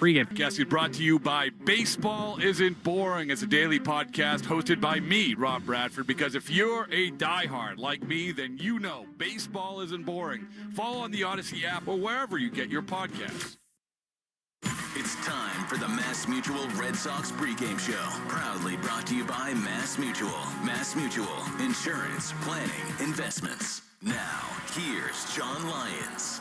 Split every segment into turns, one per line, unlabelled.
pregame.
Podcast brought to you by Baseball Isn't Boring. It's a daily podcast hosted by me, Rob Bradford, because if you're a diehard like me, then you know baseball isn't boring. Follow on the Odyssey app or wherever you get your podcasts.
It's time for the Mass Mutual Red Sox pregame show. Proudly brought to you by Mass Mutual. Mass Mutual. Insurance, planning, investments. Now, here's John Lyons.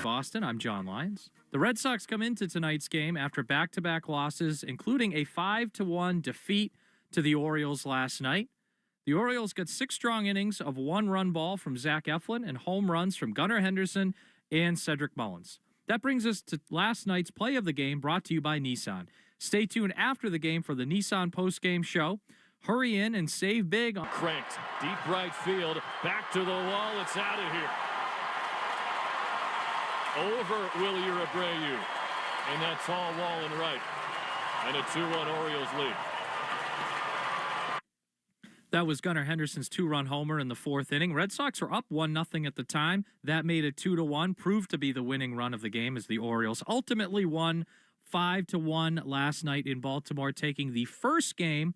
Boston, I'm John Lyons. The Red Sox come into tonight's game after back-to-back losses, including a 5-1 defeat to the Orioles last night. The Orioles got 6 strong innings of one-run ball from Zach Eflin and home runs from Gunnar Henderson and Cedric Mullins. That brings us to last night's play of the game, brought to you by Nissan. Stay tuned after the game for the Nissan post-game show. Hurry in and save big.
Cranked, deep right field, back to the wall, it's out of here. Over Wilyer Abreu, and that tall wall and right, and a 2-1 Orioles lead.
That was Gunnar Henderson's 2-run homer in the 4th inning. Red Sox were up 1-0 at the time. That made it 2-1, proved to be the winning run of the game as the Orioles ultimately won 5-1 last night in Baltimore, taking the first game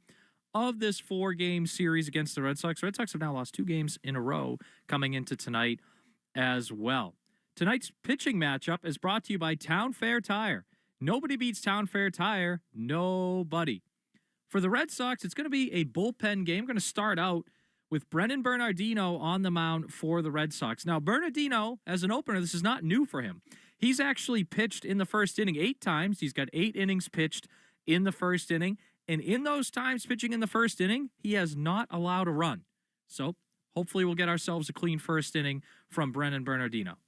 of this 4-game series against the Red Sox. Red Sox have now lost 2 games in a row coming into tonight as well. Tonight's pitching matchup is brought to you by Town Fair Tire. Nobody beats Town Fair Tire. Nobody. For the Red Sox, it's going to be a bullpen game. We're going to start out with Brennan Bernardino on the mound for the Red Sox. Now, Bernardino, as an opener, this is not new for him. He's actually pitched in the first inning 8 times. He's got 8 innings pitched in the first inning. And in those times pitching in the first inning, he has not allowed a run. So hopefully we'll get ourselves a clean first inning from Brennan Bernardino.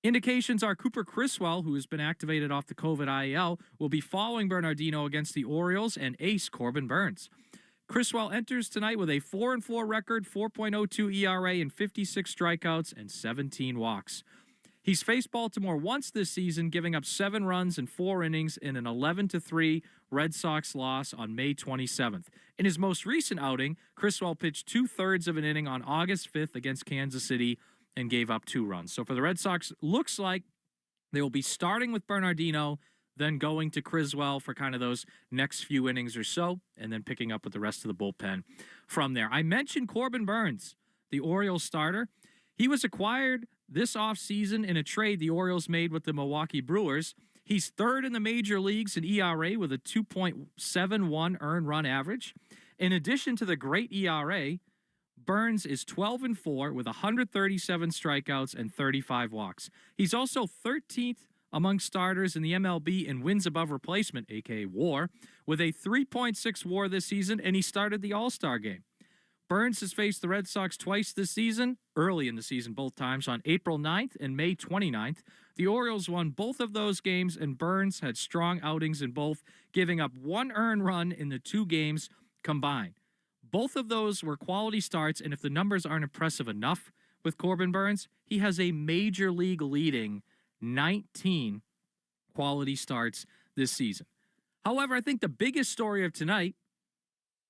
Indications are Cooper Criswell, who has been activated off the COVID IL, will be following Bernardino against the Orioles and ace Corbin Burns. Criswell enters tonight with a 4-4 record, 4.02 ERA, and 56 strikeouts and 17 walks. He's faced Baltimore once this season, giving up 7 runs in 4 innings in an 11-3 Red Sox loss on May 27th. In his most recent outing, Criswell pitched 2/3 of an inning on August 5th against Kansas City and gave up 2 runs. So for the Red Sox, looks like they will be starting with Bernardino, then going to Criswell for kind of those next few innings or so, and then picking up with the rest of the bullpen from there. I mentioned Corbin Burns, the Orioles starter. He was acquired this offseason in a trade the Orioles made with the Milwaukee Brewers. He's 3rd in the major leagues in ERA with a 2.71 earned run average. In addition to the great ERA, Burns is 12-4 with 137 strikeouts and 35 walks. He's also 13th among starters in the MLB in wins above replacement, aka WAR, with a 3.6 WAR this season, and he started the All-Star game. Burns has faced the Red Sox twice this season, early in the season both times, on April 9th and May 29th. The Orioles won both of those games, and Burns had strong outings in both, giving up 1 earned run in the 2 games combined. Both of those were quality starts, and if the numbers aren't impressive enough with Corbin Burns, he has a major league leading 19 quality starts this season. However, I think the biggest story of tonight,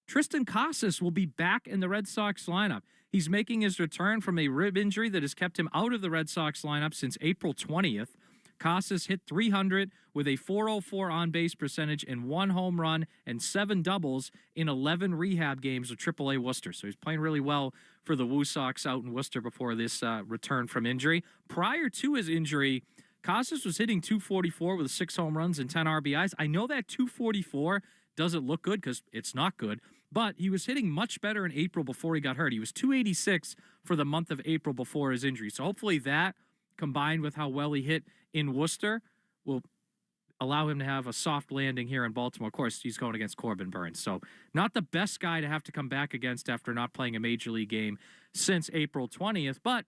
Triston Casas will be back in the Red Sox lineup. He's making his return from a rib injury that has kept him out of the Red Sox lineup since April 20th. Casas hit .300 with a .404 on-base percentage and 1 home run and 7 doubles in 11 rehab games with AAA Worcester. So he's playing really well for the Woo Sox out in Worcester before this return from injury. Prior to his injury, Casas was hitting .244 with 6 home runs and 10 RBIs. I know that .244 doesn't look good because it's not good, but he was hitting much better in April before he got hurt. He was .286 for the month of April before his injury. So hopefully that, combined with how well he hit in Worcester, will allow him to have a soft landing here in Baltimore. Of course, he's going against Corbin Burns, so not the best guy to have to come back against after not playing a major league game since April 20th. But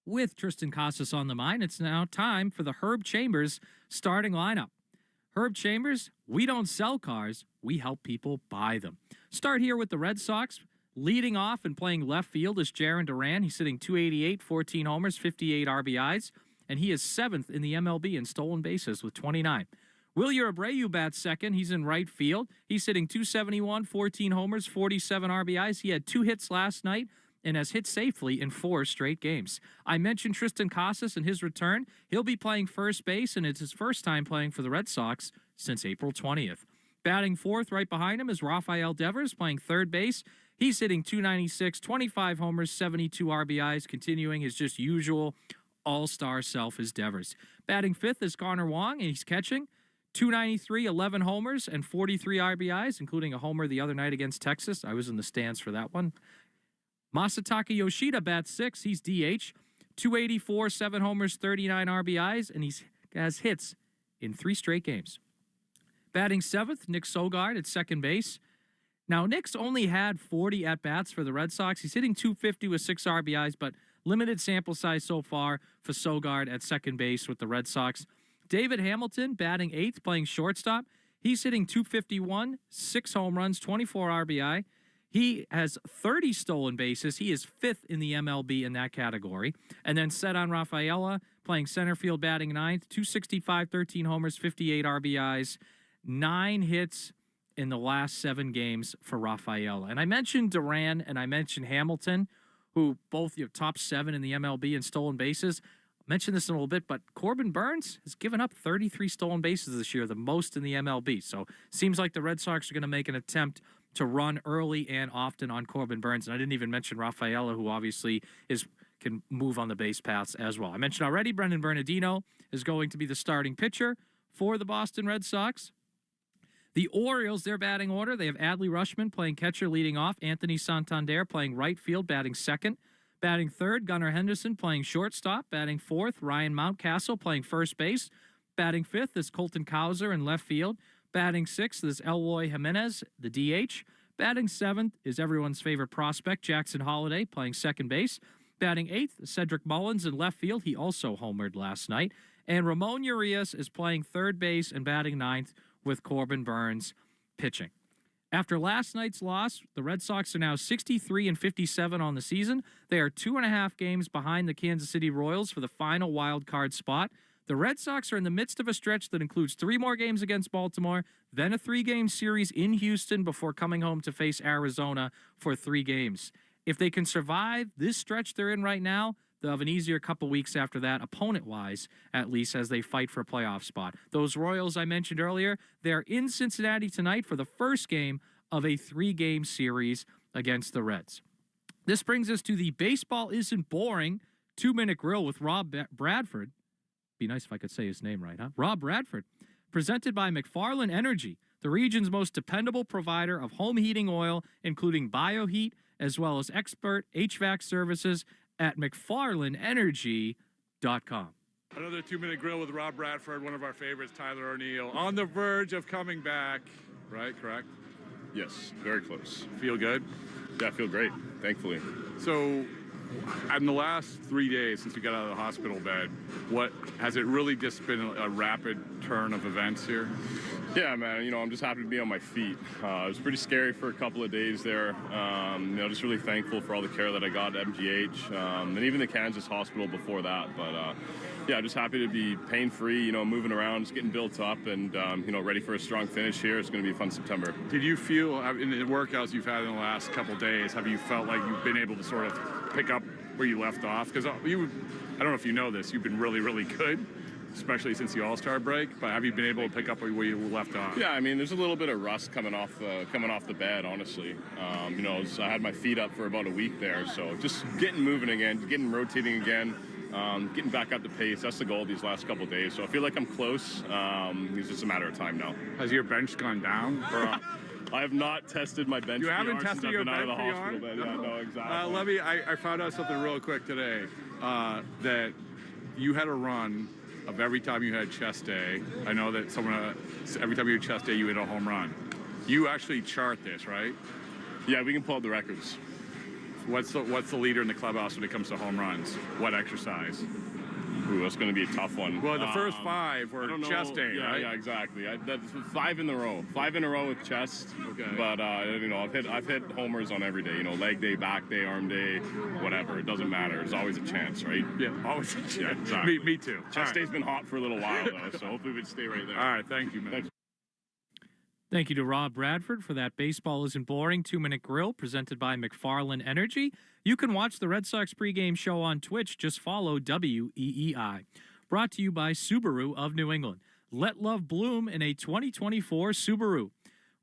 with Triston Casas on the mind, it's now time for the Herb Chambers starting lineup. Herb Chambers, we don't sell cars, we help people buy them. Start here with the Red Sox. Leading off and playing left field is Jarren Duran. He's sitting .288, 14 homers, 58 RBIs, and he is 7th in the MLB in stolen bases with 29. Wilyer Abreu bats second. He's in right field. He's hitting .271, 14 homers, 47 RBIs. He had 2 hits last night and has hit safely in 4 straight games. I mentioned Tristan Casas and his return. He'll be playing first base, and it's his first time playing for the Red Sox since April 20th. Batting fourth right behind him is Rafael Devers playing third base. He's hitting .296, 25 homers, 72 RBIs, continuing his just usual all-star self as Devers. Batting fifth is Connor Wong, and he's catching .293, 11 homers, and 43 RBIs, including a homer the other night against Texas. I was in the stands for that one. Masataka Yoshida bats sixth. He's DH. .284, 7 homers, 39 RBIs, and he has hits in 3 straight games. Batting seventh, Nick Sogard at second base. Now, Nick's only had 40 at-bats for the Red Sox. He's hitting .250 with 6 RBIs, but limited sample size so far for Sogard at second base with the Red Sox. David Hamilton batting eighth, playing shortstop. He's hitting .251, 6 home runs, 24 RBI. He has 30 stolen bases. He is fifth in the MLB in that category. And then Ceddanne Rafaela playing center field, batting ninth, .265, 13 homers, 58 RBIs, 9 hits in the last 7 games for Rafaela. And I mentioned Duran and I mentioned Hamilton, who both top 7 in the MLB in stolen bases. I mentioned this in a little bit, but Corbin Burns has given up 33 stolen bases this year, the most in the MLB. So seems like the Red Sox are going to make an attempt to run early and often on Corbin Burns. And I didn't even mention Rafaela, who obviously can move on the base paths as well. I mentioned already Brendan Bernardino is going to be the starting pitcher for the Boston Red Sox. The Orioles, their batting order, they have Adley Rutschman playing catcher leading off, Anthony Santander playing right field, batting second. Batting third, Gunnar Henderson playing shortstop. Batting fourth, Ryan Mountcastle playing first base. Batting fifth is Colton Cowser in left field. Batting sixth is Eloy Jimenez, the DH. Batting seventh is everyone's favorite prospect, Jackson Holliday, playing second base. Batting eighth, Cedric Mullins in left field. He also homered last night. And Ramon Urias is playing third base and batting ninth with Corbin Burns pitching. After last night's loss, the Red Sox are now 63-57 on the season. They are 2.5 games behind the Kansas City Royals for the final wild card spot. The Red Sox are in the midst of a stretch that includes 3 more games against Baltimore, then a 3-game series in Houston before coming home to face Arizona for 3 games. If they can survive this stretch they're in right now, they'll have an easier couple weeks after that, opponent-wise, at least, as they fight for a playoff spot. Those Royals I mentioned earlier, they're in Cincinnati tonight for the first game of a 3-game series against the Reds. This brings us to the Baseball Isn't Boring 2-minute grill with Rob Bradford. Be nice if I could say his name right, huh? Rob Bradford. Presented by McFarland Energy, the region's most dependable provider of home heating oil, including BioHeat, as well as expert HVAC services at McFarlandEnergy.com.
Another 2-minute grill with Rob Bradford, one of our favorites, Tyler O'Neill, on the verge of coming back, right? Correct?
Yes, very close.
Feel good?
Yeah, I feel great, thankfully.
So, in the last 3 days since we got out of the hospital bed, what has it really just been a rapid turn of events here?
Yeah, man, I'm just happy to be on my feet. It was pretty scary for a couple of days there. Just really thankful for all the care that I got at MGH, and even the Kansas hospital before that. But yeah, just happy to be pain-free, moving around, just getting built up, and ready for a strong finish here. It's going to be a fun September.
Did you feel, in the workouts you've had in the last couple of days, have you felt like you've been able to sort of pick up where you left off? Because I don't know if you know this, you've been really, really good, especially since the All-Star break, but have you been able to pick up where you left off?
Yeah, there's a little bit of rust coming off the bed, honestly. I had my feet up for about a week there, so just getting moving again, getting rotating again, getting back up to pace. That's the goal these last couple of days, so I feel like I'm close. It's just a matter of time now.
Has your bench gone down? Or
I have not tested my bench.
You haven't tested your bench?
Yeah, no, exactly.
I found out something real quick today, that you had a run of every time you had chest day. I know that every time you had chest day, you hit a home run. You actually chart this, right?
Yeah, we can pull up the records.
What's the leader in the clubhouse when it comes to home runs? What exercise?
Ooh, that's going to be a tough one.
Well, the first 5 were chest day, right?
Yeah, exactly. That's 5 in a row. 5 in a row with chest. Okay. But I've hit homers on every day. Leg day, back day, arm day, whatever. It doesn't matter. There's always a chance, right?
Yeah, always a chance.
Yeah, exactly.
Me too.
Chest day's been hot for a little while though, so hopefully we'd stay right there.
All right, thank you, man.
Thanks.
Thank you to Rob Bradford for that Baseball Isn't Boring 2-Minute Grill presented by McFarland Energy. You can watch the Red Sox pregame show on Twitch. Just follow WEEI. Brought to you by Subaru of New England. Let love bloom in a 2024 Subaru.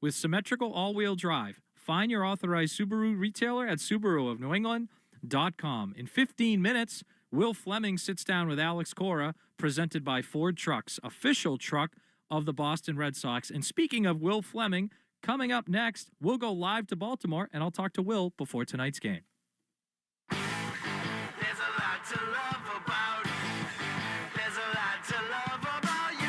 With symmetrical all-wheel drive, find your authorized Subaru retailer at SubaruofNewEngland.com. In 15 minutes, Will Fleming sits down with Alex Cora, presented by Ford Trucks, official truck of the Boston Red Sox. And speaking of Will Fleming, coming up next, we'll go live to Baltimore, and I'll talk to Will before tonight's game.
There's a lot to love about. There's a lot to love about you.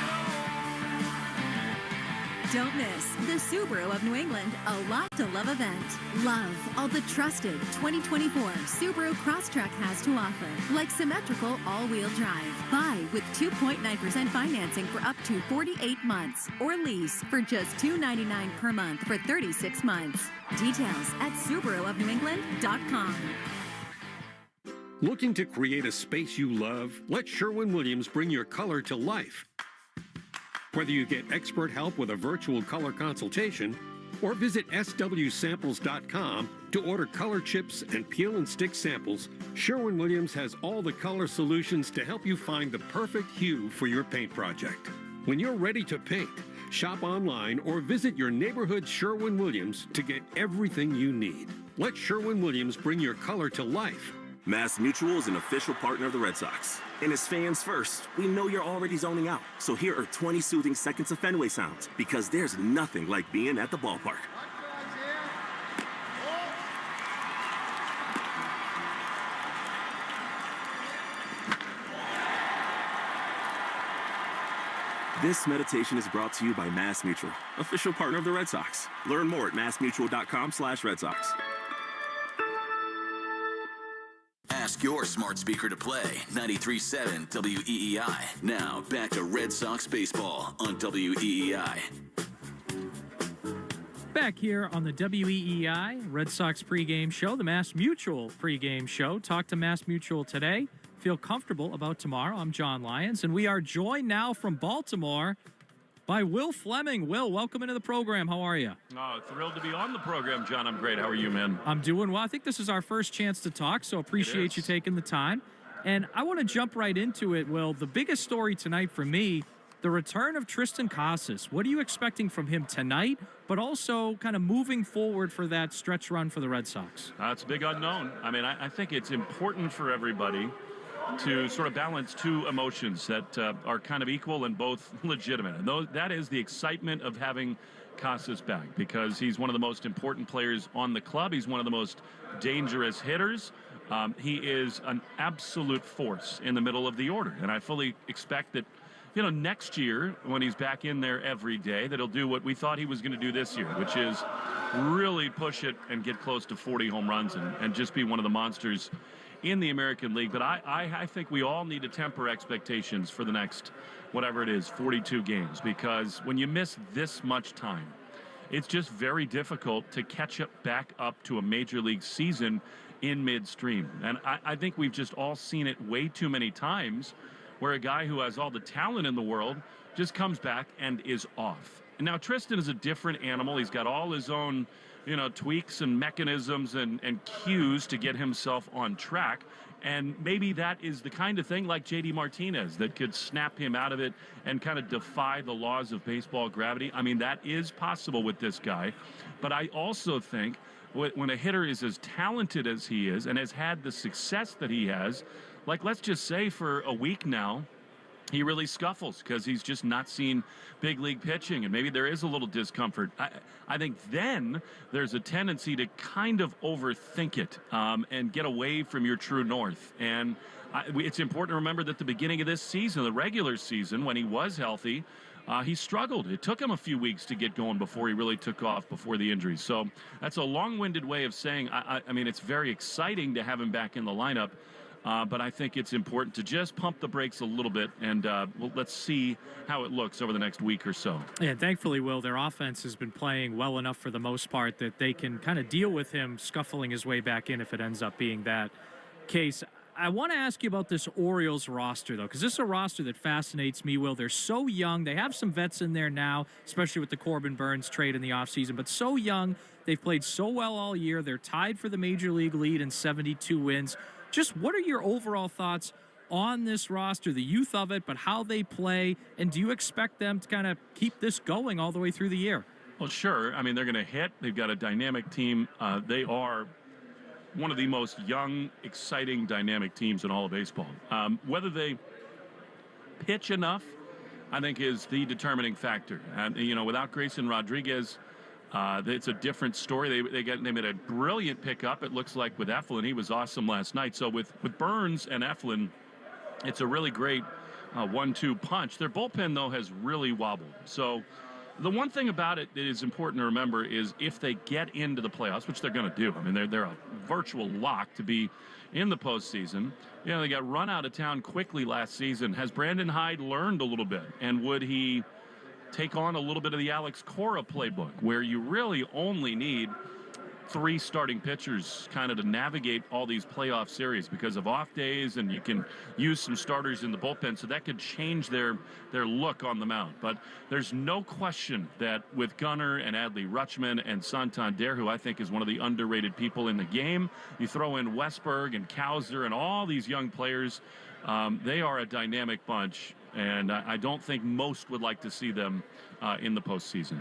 Don't miss the Subaru of New England A Lot to Love event. Love all the trusted 2024 Subaru Crosstrek has to offer, like symmetrical all-wheel drive. Buy with 2.9% financing for up to 48 months, or lease for just $299 per month for 36 months. Details at SubaruofNewEngland.com.
Looking to create a space you love? Let Sherwin-Williams bring your color to life. Whether you get expert help with a virtual color consultation or visit swsamples.com to order color chips and peel and stick samples, Sherwin-Williams has all the color solutions to help you find the perfect hue for your paint project. When you're ready to paint, shop online or visit your neighborhood Sherwin-Williams to get everything you need. Let Sherwin-Williams bring your color to life.
Mass Mutual is an official partner of the Red Sox. And as fans first, we know you're already zoning out. So here are 20 soothing seconds of Fenway sounds, because there's nothing like being at the ballpark. This meditation is brought to you by Mass Mutual, official partner of the Red Sox. Learn more at massmutual.com/Red Sox.
Ask your smart speaker to play 93.7 WEEI. Now back to Red Sox baseball on WEEI.
Back here on the WEEI Red Sox pregame show, the Mass Mutual pregame show. Talk to Mass Mutual today. Feel comfortable about tomorrow. I'm John Lyons, and we are joined now from Baltimore by Will Fleming. Will, welcome into the program. How are you?
Oh, thrilled to be on the program, John. I'm great. How are you, man?
I'm doing well. I think this is our first chance to talk, so appreciate you taking the time. And I want to jump right into it, Will. The biggest story tonight for me, the return of Triston Casas. What are you expecting from him tonight, but also kind of moving forward for that stretch run for the Red Sox?
It's a big unknown. I mean, I think it's important for everybody to sort of balance two emotions that are kind of equal and both legitimate. And that is the excitement of having Casas back, because he's one of the most important players on the club. He's one of the most dangerous hitters. He is an absolute force in the middle of the order. And I fully expect that, you know, next year when he's back in there every day, that he'll do what we thought he was going to do this year, which is really push it and get close to 40 home runs and just be one of the monsters in the American League. But I think we all need to temper expectations for the next, whatever it is, 42 games, because when you miss this much time, it's just very difficult to catch up back up to a major league season in midstream. And I think we've just all seen it way too many times, where a guy who has all the talent in the world just comes back and is off. And now Triston is a different animal. He's got all his own, you know, tweaks and mechanisms and cues to get himself on track. And maybe that is the kind of thing like J.D. Martinez that could snap him out of it and kind of defy the laws of baseball gravity. I mean, that is possible with this guy. But I also think when a hitter is as talented as he is and has had the success that he has, like let's just say for a week now, he really scuffles because he's just not seen big league pitching, and maybe there is a little discomfort. I think then there's a tendency to kind of overthink it and get away from your true north. And it's important to remember that the beginning of this season, the regular season, when he was healthy, he struggled. It took him a few weeks to get going before he really took off before the injury. So that's a long-winded way of saying, I mean, it's very exciting to have him back in the lineup. But I think it's important to just pump the brakes a little bit, and let's see how it looks over the next week or so.
Yeah, thankfully, Will, their offense has been playing well enough for the most part that they can kind of deal with him scuffling his way back in if it ends up being that case. I want to ask you about this Orioles roster, though, because this is a roster that fascinates me, Will. They're so young. They have some vets in there now, especially with the Corbin Burns trade in the offseason, but so young. They've played so well all year. They're tied for the major league lead in 72 wins. Just what are your overall thoughts on this roster, the youth of it, but how they play, and do you expect them to kind of keep this going all the way through the year?
Well, sure. I mean, they're going to hit. They've got a dynamic team. They are one of the most young, exciting, dynamic teams in all of baseball. Whether they pitch enough, I think, is the determining factor. And without Grayson Rodriguez, it's a different story. They made a brilliant pickup. It looks like with Eflin, he was awesome last night. So with Burns and Eflin, it's a really great 1-2 punch. Their bullpen, though, has really wobbled. So the one thing about it that is important to remember is if they get into the playoffs, which they're going to do. I mean, they're a virtual lock to be in the postseason. They got run out of town quickly last season. Has Brandon Hyde learned a little bit? And would he take on a little bit of the Alex Cora playbook, where you really only need 3 starting pitchers kind of to navigate all these playoff series because of off days, and you can use some starters in the bullpen, so that could change their look on the mound. But there's no question that with Gunnar and Adley Rutschman and Santander, who I think is one of the underrated people in the game, you throw in Westberg and Kauser and all these young players, they are a dynamic bunch, and I don't think most would like to see them in the postseason.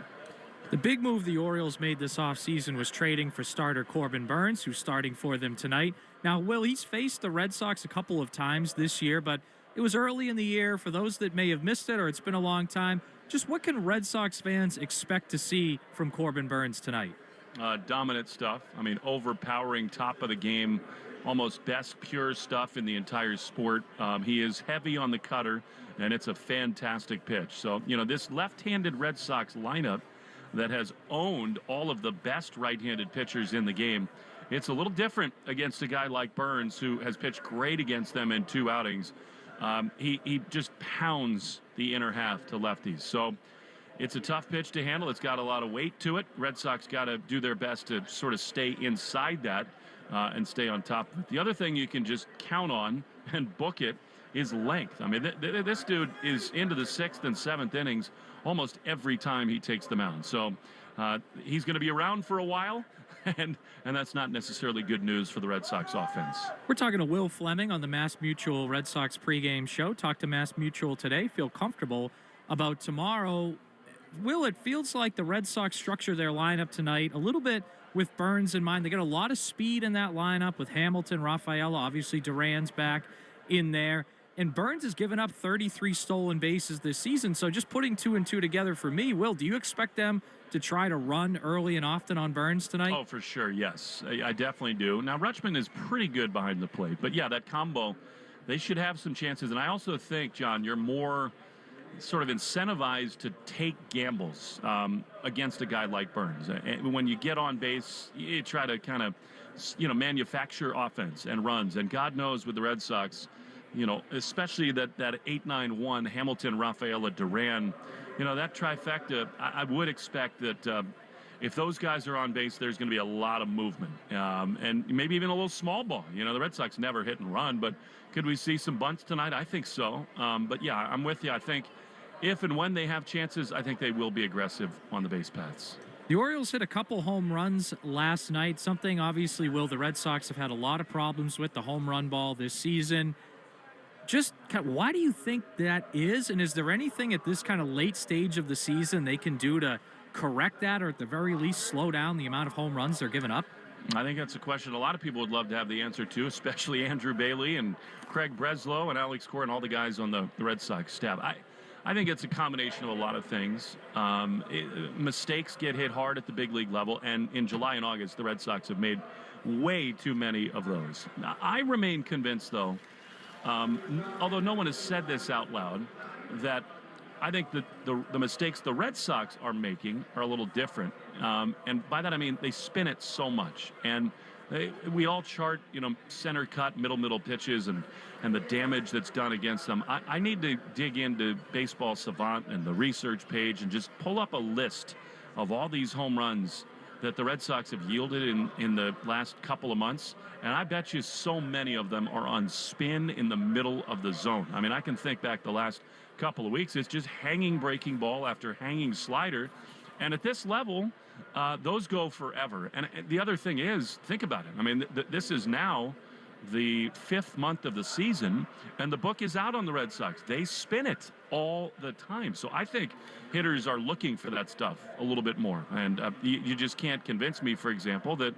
The big move the Orioles made this offseason was trading for starter Corbin Burns, who's starting for them tonight. Now, Will, he's faced the Red Sox a couple of times this year, but it was early in the year. For those that may have missed it or it's been a long time, just what can Red Sox fans expect to see from Corbin Burns tonight?
Dominant stuff. I mean, overpowering, top of the game, almost best pure stuff in the entire sport. He is heavy on the cutter, and it's a fantastic pitch. So, this left-handed Red Sox lineup that has owned all of the best right-handed pitchers in the game. It's a little different against a guy like Burns, who has pitched great against them in 2 outings. He just pounds the inner half to lefties. So it's a tough pitch to handle. It's got a lot of weight to it. Red Sox got to do their best to sort of stay inside that and stay on top of it. The other thing you can just count on and book it is length. I mean, this dude is into the 6th and 7th innings almost every time he takes the mound. So he's going to be around for a while, and that's not necessarily good news for the Red Sox offense.
We're talking to Will Fleming on the Mass Mutual Red Sox pregame show. Talk to Mass Mutual today. Feel comfortable about tomorrow. Will, it feels like the Red Sox structure their lineup tonight a little bit with Burns in mind. They got a lot of speed in that lineup with Hamilton, Rafaela, obviously Duran's back in there. And Burns has given up 33 stolen bases this season. So just putting 2 and 2 together for me, Will, do you expect them to try to run early and often on Burns tonight?
Oh, for sure, yes. I definitely do. Now, Rutschman is pretty good behind the plate. But, yeah, that combo, they should have some chances. And I also think, John, you're more sort of incentivized to take gambles against a guy like Burns. And when you get on base, you try to kind of, manufacture offense and runs. And God knows with the Red Sox, especially that 8-9-1 Hamilton, Rafaela, Duran, that trifecta, I would expect that if those guys are on base, there's going to be a lot of movement and maybe even a little small ball. The Red Sox never hit and run, but could we see some bunts tonight? I think so. But, yeah, I'm with you. I think if and when they have chances, I think they will be aggressive on the base paths.
The Orioles hit a couple home runs last night, something obviously, Will, the Red Sox have had a lot of problems with the home run ball this season. Just why do you think that is? And is there anything at this kind of late stage of the season they can do to correct that, or at the very least slow down the amount of home runs they're giving up?
I think that's a question a lot of people would love to have the answer to, especially Andrew Bailey and Craig Breslow and Alex Cora and all the guys on the Red Sox staff. I think it's a combination of a lot of things. Mistakes get hit hard at the big league level, and in July and August, the Red Sox have made way too many of those. Now, I remain convinced, though, although no one has said this out loud, that I think that the mistakes the Red Sox are making are a little different. And by that I mean they spin it so much. And we all chart, center cut, middle pitches and the damage that's done against them. I need to dig into Baseball Savant and the research page and just pull up a list of all these home runs that the Red Sox have yielded in the last couple of months, and I bet you so many of them are on spin in the middle of the zone. I mean, I can think back the last couple of weeks. It's just hanging breaking ball after hanging slider, and at this level, those go forever. And the other thing is, think about it. I mean, this is now the 5th month of the season, and the book is out on the Red Sox. They spin it all the time. So I think hitters are looking for that stuff a little bit more. And you just can't convince me, for example, that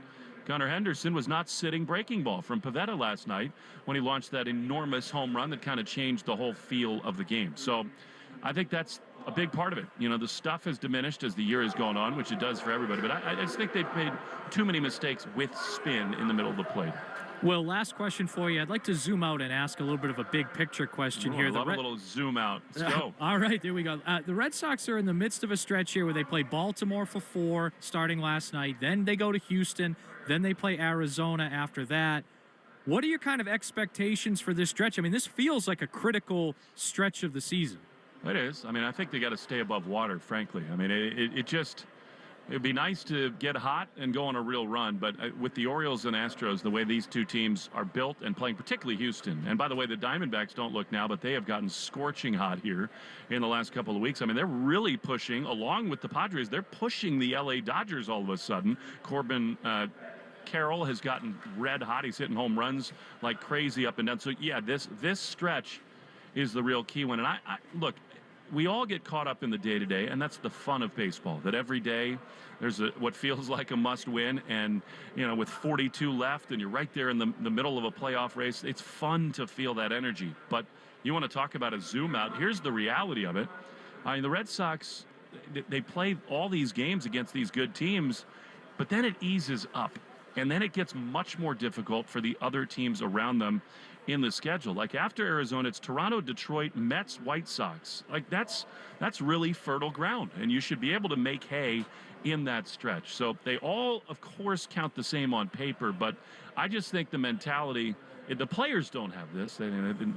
Gunnar Henderson was not sitting breaking ball from Pivetta last night when he launched that enormous home run that kind of changed the whole feel of the game. So I think that's a big part of it. You know, the stuff has diminished as the year has gone on, which it does for everybody. But I just think they've made too many mistakes with spin in the middle of the plate.
Well, last question for you. I'd like to zoom out and ask a little bit of a big picture question here.
I love a little zoom out. Let's go.
All right, there we go. The Red Sox are in the midst of a stretch here where they play Baltimore for 4 starting last night. Then they go to Houston. Then they play Arizona after that. What are your kind of expectations for this stretch? I mean, this feels like a critical stretch of the season.
It is. I mean, I think they got to stay above water, frankly. I mean, it'd be nice to get hot and go on a real run, but with the Orioles and Astros, the way these two teams are built and playing, particularly Houston, and by the way, the Diamondbacks don't look now, but they have gotten scorching hot here in the last couple of weeks. I mean, they're really pushing, along with the Padres, they're pushing the LA Dodgers all of a sudden. Corbin Carroll has gotten red hot. He's hitting home runs like crazy up and down. So, yeah, this stretch is the real key one. And I look, we all get caught up in the day-to-day, and that's the fun of baseball, that every day there's what feels like a must-win, and, you know, with 42 left and you're right there in the middle of a playoff race, it's fun to feel that energy. But you want to talk about a zoom-out. Here's the reality of it. I mean, the Red Sox, they play all these games against these good teams, but then it eases up, and then it gets much more difficult for the other teams around them in the schedule. Like after Arizona, it's Toronto, Detroit, Mets, White Sox. Like that's really fertile ground, and you should be able to make hay in that stretch. So they all, of course, count the same on paper, but I just think the mentality, the players don't have this,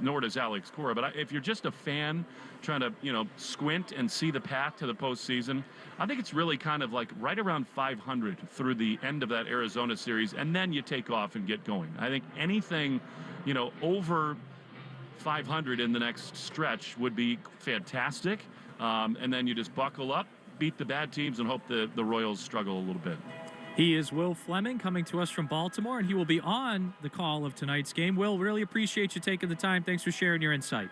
nor does Alex Cora, but if you're just a fan trying to, you know, squint and see the path to the postseason, I think it's really kind of like right around 500 through the end of that Arizona series, and then you take off and get going. I think anything, you know, over 500 in the next stretch would be fantastic, and then you just buckle up, beat the bad teams, and hope the Royals struggle a little bit.
He is Will Fleming, coming to us from Baltimore, and he will be on the call of tonight's game. Will, really appreciate you taking the time. Thanks for sharing your insight.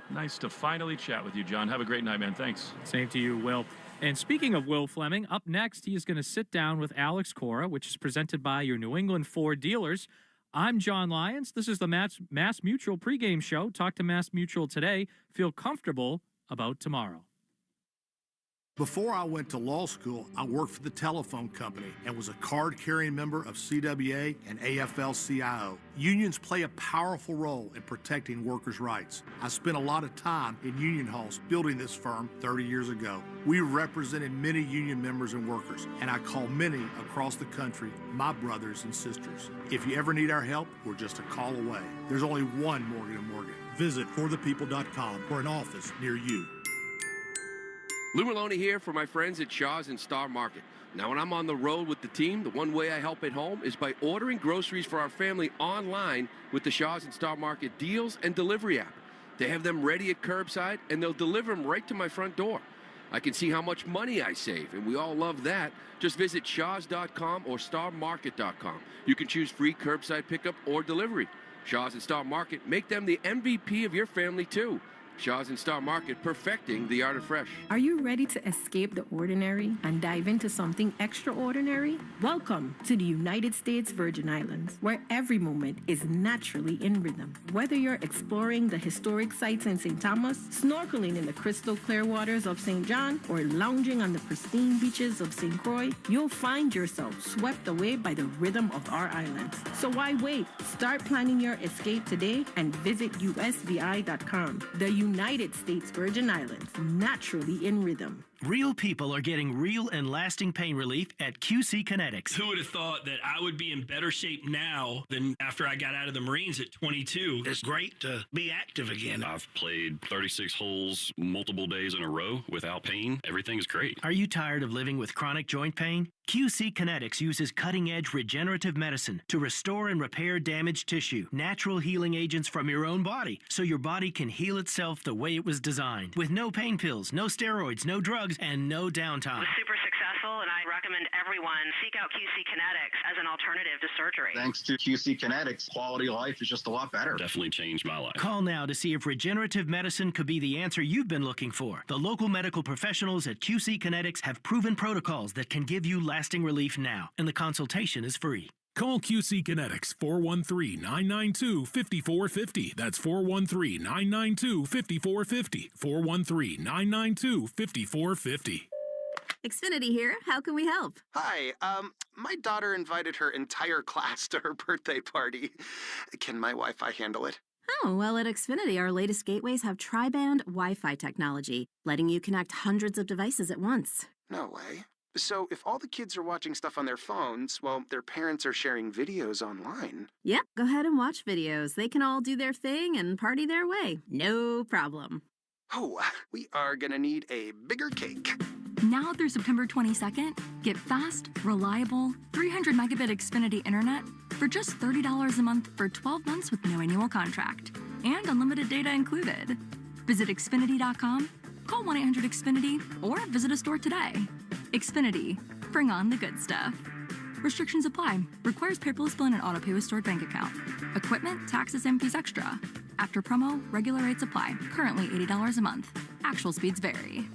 Nice to finally chat with you, John. Have a great night, man. Thanks.
Same to you, Will. And speaking of Will Fleming, up next, he is going to sit down with Alex Cora, which is presented by your New England Ford dealers. I'm John Lyons. This is the Mass Mutual pregame show. Talk to Mass Mutual today. Feel comfortable about tomorrow.
Before I went to law school, I worked for the telephone company and was a card-carrying member of CWA and AFL-CIO. Unions play a powerful role in protecting workers' rights. I spent a lot of time in union halls building this firm 30 years ago. We represented many union members and workers, and I call many across the country my brothers and sisters. If you ever need our help, we're just a call away. There's only one Morgan & Morgan. Visit forthepeople.com for an office near you.
Lou Maloney here for my friends at Shaw's and Star Market. Now, when I'm on the road with the team, the one way I help at home is by ordering groceries for our family online with the Shaw's and Star Market deals and delivery app. They have them ready at curbside, and they'll deliver them right to my front door. I can see how much money I save, and we all love that. Just visit shaws.com or starmarket.com. You can choose free curbside pickup or delivery. Shaw's and Star Market, make them the MVP of your family, too. Shaw's and Star Market, perfecting the art of fresh.
Are you ready to escape the ordinary and dive into something extraordinary? Welcome to the United States Virgin Islands, where every moment is naturally in rhythm. Whether you're exploring the historic sites in St. Thomas, snorkeling in the crystal clear waters of St. John, or lounging on the pristine beaches of St. Croix, you'll find yourself swept away by the rhythm of our islands. So why wait? Start planning your escape today and visit usvi.com. The United States Virgin Islands, naturally in rhythm.
Real people are getting real and lasting pain relief at QC Kinetics.
Who would have thought that I would be in better shape now than after I got out of the Marines at 22? It's great to be active again.
I've played 36 holes multiple days in a row without pain. Everything's great.
Are you tired of living with chronic joint pain? QC Kinetics uses cutting-edge regenerative medicine to restore and repair damaged tissue, natural healing agents from your own body, so your body can heal itself the way it was designed, with no pain pills, no steroids, no drugs, and no downtime.
It was super successful, and I recommend everyone seek out QC Kinetics as an alternative to surgery.
Thanks to QC Kinetics, quality of life is just a lot better.
Definitely changed my life.
Call now to see if regenerative medicine could be the answer you've been looking for. The local medical professionals at QC Kinetics have proven protocols that can give you lasting relief now, and the consultation is free.
Call QC Kinetics 413-992-5450. That's 413-992-5450. 413-992-5450.
Xfinity here. How can we help?
Hi, my daughter invited her entire class to her birthday party. Can my Wi-Fi handle it?
Oh, well, at Xfinity, our latest gateways have tri-band Wi-Fi technology, letting you connect hundreds of devices at once.
No way. So if all the kids are watching stuff on their phones, well, their parents are sharing videos online.
Yep, go ahead and watch videos. They can all do their thing and party their way. No problem.
Oh, we are gonna need a bigger cake.
Now through September 22nd, get fast, reliable, 300 megabit Xfinity internet for just $30 a month for 12 months with no annual contract and unlimited data included. Visit Xfinity.com, call 1-800-XFINITY, or visit a store today. Xfinity, bring on the good stuff. Restrictions apply. Requires paperless billing and auto pay with stored bank account. Equipment, taxes, and fees extra. After promo, regular rates apply. Currently $80 a month. Actual speeds vary.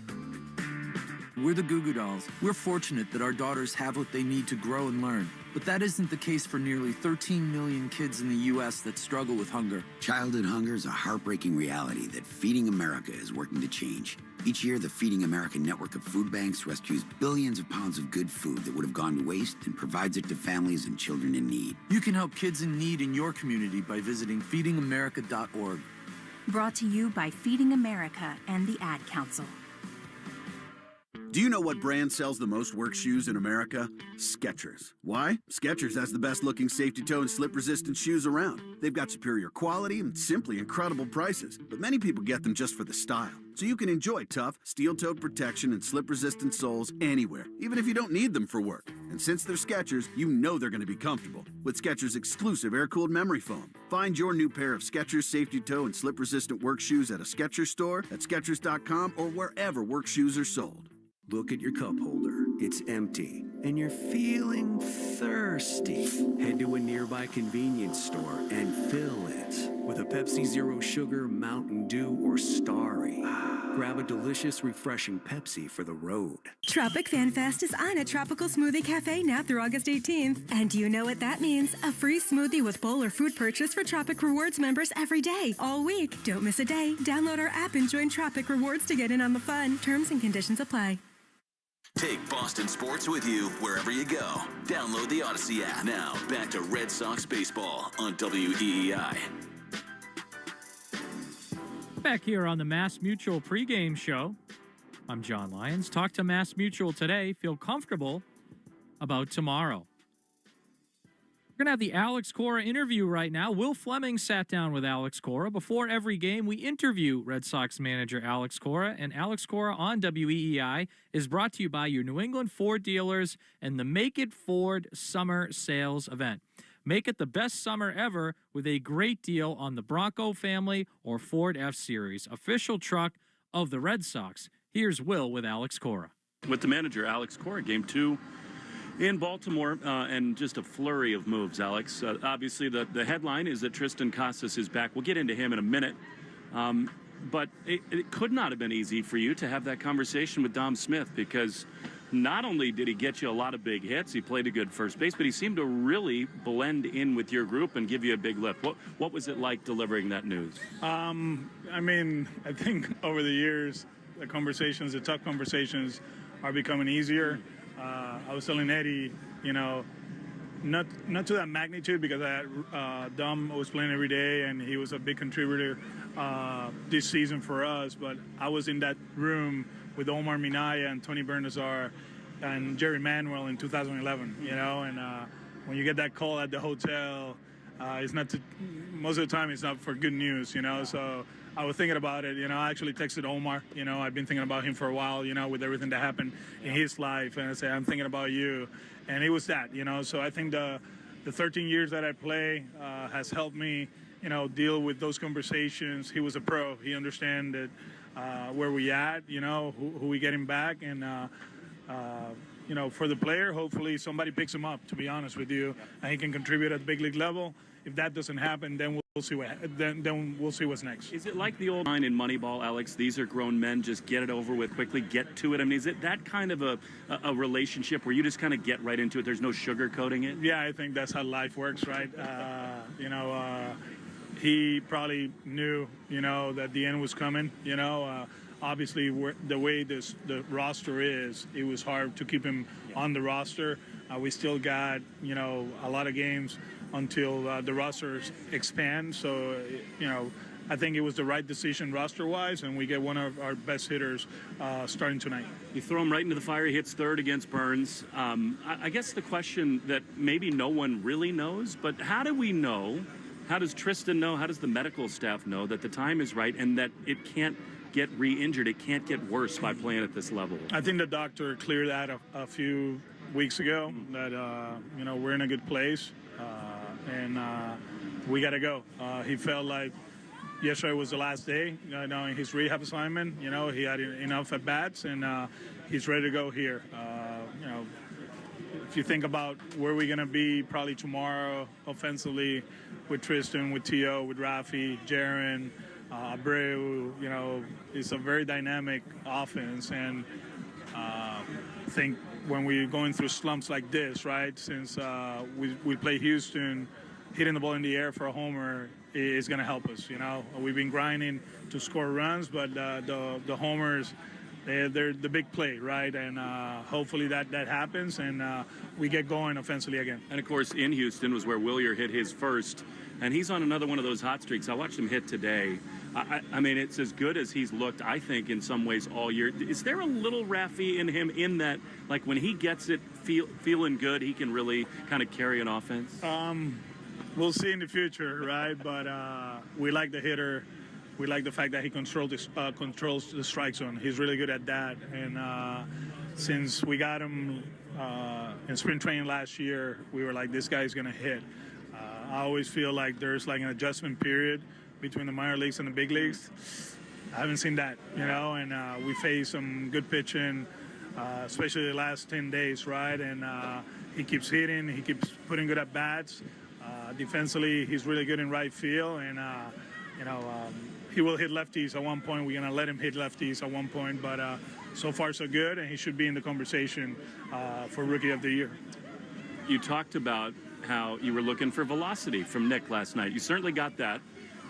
We're the Goo Goo Dolls. We're fortunate that our daughters have what they need to grow and learn. But that isn't the case for nearly 13 million kids in the U.S. that struggle with hunger.
Childhood hunger is a heartbreaking reality that Feeding America is working to change. Each year, the Feeding America network of food banks rescues billions of pounds of good food that would have gone to waste and provides it to families and children in need.
You can help kids in need in your community by visiting feedingamerica.org.
Brought to you by Feeding America and the Ad Council.
Do you know what brand sells the most work shoes in America? Skechers. Why? Skechers has the best looking safety toe and slip resistant shoes around. They've got superior quality and simply incredible prices, but many people get them just for the style. So you can enjoy tough, steel-toed protection and slip-resistant soles anywhere, even if you don't need them for work. And since they're Skechers, you know they're going to be comfortable with Skechers' exclusive air-cooled memory foam. Find your new pair of Skechers safety toe and slip-resistant work shoes at a Skechers store, at Skechers.com, or wherever work shoes are sold.
Look at your cup holder. It's empty, and you're feeling thirsty. Head to a nearby convenience store and fill it with a Pepsi Zero Sugar, Mountain Dew, or Starry. Grab a delicious, refreshing Pepsi for the road.
Tropic Fan Fest is on at Tropical Smoothie Cafe now through August 18th. And do you know what that means? A free smoothie with bowl or food purchase for Tropic Rewards members every day, all week. Don't miss a day. Download our app and join Tropic Rewards to get in on the fun. Terms and conditions apply.
Take Boston sports with you wherever you go. Download the Odyssey app. Now, back to Red Sox baseball on WEEI.
Back here on the Mass Mutual pregame show, I'm John Lyons. Talk to Mass Mutual today. Feel comfortable about tomorrow. We're going to have the Alex Cora interview right now. Will Fleming sat down with Alex Cora. Before every game, we interview Red Sox manager Alex Cora. And Alex Cora on WEEI is brought to you by your New England Ford dealers and the Make It Ford Summer Sales Event. Make it the best summer ever with a great deal on the Bronco family or Ford F-Series, official truck of the Red Sox. Here's Will with Alex Cora.
With the manager, Alex Cora, Game 2 in Baltimore, and just a flurry of moves, Alex. Obviously, the headline is that Tristan Casas is back. We'll get into him in a minute. But it could not have been easy for you to have that conversation with Dom Smith, because not only did he get you a lot of big hits, he played a good first base, but he seemed to really blend in with your group and give you a big lift. What was it like delivering that news?
I mean, I think over the years, the tough conversations are becoming easier. I was telling Eddie, not to that magnitude, because Dom was playing every day and he was a big contributor this season for us. But I was in that room with Omar Minaya and Tony Bernazar and Jerry Manuel in 2011, you know, and when you get that call at the hotel, it's not to, most of the time it's not for good news, you know, so I was thinking about it, you know. I actually texted Omar, you know. I've been thinking about him for a while, you know, with everything that happened in his life. And I said, I'm thinking about you. And it was that, you know. So I think the 13 years that I play has helped me, you know, deal with those conversations. He was a pro. He understands that where we at, you know, who we getting back. And, you know, for the player, hopefully somebody picks him up, to be honest with you, and he can contribute at the big league level. If that doesn't happen, then we'll see then we'll see what's next.
Is it like the old line in Moneyball, Alex? These are grown men, just get it over with quickly, get to it. I mean, is it that kind of a relationship where you just kind of get right into it? There's no sugarcoating it?
Yeah, I think that's how life works, right? You know, he probably knew, you know, that the end was coming, you know. Obviously, the way the roster is, it was hard to keep him on the roster. We still got, you know, a lot of games until the rosters expand. So, you know, I think it was the right decision roster-wise, and we get one of our best hitters starting tonight.
You throw him right into the fire. He hits third against Burns. I guess the question that maybe no one really knows, but how do we know, how does Tristan know, how does the medical staff know that the time is right and that it can't get re-injured, it can't get worse by playing at this level?
I think the doctor cleared that a few weeks ago, that, you know, we're in a good place. And we got to go. He felt like yesterday was the last day, you know, in his rehab assignment. You know, he had enough at bats, and he's ready to go here. You know, if you think about where we're going to be probably tomorrow offensively with Tristan, with T.O., with Rafi, Jaron, Abreu, you know, it's a very dynamic offense. And I think when we're going through slumps like this, right, since we play Houston, hitting the ball in the air for a homer is going to help us, you know. We've been grinding to score runs, but the homers, they're the big play, right? And hopefully that happens, and we get going offensively again.
And, of course, in Houston was where Wilyer hit his first, and he's on another one of those hot streaks. I watched him hit today. I mean, it's as good as he's looked, I think, in some ways all year. Is there a little Rafi in him in that, like, when he gets it feeling good, he can really kind of carry an offense?
We'll see in the future, right? But we like the hitter. We like the fact that he controls the strike zone. He's really good at that. And since we got him in spring training last year, we were like, this guy's going to hit. I always feel like there's like an adjustment period between the minor leagues and the big leagues. I haven't seen that, you know, and we faced some good pitching, especially the last 10 days, right? And he keeps hitting, he keeps putting good at bats. Defensively, he's really good in right field, and, you know, he will hit lefties at one point. We're going to let him hit lefties at one point, but so far so good, and he should be in the conversation for Rookie of the Year.
You talked about how you were looking for velocity from Nick last night. You certainly got that.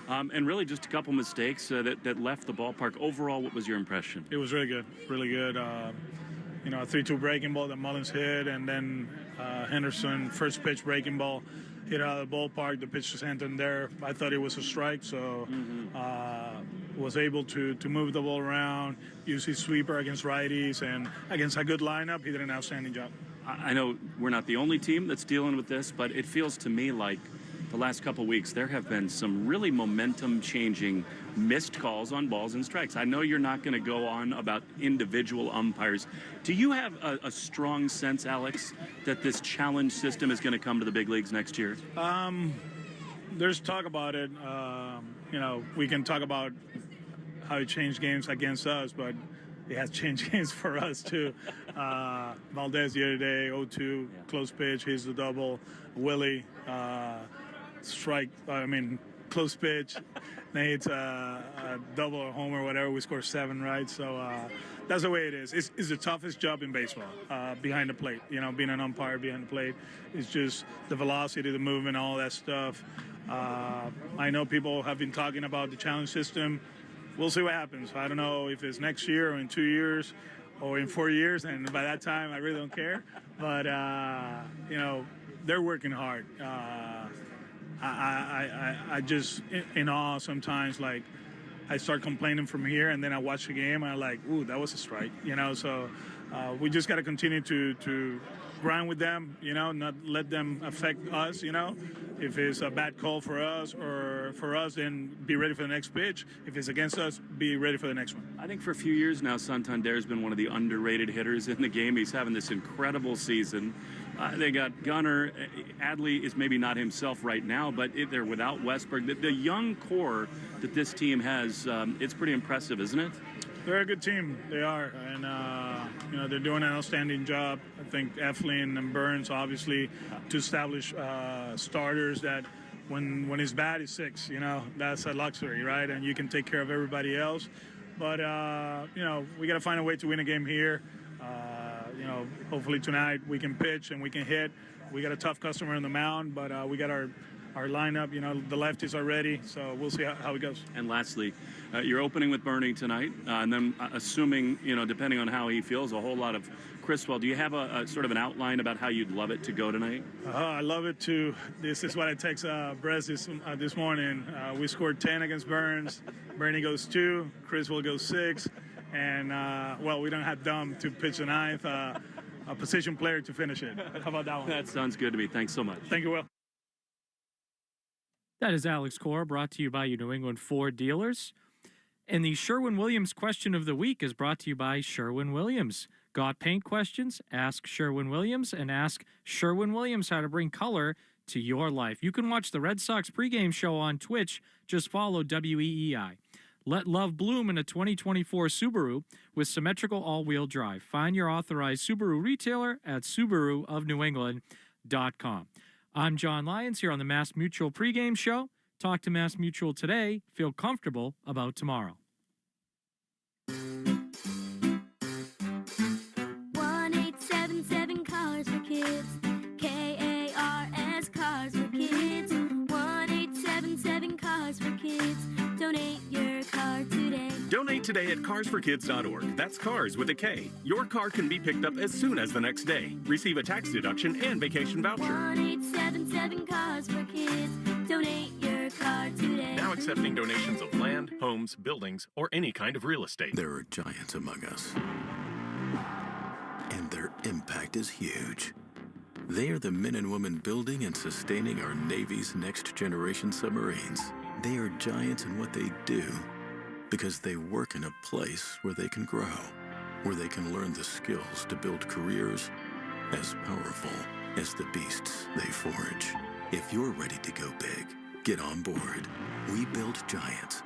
And really just a couple mistakes that left the ballpark. Overall, what was your impression?
It was really good, really good. You know, a 3-2 breaking ball that Mullins hit, and then Henderson, first pitch breaking ball, hit out of the ballpark. The pitch to Santander, I thought it was a strike, so was able to move the ball around, use his sweeper against righties, and against a good lineup, he did an outstanding job.
I know we're not the only team that's dealing with this, but it feels to me like the last couple of weeks there have been some really momentum-changing missed calls on balls and strikes. I know you're not going to go on about individual umpires. Do you have a strong sense, Alex, that this challenge system is going to come to the big leagues next year?
There's talk about it. You know, we can talk about how it changed games against us, but it has changed games for us too. Valdez the other day, 0-2, close pitch, here's the double. Willie, strike, close pitch. Nate's a double or homer, whatever. We score 7, right? So that's the way it is. It's the toughest job in baseball, behind the plate. You know, being an umpire behind the plate is just the velocity, the movement, all that stuff. I know people have been talking about the challenge system. We'll see what happens. I don't know if it's next year or in 2 years or in 4 years, and by that time, I really don't care. But, you know, they're working hard. I just in awe sometimes, like, I start complaining from here, and then I watch the game, and I'm like, ooh, that was a strike, So we just got to continue to grind with them, not let them affect us, If it's a bad call for us or for us, then be ready for the next pitch. If it's against us, be ready for the next one.
I think for a few years now, Santander's been one of the underrated hitters in the game. He's having this incredible season. They got Gunnar. Adley is maybe not himself right now, but they're without Westberg. The young core that this team has, it's pretty impressive, isn't it?
They're a good team. They are. And, they're doing an outstanding job. I think Eflin and Burns, obviously, to establish starters that when it's bad, it's 6. That's a luxury, right? And you can take care of everybody else. But, we got to find a way to win a game here. Hopefully tonight we can pitch and we can hit. We got a tough customer on the mound, but we got our lineup. The lefties are ready, so we'll see how it goes.
And lastly, you're opening with Bernie tonight, and then assuming, depending on how he feels, a whole lot of Criswell. Do you have a sort of an outline about how you'd love it to go tonight?
I love it too. This is what I text Brez this morning. We scored 10 against Burns. Bernie goes 2. Criswell goes 6. And, we don't have Dom to pitch the 9th. A position player to finish it. How about that one?
That sounds good to me. Thanks so much.
Thank you, Will.
That is Alex Cora, brought to you by your New England Ford dealers. And the Sherwin-Williams question of the week is brought to you by Sherwin-Williams. Got paint questions? Ask Sherwin-Williams, and ask Sherwin-Williams how to bring color to your life. You can watch the Red Sox pregame show on Twitch. Just follow WEEI. Let love bloom in a 2024 Subaru with symmetrical all-wheel drive. Find your authorized Subaru retailer at SubaruofNewEngland.com. I'm John Lyons here on the Mass Mutual pregame show. Talk to Mass Mutual today. Feel comfortable about tomorrow.
1877 Cars for Kids. KARS Cars for Kids. 1877 Cars for Kids. Donate your car today.
Donate today at carsforkids.org. That's cars with a K. Your car can be picked up as soon as the next day. Receive a tax deduction and vacation voucher.
1877 Cars for Kids. Donate your car today.
Now accepting donations of land, homes, buildings, or any kind of real estate.
There are giants among us, and their impact is huge. They are the men and women building and sustaining our Navy's next generation submarines. They are giants in what they do because they work in a place where they can grow, where they can learn the skills to build careers as powerful as the beasts they forge. If you're ready to go big, get on board. We build giants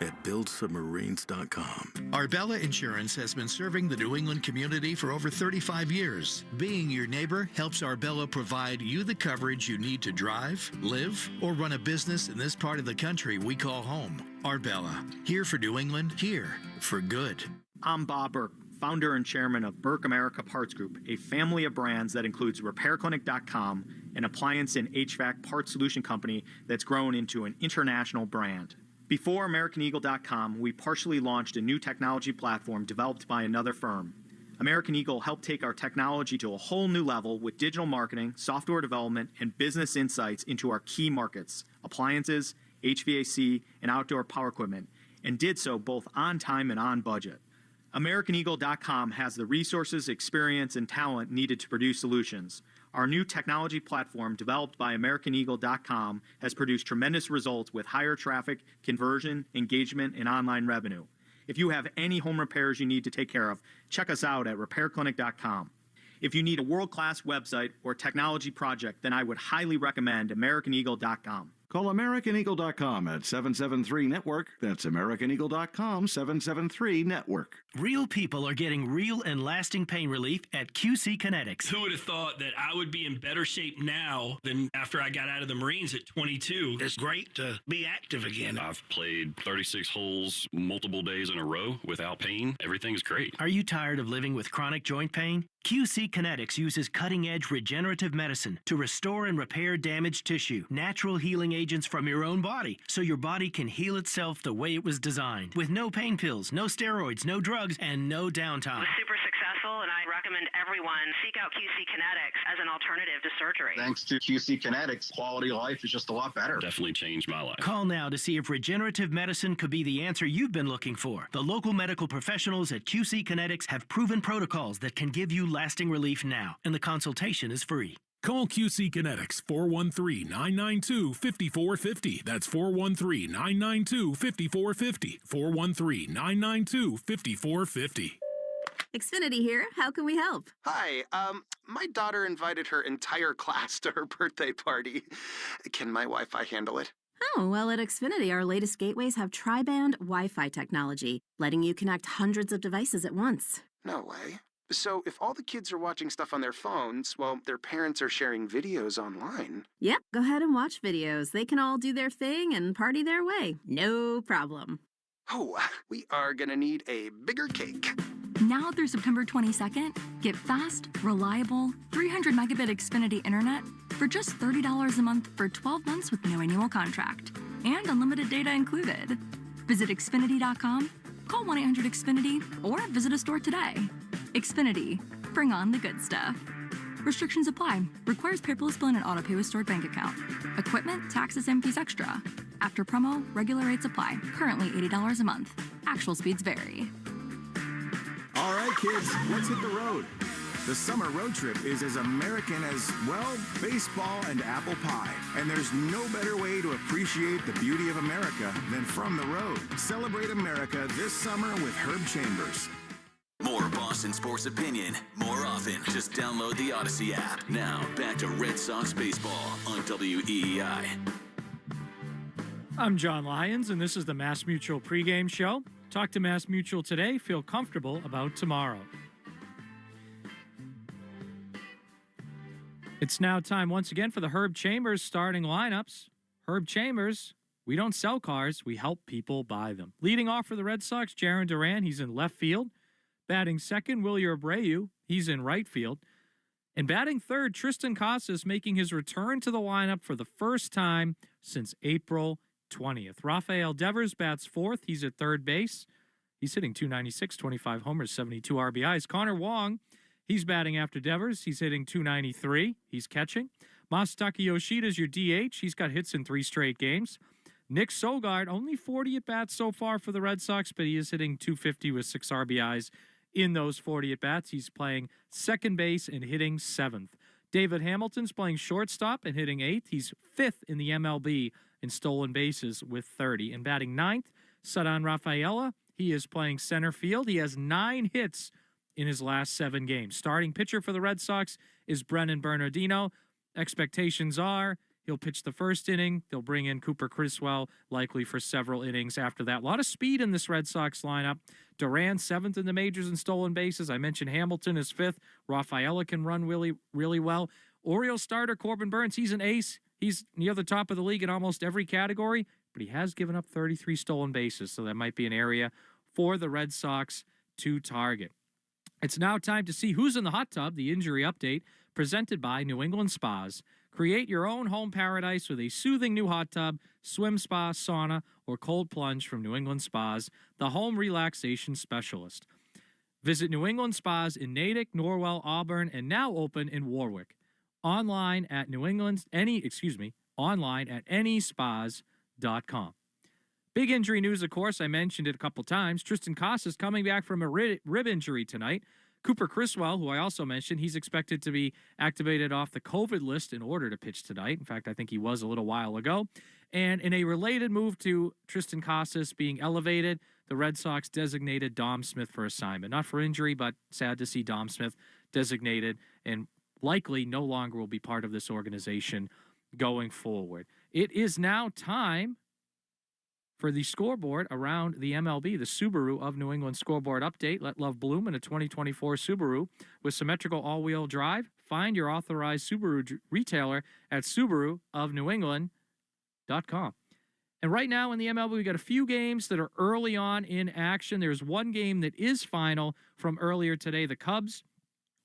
at buildsubmarines.com.
Arbella Insurance has been serving the New England community for over 35 years. Being your neighbor helps Arbella provide you the coverage you need to drive, live, or run a business in this part of the country we call home. Arbella, here for New England, here for good.
I'm Bob Burke, founder and chairman of Burke America Parts Group, a family of brands that includes RepairClinic.com, an appliance and HVAC parts solution company that's grown into an international brand. Before AmericanEagle.com, we partially launched a new technology platform developed by another firm. American Eagle helped take our technology to a whole new level with digital marketing, software development, and business insights into our key markets, appliances, HVAC, and outdoor power equipment, and did so both on time and on budget. AmericanEagle.com has the resources, experience, and talent needed to produce solutions. Our new technology platform, developed by AmericanEagle.com, has produced tremendous results with higher traffic, conversion, engagement, and online revenue. If you have any home repairs you need to take care of, check us out at RepairClinic.com. If you need a world-class website or technology project, then I would highly recommend AmericanEagle.com.
Call AmericanEagle.com at 773-NETWORK. That's AmericanEagle.com, 773-NETWORK.
Real people are getting real and lasting pain relief at QC Kinetics.
Who would have thought that I would be in better shape now than after I got out of the Marines at 22?
It's great to be active again.
I've played 36 holes multiple days in a row without pain. Everything's great.
Are you tired of living with chronic joint pain? QC Kinetics uses cutting-edge regenerative medicine to restore and repair damaged tissue, natural healing agents from your own body, so your body can heal itself the way it was designed. With no pain pills, no steroids, no drugs, and no downtime.
Was super successful. painful, and I recommend everyone seek out QC Kinetics as an alternative to surgery.
Thanks to QC Kinetics, quality of life is just a lot better.
Definitely changed my life.
Call now to see if regenerative medicine could be the answer you've been looking for. The local medical professionals at QC Kinetics have proven protocols that can give you lasting relief now, and the consultation is free.
Call QC Kinetics 413-992-5450. That's 413-992-5450. 413-992-5450.
Xfinity here. How can we help?
Hi, my daughter invited her entire class to her birthday party. Can my Wi-Fi handle it?
Oh, well, at Xfinity, our latest gateways have tri-band Wi-Fi technology, letting you connect hundreds of devices at once.
No way. So if all the kids are watching stuff on their phones, well, their parents are sharing videos online.
Yep, go ahead and watch videos. They can all do their thing and party their way. No problem.
Oh, we are gonna need a bigger cake.
Now through September 22nd, get fast, reliable, 300 megabit Xfinity internet for just $30 a month for 12 months with no annual contract and unlimited data included. Visit Xfinity.com, call 1-800-XFINITY, or visit a store today. Xfinity, bring on the good stuff. Restrictions apply. Requires paperless billing and autopay with stored bank account. Equipment, taxes, and fees extra. After promo, regular rates apply. Currently $80 a month. Actual speeds vary.
All right, kids, let's hit the road. The summer road trip is as American as, well, baseball and apple pie. And there's no better way to appreciate the beauty of America than from the road. Celebrate America this summer with Herb Chambers.
More Boston sports opinion, more often. Just download the Odyssey app. Now, back to Red Sox baseball on WEEI.
I'm John Lyons, and this is the Mass Mutual pregame show. Talk to Mass Mutual today. Feel comfortable about tomorrow. It's now time once again for the Herb Chambers starting lineups. Herb Chambers, we don't sell cars, we help people buy them. Leading off for the Red Sox, Jarren Duran, he's in left field. Batting second, Wilyer Abreu, he's in right field. And batting third, Tristan Casas making his return to the lineup for the first time since April 20th. Rafael Devers bats fourth, he's at third base. He's hitting .296, 25 homers, 72 RBIs. Connor Wong, he's batting after Devers. He's hitting .293. He's catching. Masataka Yoshida's your DH. He's got hits in 3 straight games. Nick Sogard, only 40 at-bats so far for the Red Sox, but he is hitting .250 with 6 RBIs in those 40 at-bats. He's playing second base and hitting 7th. David Hamilton's playing shortstop and hitting 8th. He's 5th in the MLB in stolen bases with 30. And batting 9th, Ceddanne Rafaela. He is playing center field. He has 9 hits in his last 7 games. Starting pitcher for the Red Sox is Brennan Bernardino. Expectations are he'll pitch the first inning. They'll bring in Cooper Criswell likely for several innings after that. A lot of speed in this Red Sox lineup. Duran 7th in the majors in stolen bases. I mentioned Hamilton is 5th. Rafaela can run really, really well. Orioles starter Corbin Burns, he's an ace. He's near the top of the league in almost every category, but he has given up 33 stolen bases, so that might be an area for the Red Sox to target. It's now time to see who's in the hot tub, the injury update, presented by New England Spas. Create your own home paradise with a soothing new hot tub, swim spa, sauna, or cold plunge from New England Spas, the home relaxation specialist. Visit New England Spas in Natick, Norwell, Auburn, and now open in Warwick. Online at anyspas.com. Big injury news, of course, I mentioned it a couple times. Tristan Casas coming back from a rib injury tonight. Cooper Criswell, who I also mentioned, he's expected to be activated off the COVID list in order to pitch tonight. In fact, I think he was a little while ago. And in a related move to Tristan Casas being elevated, the Red Sox designated Dom Smith for assignment. Not for injury, but sad to see Dom Smith designated and likely no longer will be part of this organization going forward. It is now time for the scoreboard around the MLB, the Subaru of New England scoreboard update. Let love bloom in a 2024 Subaru with symmetrical all-wheel drive. Find your authorized Subaru retailer at SubaruofNewEngland.com. And right now in the MLB, we got a few games that are early on in action. There's one game that is final from earlier today. The Cubs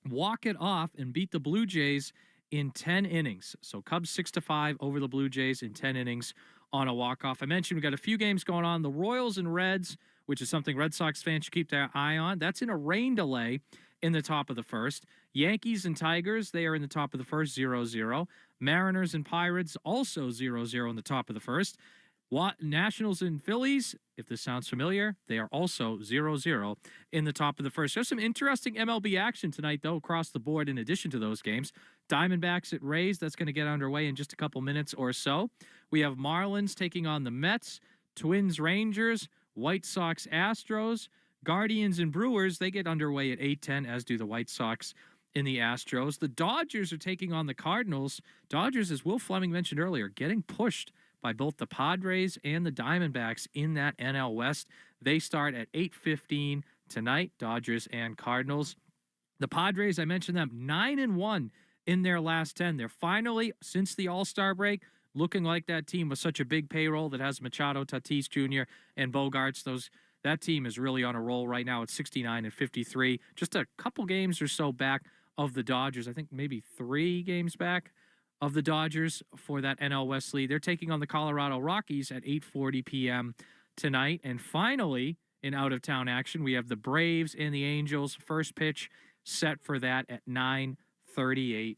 walk it off and beat the Blue Jays in 10 innings. So Cubs 6-5 over the Blue Jays in 10 innings on a walk-off. I mentioned we got a few games going on. The Royals and Reds, which is something Red Sox fans should keep their eye on. That's in a rain delay. in the top of the first. Yankees and Tigers, they are in the top of the first, 0-0. Mariners and Pirates, also 0-0 in the top of the first. Nationals and Phillies, if this sounds familiar, they are also 0-0 in the top of the first. There's some interesting MLB action tonight, though, across the board in addition to those games. Diamondbacks at Rays, that's going to get underway in just a couple minutes or so. We have Marlins taking on the Mets, Twins Rangers, White Sox Astros, Guardians and Brewers, they get underway at 8:10, as do the White Sox in the Astros. The Dodgers are taking on the Cardinals. Dodgers, as Will Fleming mentioned earlier, getting pushed by both the Padres and the Diamondbacks in that NL West. They start at 8:15 tonight, Dodgers and Cardinals. The Padres, I mentioned them, 9-1 in their last 10. They're finally, since the All-Star break, looking like that team with such a big payroll that has Machado, Tatis Jr., and Bogarts. That team is really on a roll right now at 69-53. Just a couple games or so back of the Dodgers. I think maybe 3 games back of the Dodgers for that NL West lead. They're taking on the Colorado Rockies at 8:40 p.m. tonight. And finally, in out-of-town action, we have the Braves and the Angels. First pitch set for that at 9:38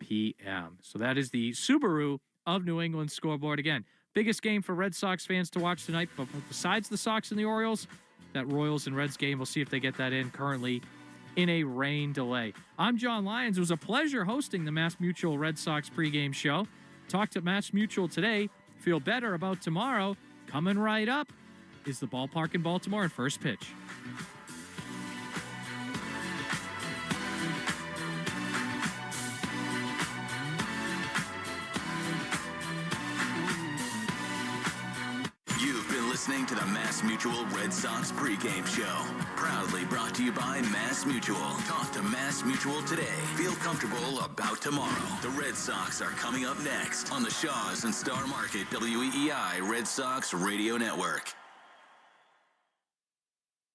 p.m. So that is the Subaru of New England scoreboard. Again, biggest game for Red Sox fans to watch tonight. But besides the Sox and the Orioles, that Royals and Reds game, we'll see if they get that in currently in a rain delay. I'm John Lyons. It was a pleasure hosting the Mass Mutual Red Sox pregame show. Talked at Mass Mutual today. Feel better about tomorrow. Coming right up is the ballpark in Baltimore and first pitch.
Listening to the Mass Mutual Red Sox pregame show. Proudly brought to you by Mass Mutual. Talk to Mass Mutual today. Feel comfortable about tomorrow. The Red Sox are coming up next on the Shaws and Star Market WEEI Red Sox Radio Network.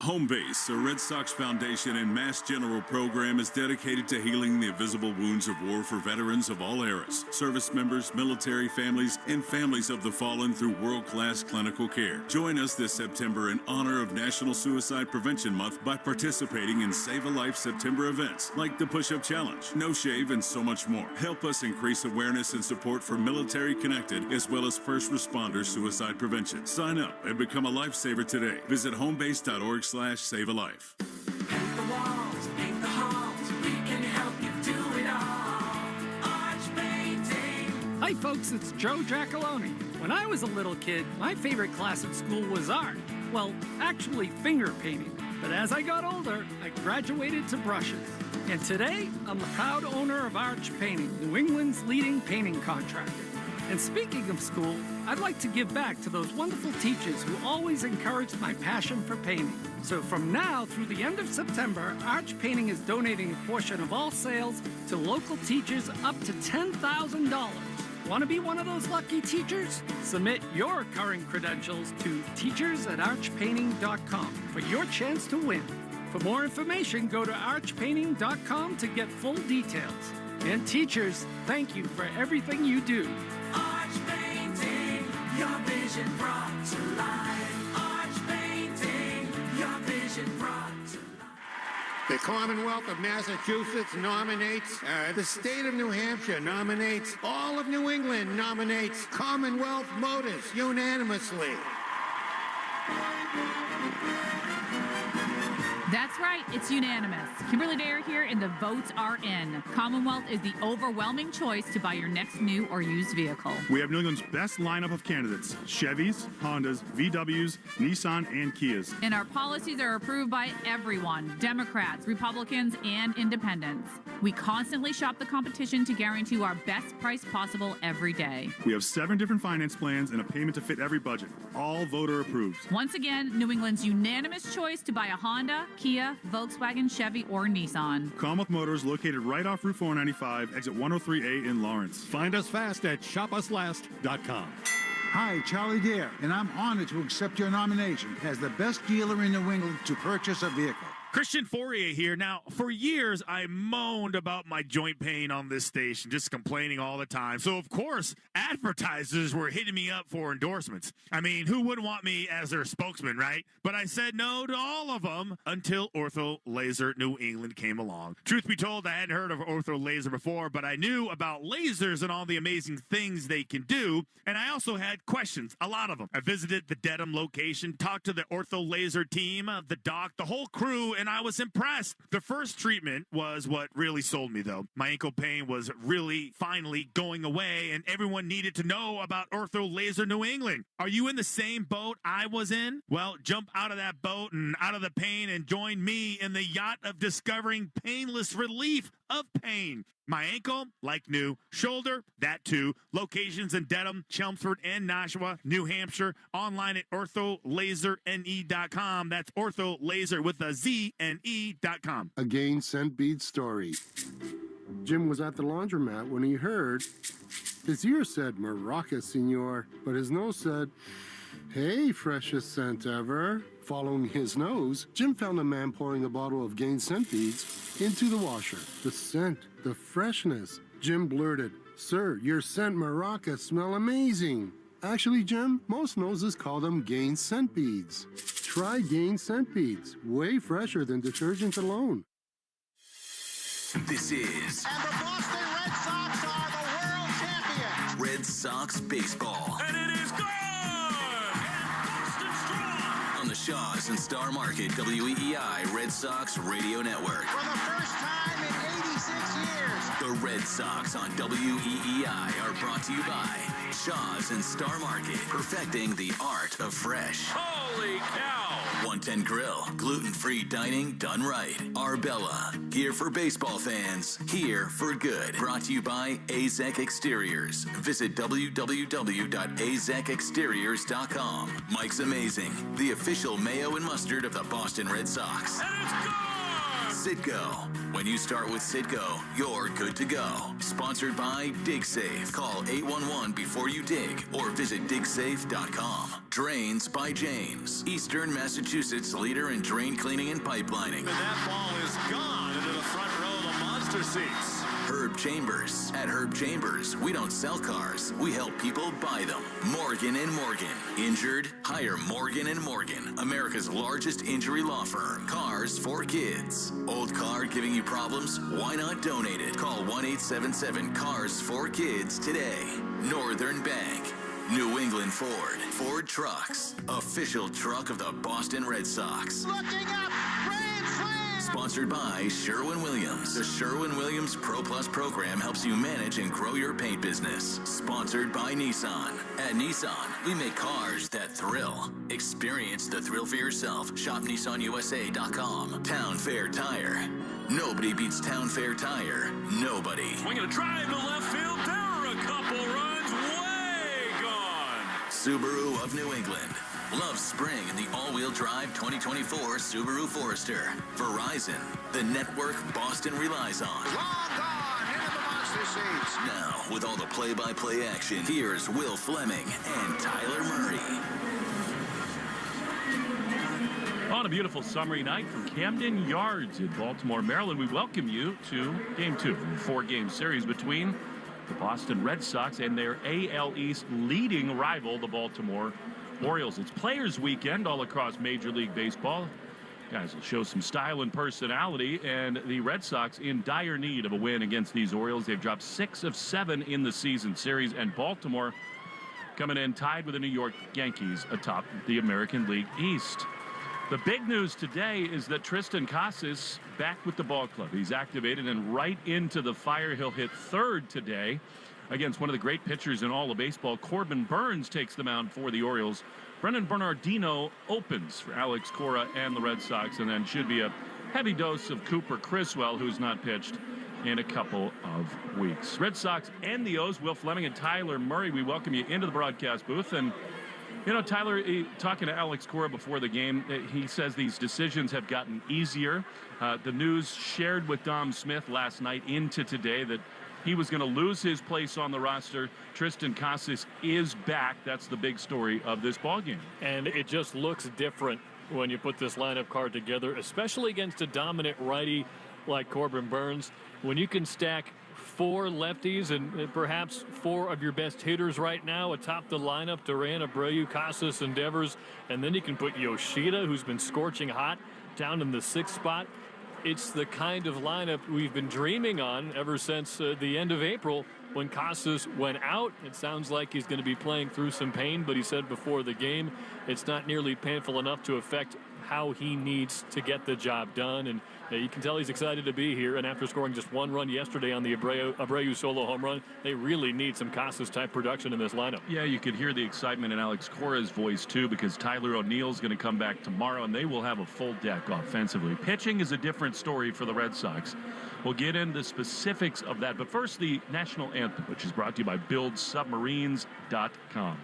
Home Base, a Red Sox Foundation and Mass General program, is dedicated to healing the invisible wounds of war for veterans of all eras, service members, military families, and families of the fallen through world-class clinical care. Join us this September in honor of National Suicide Prevention Month by participating in Save a Life September events like the Push-Up Challenge, No Shave, and so much more. Help us increase awareness and support for military-connected as well as first responder suicide prevention. Sign up and become a lifesaver today. Visit homebase.org/save a life.
Paint the walls, paint the halls, we can help you do it all. Arch Painting.
Hi folks, it's Joe Giacalone. When I was a little kid, my favorite class at school was art. Well, actually finger painting. But as I got older, I graduated to brushes. And today, I'm the proud owner of Arch Painting, New England's leading painting contractor. And speaking of school, I'd like to give back to those wonderful teachers who always encouraged my passion for painting. So from now through the end of September, Arch Painting is donating a portion of all sales to local teachers up to $10,000. Want to be one of those lucky teachers? Submit your current credentials to teachers@archpainting.com for your chance to win. For more information, go to archpainting.com to get full details. And teachers, thank you for everything you do.
Arch Painting, your vision brought to life. Arch Painting, your vision brought to life.
The Commonwealth of Massachusetts nominates, the state of New Hampshire nominates, all of New England nominates Commonwealth Motors unanimously.
That's right, it's unanimous. Kimberly Dare here, and the votes are in. Commonwealth is the overwhelming choice to buy your next new or used vehicle.
We have New England's best lineup of candidates: Chevys, Hondas, VWs, Nissan, and Kias.
And our policies are approved by everyone, Democrats, Republicans, and independents. We constantly shop the competition to guarantee our best price possible every day.
We have 7 different finance plans and a payment to fit every budget, all voter approved.
Once again, New England's unanimous choice to buy a Honda, Kia, Volkswagen, Chevy, or Nissan.
Commonwealth Motors, located right off Route 495, exit 103A in Lawrence.
Find us fast at shopuslast.com.
Hi, Charlie Dare, and I'm honored to accept your nomination as the best dealer in New England to purchase a vehicle.
Christian Fourier here. Now, for years, I moaned about my joint pain on this station, just complaining all the time. So, of course, advertisers were hitting me up for endorsements. I mean, who wouldn't want me as their spokesman, right? But I said no to all of them until Ortho Laser New England came along. Truth be told, I hadn't heard of Ortho Laser before, but I knew about lasers and all the amazing things they can do. And I also had questions, a lot of them. I visited the Dedham location, talked to the Ortho Laser team, the doc, the whole crew, and I was impressed. The first treatment was what really sold me, though. My ankle pain was really finally going away, and everyone needed to know about Ortho Laser New England. Are you in the same boat I was in? Well, jump out of that boat and out of the pain and join me in the yacht of discovering painless relief of pain. My ankle, like new. Shoulder, that too. Locations in Dedham, Chelmsford, and Nashua, New Hampshire. Online at ortholaserne.com. That's ortholaser with a Z-N-E.com.
A Gain Scent Bead story. Jim was at the laundromat when he heard his ear said, "Maraca, senor," but his nose said, "Hey, freshest scent ever." Following his nose, Jim found a man pouring a bottle of Gain Scent Beads into the washer. The scent, the freshness. Jim blurted, "Sir, your scent Maraca smell amazing." Actually, Jim, most noses call them Gain Scent Beads. Try Gain Scent Beads, way fresher than detergent alone.
This is...
And the Boston Red Sox are the world champions.
Red Sox Baseball.
And it is gone!
On the Shaws and Star Market WEEI Red Sox Radio Network.
For the first time in 86 years.
The Red Sox on WEEI are brought to you by Shaws and Star Market, perfecting the art of fresh.
Holy cow!
110 Grill, gluten-free dining done right. Arbella, gear for baseball fans, here for good. Brought to you by AZEK Exteriors. Visit www.azekexteriors.com. Mike's Amazing, the official mayo and mustard of the Boston Red Sox.
And it's gone!
Citgo. When you start with Citgo, you're good to go. Sponsored by DigSafe. Call 811 before you dig or visit digsafe.com. Drains by James. Eastern Massachusetts leader in drain cleaning and pipelining.
And that ball is gone into the front row of the monster seats.
Herb Chambers. At Herb Chambers, we don't sell cars. We help people buy them. Morgan & Morgan. Injured? Hire Morgan & Morgan. America's largest injury law firm. Cars for kids. Old car giving you problems? Why not donate it? Call 1-877-CARS-4-KIDS today. Northern Bank. New England Ford. Ford Trucks. Official truck of the Boston Red Sox.
Looking up! Grand slam!
Sponsored by Sherwin-Williams. The Sherwin-Williams Pro Plus program helps you manage and grow your paint business. Sponsored by Nissan. At Nissan, we make cars that thrill. Experience the thrill for yourself. Shop NissanUSA.com. Town Fair Tire. Nobody beats Town Fair Tire. Nobody.
Swinging a drive to left field. There are a couple runs. Way gone.
Subaru of New England. Love spring in the all-wheel drive 2024 Subaru Forester. Verizon, the network Boston relies on.
Long gone into the monster seats.
Now, with all the play-by-play action, here's Will Fleming and Tyler Murray.
On a beautiful summery night from Camden Yards in Baltimore, Maryland, we welcome you to Game 2 of the four-game series between the Boston Red Sox and their AL East leading rival, the Baltimore Orioles. It's Players Weekend all across Major League Baseball. Guys will show some style and personality, and the Red Sox in dire need of a win against these Orioles. They've dropped 6 of 7 in the season series, and Baltimore coming in tied with the New York Yankees atop the American League East. The big news today is that Tristan Casas back with the ball club. He's activated and right into the fire. He'll hit third today against one of the great pitchers in all of baseball. Corbin Burns takes the mound for the Orioles. Brendan Bernardino opens for Alex Cora and the Red Sox, and then should be a heavy dose of Cooper Criswell, who's not pitched in a couple of weeks. Red Sox and the O's, Will Fleming and Tyler Murray, we welcome you into the broadcast booth. And you know, Tyler, talking to Alex Cora before the game, he says these decisions have gotten easier. The news shared with Dom Smith last night into today that he was going to lose his place on the roster. Tristan Casas is back. That's the big story of this ballgame.
And it just looks different when you put this lineup card together, especially against a dominant righty like Corbin Burnes. When you can stack 4 lefties and perhaps 4 of your best hitters right now atop the lineup, Duran, Abreu, Casas, and Devers, and then you can put Yoshida, who's been scorching hot, down in the 6th spot. It's the kind of lineup we've been dreaming on ever since the end of April when Casas went out. It sounds like he's going to be playing through some pain, but he said before the game it's not nearly painful enough to affect how he needs to get the job done. And you can tell he's excited to be here. And after scoring just 1 run yesterday on the Abreu solo home run, they really need some Casas-type production in this lineup.
Yeah, you could hear the excitement in Alex Cora's voice, too, because Tyler O'Neill's going to come back tomorrow, and they will have a full deck offensively. Pitching is a different story for the Red Sox. We'll get into specifics of that. But first, the national anthem, which is brought to you by BuildSubmarines.com.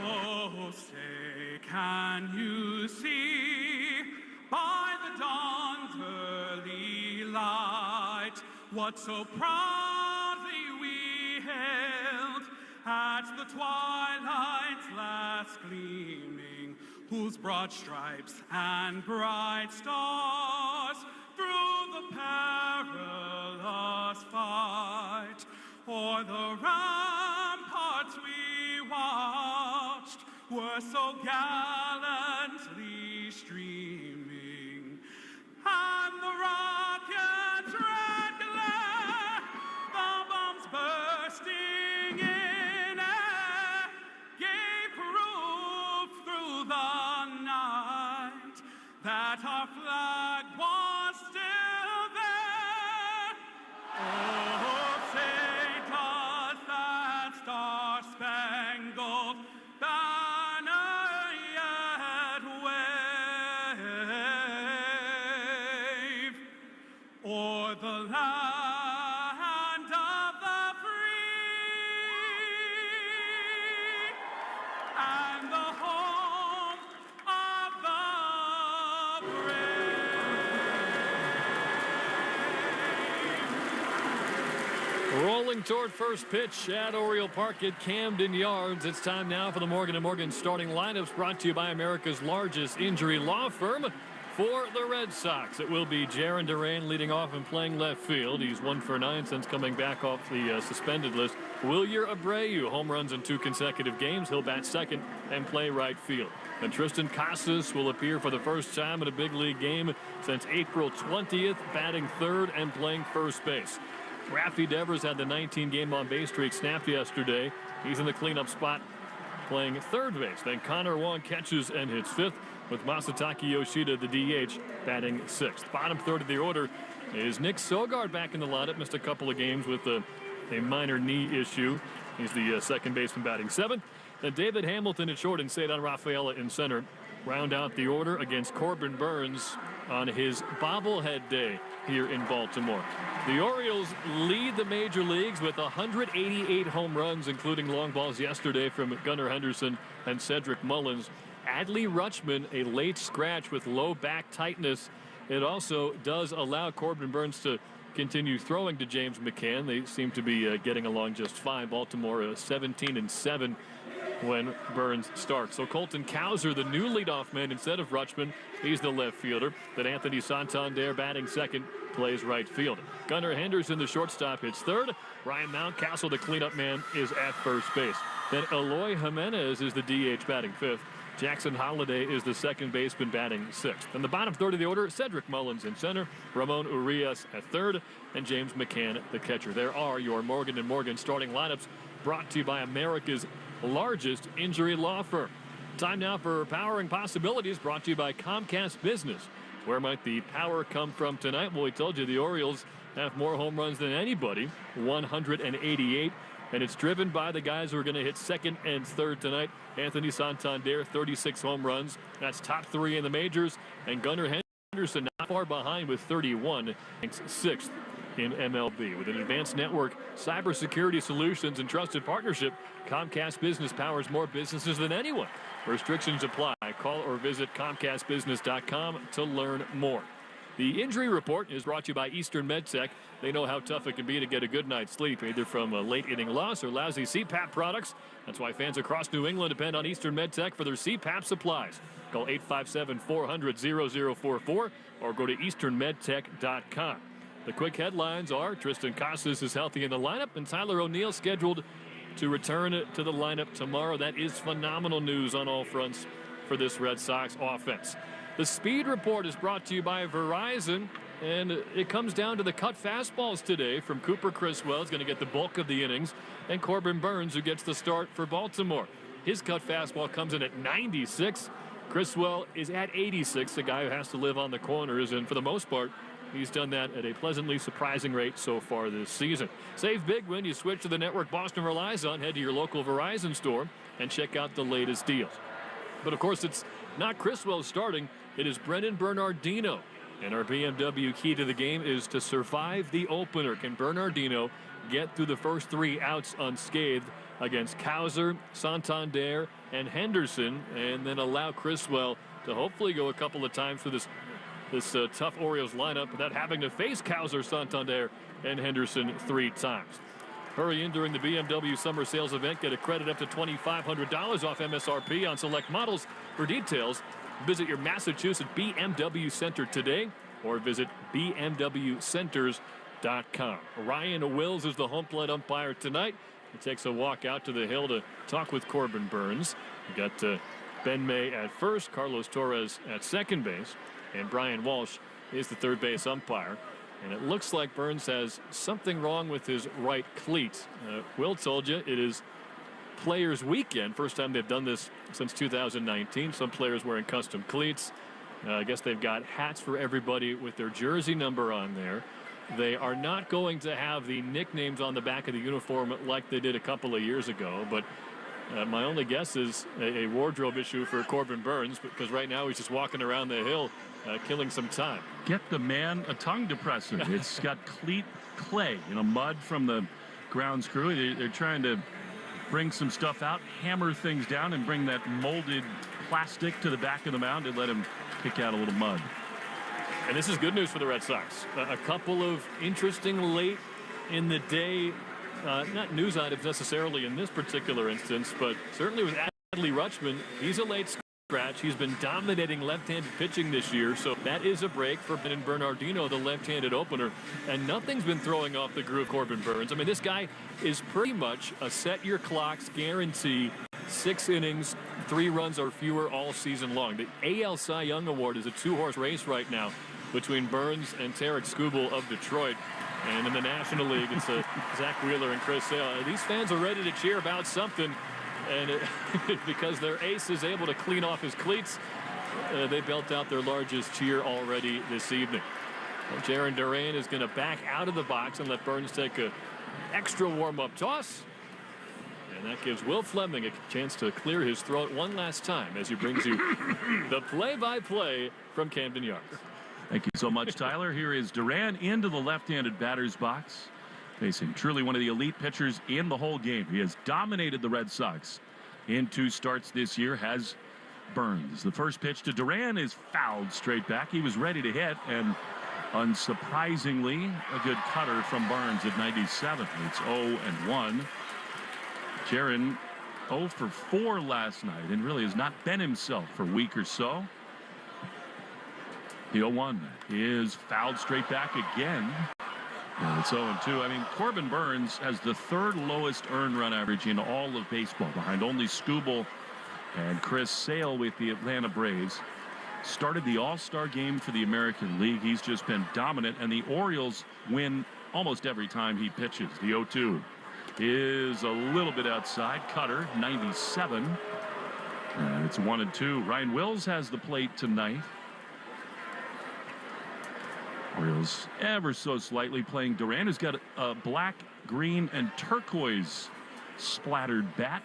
Oh, say, can you see by the dawn's early light what so proudly we hailed at the twilight's last gleaming, whose broad stripes and bright stars through the perilous fight o'er the ramparts we watched were so gallantly streaming, and the rocket's red glare, the bombs bursting in air, gave proof through the night that our flag was still there. Oh, say does that star-spangled banner yet wave o'er the land of the free and the home of the brave.
Rolling toward first pitch at Oriole Park at Camden Yards. It's time now for the Morgan & Morgan starting lineups, brought to you by America's largest injury law firm. For the Red Sox, it will be Jarren Duran leading off and playing left field. He's 1 for 9 since coming back off the suspended list. Wilyer Abreu, home runs in 2 consecutive games. He'll bat second and play right field. And Tristan Casas will appear for the first time in a big league game since April 20th, batting third and playing first base. Rafi Devers had the 19-game on-base streak snapped yesterday. He's in the cleanup spot playing third base. Then Connor Wong catches and hits fifth, with Masataka Yoshida, the DH, batting sixth. Bottom third of the order is Nick Sogard back in the lineup. Missed a couple of games with a minor knee issue. He's the second baseman batting seventh. Then David Hamilton at short and Cedar Rafaela in center round out the order against Corbin Burnes on his bobblehead day here in Baltimore. The Orioles lead the major leagues with 188 home runs, including long balls yesterday from Gunnar Henderson and Cedric Mullins. Adley Rutschman, a late scratch with low back tightness. It also does allow Corbin Burnes to continue throwing to James McCann. They seem to be getting along just fine. Baltimore 17-7 when Burnes starts. So Colton Cowser, the new leadoff man instead of Rutschman, he's the left fielder. Then Anthony Santander, batting second, plays right field. Gunnar Henderson, the shortstop, hits third. Ryan Mountcastle, the cleanup man, is at first base. Then Eloy Jimenez is the DH, batting fifth. Jackson Holliday is the second baseman, batting sixth. In the bottom third of the order, Cedric Mullins in center, Ramon Urias at third, and James McCann, the catcher. There are your Morgan & Morgan starting lineups, brought to you by America's largest injury law firm. Time now for Powering Possibilities, brought to you by Comcast Business. Where might the power come from tonight? Well, we told you the Orioles have more home runs than anybody, 188. And it's driven by the guys who are going to hit second and third tonight. Anthony Santander, 36 home runs. That's top 3 in the majors. And Gunnar Henderson not far behind with 31, sixth in MLB. With an advanced network, cybersecurity solutions, and trusted partnership, Comcast Business powers more businesses than anyone. Restrictions apply. Call or visit ComcastBusiness.com to learn more. The injury report is brought to you by Eastern MedTech. They know how tough it can be to get a good night's sleep, either from a late inning loss or lousy CPAP products. That's why fans across New England depend on Eastern MedTech for their CPAP supplies. Call 857-400-0044 or go to easternmedtech.com. The quick headlines are Tristan Casas is healthy in the lineup, and Tyler O'Neill scheduled to return to the lineup tomorrow. That is phenomenal news on all fronts for this Red Sox offense. The speed report is brought to you by Verizon, and it comes down to the cut fastballs today from Cooper Criswell. He's going to get the bulk of the innings, and Corbin Burns, who gets the start for Baltimore. His cut fastball comes in at 96. Criswell is at 86, the guy who has to live on the corners, and for the most part, he's done that at a pleasantly surprising rate so far this season. Save big when you switch to the network Boston relies on. Head to your local Verizon store and check out the latest deals. But, of course, it's not Criswell starting. It is Brennan Bernardino. And our BMW key to the game is to survive the opener. Can Bernardino get through the first 3 outs unscathed against Cowser, Santander, and Henderson, and then allow Criswell to hopefully go a couple of times through this tough Orioles lineup without having to face Cowser, Santander, and Henderson 3 times. Hurry in during the BMW Summer Sales event. Get a credit up to $2,500 off MSRP on select models. For details, visit your Massachusetts BMW Center today or visit bmwcenters.com. Ryan Wills is the home plate umpire tonight. He takes a walk out to the hill to talk with Corbin Burns. We got Ben May at first, Carlos Torres at second base, and Brian Walsh is the third base umpire. And it looks like Burns has something wrong with his right cleat. Will told you it is Players Weekend. First time they've done this since 2019. Some players wearing custom cleats. I guess they've got hats for everybody with their jersey number on there. They are not going to have the nicknames on the back of the uniform like they did a couple of years ago. But my only guess is a wardrobe issue for Corbin Burns, because right now he's just walking around the hill killing some time.
Get the man a tongue depressor. It's got cleat clay, mud from the ground screw. They're trying to bring some stuff out, hammer things down, and bring that molded plastic to the back of the mound and let him kick out a little mud.
And this is good news for the Red Sox. A couple of interesting late in the day, not news items necessarily in this particular instance, but certainly with Adley Rutschman. He's a late scratch. He's been dominating left-handed pitching this year, so that is a break for Ben Bernardino, the left-handed opener. And nothing's been throwing off the groove Corbin Burns. I mean, this guy is pretty much a set-your-clocks guarantee. 6 innings, 3 runs or fewer all season long. The AL Cy Young Award is a 2-horse race right now between Burns and Tarek Skubal of Detroit. And in the National League, it's Zach Wheeler and Chris Sale. These fans are ready to cheer about something. And because their ace is able to clean off his cleats, they belt out their largest cheer already this evening. Well, Jarren Duran is going to back out of the box and let Burns take an extra warm-up toss. And that gives Will Fleming a chance to clear his throat one last time as he brings you the play-by-play from Camden Yards.
Thank you so much, Tyler. Here is Duran into the left-handed batter's box, facing truly one of the elite pitchers in the whole game. He has dominated the Red Sox in 2 starts this year, has Burns. The first pitch to Duran is fouled straight back. He was ready to hit, and unsurprisingly, a good cutter from Burns at 97. It's 0-1. Jarren 0 for 4 last night and really has not been himself for a week or so. The 0-1 is fouled straight back again. And it's 0-2. I mean, Corbin Burns has the 3rd lowest earned run average in all of baseball, behind only Skubal and Chris Sale with the Atlanta Braves. Started the All-Star game for the American League. He's just been dominant, and the Orioles win almost every time he pitches. The 0-2 is a little bit outside. Cutter, 97. And it's 1-2. Ryan Wills has the plate tonight. Orioles ever so slightly playing Duran, who's got a black, green, and turquoise splattered bat.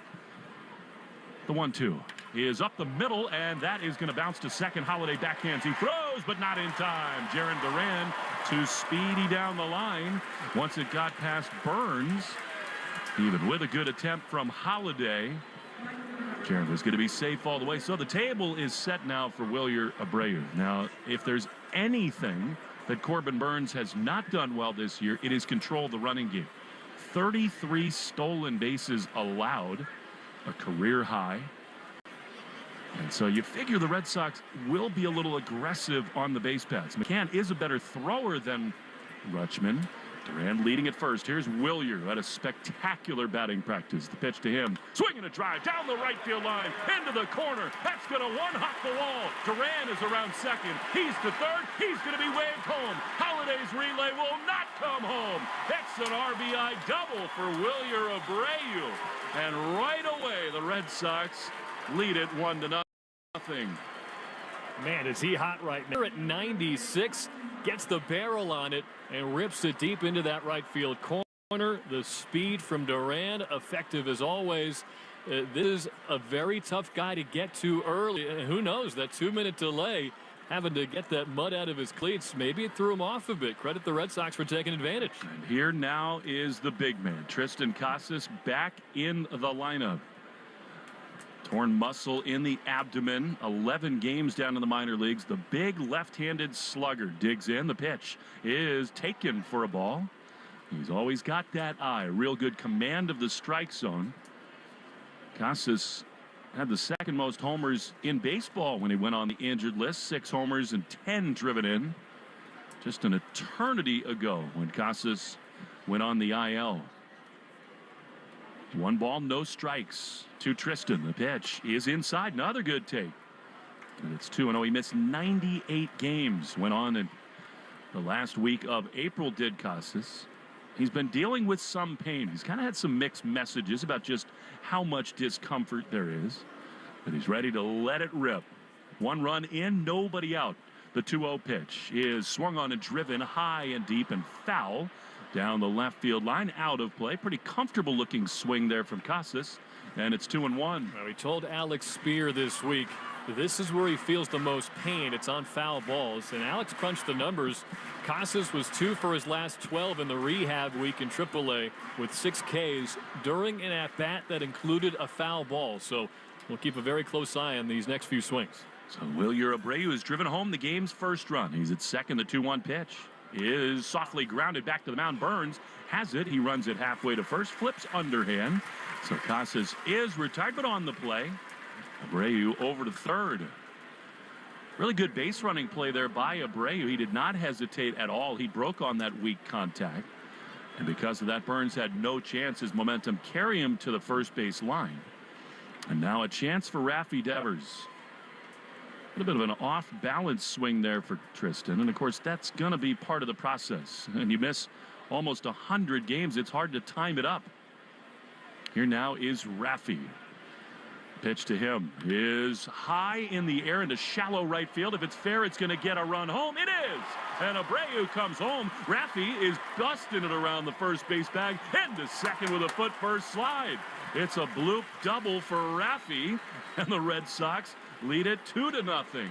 The 1-2 is up the middle, and that is going to bounce to second. Holiday backhands. He throws, but not in time. Jarren Duran too speedy down the line. Once it got past Burns, even with a good attempt from Holiday, Jarren was going to be safe all the way. So the table is set now for Wilyer Abreu. Now, if there's anything that Corbin Burnes has not done well this year, it is control the running game. 33 stolen bases allowed, a career high. And so you figure the Red Sox will be a little aggressive on the base paths. McCann is a better thrower than Rutschman. Duran leading at first. Here's Willier at a spectacular batting practice. The pitch to him. Swinging a drive down the right field line. Into the corner. That's going to one-hop the wall. Duran is around second. He's to third. He's going to be waved home. Holiday's relay will not come home. That's an RBI double for Willier Abreu. And right away, the Red Sox lead it 1-0.
Man, is he hot right now. At 96, gets the barrel on it and rips it deep into that right field corner. The speed from Duran, effective as always. This is a very tough guy to get to early. Who knows, that 2-minute delay, having to get that mud out of his cleats, maybe it threw him off a bit. Credit the Red Sox for taking advantage.
And here now is the big man, Tristan Casas, back in the lineup. Torn muscle in the abdomen, 11 games down in the minor leagues. The big left-handed slugger digs in. The pitch is taken for a ball. He's always got that eye, real good command of the strike zone. Casas had the second most homers in baseball when he went on the injured list. 6 homers and 10 driven in. Just an eternity ago when Casas went on the IL. 1 ball, no strikes to Tristan. The pitch is inside. Another good take. And it's 2-0. He missed 98 games. Went on in the last week of April, did Casas. He's been dealing with some pain. He's kind of had some mixed messages about just how much discomfort there is. But he's ready to let it rip. 1 run in, nobody out. The 2-0 pitch is swung on and driven high and deep and foul. Down the left field line, out of play. Pretty comfortable looking swing there from Casas. And it's 2-1.
Well, he told Alex Spear this week, this is where he feels the most pain. It's on foul balls. And Alex crunched the numbers. Casas was 2 for his last 12 in the rehab week in AAA with 6 Ks during an at-bat that included a foul ball. So we'll keep a very close eye on these next few swings.
So Willier Abreu has driven home the game's first run. He's at second. The 2-1 pitch is softly grounded back to the mound. Burnes has it. He runs it halfway to first, flips underhand. So Casas is retired, but on the play. Abreu over to third. Really good base running play there by Abreu. He did not hesitate at all. He broke on that weak contact. And because of that, Burnes had no chance. His momentum carry him to the first base line. And now a chance for Rafi Devers. A little bit of an off-balance swing there for Tristan. And, of course, that's going to be part of the process. And you miss almost 100 games. It's hard to time it up. Here now is Rafi. Pitch to him is high in the air into shallow right field. If it's fair, it's going to get a run home. It is. And Abreu comes home. Rafi is busting it around the first base bag. Into second with a foot first slide. It's a bloop double for Rafi. And the Red Sox lead it 2-0.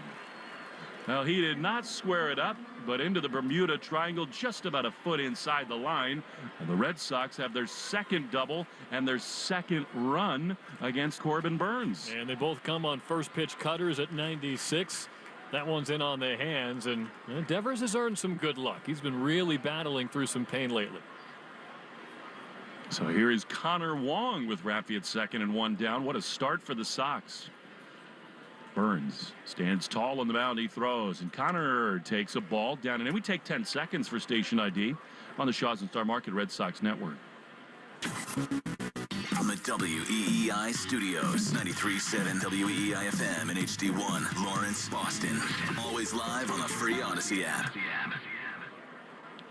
Well, he did not square it up, but into the Bermuda Triangle, just about a foot inside the line. And the Red Sox have their second double and their second run against Corbin Burnes.
And they both come on first pitch cutters at 96. That one's in on their hands, and Devers has earned some good luck. He's been really battling through some pain lately.
So here is Connor Wong with Rafi at second and 1 down. What a start for the Sox. Burnes stands tall on the mound. He throws, and Connor takes a ball down and in. We take 10 seconds for station ID on the Shaws and Star Market Red Sox Network.
From the WEEI studios, 93.7 WEEI FM and HD1, Lawrence, Boston. Always live on the free Odyssey app.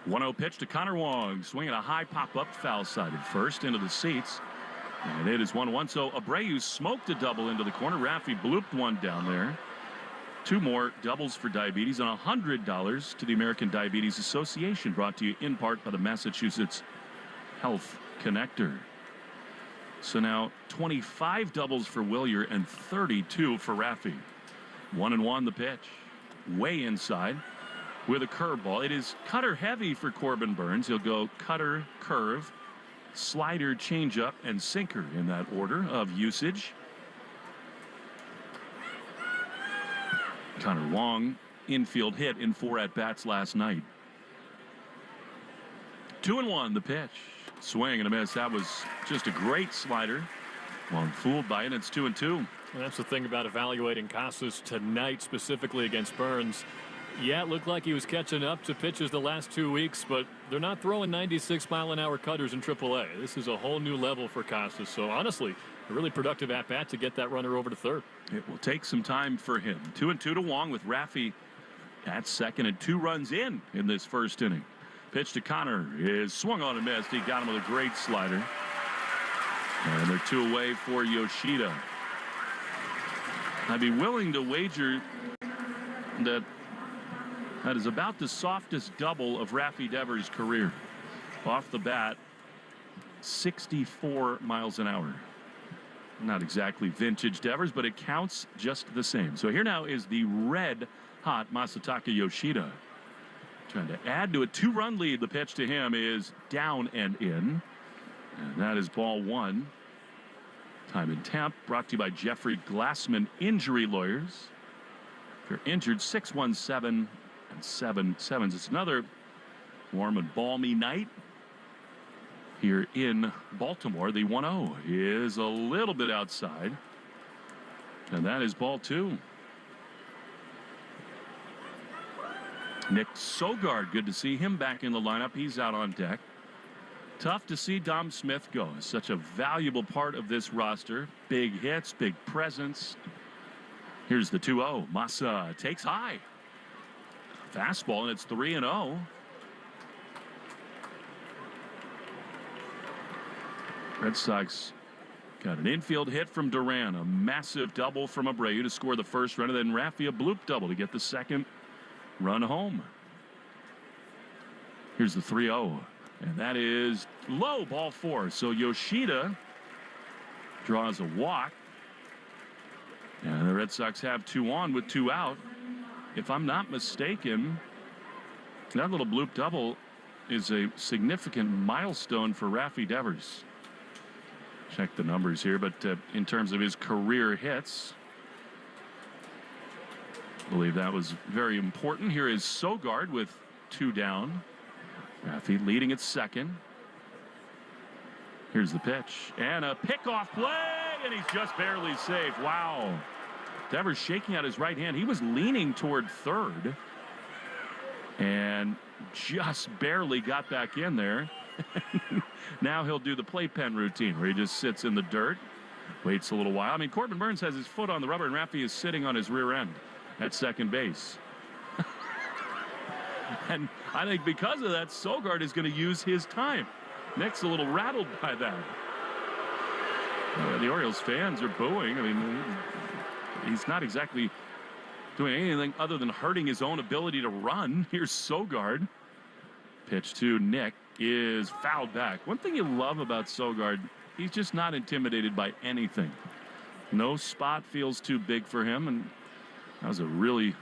1-0 pitch to Connor Wong, swinging a high pop-up foul side at first into the seats. And it is 1-1. So Abreu smoked a double into the corner. Rafi blooped one down there. 2 more doubles for diabetes and $100 to the American Diabetes Association, brought to you in part by the Massachusetts Health Connector. So now 25 doubles for Willier and 32 for Rafi. 1-1 the pitch. Way inside with a curveball. It is cutter heavy for Corbin Burnes. He'll go cutter, curve, slider, changeup, and sinker in that order of usage. Connor Wong infield hit in 4 at-bats last night. 2-1 the pitch. Swing and a miss. That was just a great slider. Well, I'm fooled by it. It's 2-2.
And that's the thing about evaluating Casas tonight, specifically against Burns. Yeah, it looked like he was catching up to pitches the last 2 weeks, but they're not throwing 96-mile-an-hour cutters in AAA. This is a whole new level for Casas. So, honestly, a really productive at-bat to get that runner over to third.
It will take some time for him. 2-2 to Wong with Raffy at second and 2 runs in this first inning. Pitch to Connor is swung on and missed. He got him with a great slider. And they're 2 away for Yoshida. I'd be willing to wager that is about the softest double of Raffy Devers' career. Off the bat, 64 miles an hour. Not exactly vintage Devers, but it counts just the same. So here now is the red-hot Masataka Yoshida. Trying to add to a 2-run lead. The pitch to him is down and in. And that is ball 1. Time and temp brought to you by Jeffrey Glassman Injury Lawyers. If you're injured, 617 and 77s. It's another warm and balmy night here in Baltimore. The 1-0 is a little bit outside. And that is ball 2. Nick Sogard, good to see him back in the lineup. He's out on deck. Tough to see Dom Smith go. Such a valuable part of this roster. Big hits, big presence. Here's the 2-0. Massa takes high. Fastball, and it's 3-0. Red Sox got an infield hit from Duran. A massive double from Abreu to score the first run, and then Raffy a bloop double to get the second run home. Here's the 3-0. And that is low, ball 4. So Yoshida draws a walk. And the Red Sox have 2 on with 2 out. If I'm not mistaken, that little bloop double is a significant milestone for Raffy Devers. Check the numbers here, but in terms of his career hits, I believe that was very important. Here is Sogard with 2 down. Raffy leading at second. Here's the pitch. And a pickoff play, and he's just barely safe. Wow. Devers shaking out his right hand. He was leaning toward third and just barely got back in there. Now he'll do the playpen routine where he just sits in the dirt, waits a little while. I mean, Corbin Burns has his foot on the rubber, and Raffy is sitting on his rear end at second base. And I think because of that, Sogard is going to use his time. Nick's a little rattled by that. The Orioles fans are booing. I mean, he's not exactly doing anything other than hurting his own ability to run. Here's Sogard. Pitch to Nick is fouled back. One thing you love about Sogard, he's just not intimidated by anything. No spot feels too big for him, and that was a really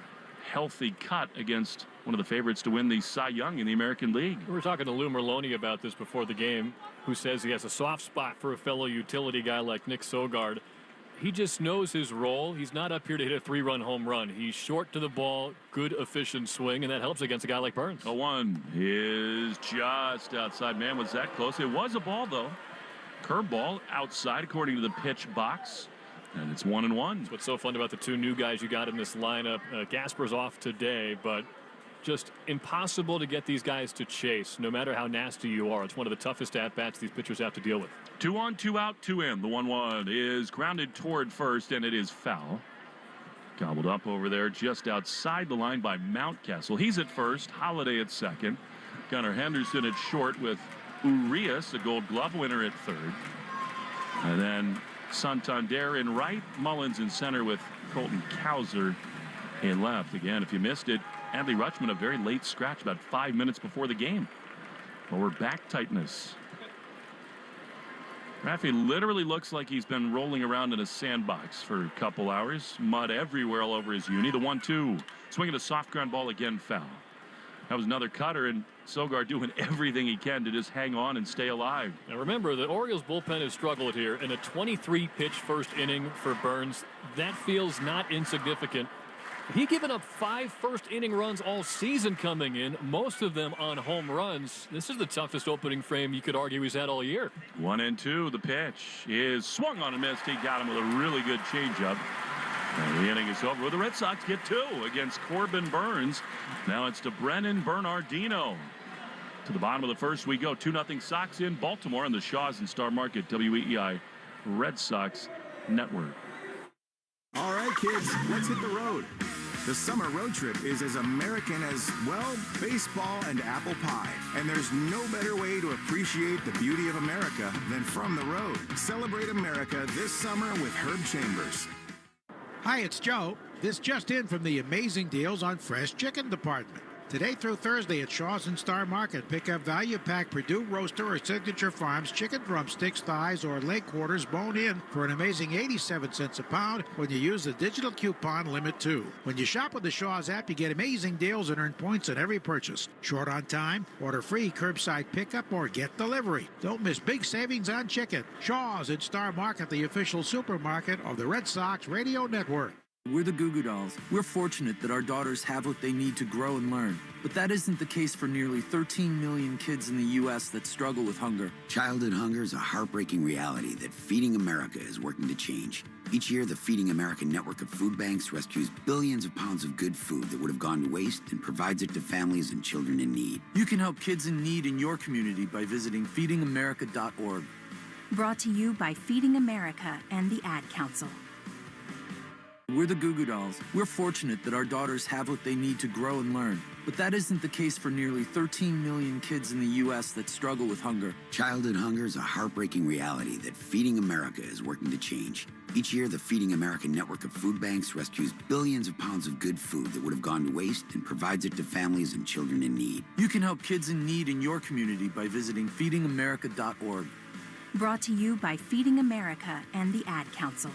healthy cut against one of the favorites to win the Cy Young in the American League.
We were talking to Lou Merloni about this before the game, who says he has a soft spot for a fellow utility guy like Nick Sogard. He just knows his role. He's not up here to hit a 3-run home run. He's short to the ball, good efficient swing, and that helps against a guy like Burns.
0-1 is just outside. Man, was that close? It was a ball, though. Curveball outside, according to the pitch box. And it's 1-1.
That's what's so fun about the 2 new guys you got in this lineup. Gasper's off today, but just impossible to get these guys to chase, no matter how nasty you are. It's one of the toughest at-bats these pitchers have to deal with.
2 on, 2 out, 2 in. The 1-1 is grounded toward first, and it is foul. Gobbled up over there just outside the line by Mountcastle. He's at first, Holiday at second. Gunnar Henderson at short with Urias, a Gold Glove winner, at third. And then Santander in right, Mullins in center with Colton Cowser in left. Again, if you missed it, Adley Rutschman, a very late scratch about 5 minutes before the game. Lower back tightness. Raffy literally looks like he's been rolling around in a sandbox for a couple hours. Mud everywhere all over his uni. The 1-2. Swinging a soft ground ball again, foul. That was another cutter, and Sogard doing everything he can to just hang on and stay alive.
Now remember, the Orioles bullpen has struggled here. In a 23-pitch first inning for Burns, that feels not insignificant He given up 5 first-inning runs all season coming in, most of them on home runs. This is the toughest opening frame you could argue he's had all year.
1-2. The pitch is swung on and missed. He got him with a really good changeup. And the inning is over. The Red Sox get 2 against Corbin Burns. Now it's to Brennan Bernardino. To the bottom of the first we go. 2-0 Sox in Baltimore on the Shaws and Star Market WEEI Red Sox Network.
All right, kids, let's hit the road. The summer road trip is as American as, well, baseball and apple pie. And there's no better way to appreciate the beauty of America than from the road. Celebrate America this summer with Herb Chambers.
Hi, it's Joe. This just in from the amazing deals on fresh chicken department. Today through Thursday at Shaw's and Star Market, pick up value-packed Purdue Roaster or Signature Farms chicken drumsticks, thighs, or leg quarters bone in for an amazing 87 cents a pound when you use the digital coupon Limit 2. When you shop with the Shaw's app, you get amazing deals and earn points on every purchase. Short on time, order free, curbside pickup, or get delivery. Don't miss big savings on chicken. Shaw's and Star Market, the official supermarket of the Red Sox Radio Network.
We're the Goo Goo Dolls. We're fortunate that our daughters have what they need to grow and learn. But that isn't the case for nearly 13 million kids in the U.S. that struggle with hunger.
Childhood hunger is a heartbreaking reality that Feeding America is working to change. Each year, the Feeding America network of food banks rescues billions of pounds of good food that would have gone to waste and provides it to families and children in need.
You can help kids in need in your community by visiting feedingamerica.org.
Brought to you by Feeding America and the Ad Council.
We're the Goo Goo Dolls. We're fortunate that our daughters have what they need to grow and learn. But that isn't the case for nearly 13 million kids in the U.S. that struggle with hunger.
Childhood hunger is a heartbreaking reality that Feeding America is working to change. Each year, the Feeding America network of food banks rescues billions of pounds of good food that would have gone to waste and provides it to families and children in need.
You can help kids in need in your community by visiting feedingamerica.org.
Brought to you by Feeding America and the Ad Council.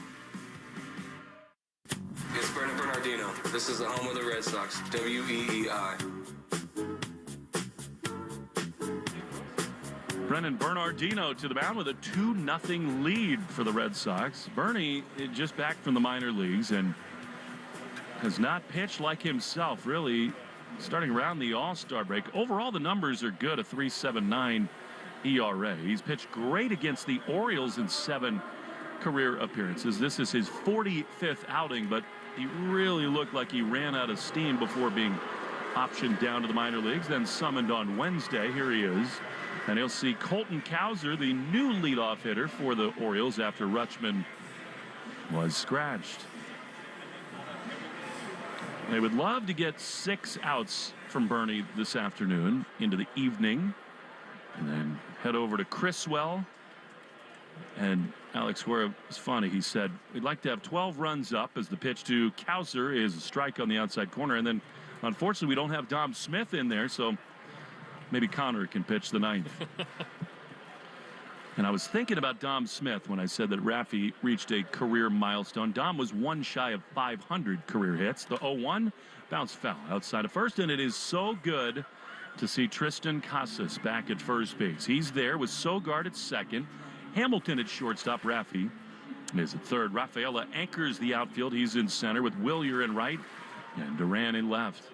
It's Brennan Bernardino. This is the home of the Red Sox, WEEI.
Brennan Bernardino to the mound with a 2-0 lead for the Red Sox. Bernie just back from the minor leagues and has not pitched like himself, really, starting around the All-Star break. Overall, the numbers are good, a 3.79 ERA. He's pitched great against the Orioles in 7 career appearances. This is his 45th outing, but he really looked like he ran out of steam before being optioned down to the minor leagues, then summoned on Wednesday. Here he is. And he'll see Colton Cowser, the new leadoff hitter for the Orioles after Rutschman was scratched. They would love to get 6 outs from Bernie this afternoon into the evening and then head over to Criswell. And Alex Guerra was funny. He said, we'd like to have 12 runs up as the pitch to Cowser is a strike on the outside corner. And then, unfortunately, we don't have Dom Smith in there, so maybe Connor can pitch the 9th. And I was thinking about Dom Smith when I said that Raffy reached a career milestone. Dom was 1 shy of 500 career hits. The 0-1 bounce foul outside of first, and it is so good to see Tristan Casas back at first base. He's there with Sogard at second. Hamilton at shortstop. Raffy is at third. Rafaela anchors the outfield. He's in center with Willier in right and Duran in left.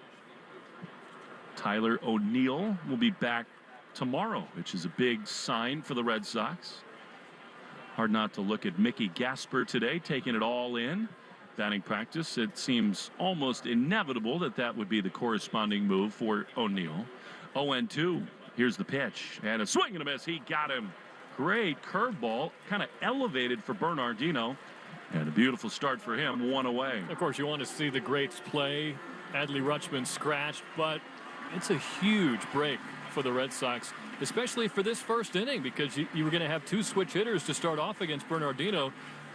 Tyler O'Neill will be back tomorrow, which is a big sign for the Red Sox. Hard not to look at Mickey Gasper today, taking it all in. Batting practice, it seems almost inevitable that that would be the corresponding move for O'Neill. 0-2. Here's the pitch. And a swing and a miss. He got him. Great curveball, kind of elevated for Bernardino. And a beautiful start for him, 1 away.
Of course, you want to see the greats play. Adley Rutschman scratched, but it's a huge break for the Red Sox, especially for this first inning, because you were going to have 2 switch hitters to start off against Bernardino.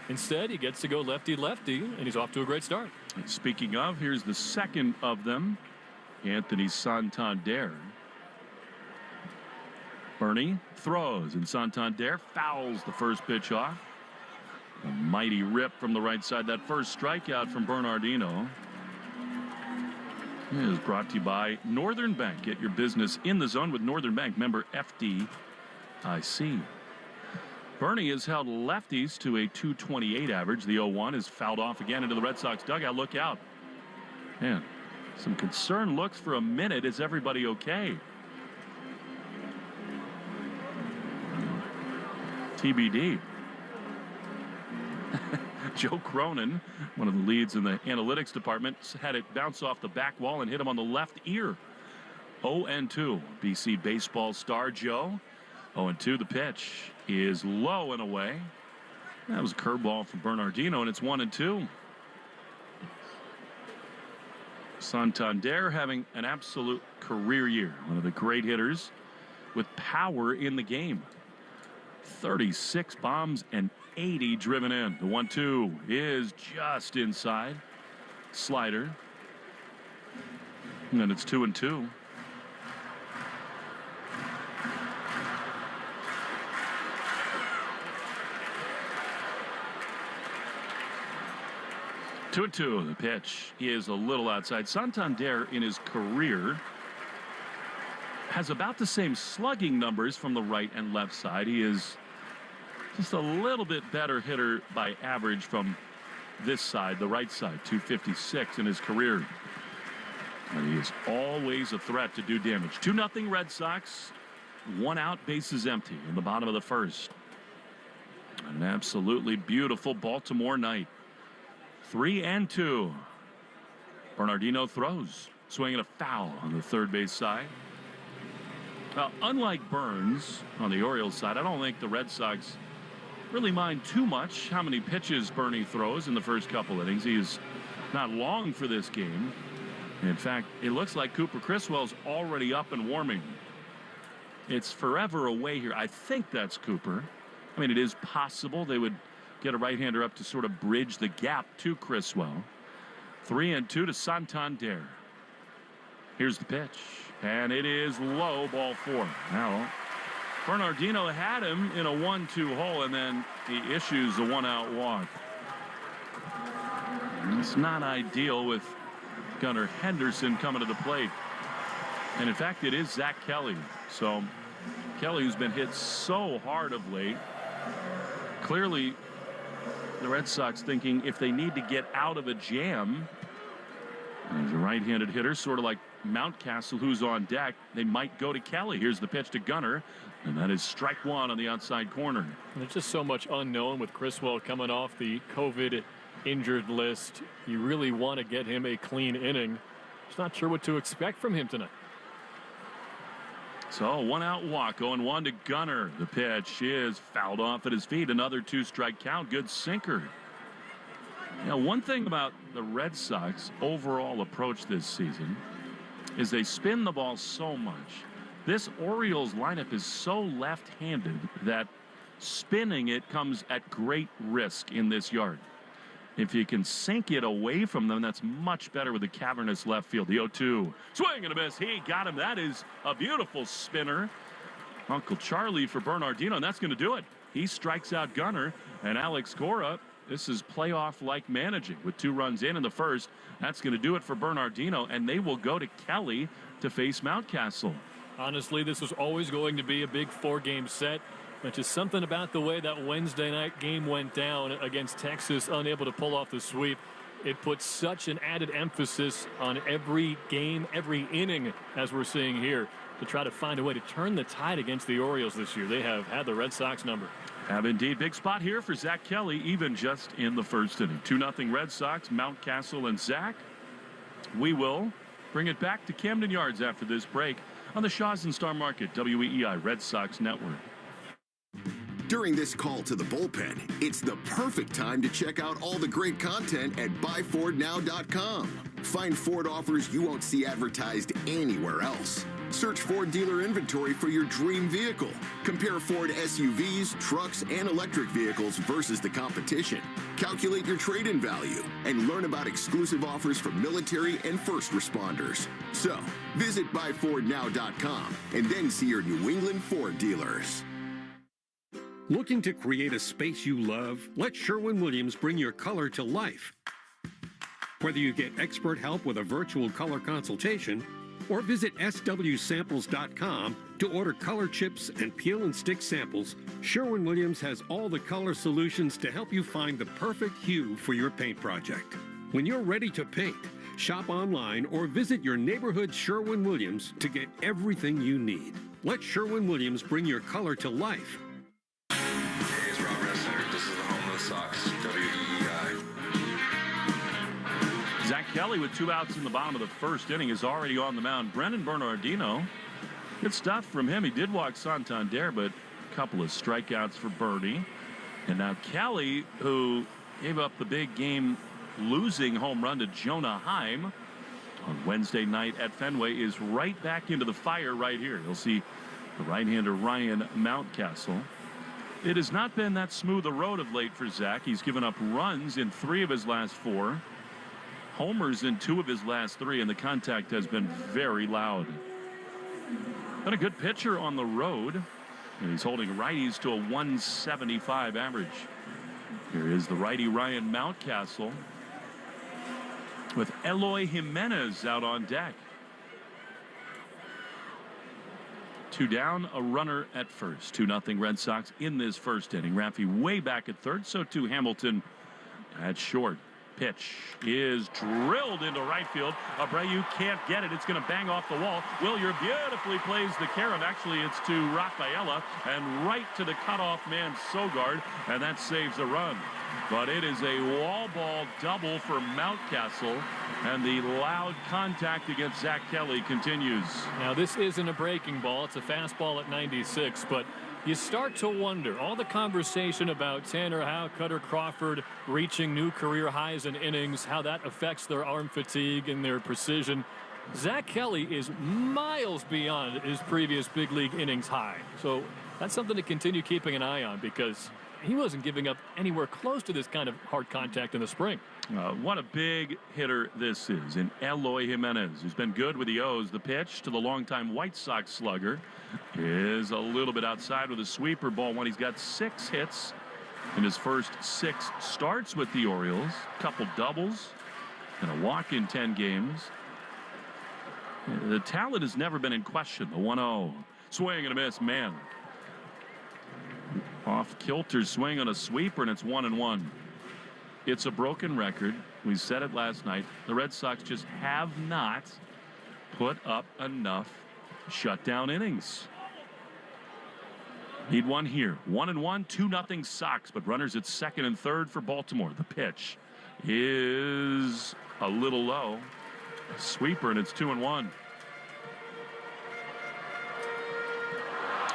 Instead, he gets to go lefty-lefty, and he's off to a great start.
And speaking of, here's the second of them, Anthony Santander. Bernie throws, and Santander fouls the first pitch off. A mighty rip from the right side. That first strikeout from Bernardino is brought to you by Northern Bank. Get your business in the zone with Northern Bank, member FDIC. Bernie has held lefties to a 228 average. The 0-1 is fouled off again into the Red Sox dugout. Look out. Man, some concerned looks for a minute. Is everybody okay? TBD. Joe Cronin, one of the leads in the analytics department, had it bounce off the back wall and hit him on the left ear. 0-2. BC baseball star Joe. 0-2. The pitch is low and away. That was a curveball from Bernardino, and it's 1-2. Santander having an absolute career year. One of the great hitters with power in the game. 36 bombs and 80 driven in. The 1-2 is just inside. Slider. And then it's 2-2. The pitch is a little outside. Santander in his career has about the same slugging numbers from the right and left side. He is just a little bit better hitter by average from this side, the right side, 256 in his career. And he is always a threat to do damage. 2-0 Red Sox. 1 out, bases empty in the bottom of the first. An absolutely beautiful Baltimore night. 3-2. Bernardino throws, swinging a foul on the third base side. Unlike Burns on the Orioles side, I don't think the Red Sox really mind too much how many pitches Bernie throws in the first couple innings. He is not long for this game. In fact, it looks like Cooper Criswell's already up and warming. It's forever away here. I think that's Cooper. I mean, it is possible they would get a right-hander up to sort of bridge the gap to Criswell. 3-2 to Santander. Here's the pitch, and it is low, ball 4. Now, Bernardino had him in a 1-2 hole, and then he issues a 1-out walk. It's not ideal with Gunnar Henderson coming to the plate. And in fact, it is Zach Kelly. So Kelly, who's been hit so hard of late, clearly the Red Sox thinking if they need to get out of a jam, there's a right-handed hitter, sort of like Mountcastle, who's on deck, they might go to Kelly. Here's the pitch to Gunnar, and that is strike 1 on the outside corner.
There's just so much unknown with Criswell coming off the COVID injured list. You really want to get him a clean inning. Just not sure what to expect from him tonight.
So 1-out walk, 0-1 to Gunnar. The pitch is fouled off at his feet. Another 2-strike count. Good sinker. Now, one thing about the Red Sox overall approach this season is they spin the ball so much. This Orioles lineup is so left-handed that spinning it comes at great risk in this yard. If you can sink it away from them, that's much better with the cavernous left field. The 0-2. Swing and a miss. He got him. That is a beautiful spinner. Uncle Charlie for Bernardino, and that's going to do it. He strikes out Gunnar, and Alex Cora, this is playoff-like managing with 2 runs in the first. That's going to do it for Bernardino, and they will go to Kelly to face Mountcastle.
Honestly, this was always going to be a big 4-game set. But just something about the way that Wednesday night game went down against Texas, unable to pull off the sweep. It puts such an added emphasis on every game, every inning, as we're seeing here, to try to find a way to turn the tide against the Orioles this year. They have had the Red Sox number.
Have indeed. Big spot here for Zach Kelly, even just in the first inning. 2-0 Red Sox, Mountcastle and Zach. We will bring it back to Camden Yards after this break on the Shaw's and Star Market, WEEI Red Sox Network.
During this call to the bullpen, it's the perfect time to check out all the great content at buyfordnow.com. Find Ford offers you won't see advertised anywhere else. Search Ford dealer inventory for your dream vehicle. Compare Ford SUVs, trucks, and electric vehicles versus the competition. Calculate your trade-in value and learn about exclusive offers for military and first responders. So, visit buyfordnow.com and then see your New England Ford dealers.
Looking to create a space you love? Let Sherwin-Williams bring your color to life. Whether you get expert help with a virtual color consultation or visit swsamples.com to order color chips and peel and stick samples, Sherwin-Williams has all the color solutions to help you find the perfect hue for your paint project. When you're ready to paint, Shop online or visit your neighborhood Sherwin-Williams to get everything you need. Let Sherwin-Williams bring your color to life.
Hey, it's Rob Ressler. This is the home of the Sox, WEEI.
Zach Kelly with 2 outs in the bottom of the first inning is already on the mound. Brennan Bernardino, good stuff from him. He did walk Santander, but a couple of strikeouts for Bernie. And now Kelly, who gave up the big game losing home run to Jonah Heim on Wednesday night at Fenway, is right back into the fire right here. You'll see the right-hander Ryan Mountcastle. It has not been that smooth a road of late for Zach. He's given up runs in 3 of his last 4, homers in 2 of his last 3, and the contact has been very loud. Been a good pitcher on the road, and he's holding righties to a 175 average. Here is the righty Ryan Mountcastle with Eloy Jimenez out on deck. 2 down, a runner at first. 2-0 Red Sox in this first inning. Raffy way back at third, so too Hamilton at short. Pitch is drilled into right field. Abreu can't get it. It's going to bang off the wall. Willier beautifully plays the carom. Actually, it's to Rafaela and right to the cutoff man Sogard, and that saves a run. But it is a wall ball double for Mountcastle, and the loud contact against Zach Kelly continues.
Now, this isn't a breaking ball. It's a fastball at 96, but you start to wonder, all the conversation about Tanner Howe, Cutter Crawford reaching new career highs in innings, how that affects their arm fatigue and their precision. Zach Kelly is miles beyond his previous big league innings high. So that's something to continue keeping an eye on, because he wasn't giving up anywhere close to this kind of hard contact in the spring.
What a big hitter this is in Eloy Jimenez, who's been good with the O's. The pitch to the longtime White Sox slugger is a little bit outside with a sweeper ball one. He's got 6 hits in his first 6 starts with the Orioles. A couple doubles and a walk in 10 games. The talent has never been in question. The 1-0 swing and a miss, man. Off kilter swing on a sweeper, and it's 1-1. It's a broken record. We said it last night. The Red Sox just have not put up enough shutdown innings. Need one here. 1-1, 2-0 Sox, but runners at second and third for Baltimore. The pitch is a little low. A sweeper, and it's 2-1.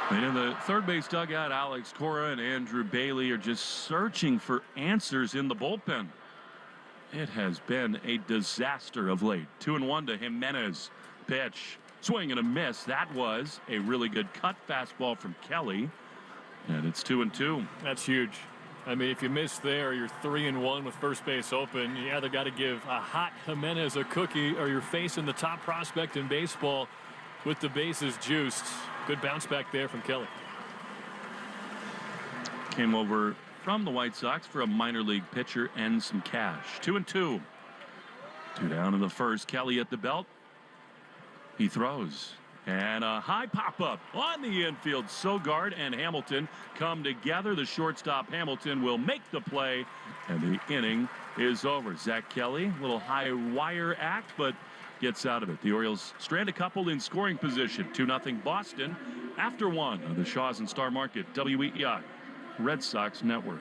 And in the third base dugout, Alex Cora and Andrew Bailey are just searching for answers in the bullpen. It has been a disaster of late. 2-1 to Jimenez. Pitch, swing and a miss. That was a really good cut fastball from Kelly. And it's 2-2.
That's huge. I mean, if you miss there, you're 3-1 with first base open. You either got to give a hot Jimenez a cookie, or you're facing the top prospect in baseball with the bases juiced. Good bounce back there from Kelly.
Came over from the White Sox for a minor league pitcher and some cash. 2-2. 2 down in the first. Kelly at the belt. He throws. And a high pop-up on the infield. Sogard and Hamilton come together. The shortstop Hamilton will make the play, and the inning is over. Zach Kelly, a little high wire act, but gets out of it. The Orioles strand a couple in scoring position. 2-0 Boston after 1 on the Shaws and Star Market WEEI Red Sox Network.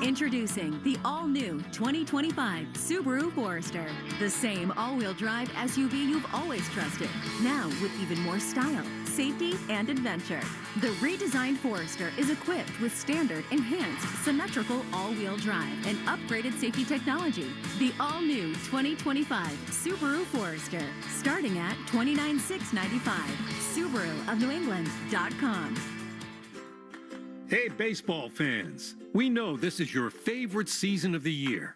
Introducing the all-new 2025 Subaru Forester. The same all-wheel drive SUV you've always trusted. Now with even more style, safety, and adventure. The redesigned Forester is equipped with standard, enhanced, symmetrical all-wheel drive and upgraded safety technology. The all-new 2025 Subaru Forester, starting at $29,695. SubaruofNewEngland.com.
Hey, baseball fans, we know this is your favorite season of the year.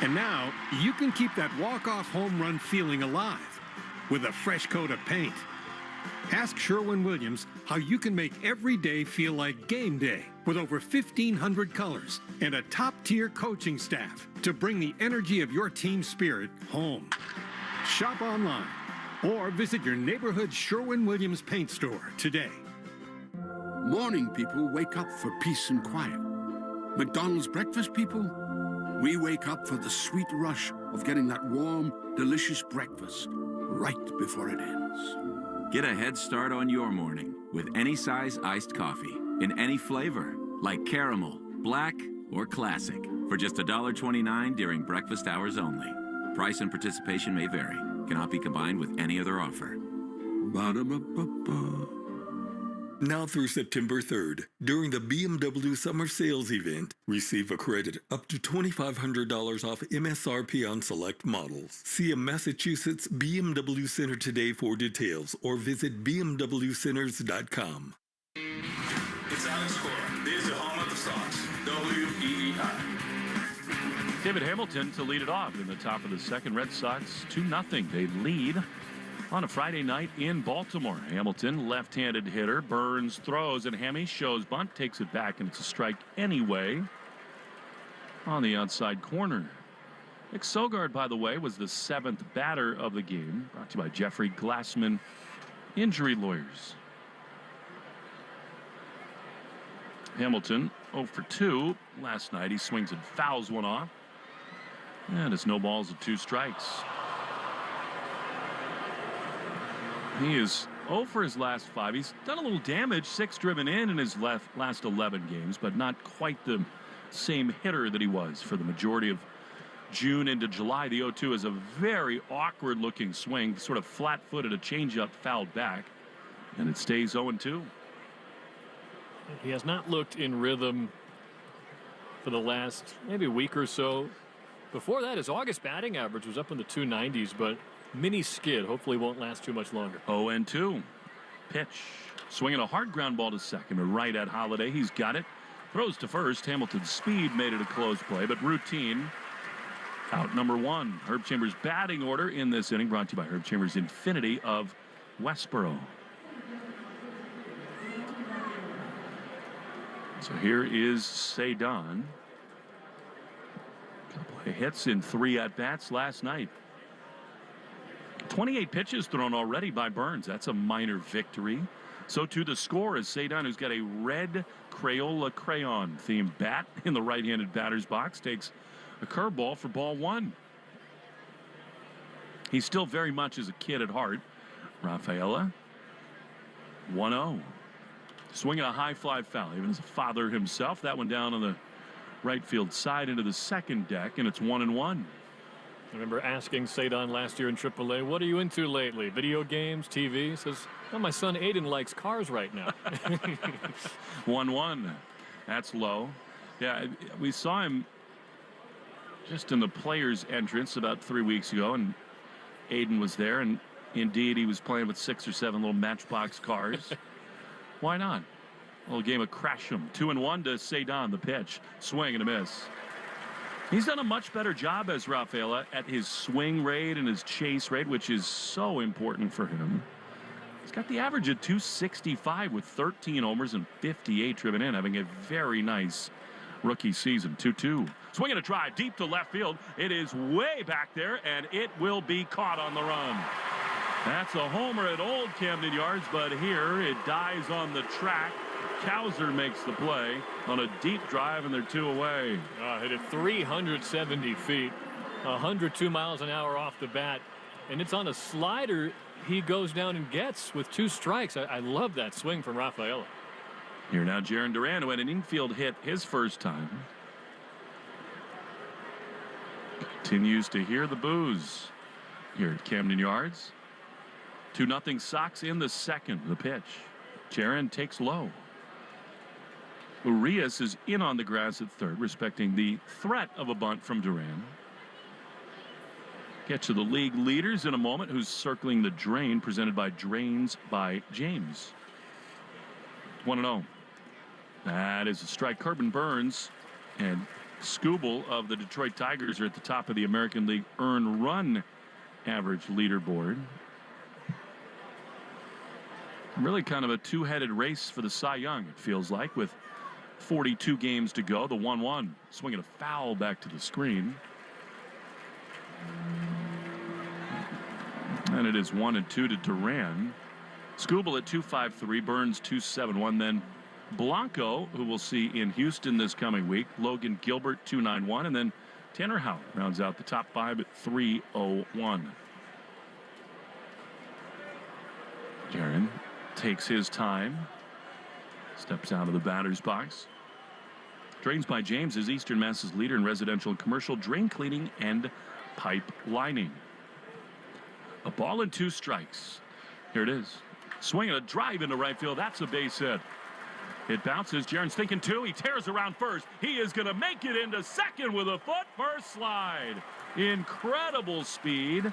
And now, you can keep that walk-off home run feeling alive with a fresh coat of paint. Ask Sherwin-Williams how you can make every day feel like game day with over 1,500 colors and a top-tier coaching staff to bring the energy of your team spirit home. Shop online or visit your neighborhood Sherwin-Williams paint store today.
Morning people wake up for peace and quiet.
McDonald's breakfast people, we wake up for the sweet rush of getting that warm, delicious breakfast right before it ends.
Get a head start on your morning with any size iced coffee in any flavor, like caramel, black, or classic, for just $1.29 during breakfast hours only. Price and participation may vary. Cannot be combined with any other offer.
Ba-da-ba-ba-ba.
Now through September 3rd, during the BMW Summer Sales Event, receive a credit up to $2,500 off MSRP on select models. See a Massachusetts BMW Center today for details or visit bmwcenters.com.
It's Alex Cora. This is the home of the Sox. WEEI.
David Hamilton to lead it off in the top of the second. Red Sox 2-0. They lead on a Friday night in Baltimore. Hamilton, left-handed hitter. Burns throws, and Hammy shows bunt, takes it back, and it's a strike anyway on the outside corner. Nick Sogard, by the way, was the 7th batter of the game. Brought to you by Jeffrey Glassman Injury Lawyers. Hamilton 0 for 2 last night. He swings and fouls one off. And it's no balls and 2 strikes. He is 0 for his last 5. He's done a little damage, 6 driven in his last 11 games, but not quite the same hitter that he was for the majority of June into July. The 0-2 is a very awkward-looking swing, sort of flat-footed, a changeup fouled back, and it stays 0-2.
He has not looked in rhythm for the last maybe week or so. Before that, his August batting average was up in the 290s, but mini skid hopefully won't last too much longer.
0-2. Pitch. Swinging a hard ground ball to second, or right at Holiday. He's got it. Throws to first. Hamilton's speed made it a close play, but routine. Out number 1. Herb Chambers' batting order in this inning, brought to you by Herb Chambers Infinity of Westboro. So here is Cedon. Couple of hits in 3 at-bats last night. 28 pitches thrown already by Burns. That's a minor victory. So too the score is Cedon, who's got a red Crayola crayon themed bat in the right-handed batter's box, takes a curveball for ball 1. He still very much is a kid at heart. Rafaela 1-0. Swinging a high fly foul, even as a father himself. That one down on the right field side into the second deck, and it's 1-1.
I remember asking Cedon last year in AAA, what are you into lately? Video games, TV? He says, well, my son Aiden likes cars right now.
1-1. That's low. Yeah, we saw him just in the players' entrance about 3 weeks ago, and Aiden was there, and indeed he was playing with 6 or 7 little Matchbox cars. Why not? A little game of crash 'em. 2-1 to Cedon, the pitch. Swing and a miss. He's done a much better job as Rafaela at his swing rate and his chase rate, which is so important for him. He's got the average of 265 with 13 homers and 58 driven in, having a very nice rookie season. 2-2. Swinging a drive deep to left field. It is way back there, and it will be caught on the run. That's a homer at Old Camden Yards, but here it dies on the track. Cowser makes the play on a deep drive, and they're 2 away.
Hit it 370 feet, 102 miles an hour off the bat, and it's on a slider he goes down and gets with 2 strikes. I love that swing from Rafaela.
Here now, Jarren Duran, who had an infield hit his first time, continues to hear the boos here at Camden Yards. 2-0 Sox in the second. The pitch. Jarren takes low. Urias is in on the grass at third, respecting the threat of a bunt from Duran. Get to the league leaders in a moment, who's circling the drain, presented by Drains by James. 1-0. That is a strike. Corbin Burns and Skubal of the Detroit Tigers are at the top of the American League earned run average leaderboard. Really kind of a two-headed race for the Cy Young, it feels like, with 42 games to go. The 1-1 swinging a foul back to the screen. And it is 1-2 to Duran. Skubal at 2.53, Burns 2.71, then Blanco, who we'll see in Houston this coming week. Logan Gilbert, 291. And then Tanner Houck rounds out the top 5 at 301. Jaron takes his time. Steps out of the batter's box. Drains by James is Eastern Mass's leader in residential and commercial drain cleaning and pipe lining. A ball and 2 strikes. Here it is. Swinging a drive into right field. That's a base hit. It bounces. Jaron's thinking 2. He tears around first. He is going to make it into second with a foot first slide. Incredible speed.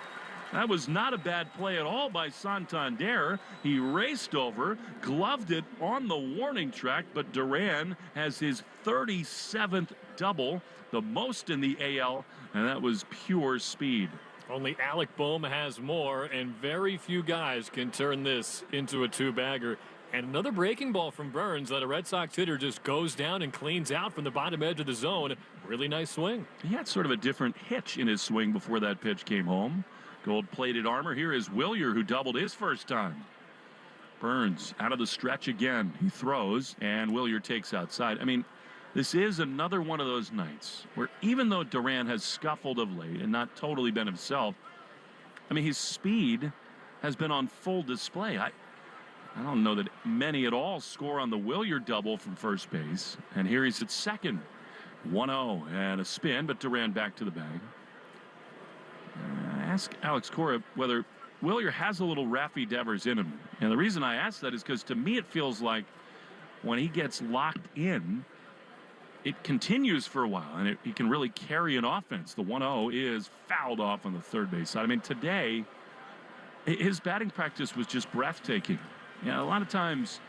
That was not a bad play at all by Santander. He raced over, gloved it on the warning track, but Duran has his 37th double, the most in the AL, and that was pure speed.
Only Alec Bohm has more, and very few guys can turn this into a 2-bagger. And another breaking ball from Burns that a Red Sox hitter just goes down and cleans out from the bottom edge of the zone. Really nice swing.
He had sort of a different hitch in his swing before that pitch came home. Gold-plated armor. Here is Willier, who doubled his first time. Burns out of the stretch again. He throws, and Willier takes outside. I mean, this is another one of those nights where even though Duran has scuffled of late and not totally been himself, I mean, his speed has been on full display. I don't know that many at all score on the Willier double from first base. And here he's at second. 1-0 and a spin, but Duran back to the bag. Ask Alex Cora whether Willier has a little Raffy Devers in him. And the reason I ask that is because to me it feels like when he gets locked in, it continues for a while, and he can really carry an offense. The 1-0 is fouled off on the third base side. I mean, today, his batting practice was just breathtaking. You know, a lot of times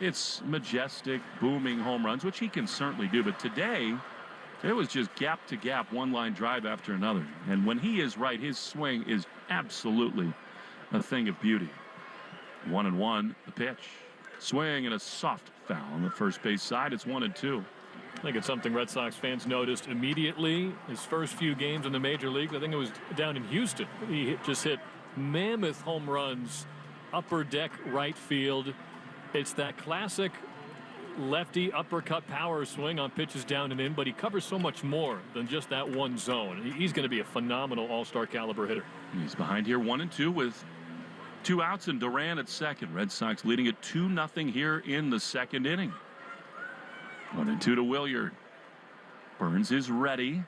it's majestic, booming home runs, which he can certainly do. But today, it was just gap to gap, one-line drive after another. And when he is right, his swing is absolutely a thing of beauty. 1-1, the pitch. Swing and a soft foul on the first base side. It's 1-2.
I think it's something Red Sox fans noticed immediately. His first few games in the major leagues, I think it was down in Houston. He just hit mammoth home runs, upper deck right field. It's that classic lefty uppercut power swing on pitches down and in, but he covers so much more than just that one zone. He's going to be a phenomenal all-star caliber hitter.
He's behind here 1-2 with 2 outs and Duran at second. Red Sox leading at 2-0 here in the second inning. 1-2 to Willier. Burns is ready.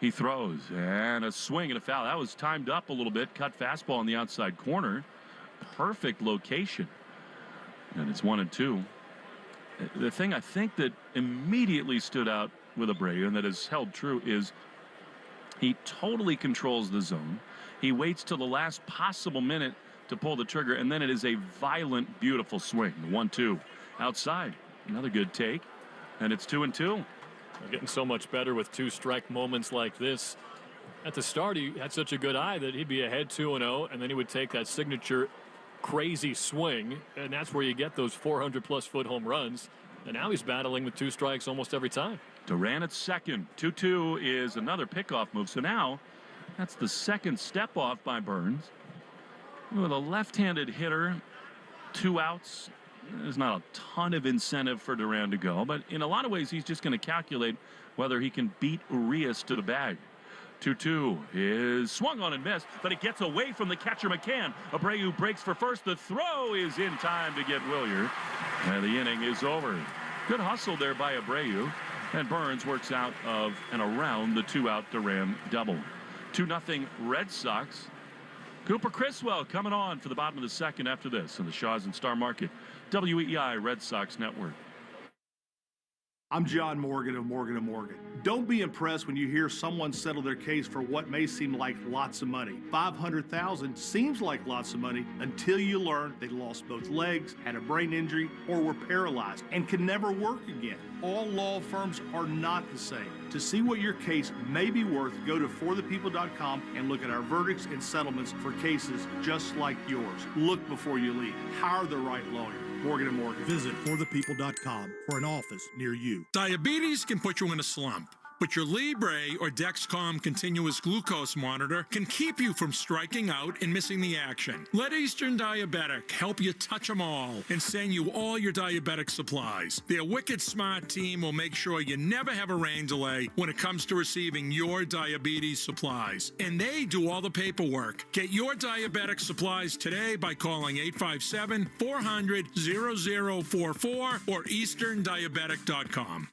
He throws and a swing and a foul. That was timed up a little bit. Cut fastball on the outside corner. Perfect location. And it's 1-2. The thing I think that immediately stood out with Abreu and that has held true is he totally controls the zone. He waits till the last possible minute to pull the trigger, and then it is a violent, beautiful swing. The 1-2 outside. Another good take, and it's 2-2.
They're getting so much better with 2-strike moments like this. At the start, he had such a good eye that he'd be ahead 2-0, and then he would take that signature crazy swing, and that's where you get those 400-plus foot home runs. And now he's battling with 2 strikes almost every time.
Duran at second. 2-2 is another pickoff move. So now that's the second step off by Burns. With a left-handed hitter, 2 outs. There's not a ton of incentive for Duran to go, but in a lot of ways he's just going to calculate whether he can beat Urias to the bag. 2-2 is swung on and missed, but it gets away from the catcher McCann. Abreu breaks for first. The throw is in time to get Willier, and the inning is over. Good hustle there by Abreu, and Burns works out of and around the 2-out Duran double. 2-0 Red Sox. Cooper Criswell coming on for the bottom of the second after this on the Shaw's and Star Market WEEI Red Sox Network.
I'm John Morgan of Morgan & Morgan. Don't be impressed when you hear someone settle their case for what may seem like lots of money. $500,000 seems like lots of money until you learn they lost both legs, had a brain injury, or were paralyzed and can never work again. All law firms are not the same. To see what your case may be worth, go to forthepeople.com and look at our verdicts and settlements for cases just like yours. Look before you leave. Hire the right lawyer. Morgan & Morgan.
Visit forthepeople.com for an office near you.
Diabetes can put you in a slump.
But your Libre or Dexcom continuous glucose monitor can keep you from striking out and missing the action. Let Eastern Diabetic help you touch them all and send you all your diabetic supplies. Their wicked smart team will make sure you never have a rain delay when it comes to receiving your diabetes supplies. And they do all the paperwork. Get your diabetic supplies today by calling 857-400-0044 or easterndiabetic.com.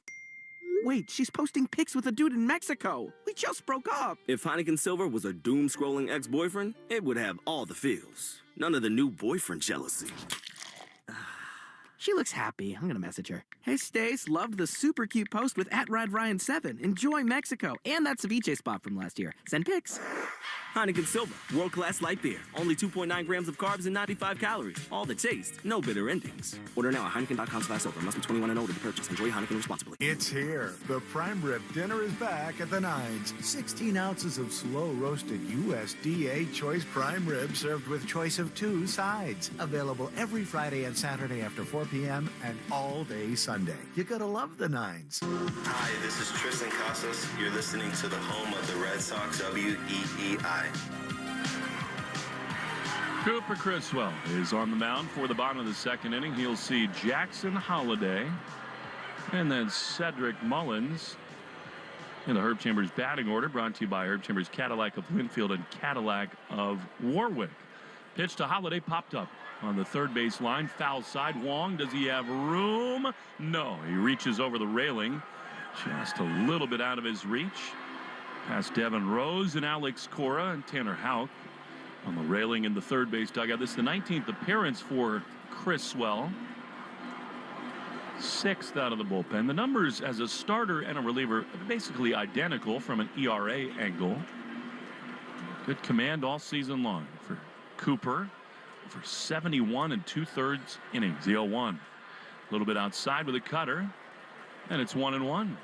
Wait, she's posting pics with a dude in Mexico. We just broke up.
If Heineken Silver was a doom-scrolling ex-boyfriend, it would have all the feels. None of the new boyfriend jealousy.
She looks happy. I'm gonna message her. Hey, Stace, loved the super cute post with @RadRyan7. Enjoy Mexico and that ceviche spot from last year. Send pics.
Heineken Silver, world-class light beer. Only 2.9 grams of carbs and 95 calories. All the taste, no bitter endings. Order now at Heineken.com/silver. Must be 21 and older to purchase. Enjoy Heineken responsibly.
It's here. The prime rib dinner is back at the Nines. 16 ounces of slow-roasted USDA choice prime rib served with choice of 2 sides. Available every Friday and Saturday after 4 p.m. and all day Sunday. You gotta love the Nines.
Hi, this is Tristan Casas. You're listening to the home of the Red Sox, WEEI.
Cooper Criswell is on the mound for the bottom of the second inning. He'll see Jackson Holliday and then Cedric Mullins in the Herb Chambers batting order, brought to you by Herb Chambers Cadillac of Linfield and Cadillac of Warwick. Pitch to Holliday, popped up on the third base line, foul side. Wong, does he have room? No, he reaches over the railing, just a little bit out of his reach. Past Devin Rose and Alex Cora and Tanner Houck on the railing in the third base dugout. This is the 19th appearance for Criswell. 6th out of the bullpen. The numbers as a starter and a reliever are basically identical from an ERA angle. Good command all season long for Cooper for 71 2/3 innings. The 0-1. A little bit outside with a cutter, and it's 1-1.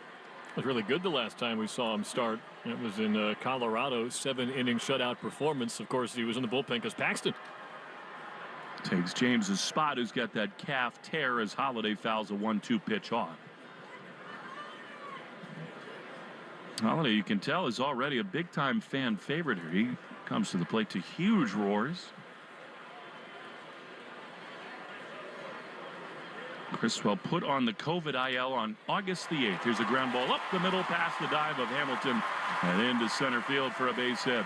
It was really good the last time we saw him start. It was in Colorado, 7-inning shutout performance. Of course, he was in the bullpen because Paxton
takes James's spot, who's got that calf tear as Holliday fouls a 1-2 pitch off. Holliday, you can tell, is already a big-time fan favorite here. He comes to the plate to huge roars. Criswell put on the COVID IL on August the 8th. Here's a ground ball up the middle past the dive of Hamilton and into center field for a base hit.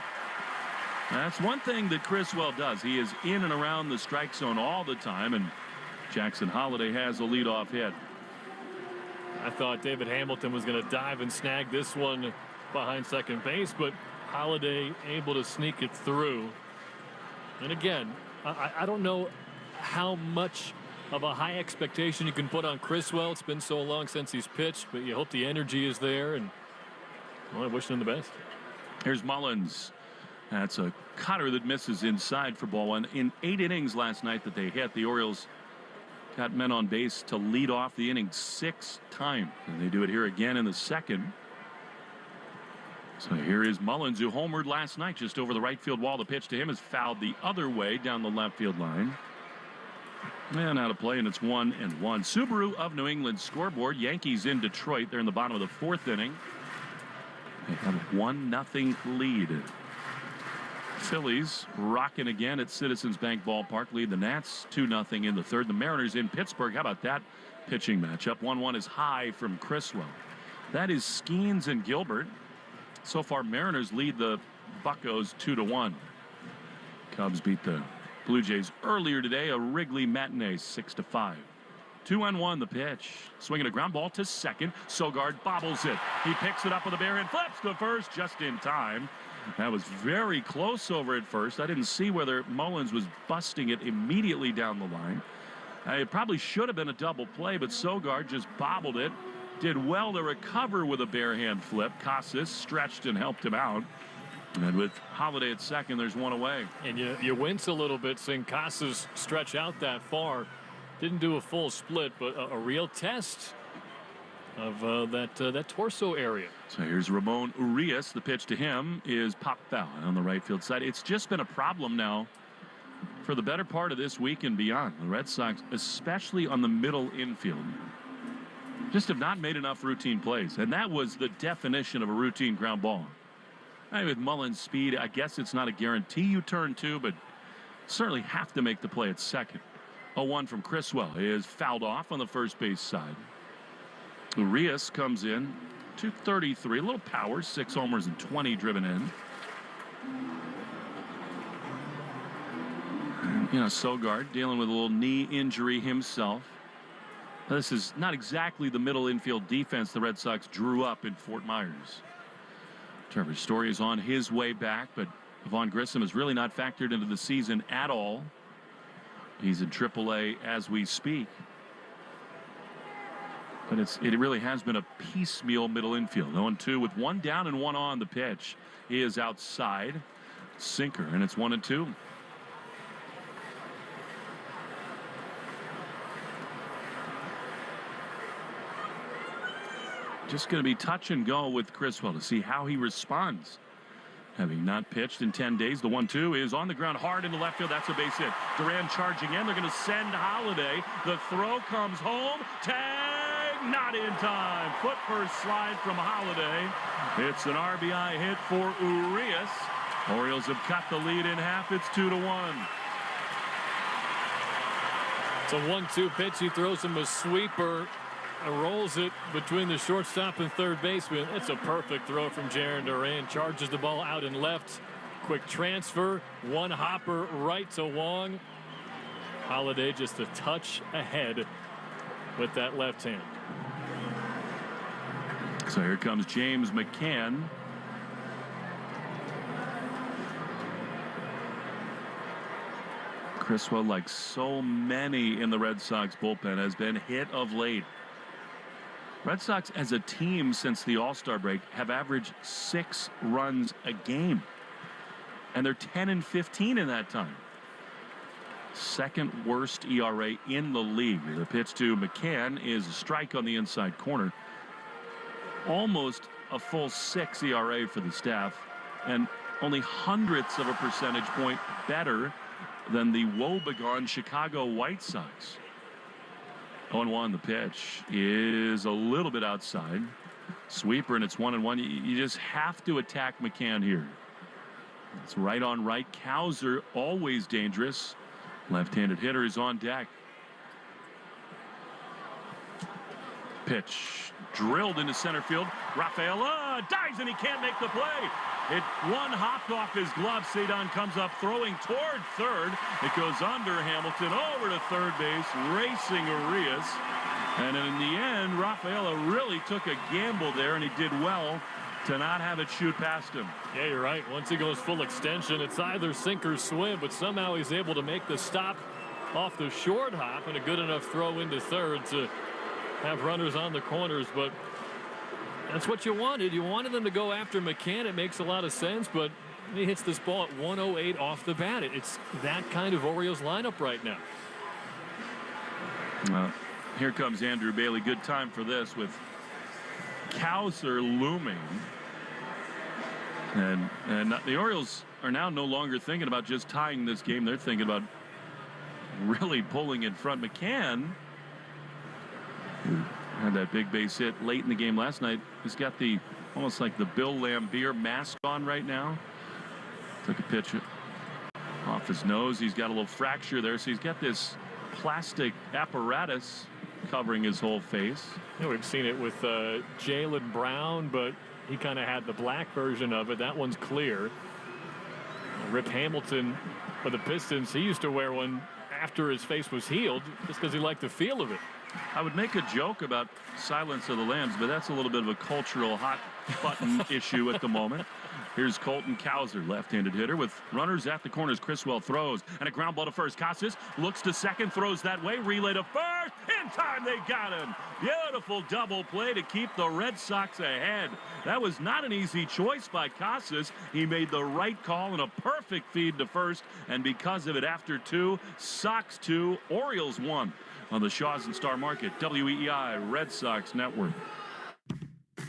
That's one thing that Criswell does. He is in and around the strike zone all the time, and Jackson Holliday has a leadoff hit.
I thought David Hamilton was going to dive and snag this one behind second base, but Holliday able to sneak it through. And again, I don't know how much of a high expectation you can put on Criswell. It's been so long since he's pitched, but you hope the energy is there, and well, I wish him the best.
Here's Mullins. That's a cutter that misses inside for ball one. In 8 innings last night that they hit, the Orioles got men on base to lead off the inning 6 times, and they do it here again in the second. So here is Mullins, who homered last night just over the right field wall. The pitch to him is fouled the other way down the left field line. And out of play, and it's 1-1. Subaru of New England scoreboard. Yankees in Detroit. They're in the bottom of the 4th inning. They have a 1-0 lead. Phillies rocking again at Citizens Bank Ballpark. Lead the Nats 2-0 in the 3rd. The Mariners in Pittsburgh. How about that pitching matchup? 1-1 is high from Criswell. That is Skeens and Gilbert. So far, Mariners lead the Buccos 2-1. Cubs beat the Blue Jays earlier today, a Wrigley matinee, 6-5. 2-1 the pitch. Swinging a ground ball to second. Sogard bobbles it. He picks it up with a bare hand, flips to first just in time. That was very close over at first. I didn't see whether Mullins was busting it immediately down the line. It probably should have been a double play, but Sogard just bobbled it. Did well to recover with a bare hand flip. Casas stretched and helped him out. And with Holliday at second, there's one away.
And you wince a little bit seeing Casas stretch out that far. Didn't do a full split, but a real test of that torso area.
So here's Ramon Urias. The pitch to him is pop foul on the right field side. It's just been a problem now for the better part of this week and beyond. The Red Sox, especially on the middle infield. just have not made enough routine plays. And that was the definition of a routine ground ball. With Mullen's speed, I guess it's not a guarantee you turn two, but certainly have to make the play at second. 0-1 from Criswell is fouled off on the first base side. Urias comes in, 233, a little power, 6 homers and 20 driven in. Sogard dealing with a little knee injury himself. This is not exactly the middle infield defense the Red Sox drew up in Fort Myers. Trevor Story is on his way back, but Vaughn Grissom is really not factored into the season at all. He's in AAA as we speak. But it really has been a piecemeal middle infield. 0-2 with 1 down and 1 on. The pitch is outside. Sinker, and it's 1-2. Just going to be touch and go with Criswell to see how he responds. Having not pitched in 10 days, the 1-2 is on the ground hard into left field. That's a base hit. Duran charging in. They're going to send Holiday. The throw comes home. Tag, not in time. Foot first slide from Holiday. It's an RBI hit for Urias. Orioles have cut the lead in half. It's 2-1.
It's a 1-2 pitch. He throws him a sweeper. Rolls it between the shortstop and third baseman. It's a perfect throw from Jarren Duran. Charges the ball out and left. Quick transfer. One hopper right to Wong. Holiday just a touch ahead with that left hand.
So here comes James McCann. Criswell, like so many in the Red Sox bullpen, has been hit of late. Red Sox as a team since the All-Star break have averaged 6 runs a game. And they're 10-15 in that time. Second worst ERA in the league. The pitch to McCann is a strike on the inside corner. Almost a full 6 ERA for the staff. And only hundredths of a percentage point better than the woebegone Chicago White Sox. 0-1. The pitch is a little bit outside. Sweeper, and it's 1-1. You just have to attack McCann here. It's right on right. Cowser, always dangerous. Left-handed hitter is on deck. Pitch drilled into center field. Rafaela dives and he can't make the play. One hopped off his glove. Cedon comes up throwing toward third. It goes under Hamilton over to third base, racing Urias. And in the end, Rafaela really took a gamble there, and he did well to not have it shoot past him.
Yeah, you're right. Once he goes full extension, it's either sink or swim, but somehow he's able to make the stop off the short hop and a good enough throw into third to have runners on the corners. But that's what you wanted. You wanted them to go after McCann. It makes a lot of sense, but he hits this ball at 108 off the bat. It's that kind of Orioles lineup right now.
Well, here comes Andrew Bailey. Good time for this with Cowser looming. And the Orioles are now no longer thinking about just tying this game. They're thinking about really pulling in front. McCann, who had that big base hit late in the game last night, he's got the almost like the Bill Laimbeer mask on right now. Took a pitch off his nose. He's got a little fracture there, so he's got this plastic apparatus covering his whole face.
Yeah, we've seen it with Jaylen Brown, but he kind of had the black version of it. That one's clear. Rip Hamilton for the Pistons, he used to wear one after his face was healed just because he liked the feel of it.
I would make a joke about Silence of the Lambs, but that's a little bit of a cultural hot button issue at the moment. Here's Colton Cowser, left-handed hitter with runners at the corners. Criswell throws and a ground ball to first. Casas looks to second, throws that way, relay to first. In time, they got him. Beautiful double play to keep the Red Sox ahead. That was not an easy choice by Casas. He made the right call and a perfect feed to first, and because of it, after 2, Sox 2, Orioles 1 on the Shaws and Star Market, WEEI Red Sox Network.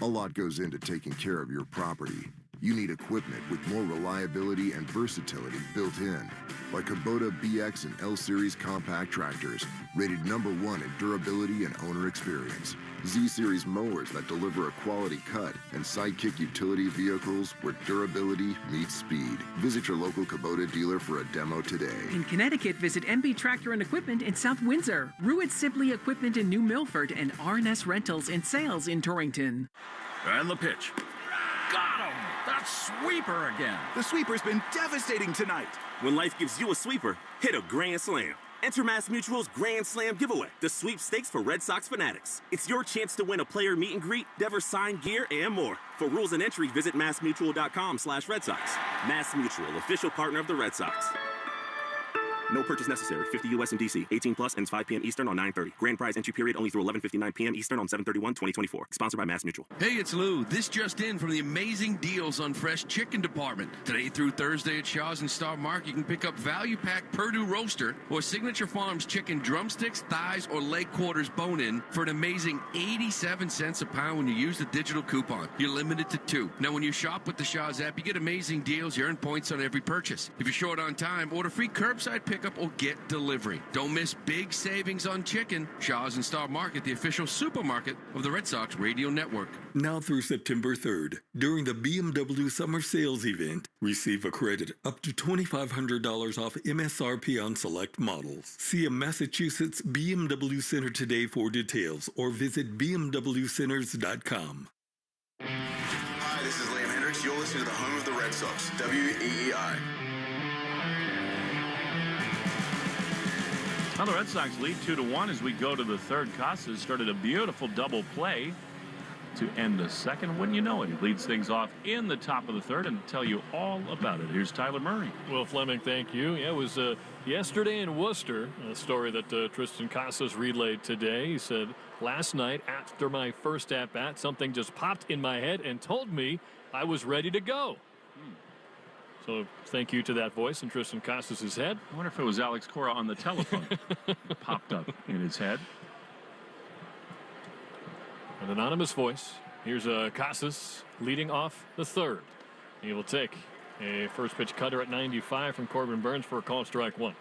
A lot goes into taking care of your property. You need equipment with more reliability and versatility built in, like Kubota BX and L Series compact tractors, rated #1 in durability and owner experience. Z Series mowers that deliver a quality cut, and Sidekick utility vehicles where durability meets speed. Visit your local Kubota dealer for a demo today.
In Connecticut, visit MB Tractor and Equipment in South Windsor, Ruitt Sibley Equipment in New Milford, and RNS Rentals and Sales in Torrington.
And the pitch. Got him! That sweeper again.
The sweeper's been devastating tonight.
When life gives you a sweeper, hit a grand slam. Enter MassMutual's Grand Slam giveaway, the sweepstakes for Red Sox fanatics. It's your chance to win a player meet and greet, Devers signed gear, and more. For rules and entry, visit massmutual.com/Red Sox. MassMutual, official partner of the Red Sox. No purchase necessary. 50 U.S. and D.C. 18 plus ends 5 p.m. Eastern on 9/30. Grand prize entry period only through 11:59 p.m. Eastern on 7/31/2024. Sponsored by MassMutual.
Hey, it's Lou. This just in from the amazing deals on fresh chicken department. Today through Thursday at Shaw's and Star Market, you can pick up value pack Purdue roaster or Signature Farms chicken drumsticks, thighs, or leg quarters bone-in for an amazing 87 cents a pound when you use the digital coupon. You're limited to 2. Now, when you shop with the Shaw's app, you get amazing deals. You earn points on every purchase. If you're short on time, order free curbside pickup or get delivery. Don't miss big savings on chicken. Shaw's and Star Market, the official supermarket of the Red Sox Radio Network.
Now through September 3rd, during the BMW Summer Sales Event, receive a credit up to $2,500 off MSRP on select models. See a Massachusetts BMW Center today for details or visit bmwcenters.com.
Hi, this is Liam Hendricks. You're listening to the home of the Red Sox, WEEI.
Well, the Red Sox lead 2-1 as we go to the third. Casas started a beautiful double play to end the second. Wouldn't you know it? He leads things off in the top of the third and tell you all about it. Here's Tyler Murray.
Well, Fleming, thank you. Yeah, it was yesterday in Worcester, a story that Tristan Casas relayed today. He said, last night after my first at-bat, something just popped in my head and told me I was ready to go. So thank you to that voice in Tristan Casas' head.
I wonder if it was Alex Cora on the telephone. Popped up in his head.
An anonymous voice. Here's Casas leading off the third. He will take a first pitch cutter at 95 from Corbin Burns for a call strike 1.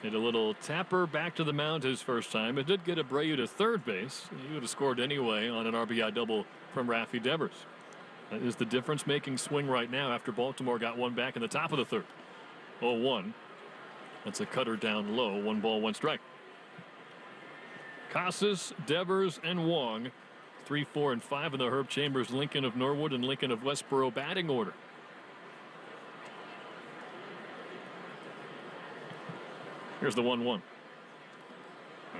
Hit a little tapper back to the mound his first time. It did get Abreu to third base. He would have scored anyway on an RBI double from Rafi Devers. That is the difference-making swing right now after Baltimore got one back in the top of the third. 0-1. That's a cutter down low. 1 ball, 1 strike. Casas, Devers, and Wong. 3, 4, and 5 in the Herb Chambers, Lincoln of Norwood, and Lincoln of Westboro batting order. Here's the 1-1.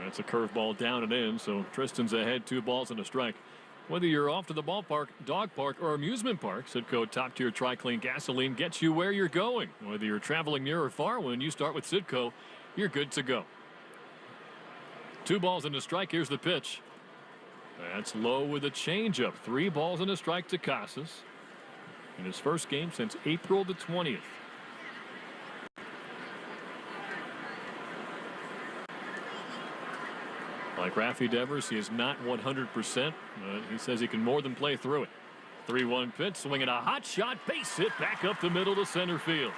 That's a curveball down and in, so Tristan's ahead, 2 balls and a strike. Whether you're off to the ballpark, dog park, or amusement park, Citgo top-tier Tri-Clean gasoline gets you where you're going. Whether you're traveling near or far, when you start with Citgo, you're good to go. 2 balls and a strike. Here's the pitch. That's low with a changeup. 3 balls and a strike to Casas in his first game since April the 20th. Like Rafi Devers, he is not 100%, but he says he can more than play through it. 3-1 pitch, swinging a hot shot, base hit back up the middle to center field.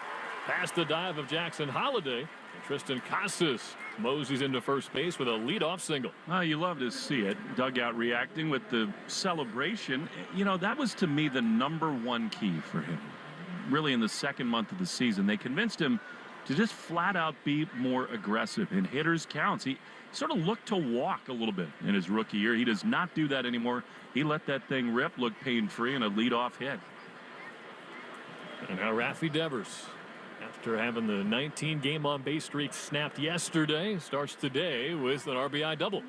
Past the dive of Jackson Holliday, and Tristan Casas moseys into first base with a leadoff single.
Oh, you love to see it. Dugout reacting with the celebration. You know, that was to me the #1 key for him. Really in the second month of the season, they convinced him to just flat out be more aggressive in hitters counts. He sort of looked to walk a little bit in his rookie year. He does not do that anymore. He let that thing rip, look pain-free, and a leadoff hit.
And now Rafi Devers, after having the 19-game on-base streak snapped yesterday, starts today with an RBI double.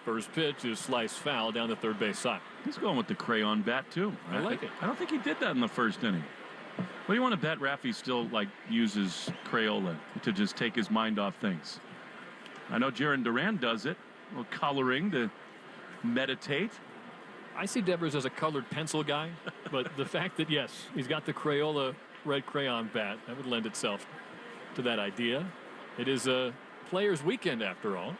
First pitch is sliced foul down the third base side.
He's going with the crayon bat, too.
I like it.
I don't think he did that in the first inning. What do you want to bet Rafi still uses Crayola to just take his mind off things? I know Jaron Duran does it. A little coloring to meditate.
I see Devers as a colored pencil guy, but the fact that, yes, he's got the Crayola red crayon bat, that would lend itself to that idea. It is a player's weekend, after all.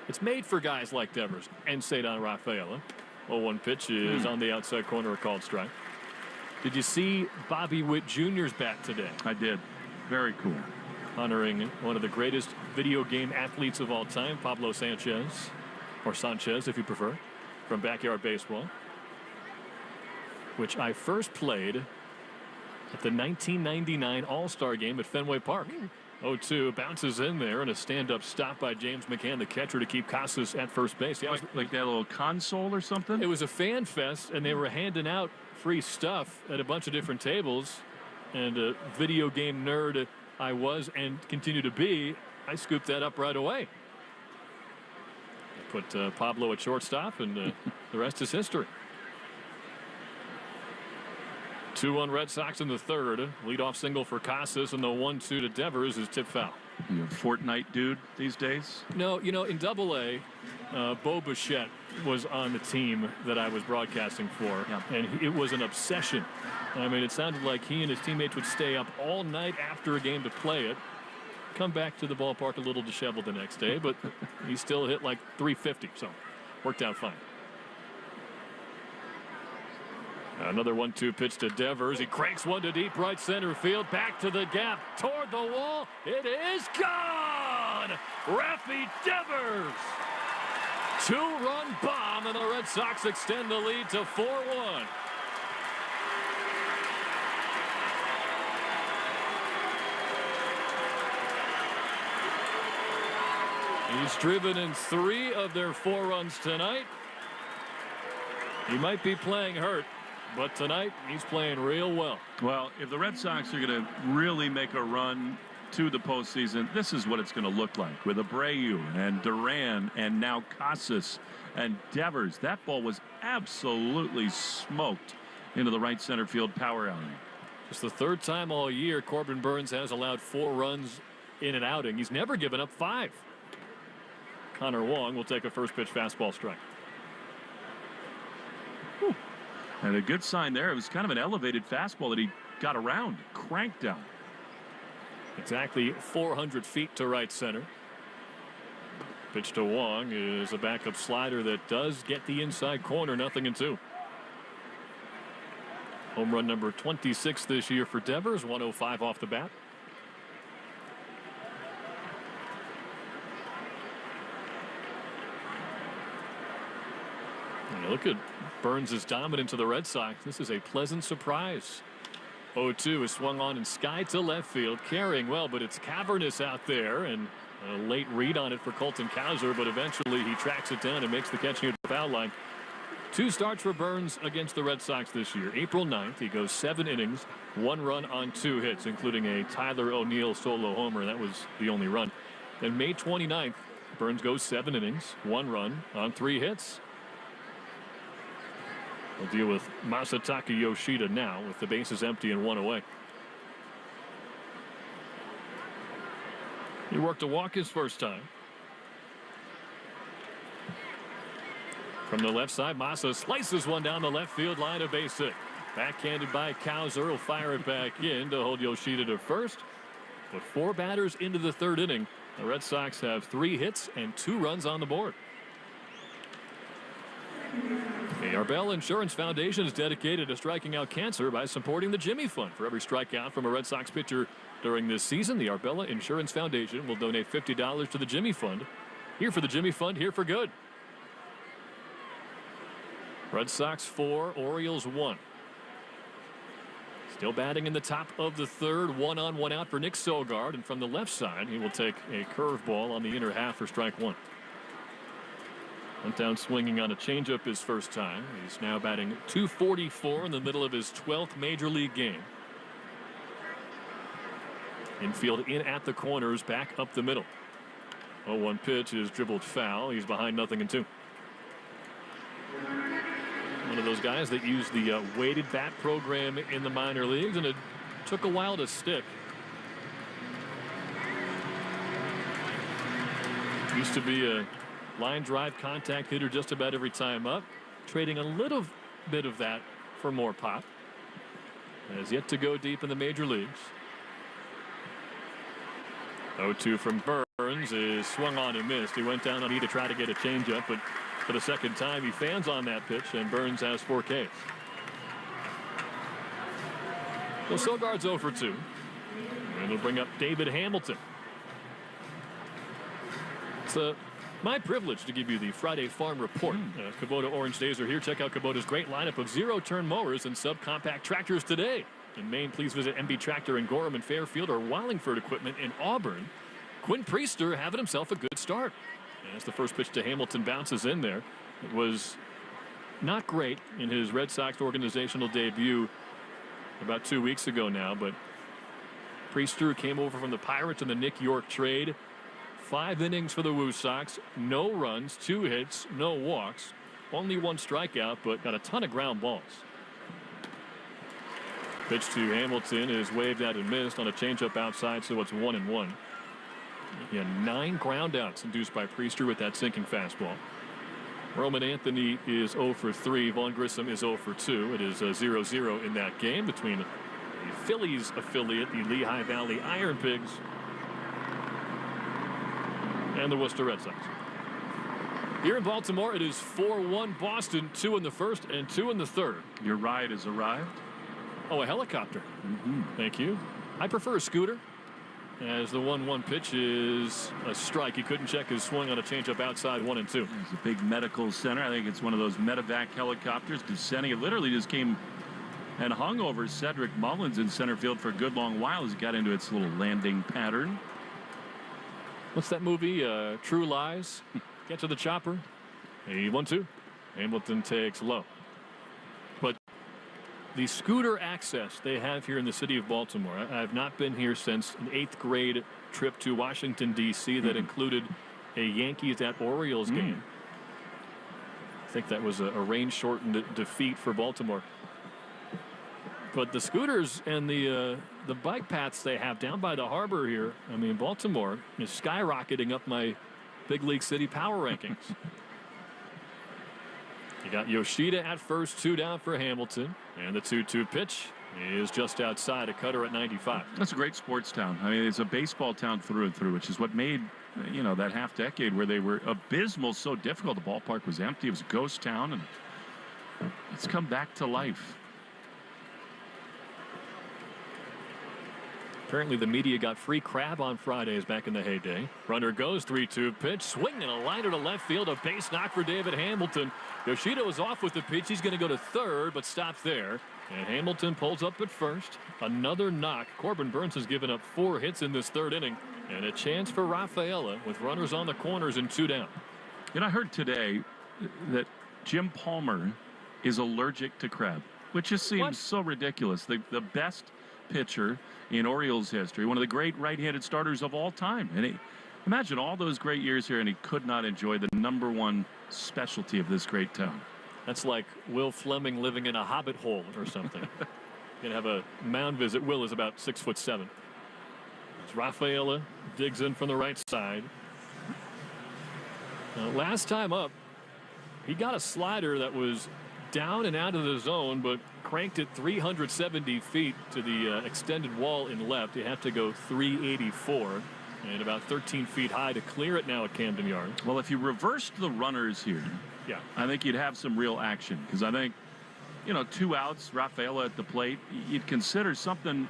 It's made for guys like Devers and Cedar Rafaela. 0-1 pitch is on the outside corner, a called strike. Did you see Bobby Witt Jr.'s bat today?
I did. Very cool.
Honoring one of the greatest video game athletes of all time, Pablo Sanchez, or Sanchez if you prefer, from Backyard Baseball, which I first played at the 1999 All-Star Game at Fenway Park. 0-2 bounces in there, and a stand-up stop by James McCann, the catcher, to keep Casas at first base. Yeah,
like that little console or something?
It was a fan fest, and they were handing out free stuff at a bunch of different tables. And a video game nerd I was and continue to be, I scooped that up right away. I put Pablo at shortstop, and the rest is history. 2-1 Red Sox in the third. Leadoff single for Casas, and the 1-2 to Devers is tip foul.
You a Fortnite dude these days?
No, you know, in Double-A, Bo Bichette was on the team that I was broadcasting for, and it was an obsession. I mean, it sounded like he and his teammates would stay up all night after a game to play it, come back to the ballpark a little disheveled the next day, but he still hit like 350, so worked out fine. Another 1-2 pitch to Devers. He cranks one to deep right center field. Back to the gap. Toward the wall. It is gone! Raffy Devers! 2-run bomb, and the Red Sox extend the lead to 4-1. He's driven in 3 of their 4 runs tonight. He might be playing hurt, but tonight he's playing real well.
Well, if the Red Sox are going to really make a run to the postseason, this is what it's going to look like with Abreu and Duran and now Casas and Devers. That ball was absolutely smoked into the right center field power alley.
It's the 3rd time all year Corbin Burns has allowed 4 runs in an outing. He's never given up 5. Connor Wong will take a first pitch fastball strike.
Whew. And a good sign there. It was kind of an elevated fastball that he got around, cranked down.
Exactly 400 feet to right center. Pitch to Wong is a backup slider that does get the inside corner. 0-2. Home run number 26 this year for Devers. 105 off the bat. And look at Burns' dominance of the Red Sox. This is a pleasant surprise. 0-2 is swung on and sky to left field, carrying well, but it's cavernous out there, and a late read on it for Colton Cowser, but eventually he tracks it down and makes the catch near the foul line. 2 starts for Burns against the Red Sox this year. April 9th, he goes 7 innings, 1 run on 2 hits, including a Tyler O'Neill solo homer. That was the only run. Then May 29th, Burns goes 7 innings, 1 run on 3 hits. We'll deal with Masataka Yoshida now with the bases empty and 1 away. He worked a walk his first time. From the left side, Massa slices one down the left field line, a base hit. Backhanded by Cowser. Will fire it back in to hold Yoshida to first. With 4 batters into the 3rd inning, the Red Sox have 3 hits and 2 runs on the board. The Arbella Insurance Foundation is dedicated to striking out cancer by supporting the Jimmy Fund. For every strikeout from a Red Sox pitcher during this season, the Arbella Insurance Foundation will donate $50 to the Jimmy Fund. Here for the Jimmy Fund, here for good. Red Sox 4, Orioles 1. Still batting in the top of the 3rd, 1 on 1 out for Nick Sogard, and from the left side he will take a curveball on the inner half for strike 1. Went down swinging on a changeup his first time. He's now batting .244 in the middle of his 12th major league game. Infield in at the corners, back up the middle. 0-1 pitch is dribbled foul. He's behind 0-2. One of those guys that used the weighted bat program in the minor leagues, and it took a while to stick. Used to be a line drive contact hitter just about every time up, trading a little bit of that for more pop. Has yet to go deep in the major leagues. 0-2 from Burns is swung on and missed. He went down on E to try to get a changeup, but for the 2nd time he fans on that pitch, and Burns has 4 Ks. So Sogard's 0 for 2. And it'll bring up David Hamilton. It's my privilege to give you the Friday Farm Report. Kubota Orange Days are here. Check out Kubota's great lineup of zero-turn mowers and subcompact tractors today. In Maine, please visit MB Tractor in Gorham and Fairfield or Wallingford Equipment in Auburn. Quinn Priester having himself a good start. As the first pitch to Hamilton bounces in there, it was not great in his Red Sox organizational debut about 2 weeks ago now, but Priester came over from the Pirates in the Nick York trade. 5 innings for the Woo Sox, no runs, 2 hits, no walks, only 1 strikeout, but got a ton of ground balls. Pitch to Hamilton is waved at and missed on a changeup outside, so it's 1-1. He had 9 groundouts induced by Priester with that sinking fastball. Roman Anthony is 0 for 3. Vaughn Grissom is 0 for 2. It is 0-0 in that game between the Phillies affiliate, the Lehigh Valley Iron Pigs, and the Worcester Red Sox. Here in Baltimore, it is 4-1 Boston, 2 in the first and 2 in the third.
Your ride has arrived.
Oh, a helicopter. Thank you. I prefer a scooter, as the 1-1 pitch is a strike. He couldn't check his swing on a changeup outside 1-2.
It's a big medical center. I think it's one of those medevac helicopters descending. It literally just came and hung over Cedric Mullins in center field for a good long while as it got into its little landing pattern.
What's that movie? True Lies. Get to the chopper. A 1-2. Hamilton takes low. But the scooter access they have here in the city of Baltimore, I've not been here since an 8th grade trip to Washington, D.C. that included a Yankees at Orioles game. I think that was a rain-shortened defeat for Baltimore. But the scooters and the bike paths they have down by the harbor here, I mean, Baltimore is skyrocketing up my big league city power rankings. You got Yoshida at first, 2 down for Hamilton, and the 2-2 pitch is just outside, a cutter at 95.
That's a great sports town. I mean, it's a baseball town through and through, which is what made, you know, that half decade where they were abysmal so difficult. The ballpark was empty. It was a ghost town, and it's come back to life.
Apparently the media got free crab on Fridays back in the heyday. Runner goes, 3-2 pitch, swinging a liner to left field, a base knock for David Hamilton. Yoshida was off with the pitch. He's going to go to third, but stops there. And Hamilton pulls up at first. Another knock. Corbin Burns has given up 4 hits in this third inning. And a chance for Rafaela with runners on the corners and 2 down.
You know, I heard today that Jim Palmer is allergic to crab, which just seems so ridiculous. The best pitcher in Orioles history, one of the great right-handed starters of all time. And imagine all those great years here, and he could not enjoy the '1 specialty of this great town.
That's like Will Fleming living in a hobbit hole or something. Gonna have a mound visit. Will is about 6'7". As Rafaela digs in from the right side. Last time up, he got a slider that was down and out of the zone, but cranked it 370 feet to the extended wall in left. You have to go 384 and about 13 feet high to clear it now at Camden Yards.
Well, if you reversed the runners here, I think you'd have some real action, because I think, you know, 2 outs, Rafaela at the plate, you'd consider something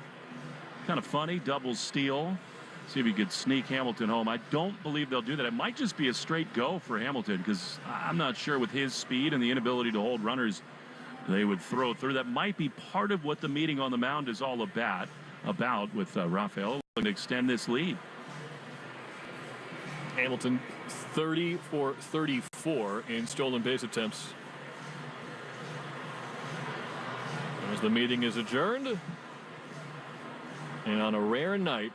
kind of funny, double steal, see if you could sneak Hamilton home. I don't believe they'll do that. It might just be a straight go for Hamilton, because I'm not sure with his speed and the inability to hold runners they would throw through. That might be part of what the meeting on the mound is all about with Rafaela to extend this lead.
Hamilton 30 for 34 in stolen base attempts. As the meeting is adjourned, and on a rare night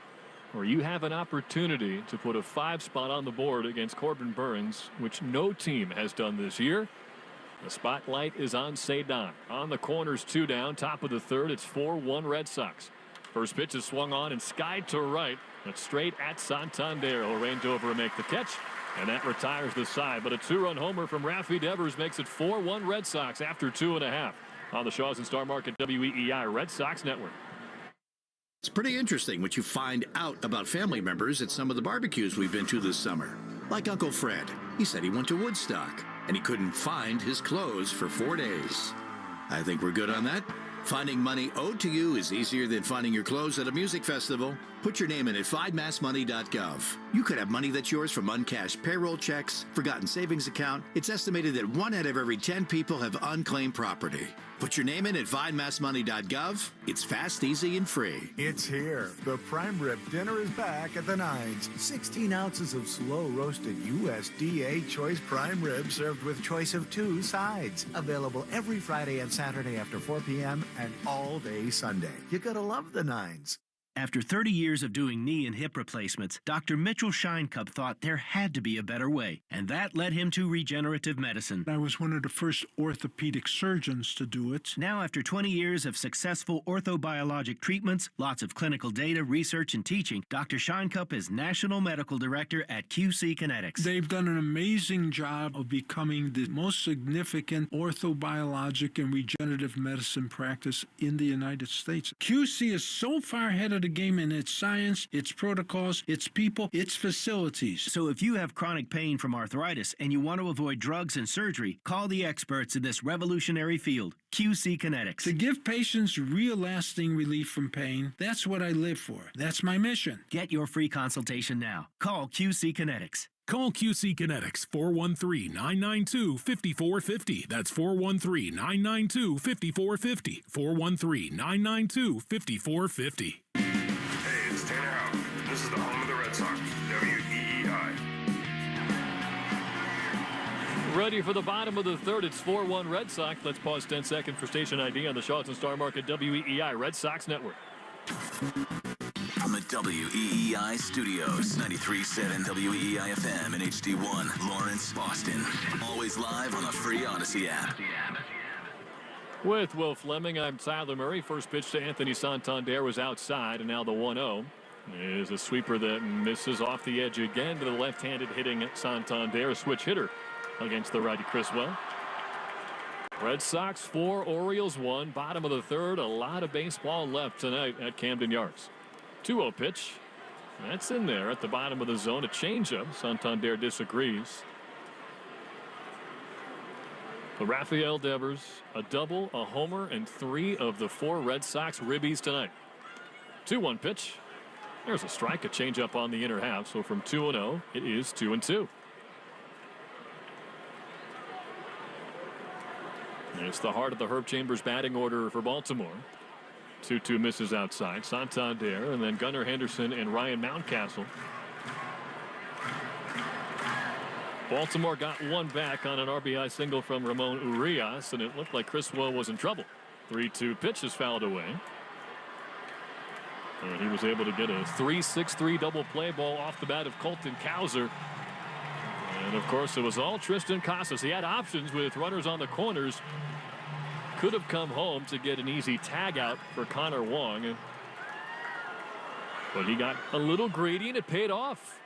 where you have an opportunity to put a 5 spot on the board against Corbin Burns, which no team has done this year, the spotlight is on Cedon. On the corners, 2 down, top of the third, it's 4-1 Red Sox. First pitch is swung on and skied to right, but straight at Santander. He'll range over and make the catch, and that retires the side. But a 2-run homer from Rafi Devers makes it 4-1 Red Sox after 2.5 on the Shaws and Star Market WEEI Red Sox Network.
It's pretty interesting what you find out about family members at some of the barbecues we've been to this summer. Like Uncle Fred. He said he went to Woodstock, and he couldn't find his clothes for 4 days. I think we're good on that. Finding money owed to you is easier than finding your clothes at a music festival. Put your name in at findmassmoney.gov. You could have money that's yours from uncashed payroll checks, forgotten savings account. It's estimated that 1 out of every 10 people have unclaimed property. Put your name in at findmassmoney.gov. It's fast, easy, and free.
It's here. The prime rib dinner is back at the Nines. 16 ounces of slow roasted USDA choice prime rib served with choice of 2 sides. Available every Friday and Saturday after 4 p.m. and all day Sunday. You gotta love the Nines.
After 30 years of doing knee and hip replacements, Dr. Mitchell Scheinkup thought there had to be a better way, and that led him to regenerative medicine.
I was one of the first orthopedic surgeons to do it.
Now, after 20 years of successful orthobiologic treatments, lots of clinical data, research, and teaching, Dr. Scheinkup is National Medical Director at QC Kinetics.
They've done an amazing job of becoming the most significant orthobiologic and regenerative medicine practice in the United States. QC is so far ahead of the game in its science, its protocols, its people, its facilities.
So if you have chronic pain from arthritis and you want to avoid drugs and surgery, call the experts in this revolutionary field, QC Kinetics.
To give patients real lasting relief from pain, that's what I live for. That's my mission.
Get your free consultation now. Call QC Kinetics.
Call QC Kinetics 413-992-5450. That's 413-992-5450. 413-992-5450.
Hey, it's Tanner Houck. This is the home of the Red Sox, WEEI.
Ready for the bottom of the third. It's 4-1 Red Sox. Let's pause 10 seconds for station ID on the Charleston Star Market WEEI Red Sox Network.
From the WEEI studios, 93.7 WEEI FM and HD1, Lawrence, Boston. Always live on the free Odyssey app.
With Will Fleming, I'm Tyler Murray. First pitch to Anthony Santander was outside, and now the 1-0 is a sweeper that misses off the edge again to the left-handed hitting Santander, a switch hitter against the righty Criswell. Red Sox 4, Orioles 1, bottom of the third. A lot of baseball left tonight at Camden Yards. 2-0 pitch. That's in there at the bottom of the zone. A changeup. Santander disagrees. But Rafael Devers, a double, a homer, and 3 of the 4 Red Sox ribbies tonight. 2-1 pitch. There's a strike, a changeup on the inner half. So from 2-0, it is 2-2. It's the heart of the Herb Chambers batting order for Baltimore. 2-2 misses outside. Santander and then Gunnar Henderson and Ryan Mountcastle. Baltimore got one back on an RBI single from Ramon Urias, and it looked like Criswell was in trouble. 3-2 pitch is fouled away. And he was able to get a 3-6-3 double play ball off the bat of Colton Cowser. And of course, it was all Tristan Casas. He had options with runners on the corners. Could have come home to get an easy tag out for Connor Wong. But he got a little greedy and it paid off.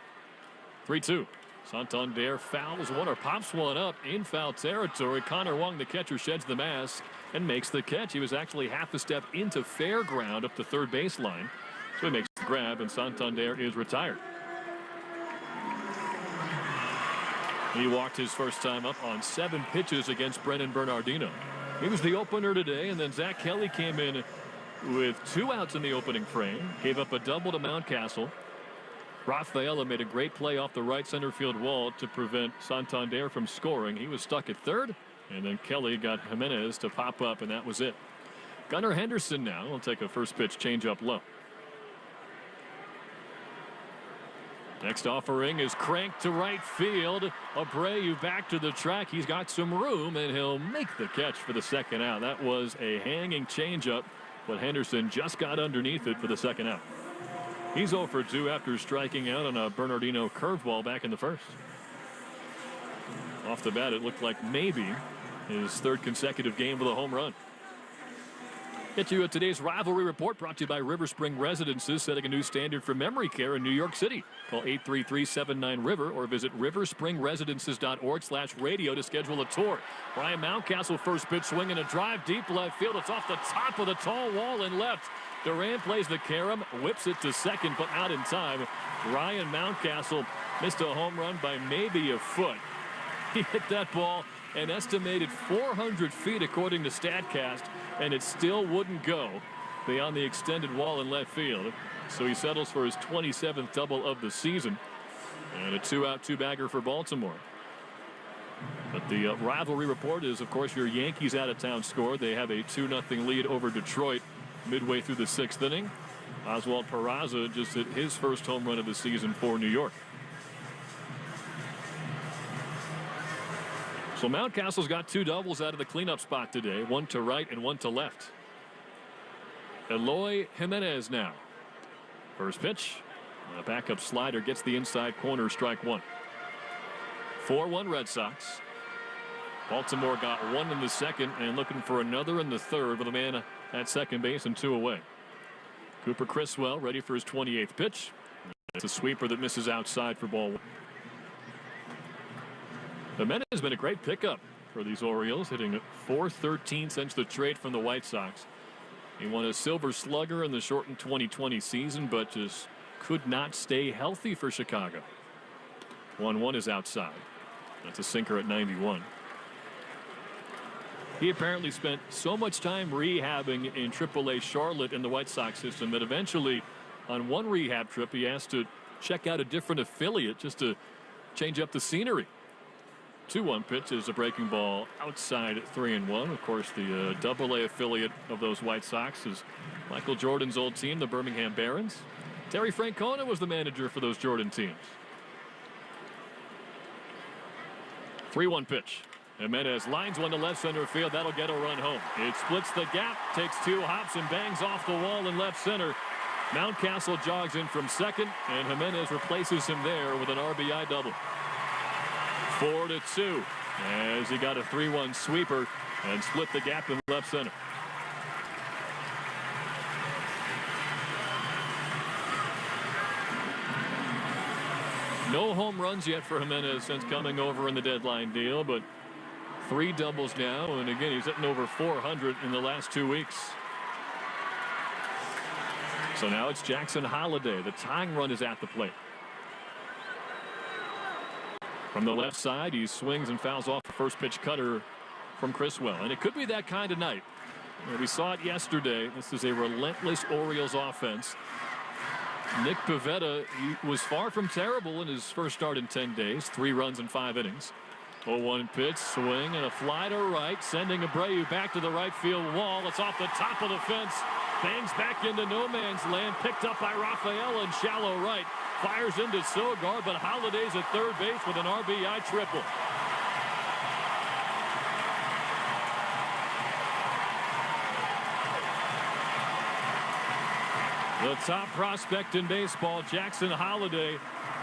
3-2. Santander fouls one or pops one up in foul territory. Connor Wong, the catcher, sheds the mask and makes the catch. He was actually half a step into fair ground up the third baseline. So he makes the grab and Santander is retired. He walked his first time up on 7 pitches against Brennan Bernardino. He was the opener today, and then Zach Kelly came in with 2 outs in the opening frame. Gave up a double to Mountcastle. Rafaela made a great play off the right center field wall to prevent Santander from scoring. He was stuck at third, and then Kelly got Jimenez to pop up, and that was it. Gunnar Henderson now will take a first pitch change up low. Next offering is cranked to right field. Abreu back to the track. He's got some room, and he'll make the catch for the second out. That was a hanging changeup, but Henderson just got underneath it for the second out. He's 0 for 2 after striking out on a Bernardino curveball back in the first. Off the bat, it looked like maybe his 3rd consecutive game with a home run. Get to today's rivalry report brought to you by River Spring Residences, setting a new standard for memory care in New York City. Call 833-79-RIVER or visit riverspringresidences.org/radio to schedule a tour. Ryan Mountcastle, first pitch swing and a drive deep left field. It's off the top of the tall wall and left. Durant plays the carom, whips it to second, but out in time. Ryan Mountcastle missed a home run by maybe a foot. He hit that ball an estimated 400 feet according to StatCast. and it still wouldn't go beyond the extended wall in left field. So he settles for his 27th double of the season, and a 2-out 2-bagger for Baltimore. But the rivalry report is, of course, your Yankees out-of-town score. They have a 2-0 lead over Detroit midway through the 6th inning. Oswald Peraza just hit his first home run of the season for New York. So Mountcastle's got 2 doubles out of the cleanup spot today, 1 to right and 1 to left. Eloy Jimenez now. First pitch. A backup slider gets the inside corner, strike 1. 4-1 Red Sox. Baltimore got 1 in the second and looking for another in the third with a man at second base and 2 away. Cooper Criswell ready for his 28th pitch. It's a sweeper that misses outside for ball 1. Jimenez has been a great pickup for these Orioles, hitting .413 since the trade from the White Sox. He won a Silver Slugger in the shortened 2020 season, but just could not stay healthy for Chicago. 1-1 is outside. That's a sinker at 91. He apparently spent so much time rehabbing in AAA Charlotte in the White Sox system that eventually on one rehab trip he asked to check out a different affiliate just to change up the scenery. 2-1 pitch is a breaking ball outside at 3-1. Of course, the AA affiliate of those White Sox is Michael Jordan's old team, the Birmingham Barons. Terry Francona was the manager for those Jordan teams. 3-1 pitch. Jimenez lines one to left center field. That'll get a run home. It splits the gap, takes 2 hops, and bangs off the wall in left center. Mountcastle jogs in from second, and Jimenez replaces him there with an RBI double. 4-2 as he got a 3-1 sweeper and split the gap in left center. No home runs yet for Jimenez since coming over in the deadline deal, but 3 doubles now, and again he's hitting over 400 in the last 2 weeks. So now it's Jackson Holliday. The tying run is at the plate. From the left side, he swings and fouls off the first pitch cutter from Criswell, and it could be that kind of night. We saw it yesterday. This is a relentless Orioles offense. Nick Pivetta, he was far from terrible in his first start in 10 days. 3 runs in 5 innings. 0-1 pitch, swing, and a fly to right, sending Abreu back to the right field wall. It's off the top of the fence. Bangs back into no man's land. Picked up by Rafael in shallow right. Fires into Sogard, but Holliday's at third base with an RBI triple. The top prospect in baseball, Jackson Holliday,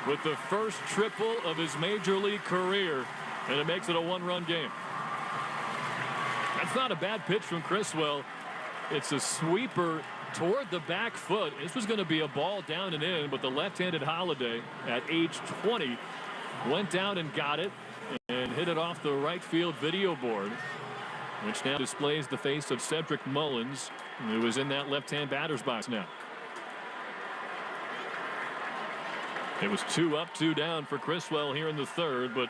with the first triple of his major league career, and it makes it a 1-run game. That's not a bad pitch from Criswell. It's a sweeper toward the back foot. This was going to be a ball down and in, but the left-handed Holliday at age 20 went down and got it and hit it off the right field video board, which now displays the face of Cedric Mullins, who is in that left-hand batter's box now. It was 2 up, 2 down for Criswell here in the third, but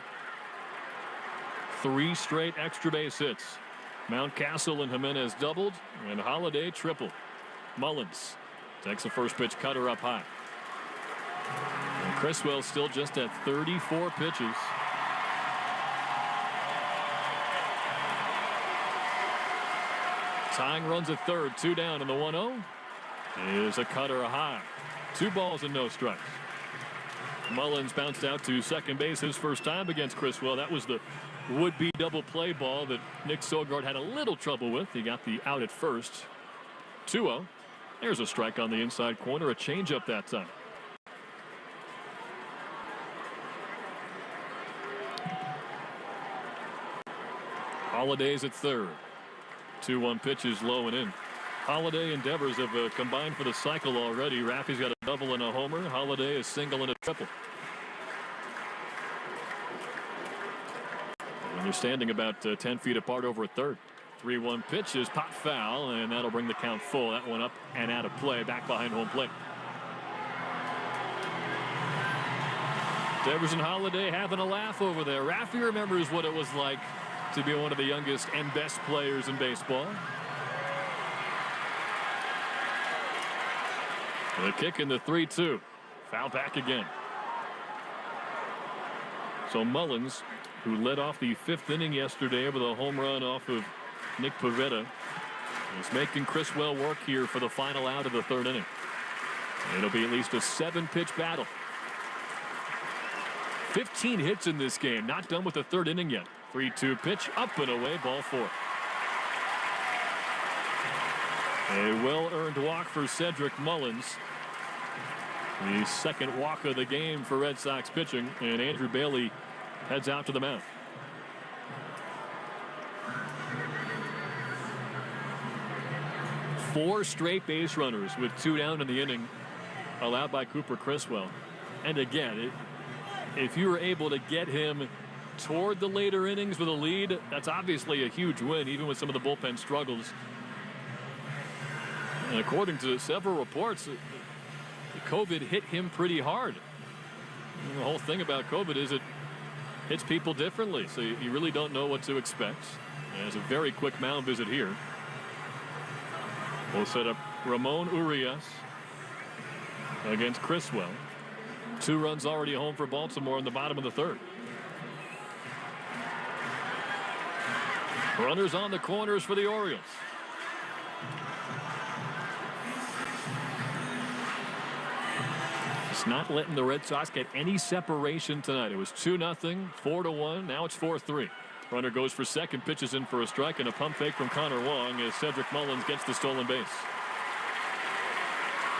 3 straight extra base hits. Mountcastle and Jimenez doubled, and Holliday tripled. Mullins takes a first pitch cutter up high. And Criswell still just at 34 pitches. Tying runs at third, 2 down, and the 1-0 is a cutter high. 2 balls and no strikes. Mullins bounced out to second base his first time against Criswell. That was the would-be double play ball that Nick Sogard had a little trouble with. He got the out at first. 2-0. There's a strike on the inside corner, a changeup that time. Holliday's at third. 2-1 pitches low and in. Holliday and Devers have combined for the cycle already. Raffy's got a double and a homer. Holliday a single and a triple. And they're standing about 10 feet apart over at third. 3-1 pitch is pop foul, and that'll bring the count full. That one up and out of play, back behind home plate. Devers and Holliday having a laugh over there. Raffy remembers what it was like to be one of the youngest and best players in baseball. The kick in the 3-2. Foul back again. So Mullins, who led off the 5th inning yesterday with a home run off of Nick Pivetta, is making Criswell work here for the final out of the 3rd inning. It'll be at least a 7-pitch battle. 15 hits in this game. Not done with the 3rd inning yet. 3-2 pitch, up and away, ball 4. A well-earned walk for Cedric Mullins. The 2nd walk of the game for Red Sox pitching, and Andrew Bailey heads out to the mound. Four straight base runners with 2 down in the inning allowed by Cooper Criswell. And again, if you were able to get him toward the later innings with a lead, that's obviously a huge win, even with some of the bullpen struggles. And according to several reports, COVID hit him pretty hard. And the whole thing about COVID is it hits people differently, so you really don't know what to expect. There's a very quick mound visit here. We'll set up Ramon Urias against Criswell. 2 runs already home for Baltimore in the bottom of the 3rd. Runners on the corners for the Orioles. It's not letting the Red Sox get any separation tonight. It was 2-0, 4-1. Now it's 4-3. Runner goes for second, pitches in for a strike, and a pump fake from Connor Wong as Cedric Mullins gets the stolen base.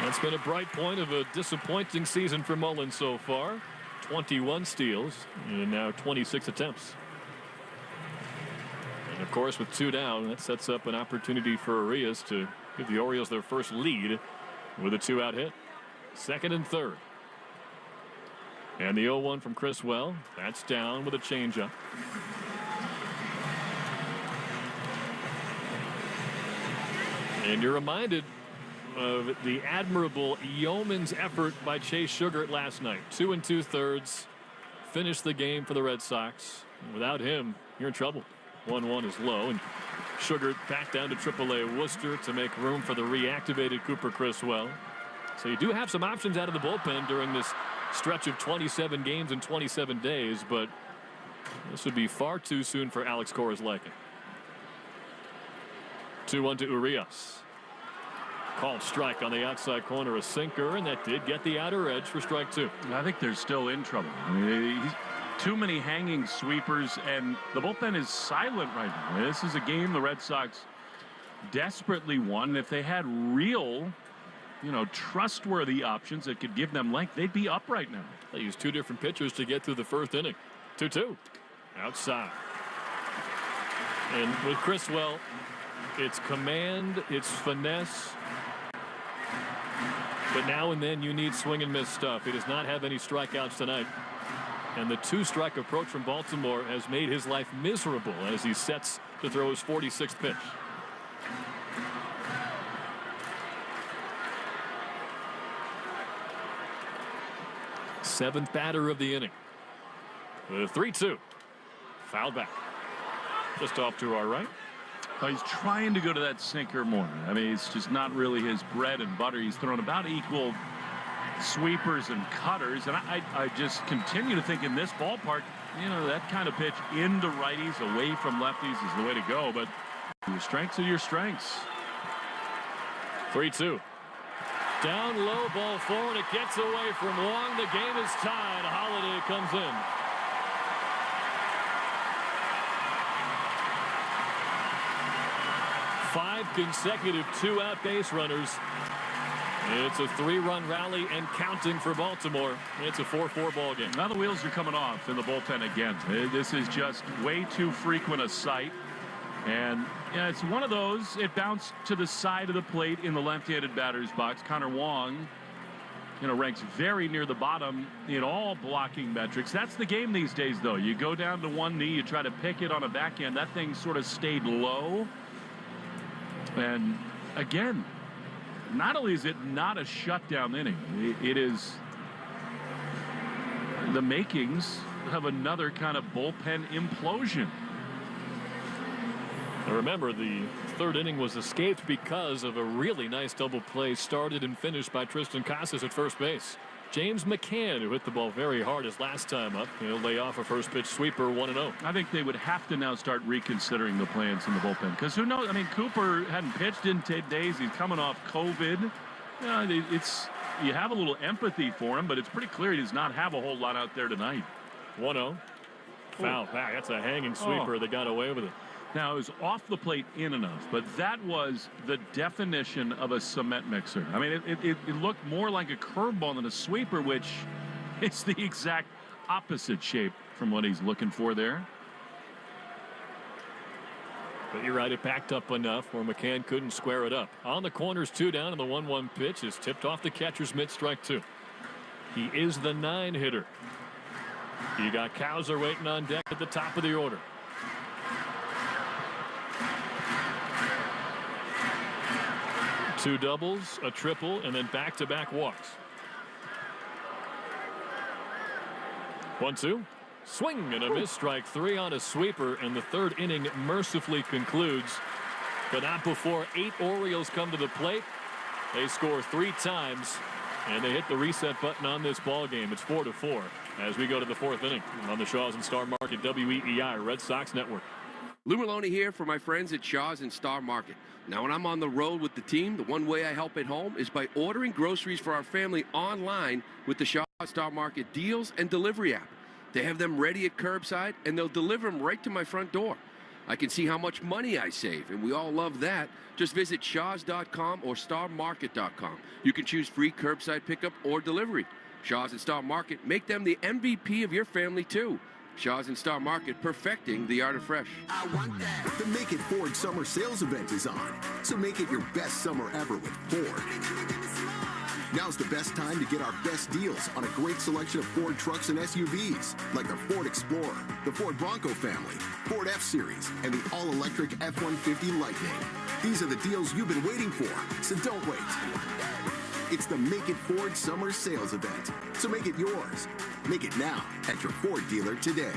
That's been a bright point of a disappointing season for Mullins so far. 21 steals and now 26 attempts. And of course, with 2 down, that sets up an opportunity for Urias to give the Orioles their first lead with a 2-out hit. 2nd and 3rd. And the 0-1 from Criswell. That's down with a changeup. And you're reminded of the admirable yeoman's effort by Chase Sugart last night. 2 2/3 finished the game for the Red Sox. Without him, you're in trouble. 1-1 is low, and Sugart back down to AAA Worcester to make room for the reactivated Cooper Criswell. So you do have some options out of the bullpen during this stretch of 27 games in 27 days, but this would be far too soon for Alex Cora's liking. 2-1 to Urias. Called strike on the outside corner, a sinker, and that did get the outer edge for strike 2.
I think they're still in trouble. I mean, too many hanging sweepers, and the bullpen is silent right now. This is a game the Red Sox desperately won. If they had real, trustworthy options that could give them length, they'd be up right now.
They used 2 different pitchers to get through the 1st inning. 2-2. Outside. And with Criswell, it's command, it's finesse. But now and then you need swing and miss stuff. He does not have any strikeouts tonight. And the 2-strike approach from Baltimore has made his life miserable as he sets to throw his 46th pitch. Seventh batter of the inning. With a 3-2. Foul back. Just off to our right.
He's trying to go to that sinker more. I mean, it's just not really his bread and butter. He's thrown about equal sweepers and cutters. And I just continue to think in this ballpark, that kind of pitch into righties, away from lefties is the way to go. But your strengths are your strengths.
3-2. Down low, ball 4, and it gets away from Wong. The game is tied. Holiday comes in. Five consecutive 2-out base runners. It's a 3-run rally and counting for Baltimore. It's a 4-4 ball game.
Now the wheels are coming off in the bullpen again. This is just way too frequent a sight. And it's one of those. It bounced to the side of the plate in the left-handed batter's box. Connor Wong, ranks very near the bottom in all blocking metrics. That's the game these days, though. You go down to one knee, you try to pick it on a backhand. That thing sort of stayed low. And again, not only is it not a shutdown inning, it is the makings of another kind of bullpen implosion.
Now remember, the third inning was escaped because of a really nice double play started and finished by Tristan Casas at first base. James McCann, who hit the ball very hard his last time up, he'll lay off a first pitch sweeper 1-0.
I think they would have to now start reconsidering the plans in the bullpen, because who knows? I mean, Cooper hadn't pitched in 10 days. He's coming off COVID. You have a little empathy for him, but it's pretty clear he does not have a whole lot out there tonight.
1-0. Foul back. That's a hanging sweeper that got away with it.
Now, it was off the plate in enough, but that was the definition of a cement mixer. I mean, it looked more like a curveball than a sweeper, which is the exact opposite shape from what he's looking for there.
But you're right, it backed up enough where McCann couldn't square it up. On the corners, 2 down, and the 1-1 pitch is tipped off the catcher's mitt, strike 2. He is the 9-hitter. You got Cowser waiting on deck at the top of the order. Two doubles, a triple, and then back-to-back walks. 1-2. Swing and a miss, strike 3 on a sweeper, and the third inning mercifully concludes. But not before 8 Orioles come to the plate. They score 3 times, and they hit the reset button on this ball game. It's 4-4 as we go to the 4th inning on the Shaw's and Star Market WEEI Red Sox Network.
Lou Maloney here for my friends at Shaw's and Star Market. Now, when I'm on the road with the team, the one way I help at home is by ordering groceries for our family online with the Shaw's Star Market deals and delivery app. They have them ready at curbside, and they'll deliver them right to my front door. I can see how much money I save, and we all love that. Just visit shaws.com or starmarket.com. You can choose free curbside pickup or delivery. Shaw's and Star Market, make them the MVP of your family, too. Shaw's and Star Market, perfecting the art of fresh.
I want that. The Make It Ford Summer Sales Event is on. So make it your best summer ever with Ford. Now's the best time to get our best deals on a great selection of Ford trucks and SUVs, like the Ford Explorer, the Ford Bronco family, Ford F-Series, and the all-electric F-150 Lightning. These are the deals you've been waiting for, so don't wait. It's the Make It Ford Summer Sales Event, so make it yours. Make it now at your Ford dealer today.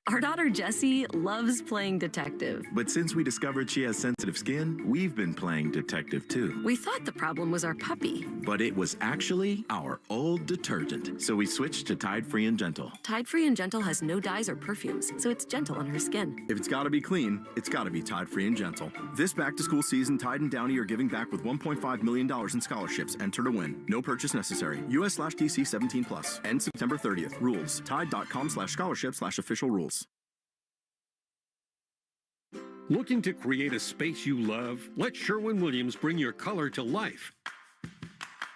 Our daughter Jessie loves playing detective.
But since we discovered she has sensitive skin, we've been playing detective too.
We thought the problem was our puppy.
But it was actually our old detergent. So we switched to Tide Free and Gentle.
Tide Free and Gentle has no dyes or perfumes, so it's gentle on her skin.
If it's got to be clean, it's got to be Tide Free and Gentle. This back-to-school season, Tide and Downy are giving back with $1.5 million in scholarships. Enter to win. No purchase necessary. US/DC 17+. End September 30th. Rules. Tide.com/scholarship/official rules.
Looking to create a space you love? Let Sherwin-Williams bring your color to life.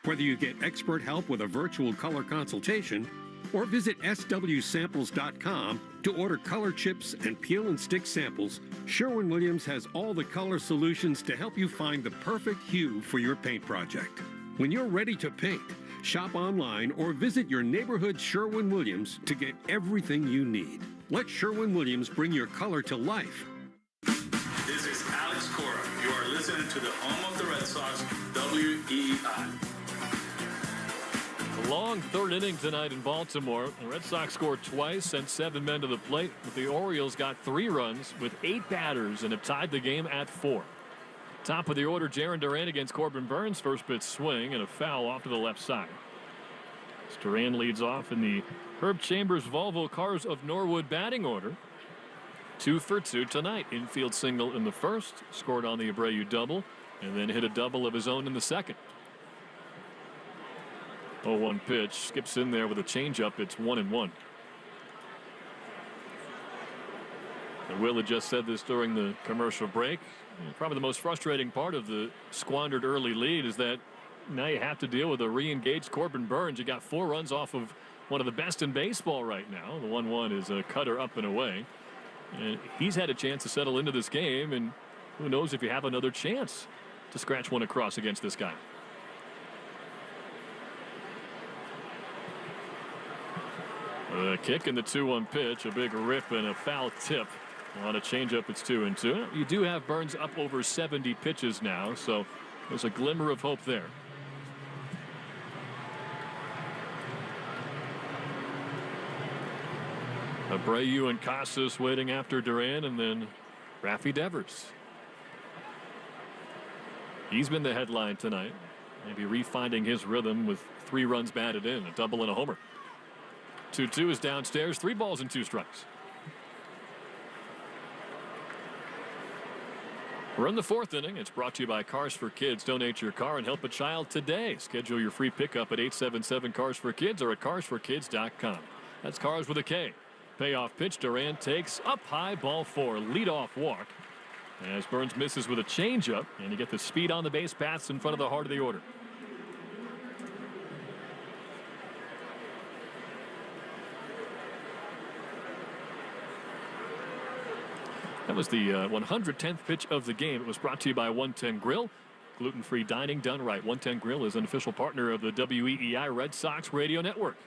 Whether you get expert help with a virtual color consultation or visit swsamples.com to order color chips and peel and stick samples, Sherwin-Williams has all the color solutions to help you find the perfect hue for your paint project. When you're ready to paint, shop online or visit your neighborhood Sherwin-Williams to get everything you need. Let Sherwin-Williams bring your color to life.
This is Alex Cora. You are listening to the home of the Red Sox, WEEI.
A long third inning tonight in Baltimore. The Red Sox scored twice, sent 7 men to the plate, but the Orioles got 3 runs with 8 batters and have tied the game at 4. Top of the order, Jarren Duran against Corbin Burns. First pitch swing and a foul off to the left side. As Duran leads off in the Herb Chambers Volvo Cars of Norwood batting order. 2 for 2 tonight. Infield single in the first, scored on the Abreu double, and then hit a double of his own in the second. 0-1 pitch, skips in there with a changeup. It's 1-1. And Will had just said this during the commercial break. Probably the most frustrating part of the squandered early lead is that now you have to deal with a re-engaged Corbin Burns. You got 4 runs off of one of the best in baseball right now. The 1-1 is a cutter up and away. And he's had a chance to settle into this game, and who knows if you have another chance to scratch one across against this guy. A kick and the 2-1 pitch, a big rip and a foul tip. On a changeup, it's 2-2. You do have Burns up over 70 pitches now, so there's a glimmer of hope there. Abreu and Casas waiting after Duran, and then Rafi Devers. He's been the headline tonight. Maybe refinding his rhythm with 3 runs batted in, a double and a homer. 2-2 is downstairs, 3 balls and 2 strikes. We're in the 4th inning. It's brought to you by Cars for Kids. Donate your car and help a child today. Schedule your free pickup at 877-CARS-FOR-KIDS or at carsforkids.com. That's Cars with a K. Payoff pitch. Duran takes up high, ball 4. Leadoff walk. As Burns misses with a changeup, and you get the speed on the base paths in front of the heart of the order. That was the 110th pitch of the game. It was brought to you by 110 Grill. Gluten-free dining done right. 110 Grill is an official partner of the WEEI Red Sox radio network.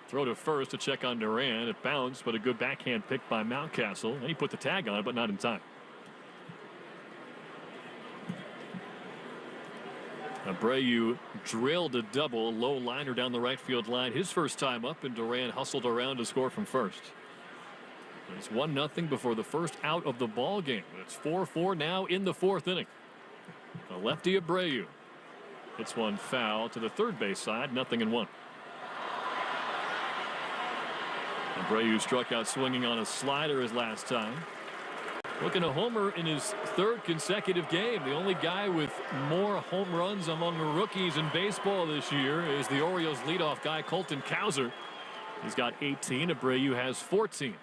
Throw to first to check on Duran. It bounced, but a good backhand pick by Mountcastle. And he put the tag on it, but not in time. Abreu drilled a double, low liner down the right field line. His first time up, and Duran hustled around to score from first. It's 1-0 before the first out of the ball game. It's 4-4 now in the 4th inning. The lefty Abreu hits one foul to the third base side, 0-1. Abreu struck out swinging on a slider his last time. Looking a homer in his 3rd consecutive game. The only guy with more home runs among rookies in baseball this year is the Orioles leadoff guy, Colton Cowser. He's got 18. Abreu has 14.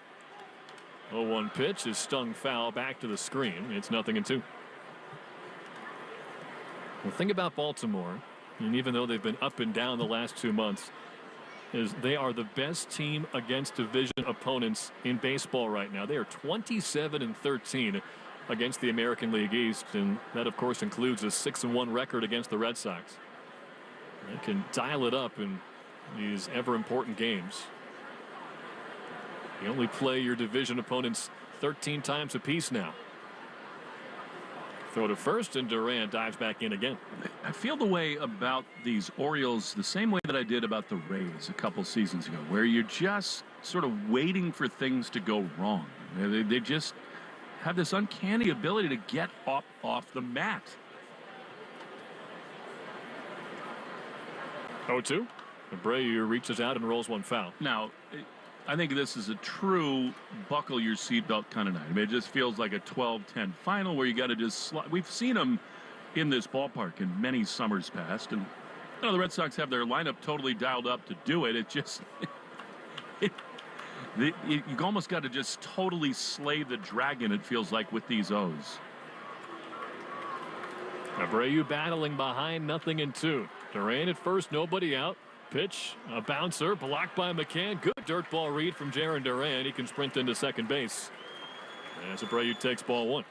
0-1 pitch is stung foul back to the screen. It's 0-2. The thing about Baltimore, and even though they've been up and down the last 2 months, is they are the best team against division opponents in baseball right now. They are 27-13 against the American League East, and that of course includes a 6-1 record against the Red Sox. They can dial it up in these ever important games. You only play your division opponents 13 times apiece now. Throw to first, and Duran dives back in again.
I feel the way about these Orioles the same way that I did about the Rays a couple seasons ago, where you're just sort of waiting for things to go wrong. They just have this uncanny ability to get up off the mat.
0-2. Abreu reaches out and rolls one foul.
Now, I think this is a true buckle your seatbelt kind of night. I mean, it just feels like a 12-10 final where you got to just we've seen them in this ballpark in many summers past, and the Red Sox have their lineup totally dialed up to do it. It just you almost got to just totally slay the dragon, it feels like, with these O's.
Abreu battling behind, 0-2. Duran at first, nobody out. Pitch, a bouncer, blocked by McCann. Good dirt ball read from Jarren Duran. He can sprint into second base as Abreu takes ball 1.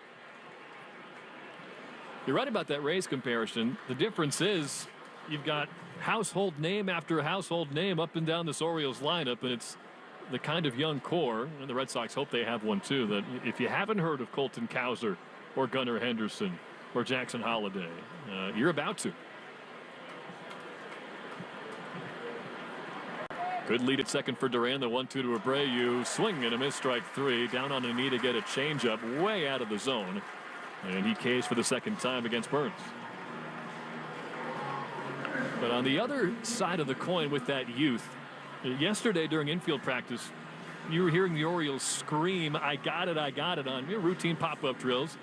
You're right about that Rays comparison. The difference is you've got household name after household name up and down this Orioles lineup, and it's the kind of young core, and the Red Sox hope they have one too, that if you haven't heard of Colton Cowser or Gunnar Henderson or Jackson Holliday, you're about to. Good lead at second for Duran. The 1-2 to Abreu. Swing and a miss, strike 3. Down on a knee to get a changeup way out of the zone. And he Ks for the second time against Burns. But on the other side of the coin with that youth, yesterday during infield practice, you were hearing the Orioles scream, I got it on your routine pop-up drills.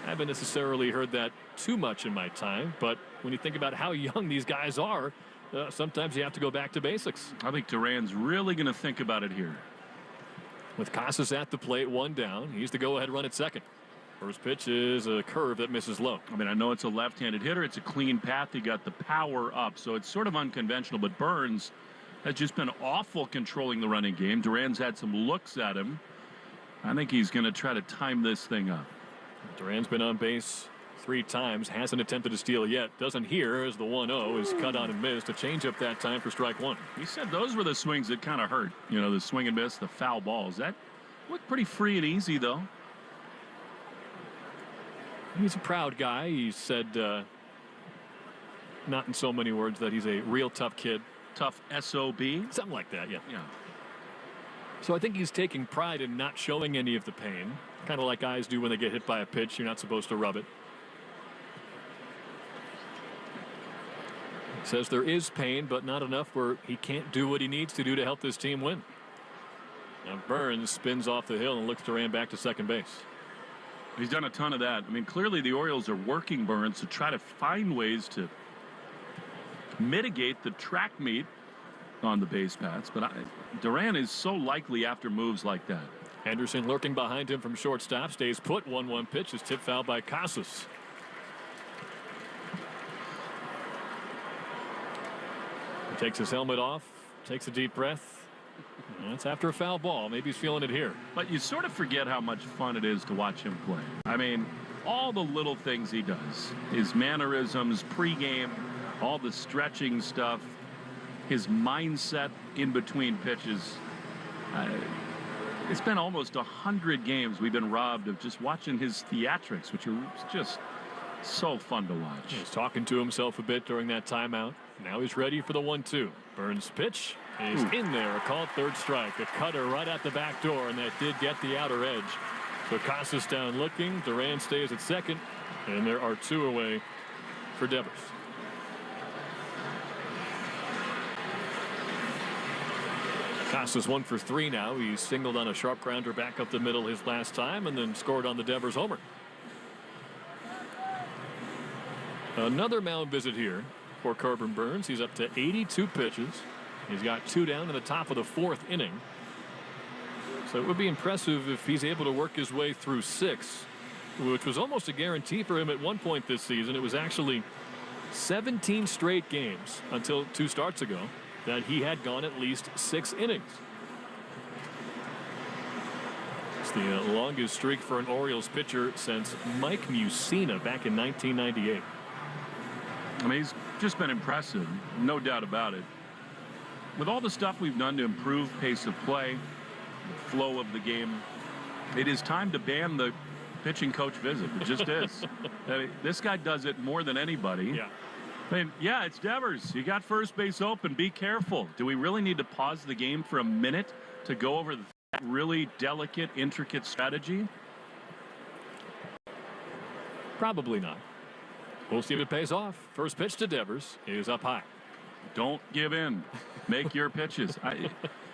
I haven't necessarily heard that too much in my time, but when you think about how young these guys are, sometimes you have to go back to basics.
I think Duran's really going to think about it here.
With Casas at the plate, 1 down. He's the go-ahead run at second. First pitch is a curve that misses low.
I mean, I know it's a left-handed hitter. It's a clean path. He got the power up, so it's sort of unconventional. But Burns has just been awful controlling the running game. Duran's had some looks at him. I think he's going to try to time this thing up.
Duran's been on base 3 times, hasn't attempted to steal yet. Doesn't here as the 1-0 is cut on and missed. A changeup that time for strike 1.
He said those were the swings that kind of hurt. The swing and miss, the foul balls. That looked pretty free and easy, though.
He's a proud guy. He said, not in so many words, that he's a real tough kid.
Tough SOB?
Something like that, yeah. So I think he's taking pride in not showing any of the pain, kind of like guys do when they get hit by a pitch. You're not supposed to rub it. Says there is pain, but not enough where he can't do what he needs to do to help this team win. Now Burns spins off the hill and looks Duran back to second base.
He's done a ton of that. I mean, clearly the Orioles are working Burns to try to find ways to mitigate the track meet on the base paths, but Duran is so likely after moves like that.
Henderson lurking behind him from shortstop, stays put. 1-1 pitch is tip foul by Casas. He takes his helmet off, takes a deep breath. That's after a foul ball. Maybe he's feeling it here.
But you sort of forget how much fun it is to watch him play. I mean, all the little things he does, his mannerisms, pregame, all the stretching stuff, his mindset in between pitches. It's been almost 100 games we've been robbed of just watching his theatrics, which are just so fun to watch.
He's talking to himself a bit during that timeout. Now he's ready for the 1-2. Burns pitch is in there. A called third strike. A cutter right at the back door, and that did get the outer edge. So Casas down looking. Duran stays at second, and there are 2 away for Devers. Casas 1 for 3 now. He singled on a sharp grounder back up the middle his last time, and then scored on the Devers homer. Another mound visit here for Corbin Burns. He's up to 82 pitches. He's got 2 down in the top of the 4th inning. So it would be impressive if he's able to work his way through 6, which was almost a guarantee for him at one point this season. It was actually 17 straight games until 2 starts ago that he had gone at least 6 innings. It's the longest streak for an Orioles pitcher since Mike Mussina back in 1998.
I mean, he's just been impressive, no doubt about it. With all the stuff we've done to improve pace of play, the flow of the game, it is time to ban the pitching coach visit. It just is. I mean, this guy does it more than anybody.
Yeah.
I mean, yeah, it's Devers. You got first base open. Be careful. Do we really need to pause the game for a minute to go over that really delicate, intricate strategy?
Probably not. We'll see if it pays off. First pitch to Devers is up high.
Don't give in. Make your pitches.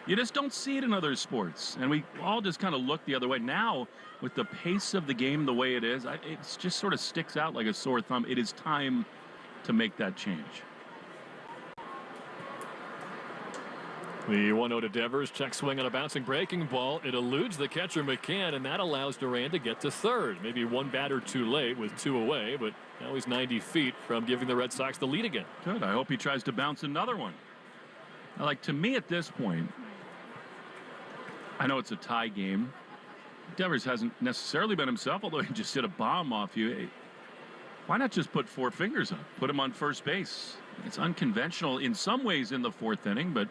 You just don't see it in other sports. And we all just kind of look the other way. Now, with the pace of the game the way it is, it just sort of sticks out like a sore thumb. It is time to make that change.
The 1-0 to Devers. Check swing on a bouncing breaking ball. It eludes the catcher McCann, and that allows Duran to get to third. Maybe one batter too late with 2 away, but now he's 90 feet from giving the Red Sox the lead again.
Good. I hope he tries to bounce another one. Like, to me at this point, I know it's a tie game. Devers hasn't necessarily been himself, although he just hit a bomb off you. Why not just put 4 fingers up? Put him on first base. It's unconventional in some ways in the 4th inning, but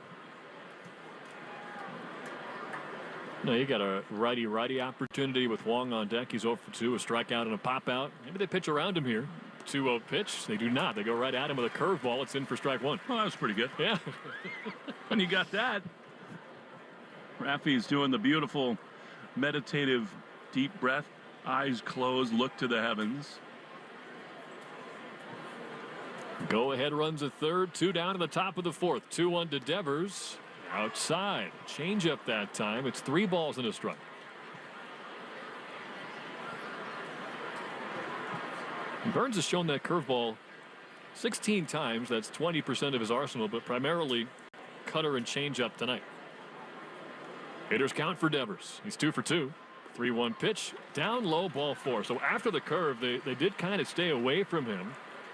no, you got a righty-righty opportunity with Wong on deck. He's 0 for 2, a strikeout and a pop-out. Maybe they pitch around him here. 2-0 pitch. They do not. They go right at him with a curveball. It's in for strike 1.
Well, that was pretty good.
Yeah.
When you got that, Raffy's doing the beautiful meditative deep breath, eyes closed, look to the heavens.
Go ahead runs a third, 2 down in the top of the 4th. 2-1 to Devers. Outside. Change up that time. It's 3 balls and a strike. Burns has shown that curveball 16 times. That's 20% of his arsenal, but primarily cutter and changeup tonight. Hitters count for Devers. He's 2 for 2. 3-1 pitch. Down low, ball 4. So after the curve, they did kind of stay away from him.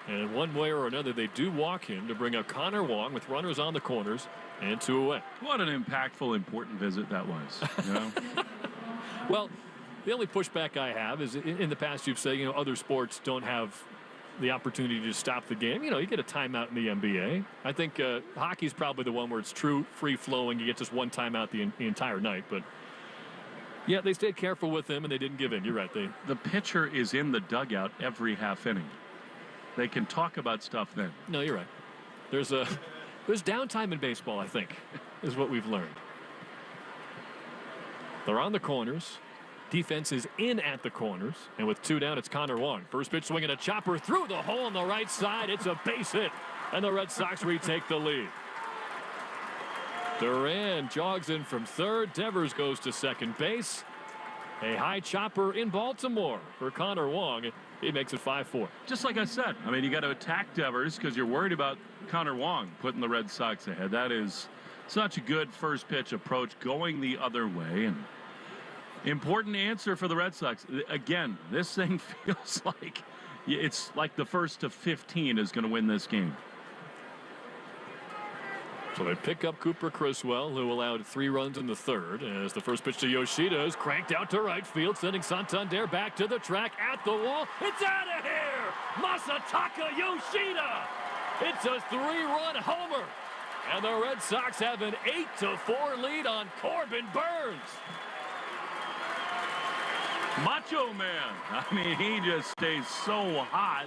And one way or another, they do walk him to bring up Connor Wong with runners on the corners and 2 away.
What an impactful, important visit that was. You know?
Well, the only pushback I have is in the past you've said, other sports don't have the opportunity to stop the game. You get a timeout in the NBA. I think hockey's probably the one where it's true free-flowing. You get just one timeout the entire night. But, yeah, they stayed careful with him, and they didn't give in. You're right.
The pitcher is in the dugout every half inning. They can talk about stuff then.
No, you're right. There's downtime in baseball, I think, is what we've learned. They're on the corners. Defense is in at the corners. And with 2 down, it's Connor Wong. First pitch swinging a chopper through the hole on the right side. It's a base hit. And the Red Sox retake the lead. Duran jogs in from third. Devers goes to second base. A high chopper in Baltimore for Connor Wong. He makes it 5-4.
Just like I said, I mean, you got to attack Devers because you're worried about Connor Wong putting the Red Sox ahead. That is such a good first pitch approach going the other way. And important answer for the Red Sox. Again, this thing feels like it's like the first to 15 is going to win this game.
So they pick up Cooper Criswell, who allowed 3 runs in the third, as the first pitch to Yoshida is cranked out to right field, sending Santander back to the track at the wall. It's out of here! Masataka Yoshida! It's a 3-run homer, and the Red Sox have an 8-4 lead on Corbin Burns.
Macho Man. I mean, he just stays so hot.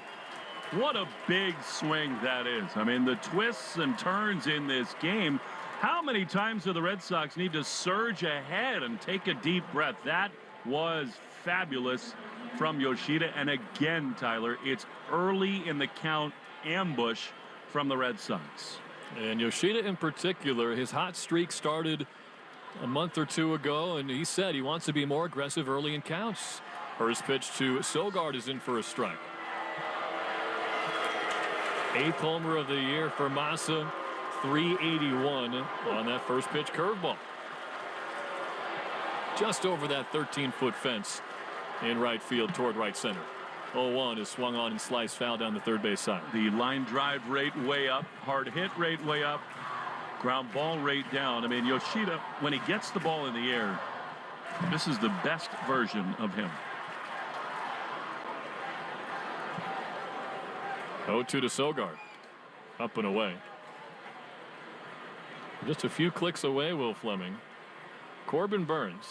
What a big swing that is. I mean, the twists and turns in this game. How many times do the Red Sox need to surge ahead and take a deep breath? That was fabulous from Yoshida. And again, Tyler, it's early in the count ambush from the Red Sox.
And Yoshida in particular, his hot streak started a month or 2 ago, and he said he wants to be more aggressive early in counts. First pitch to Sogard is in for a strike. 8th homer of the year for Massa. 381 on that first pitch curveball. Just over that 13-foot fence in right field toward right center. 0-1 is swung on and sliced foul down the third base side.
The line drive rate way up. Hard hit rate way up. Ground ball rate down. I mean, Yoshida, when he gets the ball in the air, this is the best version of him.
0-2 to Sogard. Up and away. Just a few clicks away, Will Fleming. Corbin Burns,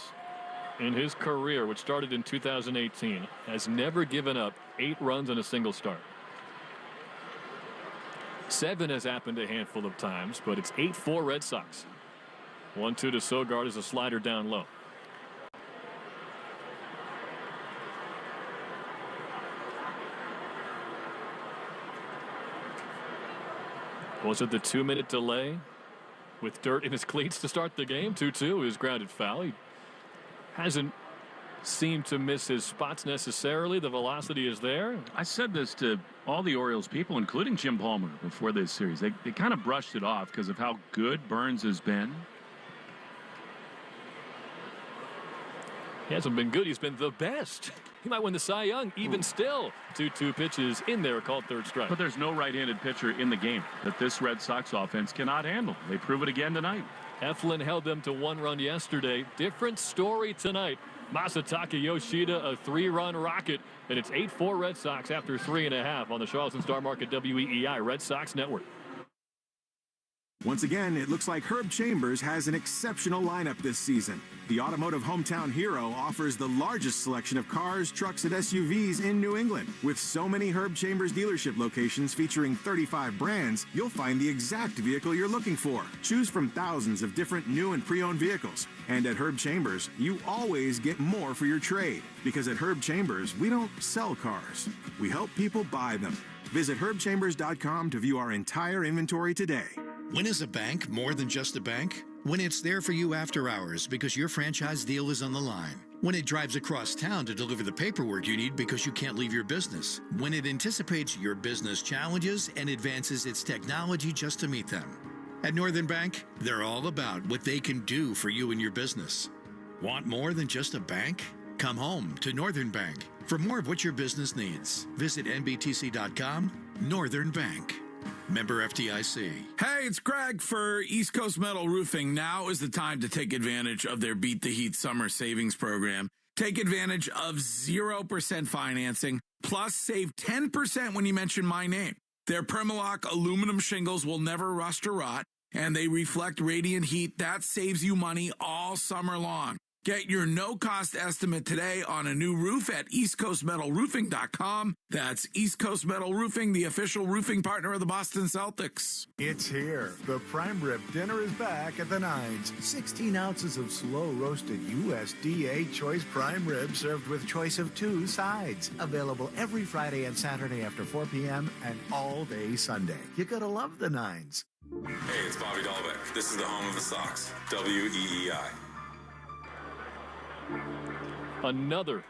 in his career, which started in 2018, has never given up 8 runs in a single start. 7 has happened a handful of times, but it's 8-4 Red Sox. 1-2 to Sogard is a slider down low. Was it the 2-minute delay with dirt in his cleats to start the game? 2-2 is grounded foul. He hasn't seemed to miss his spots necessarily. The velocity is there.
I said this to all the Orioles people, including Jim Palmer, before this series. They kind of brushed it off because of how good Burns has been.
He hasn't been good. He's been the best. He might win the Cy Young even still. 2-2 pitches in there called third strike.
But there's no right-handed pitcher in the game that this Red Sox offense cannot handle. They prove it again tonight.
Eflin held them to 1 run yesterday. Different story tonight. Masataka Yoshida, a 3-run rocket, and it's 8-4 Red Sox after 3.5 on the Charleston Star Market WEEI Red Sox Network.
Once again, it looks like Herb Chambers has an exceptional lineup this season. The automotive hometown hero offers the largest selection of cars, trucks, and SUVs in New England. With so many Herb Chambers dealership locations featuring 35 brands, you'll find the exact vehicle you're looking for. Choose from thousands of different new and pre-owned vehicles. And at Herb Chambers, you always get more for your trade. Because at Herb Chambers, we don't sell cars. We help people buy them. Visit herbchambers.com to view our entire inventory today.
When is a bank more than just a bank? When it's there for you after hours because your franchise deal is on the line. When it drives across town to deliver the paperwork you need because you can't leave your business. When it anticipates your business challenges and advances its technology just to meet them. At Northern Bank, they're all about what they can do for you and your business. Want more than just a bank? Come home to Northern Bank. For more of what your business needs, visit nbtc.com. Northern Bank. Member FDIC.
Hey, it's Greg for East Coast Metal Roofing. Now is the time to take advantage of their Beat the Heat Summer Savings Program. Take advantage of 0% financing, plus save 10% when you mention my name. Their Permalock aluminum shingles will never rust or rot, and they reflect radiant heat that saves you money all summer long. Get your no-cost estimate today on a new roof at eastcoastmetalroofing.com. That's East Coast Metal Roofing, the official roofing partner of the Boston Celtics.
It's here. The prime rib dinner is back at the Nines. 16 ounces of slow-roasted USDA choice prime rib served with choice of 2 sides. Available every Friday and Saturday after 4 p.m. and all day Sunday. You gotta love the Nines.
Hey, it's Bobby Dahlbeck. This is the home of the Sox, WEEI.
Another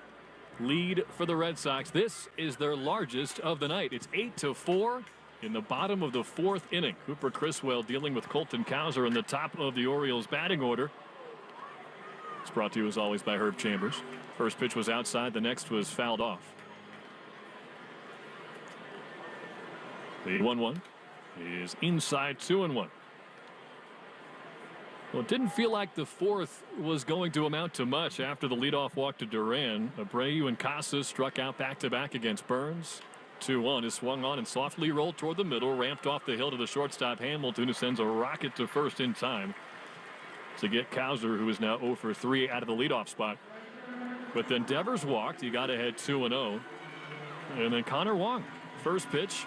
lead for the Red Sox. This is their largest of the night. It's 8-4 in the bottom of the 4th inning. Cooper Criswell dealing with Colton Cowser in the top of the Orioles batting order. It's brought to you as always by Herb Chambers. First pitch was outside, the next was fouled off. The 1-1 is inside 2-1. Well, it didn't feel like the 4th was going to amount to much after the leadoff walk to Duran. Abreu and Casas struck out back-to-back against Burns. 2-1 is swung on and softly rolled toward the middle, ramped off the hill to the shortstop Hamilton, who sends a rocket to first in time to get Cowser, who is now 0 for 3 out of the leadoff spot. But then Devers walked. He got ahead 2-0. And then Connor Wong, first pitch,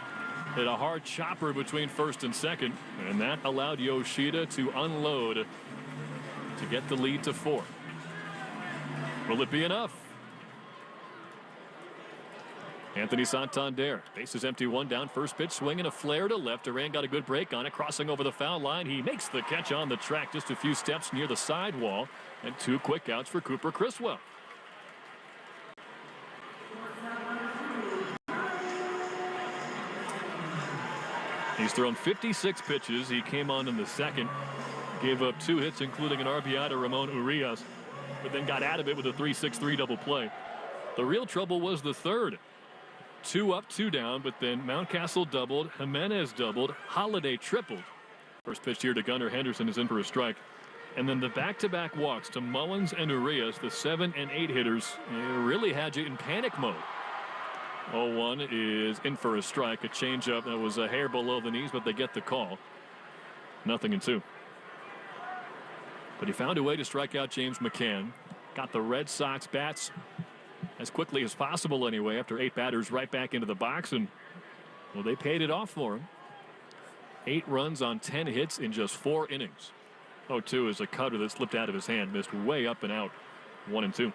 hit a hard chopper between first and second, and that allowed Yoshida to unload to get the lead to 4. Will it be enough? Anthony Santander, bases empty, 1 down, first pitch, swinging a flare to left. Duran got a good break on it, crossing over the foul line. He makes the catch on the track just a few steps near the sidewall, and 2 quick outs for Cooper Criswell. He's thrown 56 pitches. He came on in the second, gave up 2 hits, including an RBI to Ramon Urias, but then got out of it with a 3-6-3 double play. The real trouble was the third. 2 up, 2 down, but then Mountcastle doubled, Jimenez doubled, Holiday tripled. First pitch here to Gunnar Henderson is in for a strike. And then the back-to-back walks to Mullins and Urias, the 7 and 8 hitters, really had you in panic mode. 0-1 is in for a strike. A changeup that was a hair below the knees, but they get the call. 0-2. But he found a way to strike out James McCann. Got the Red Sox bats as quickly as possible anyway after 8 batters right back into the box. And, well, they paid it off for him. 8 runs on 10 hits in just 4 innings. 0-2 is a cutter that slipped out of his hand. Missed way up and out. 1-2.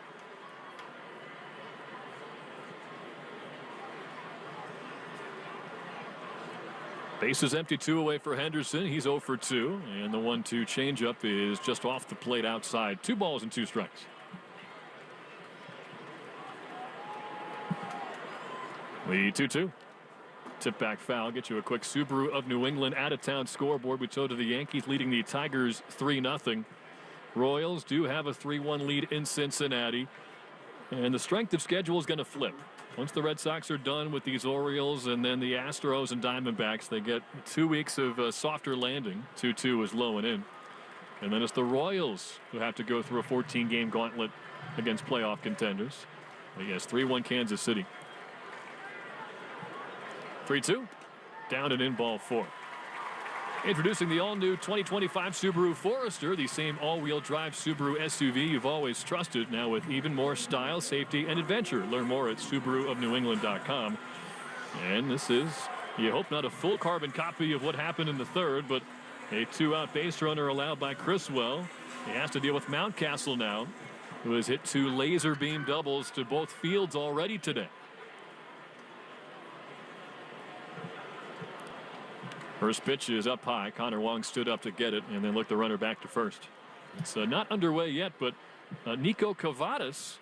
Bases empty, 2 away for Henderson. He's 0 for 2. And the 1-2 changeup is just off the plate outside. 2 balls and 2 strikes. The 2-2. Tip back foul. Get you a quick Subaru of New England out-of-town scoreboard. We told to the Yankees leading the Tigers 3-0. Royals do have a 3-1 lead in Cincinnati. And the strength of schedule is going to flip. Once the Red Sox are done with these Orioles and then the Astros and Diamondbacks, they get 2 weeks of a softer landing. 2-2 is low and in. And then it's the Royals who have to go through a 14-game gauntlet against playoff contenders. But yes, 3-1 Kansas City. 3-2. Down and in, ball 4. Introducing the all-new 2025 Subaru Forester, the same all-wheel drive Subaru SUV you've always trusted, now with even more style, safety, and adventure. Learn more at SubaruofNewEngland.com. And this is, you hope, not a full carbon copy of what happened in the third, but a 2-out base runner allowed by Criswell. He has to deal with Mountcastle now, who has hit 2 laser beam doubles to both fields already today. First pitch is up high. Connor Wong stood up to get it and then looked the runner back to first. It's not underway yet, but Nico Cavadas,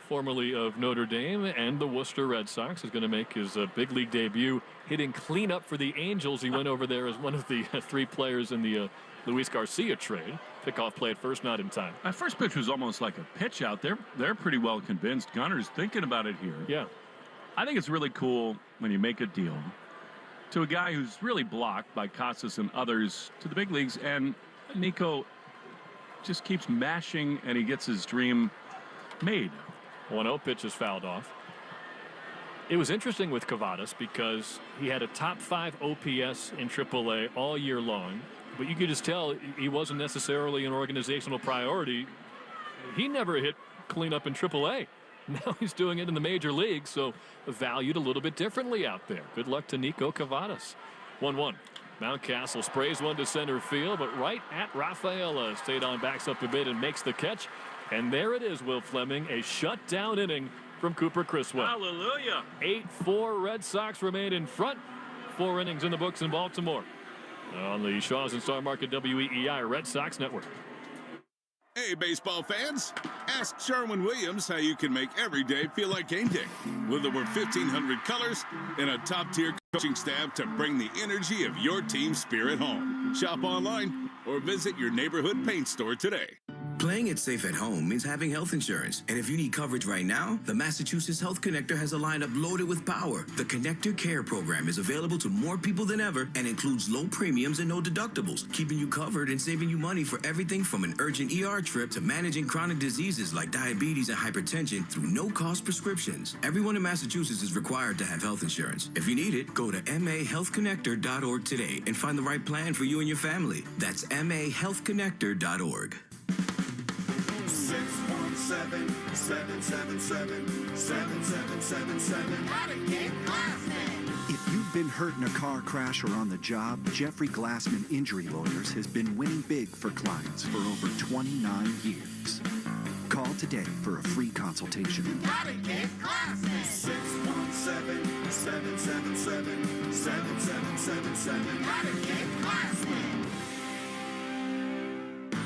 formerly of Notre Dame and the Worcester Red Sox, is going to make his big league debut hitting cleanup for the Angels. He went over there as one of the 3 players in the Luis Garcia trade. Pickoff play at first, not in time.
That first pitch was almost like a pitch out there. They're pretty well convinced. Gunner's thinking about it here.
Yeah.
I think it's really cool when you make a deal to a guy who's really blocked by Casas and others to the big leagues, and Nico just keeps mashing and he gets his dream made.
1-0 pitch is fouled off. It was interesting with Cavadas because he had a top 5 OPS in AAA all year long, but you could just tell he wasn't necessarily an organizational priority he never hit cleanup in AAA. Now he's doing it in the major leagues, so valued a little bit differently out there. Good luck to Nico Cavadas. 1-1. Mountcastle sprays one to center field, but right at Rafaela. Stayed on, backs up a bit and makes the catch. And there it is, Will Fleming, a shutdown inning from Cooper Criswell.
Hallelujah.
8-4 Red Sox remain in front. 4 innings in the books in Baltimore. On the Shaws and Star Market WEEI Red Sox Network.
Hey, baseball fans. Ask Sherwin Williams how you can make every day feel like game day. With over 1,500 colors and a top-tier coaching staff to bring the energy of your team's spirit home. Shop online or visit your neighborhood paint store today.
Playing it safe at home means having health insurance. And if you need coverage right now, the Massachusetts Health Connector has a lineup loaded with power. The Connector Care program is available to more people than ever and includes low premiums and no deductibles, keeping you covered and saving you money for everything from an urgent ER trip to managing chronic diseases like diabetes and hypertension through no-cost prescriptions. Everyone in Massachusetts is required to have health insurance. If you need it, go to mahealthconnector.org today and find the right plan for you and your family. That's mahealthconnector.org.
617-777-7777. If you've been hurt in a car crash or on the job, Jeffrey Glassman Injury Lawyers has been winning big for clients for over 29 years. Call today for a free consultation.
617-777-7777.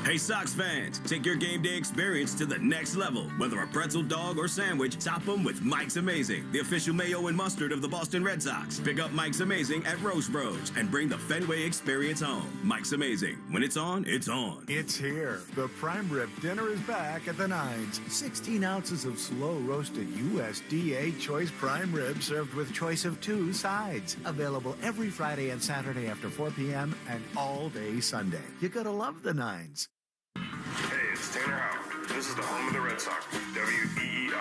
Hey, Sox fans, take your game day experience to the next level. Whether a pretzel, dog, or sandwich, top them with Mike's Amazing, the official mayo and mustard of the Boston Red Sox. Pick up Mike's Amazing at Roast Bros and bring the Fenway experience home. Mike's Amazing. When it's on, it's on.
It's here. The prime rib dinner is back at the Nines. 16 ounces of slow roasted USDA choice prime rib served with choice of 2 sides. Available every Friday and Saturday after 4 p.m. and all day Sunday. You gotta love the Nines.
Hey, it's Tanner Houck. This is the home of the Red Sox, WEEI.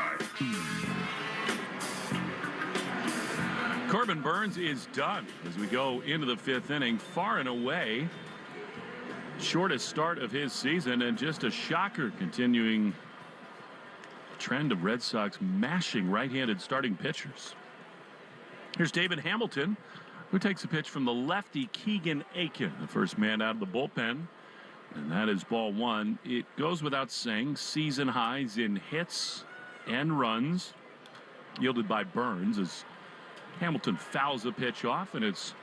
Corbin Burnes is done as we go into the 5th inning. Far and away, shortest start of his season, and just a shocker continuing the trend of Red Sox mashing right-handed starting pitchers. Here's David Hamilton, who takes a pitch from the lefty Keegan Aiken, the first man out of the bullpen. And that is ball 1. It goes without saying, season highs in hits and runs yielded by Burnes as Hamilton fouls a pitch off, and it's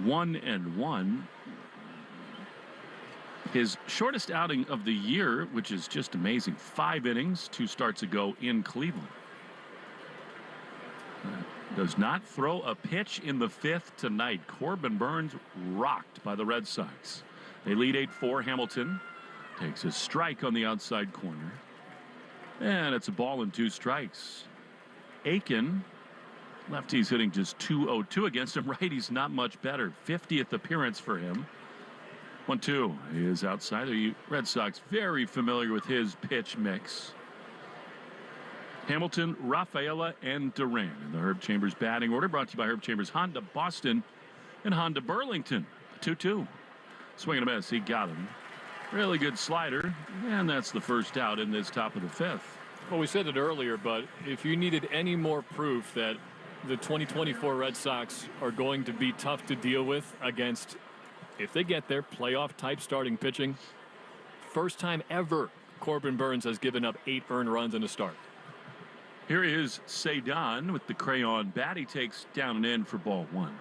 1-1. His shortest outing of the year, which is just amazing, 5 innings, 2 starts ago in Cleveland. Does not throw a pitch in the 5th tonight. Corbin Burnes rocked by the Red Sox. They lead 8-4. Hamilton takes a strike on the outside corner. And it's a ball and 2 strikes. Aiken, lefty's hitting just .202 against him. Righty's not much better. 50th appearance for him. 1-2 is outside. The Red Sox very familiar with his pitch mix. Hamilton, Rafaela, and Duran in the Herb Chambers batting order. Brought to you by Herb Chambers Honda Boston and Honda Burlington. 2-2. Swing and a miss. He got him. Really good slider. And that's the first out in this top of the 5th.
Well, we said it earlier, but if you needed any more proof that the 2024 Red Sox are going to be tough to deal with against, if they get their playoff-type starting pitching, first time ever Corbin Burnes has given up 8 earned runs in a start.
Here is Cedon with the crayon bat. He takes down and in for ball 1.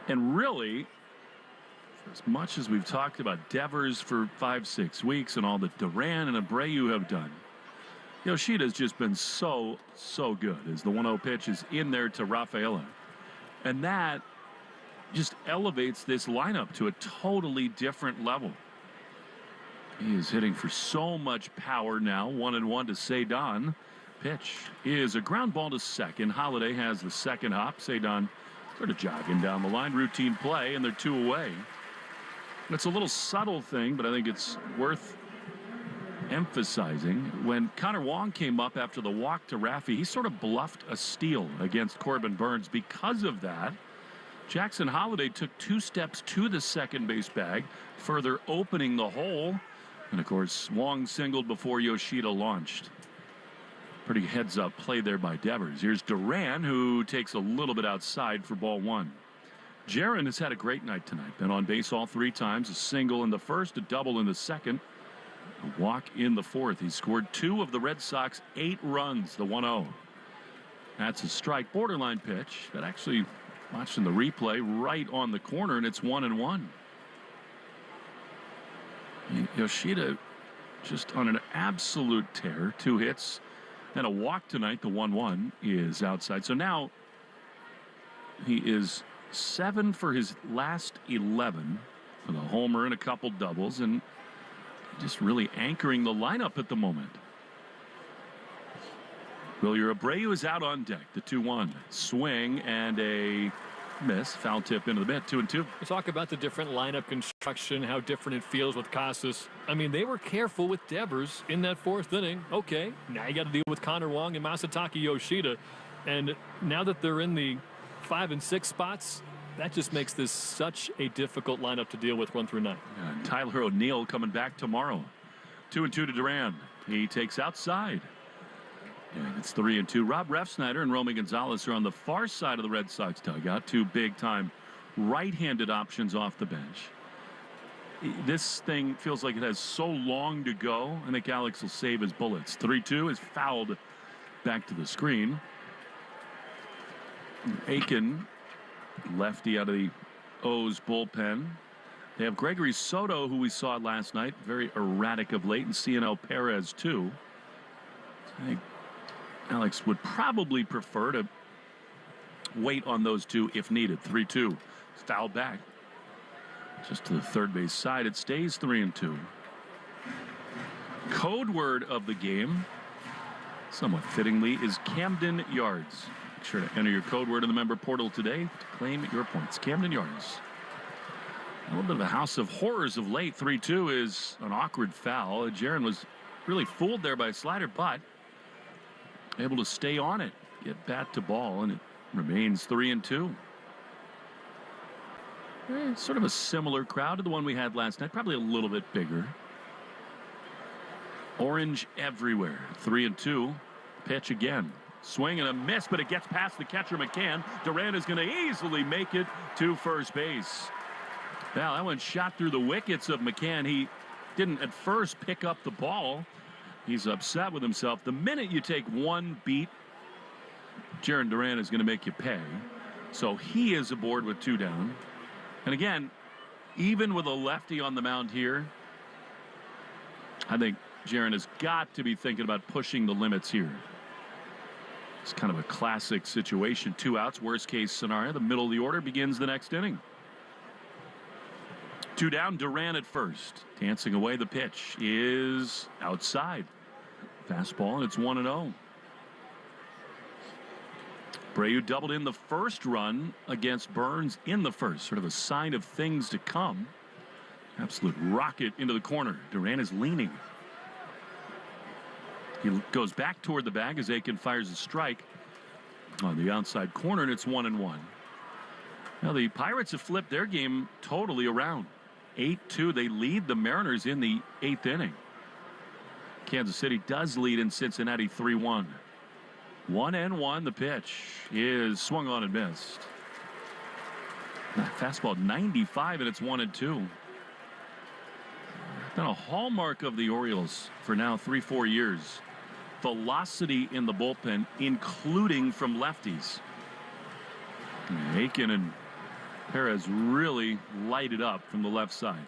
And really, as much as we've talked about Devers for 5-6 weeks and all that Duran and Abreu have done, Yoshida's just been so good as the 1-0 pitch is in there to Rafaela. And that just elevates this lineup to a totally different level. He is hitting for so much power now. 1-1 to Cedon. Pitch is a ground ball to second. Holiday has the second hop. Cedon sort of jogging down the line. Routine play, and they're 2 away. It's a little subtle thing, but I think it's worth emphasizing. When Connor Wong came up after the walk to Raffy, he sort of bluffed a steal against Corbin Burnes. Because of that, Jackson Holiday took 2 steps to the second base bag, further opening the hole. And, of course, Wong singled before Yoshida launched. Pretty heads-up play there by Devers. Here's Duran, who takes a little bit outside for ball one. Jaron has had a great night tonight. Been on base all 3 times. A single in the first, a double in the second, a walk in the fourth. He scored 2 of the Red Sox 8 runs, the 1-0. That's a strike, borderline pitch, but actually watching the replay right on the corner, and it's 1-1. Yoshida just on an absolute tear. 2 hits and a walk tonight. The 1-1 is outside. So now he is 7 for his last 11 with a homer and a couple doubles, and just really anchoring the lineup at the moment. Wilyer Abreu is out on deck. The 2-1 swing and a miss. Foul tip into the mitt. 2-2.
We talk about the different lineup construction, how different it feels with Casas. I mean, they were careful with Devers in that 4th inning. Okay, now you got to deal with Connor Wong and Masataka Yoshida. And now that they're in the 5 and 6 spots, that just makes this such a difficult lineup to deal with 1 through 9.
And Tyler O'Neill coming back tomorrow. 2-2 to Duran. He takes outside. And it's 3-2. Rob Refsnyder and Romy Gonzalez are on the far side of the Red Sox dugout. 2 big-time right-handed options off the bench. This thing feels like it has so long to go. I think Alex will save his bullets. 3-2 is fouled back to the screen. Aiken, lefty out of the O's bullpen. They have Gregory Soto, who we saw last night, very erratic of late, and CNL Perez, too. I think Alex would probably prefer to wait on those 2 if needed. 3-2. Foul back. Just to the third base side. It stays 3-2. Code word of the game, somewhat fittingly, is Camden Yards. Make sure to enter your code word in the member portal today to claim your points. Camden Yards. A little bit of a house of horrors of late. 3-2 is an awkward foul. Jaron was really fooled there by a slider, but able to stay on it, get bat to ball, and it remains 3-2. Sort of a similar crowd to the one we had last night, probably a little bit bigger. Orange everywhere. 3-2. Pitch again. Swing and a miss, but it gets past the catcher McCann. Duran is going to easily make it to first base. Well, that one shot through the wickets of McCann. He didn't at first pick up the ball. He's upset with himself. The minute you take 1 beat, Jarren Duran is going to make you pay. So he is aboard with 2 down. And again, even with a lefty on the mound here, I think Jarren has got to be thinking about pushing the limits here. It's kind of a classic situation. 2 outs, worst case scenario. The middle of the order begins the next inning. 2 down, Duran at first. Dancing away, the pitch is outside. Fastball, and it's 1-0. Abreu doubled in the first run against Burns in the first. Sort of a sign of things to come. Absolute rocket into the corner. Duran is leaning. He goes back toward the bag as Aiken fires a strike on the outside corner, and it's 1-1. Now the Pirates have flipped their game totally around. 8-2. They lead the Mariners in the 8th inning. Kansas City does lead in Cincinnati 3-1. 1-1. The pitch is swung on and missed. Fastball 95, and it's 1-2. Been a hallmark of the Orioles for now 3-4 years. Velocity in the bullpen, including from lefties. Aiken and Perez really lighted up from the left side.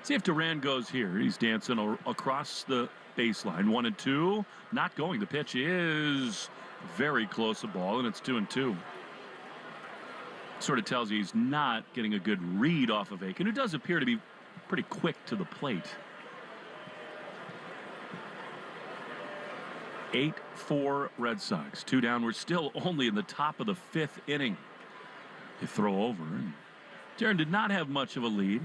See if Duran goes here. He's dancing across the baseline. 1-2. Not going. The pitch is very close to ball, and it's 2-2. Sort of tells you he's not getting a good read off of Aiken, who does appear to be pretty quick to the plate. 8-4 Red Sox. 2 down. We're still only in the top of the 5th inning. They throw over. And Jarren did not have much of a lead.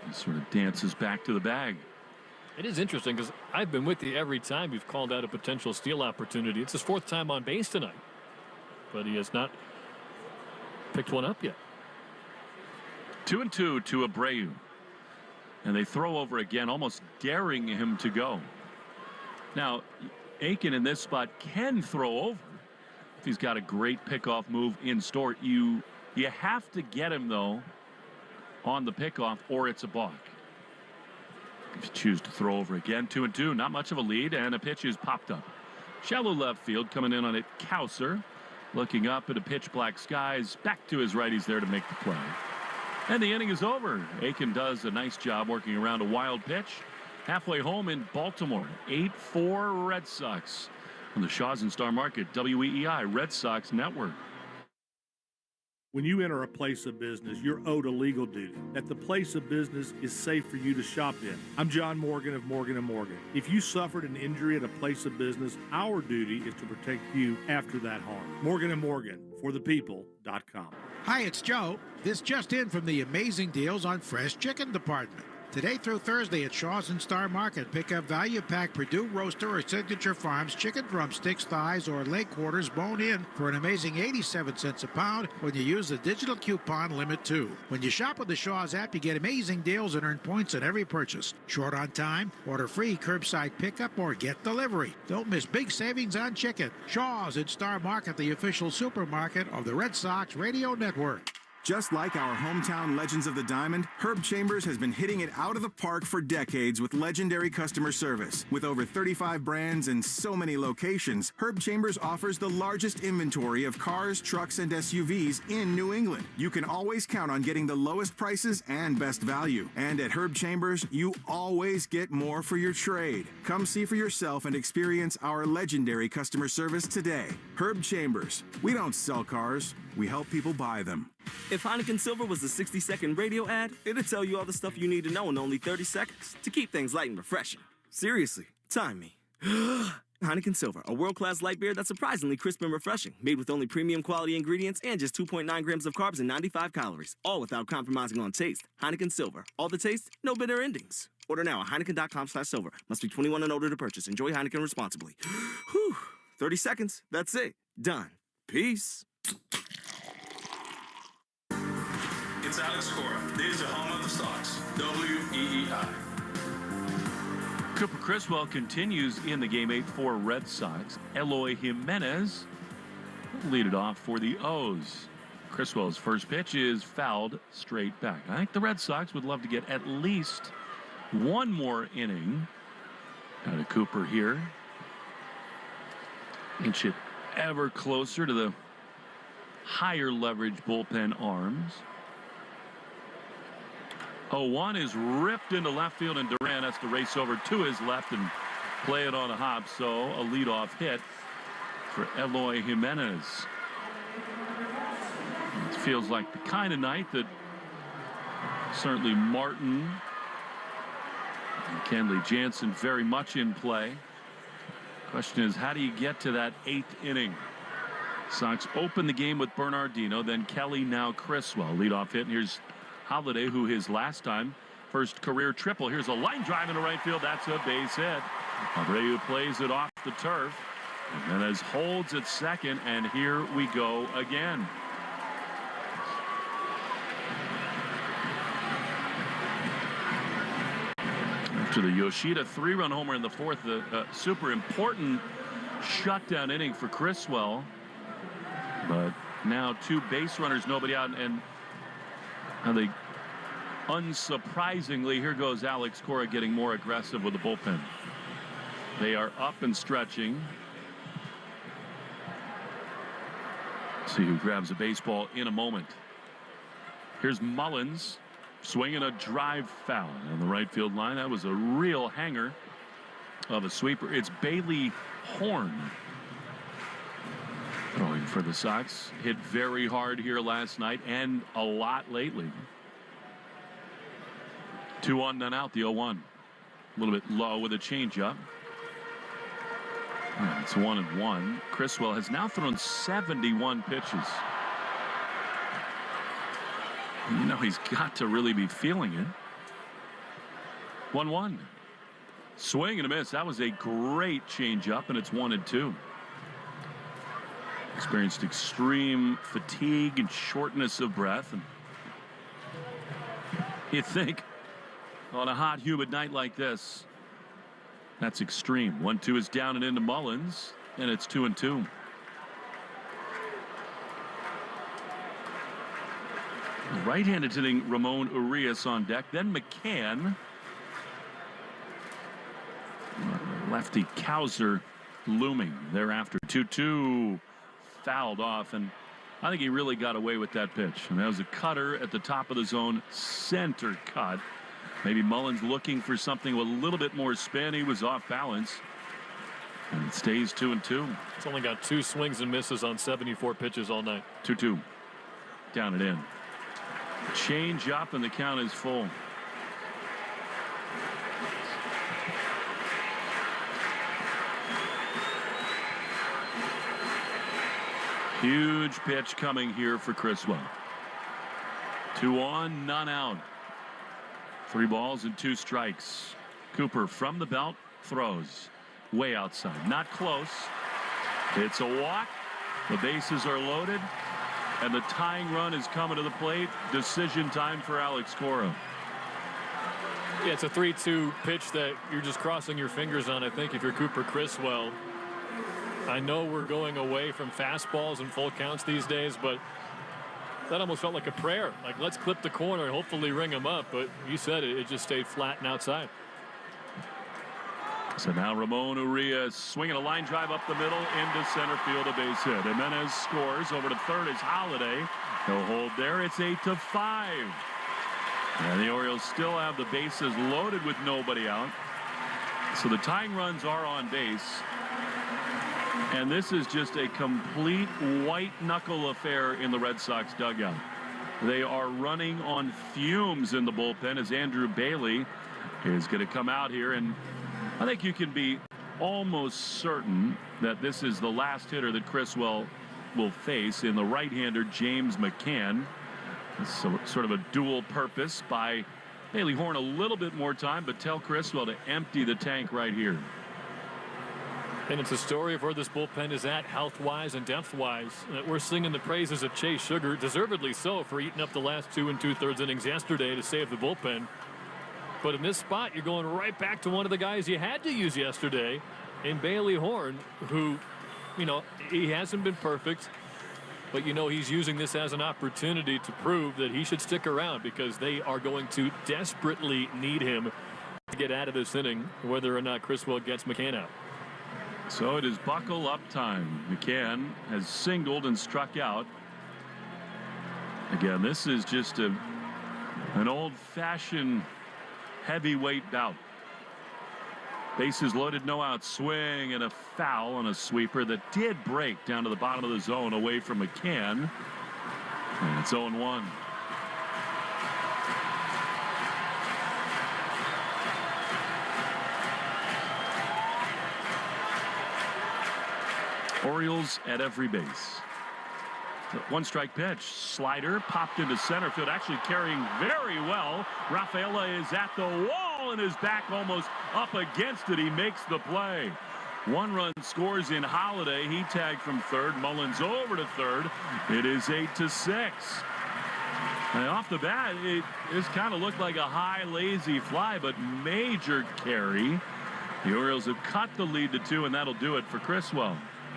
He sort of dances back to the bag.
It is interesting because I've been with you every time you've called out a potential steal opportunity. It's his 4th time on base tonight, but he has not picked one up yet.
2-2 to Abreu. And they throw over again, almost daring him to go. Now, Aiken in this spot can throw over if he's got a great pickoff move in store. You have to get him, though, on the pickoff, or it's a balk. If you choose to throw over again, 2-2, not much of a lead, and a pitch is popped up. Shallow left field, coming in on it, Kouser. Looking up at a pitch black skies, back to his right, he's there to make the play. And the inning is over. Aiken does a nice job working around a wild pitch. Halfway home in Baltimore, 8-4 Red Sox on the Shaws and Star Market, WEEI Red Sox Network.
When you enter a place of business, you're owed a legal duty that the place of business is safe for you to shop in. I'm John Morgan of Morgan & Morgan. If you suffered an injury at a place of business, our duty is to protect you after that harm. Morgan & Morgan, forthepeople.com.
Hi, it's Joe. This just in from the amazing deals on fresh chicken department. Today through Thursday at Shaws and Star Market, pick up value pack Purdue Roaster or Signature Farms chicken drumsticks, thighs, or leg quarters bone in for an amazing 87 cents a pound when you use the digital coupon Limit 2. When you shop with the Shaws app, you get amazing deals and earn points on every purchase. Short on time, order free, curbside pickup, or get delivery. Don't miss big savings on chicken. Shaws and Star Market, the official supermarket of the Red Sox Radio Network.
Just like our hometown legends of the Diamond, Herb Chambers has been hitting it out of the park for decades with legendary customer service. With over 35 brands and so many locations, Herb Chambers offers the largest inventory of cars, trucks, and SUVs in New England. You can always count on getting the lowest prices and best value. And at Herb Chambers, you always get more for your trade. Come see for yourself and experience our legendary customer service today. Herb Chambers. We don't sell cars. We help people buy them.
If Heineken Silver was a 60-second radio ad, it'd tell you all the stuff you need to know in only 30 seconds to keep things light and refreshing. Seriously, time me. Heineken Silver, a world-class light beer that's surprisingly crisp and refreshing, made with only premium quality ingredients and just 2.9 grams of carbs and 95 calories, all without compromising on taste. Heineken Silver, all the taste, no bitter endings. Order now at Heineken.com/silver. Must be 21 and older to purchase. Enjoy Heineken responsibly. Whew, 30 seconds, that's it. Done. Peace.
It's Alex Cora. This is the home of the Sox, WEEI.
Cooper Criswell continues in the game, 8-4 Red Sox. Eloy Jimenez will lead it off for the O's. Criswell's first pitch is fouled straight back. I think the Red Sox would love to get at least one more inning out of Cooper here. Inch it ever closer to the higher leverage bullpen arms. 0-1 is ripped into left field, and Duran has to race over to his left and play it on a hop. So a leadoff hit for Eloy Jimenez. It feels like the kind of night that certainly Martin and Kenley Jansen very much in play. Question is, how do you get to that 8th inning? Sox open the game with Bernardino, then Kelly, now Criswell. Leadoff hit, and here's Holiday, who his last time, first career triple. Here's a line drive into right field. That's a base hit. Abreu plays it off the turf. And Jimenez holds at second, and here we go again. After the Yoshida 3-run homer in the fourth, the super important shutdown inning for Criswell. But now 2 base runners, nobody out, and they, unsurprisingly, here goes Alex Cora getting more aggressive with the bullpen. They are up and stretching. See who grabs a baseball in a moment. Here's Mullins swinging a drive foul on the right field line. That was a real hanger of a sweeper. It's Bailey Horn throwing for the Sox. Hit very hard here last night and a lot lately. 2 on, none out, the 0-1. A little bit low with a changeup. It's 1-1. Criswell has now thrown 71 pitches. You know he's got to really be feeling it. 1-1. Swing and a miss. That was a great changeup, and it's 1-2. Experienced extreme fatigue and shortness of breath. And you think on a hot, humid night like this. That's extreme. 1-2 is down and into Mullins, and it's 2-2. Right-handed hitting Ramon Urias on deck. Then McCann. Lefty Cowser looming thereafter. 2-2 fouled off, and I think he really got away with that pitch. And that was a cutter at the top of the zone, center cut. Maybe Mullins looking for something with a little bit more spin. He was off balance. And it stays 2-2.
It's only got 2 swings and misses on 74 pitches all night.
2-2. Down and in. Change up, and the count is full. Huge pitch coming here for Criswell. 2 on, none out. 3 balls and 2 strikes. Cooper from the belt throws way outside, not close. It's a walk. The bases are loaded, and the tying run is coming to the plate. Decision time for Alex Cora.
Yeah, it's a 3-2 pitch that you're just crossing your fingers on, I think, if you're Cooper Criswell. I know we're going away from fastballs and full counts these days, but that almost felt like a prayer. Like, let's clip the corner and hopefully ring him up. But you said it just stayed flat and outside.
So now Ramon Urias swinging a line drive up the middle into center field, a base hit. Jimenez scores. Over to third is Holiday. He'll hold there. It's 8-5. And the Orioles still have the bases loaded with nobody out. So the tying runs are on base. And this is just a complete white knuckle affair in the Red Sox dugout. They are running on fumes in the bullpen as Andrew Bailey is going to come out here. And I think you can be almost certain that this is the last hitter that Criswell will face in the right-hander James McCann. So, sort of a dual purpose by Bailey Horn. A little bit more time, but tell Criswell to empty the tank right here.
And it's a story of where this bullpen is at health-wise and depth-wise. We're singing the praises of Chase Sugar, deservedly so, for eating up the last 2 2/3 innings yesterday to save the bullpen. But in this spot, you're going right back to one of the guys you had to use yesterday in Bailey Horn, who, you know, he hasn't been perfect, but, you know, he's using this as an opportunity to prove that he should stick around because they are going to desperately need him to get out of this inning, whether or not Criswell gets McCann out.
So it is buckle up time. McCann has singled and struck out. Again, this is just an old-fashioned heavyweight bout. Bases loaded, no out, swing, and a foul on a sweeper that did break down to the bottom of the zone away from McCann. And it's 0-1. Orioles at every base. 1 strike pitch. Slider popped into center field, actually carrying very well. Rafaela is at the wall and his back almost up against it. He makes the play. 1 run scores in Holiday. He tagged from third. Mullins over to third. It is 8-6. And off the bat, it just kind of looked like a high, lazy fly, but major carry. The Orioles have cut the lead to 2, and that'll do it for Criswell.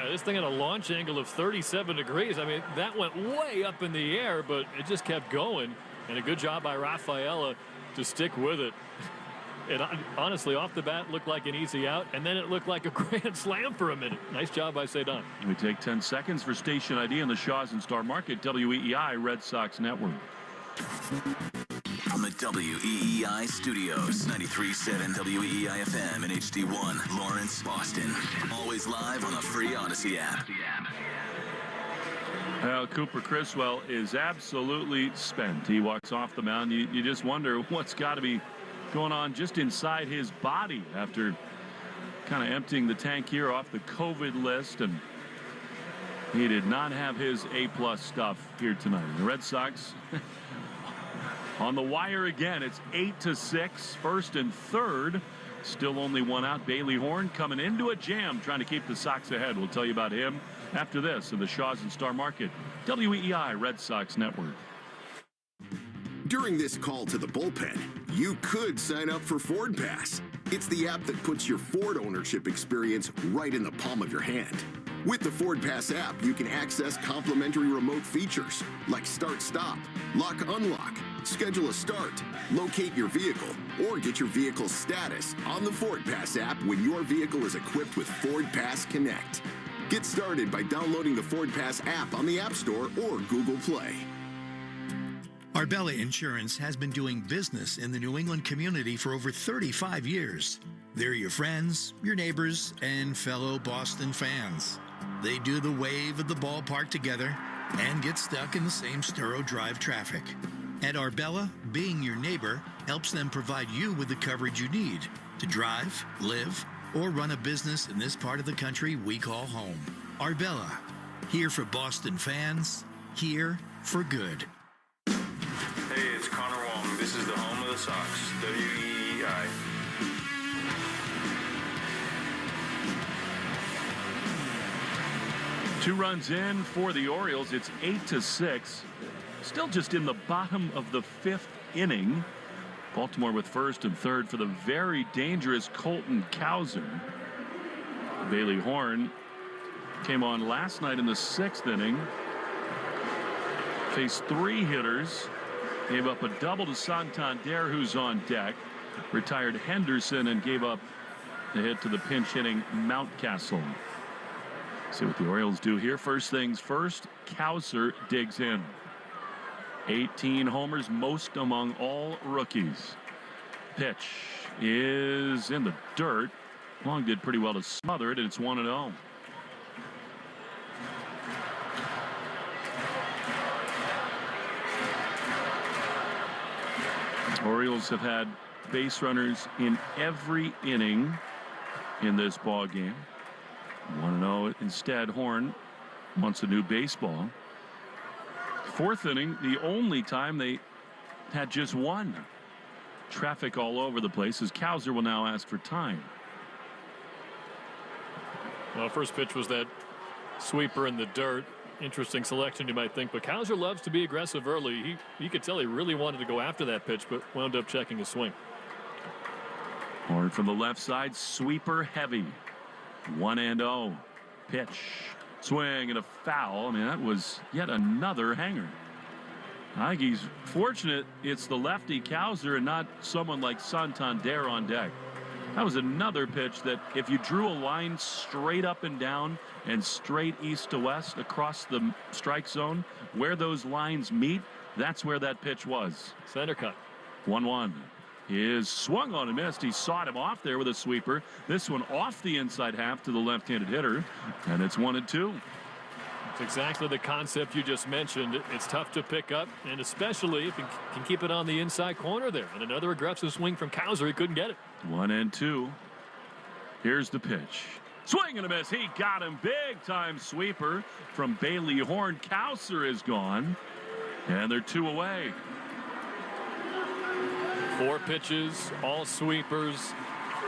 This thing at a launch angle of 37 degrees. I mean, that went way up in the air, but it just kept going. And a good job by Rafaela to stick with it. It honestly, off the bat, looked like an easy out, and then it looked like a grand slam for a minute. Nice job by Cedon.
We take 10 seconds for station ID in the Shaws and Star Market, WEEI Red Sox Network.
From the WEEI studios, 93.7 WEEI FM and HD1, Lawrence, Boston. Always live on the free Odyssey app.
Well, Cooper Criswell is absolutely spent. He walks off the mound. You just wonder what's got to be going on just inside his body after kind of emptying the tank here off the COVID list. And he did not have his A-plus stuff here tonight. The Red Sox on the wire again. It's 8-6, first and third. Still only 1 out. Bailey Horn coming into a jam, trying to keep the Sox ahead. We'll tell you about him after this in the Shaws and Star Market, WEEI Red Sox Network.
During this call to the bullpen, you could sign up for Ford Pass. It's the app that puts your Ford ownership experience right in the palm of your hand. With the Ford Pass app, you can access complimentary remote features like start-stop, lock-unlock, schedule a start, locate your vehicle, or get your vehicle's status on the Ford Pass app when your vehicle is equipped with Ford Pass Connect. Get started by downloading the Ford Pass app on the App Store or Google Play.
Arbella Insurance has been doing business in the New England community for over 35 years. They're your friends, your neighbors, and fellow Boston fans. They do the wave at the ballpark together and get stuck in the same Sturrow Drive traffic. At Arbella, being your neighbor helps them provide you with the coverage you need to drive, live, or run a business in this part of the country we call home. Arbella, here for Boston fans, here for good.
Hey, it's Connor Wong. This is the home of the Sox, WEEI.
Two runs in for the Orioles. It's 8-6. Still just in the bottom of the fifth inning. Baltimore with first and third for the very dangerous Colton Cowser. Bailey Horn came on last night in the sixth inning. Faced three hitters. Gave up a double to Santander, who's on deck. Retired Henderson and gave up the hit to the pinch hitting Mountcastle. See what the Orioles do here. First things first, Cowser digs in. 18 homers, most among all rookies. Pitch is in the dirt. Long did pretty well to smother it, and it's 1-0. Orioles have had base runners in every inning in this ball game. 1-0. Instead, Horn wants a new baseball. Fourth inning, the only time they had just one. Traffic all over the place as Cowser will now ask for time.
Well, first pitch was that sweeper in the dirt. Interesting selection, you might think, but Cowser loves to be aggressive early. You could tell he really wanted to go after that pitch, but wound up checking his swing.
Horn from the left side, sweeper heavy. 1-0. Pitch, swing, and a foul. I mean, that was yet another hanger. I think he's fortunate it's the lefty Cowser and not someone like Santander on deck. That was another pitch that if you drew a line straight up and down and straight east to west across the strike zone, where those lines meet, that's where that pitch was.
Center cut.
1-1. Is swung on and missed. He sawed him off there with a sweeper. This one off the inside half to the left-handed hitter, and it's 1-2.
It's exactly the concept you just mentioned. It's tough to pick up, and especially if you can keep it on the inside corner there. And another aggressive swing from Cowser. He couldn't get it.
1-2. Here's the pitch. Swing and a miss. He got him. Big time sweeper from Bailey Horn. Cowser is gone, and they're two away.
4 pitches, all sweepers.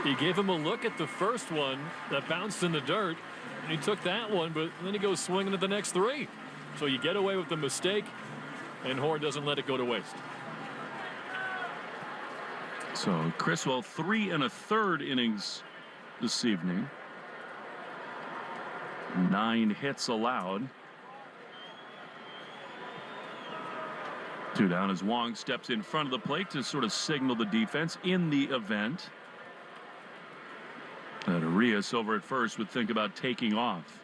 He gave him a look at the first one that bounced in the dirt. And he took that one, but then he goes swinging at the next 3. So you get away with the mistake, and Horn doesn't let it go to waste.
So Criswell 3 1/3 innings this evening. 9 hits allowed. 2 down as Wong steps in front of the plate to sort of signal the defense in the event that Arias over at first would think about taking off.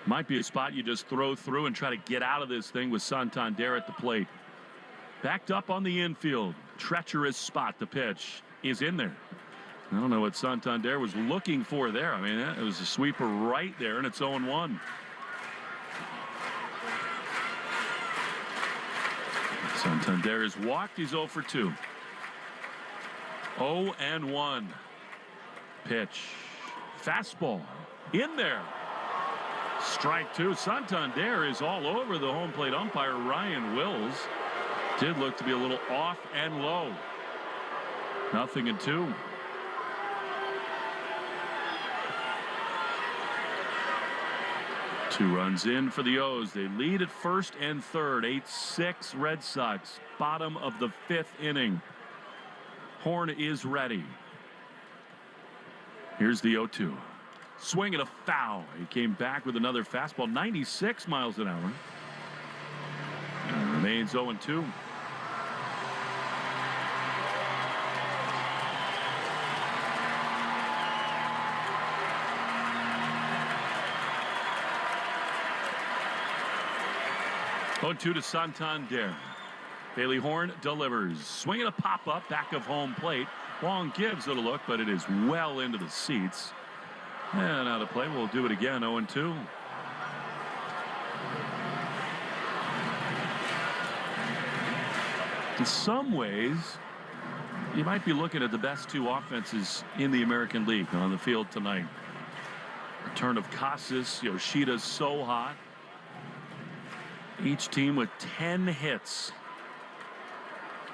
Might be a spot you just throw through and try to get out of this thing with Santander at the plate. Backed up on the infield. Treacherous spot. The pitch is in there. I don't know what Santander was looking for there. I mean, it was a sweeper right there, and it's 0-1. Santander is walked. He's 0 for 2. 0-1. Pitch. Fastball. In there. Strike 2. Santander is all over the home plate umpire, Ryan Wills. Did look to be a little off and low. 0-2. Two runs in for the O's. They lead at first and third. 8-6 Red Sox. Bottom of the 5th inning. Horn is ready. Here's the 0-2. Swing and a foul. He came back with another fastball, 96 miles an hour. And remains 0-2. To Santander. Bailey Horn delivers. Swinging a pop-up back of home plate. Wong gives it a look, but it is well into the seats. And out of play. We'll do it again. 0-2. In some ways, you might be looking at the best two offenses in the American League on the field tonight. Return of Casas. Yoshida's so hot. Each team with 10 hits.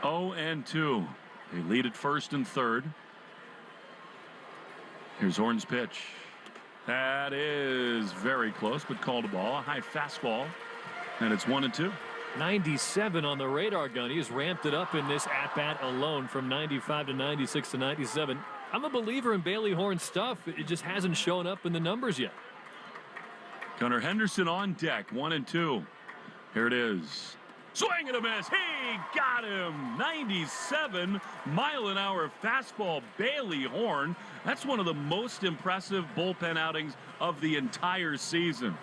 0-2. They lead at first and third. Here's Horn's pitch. That is very close, but called a ball. A high fastball. And it's 1-2.
97 on the radar gun. He has ramped it up in this at-bat alone from 95 to 96 to 97. I'm a believer in Bailey Horn's stuff. It just hasn't shown up in the numbers yet.
Gunnar Henderson on deck. 1-2. Here it is. Swing and a miss. He got him. 97 mile an hour fastball. Bailey Horn. That's one of the most impressive bullpen outings of the entire season.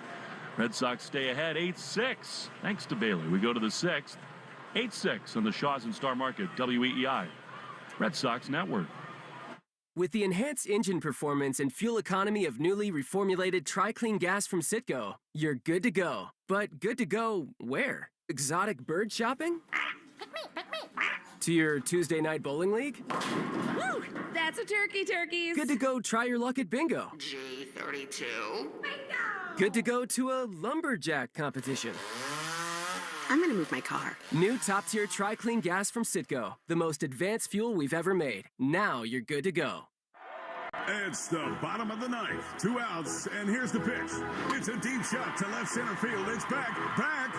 Red Sox stay ahead 8-6. Thanks to Bailey. We go to the 6th. 8-6 on the Shaws and Star Market. WEEI. Red Sox Network.
With the enhanced engine performance and fuel economy of newly reformulated Tri-Clean gas from Citgo, you're good to go. But good to go where? Exotic bird shopping? To your Tuesday night bowling league?
Woo! That's a turkey, turkeys.
Good to go try your luck at bingo.
G32. Bingo!
Good to go to a lumberjack competition.
I'm gonna move my car.
New top-tier Tri-Clean gas from Citgo. The most advanced fuel we've ever made. Now you're good to go.
It's the bottom of the ninth. 2 outs, and here's the pitch. It's a deep shot to left center field. It's back, gone!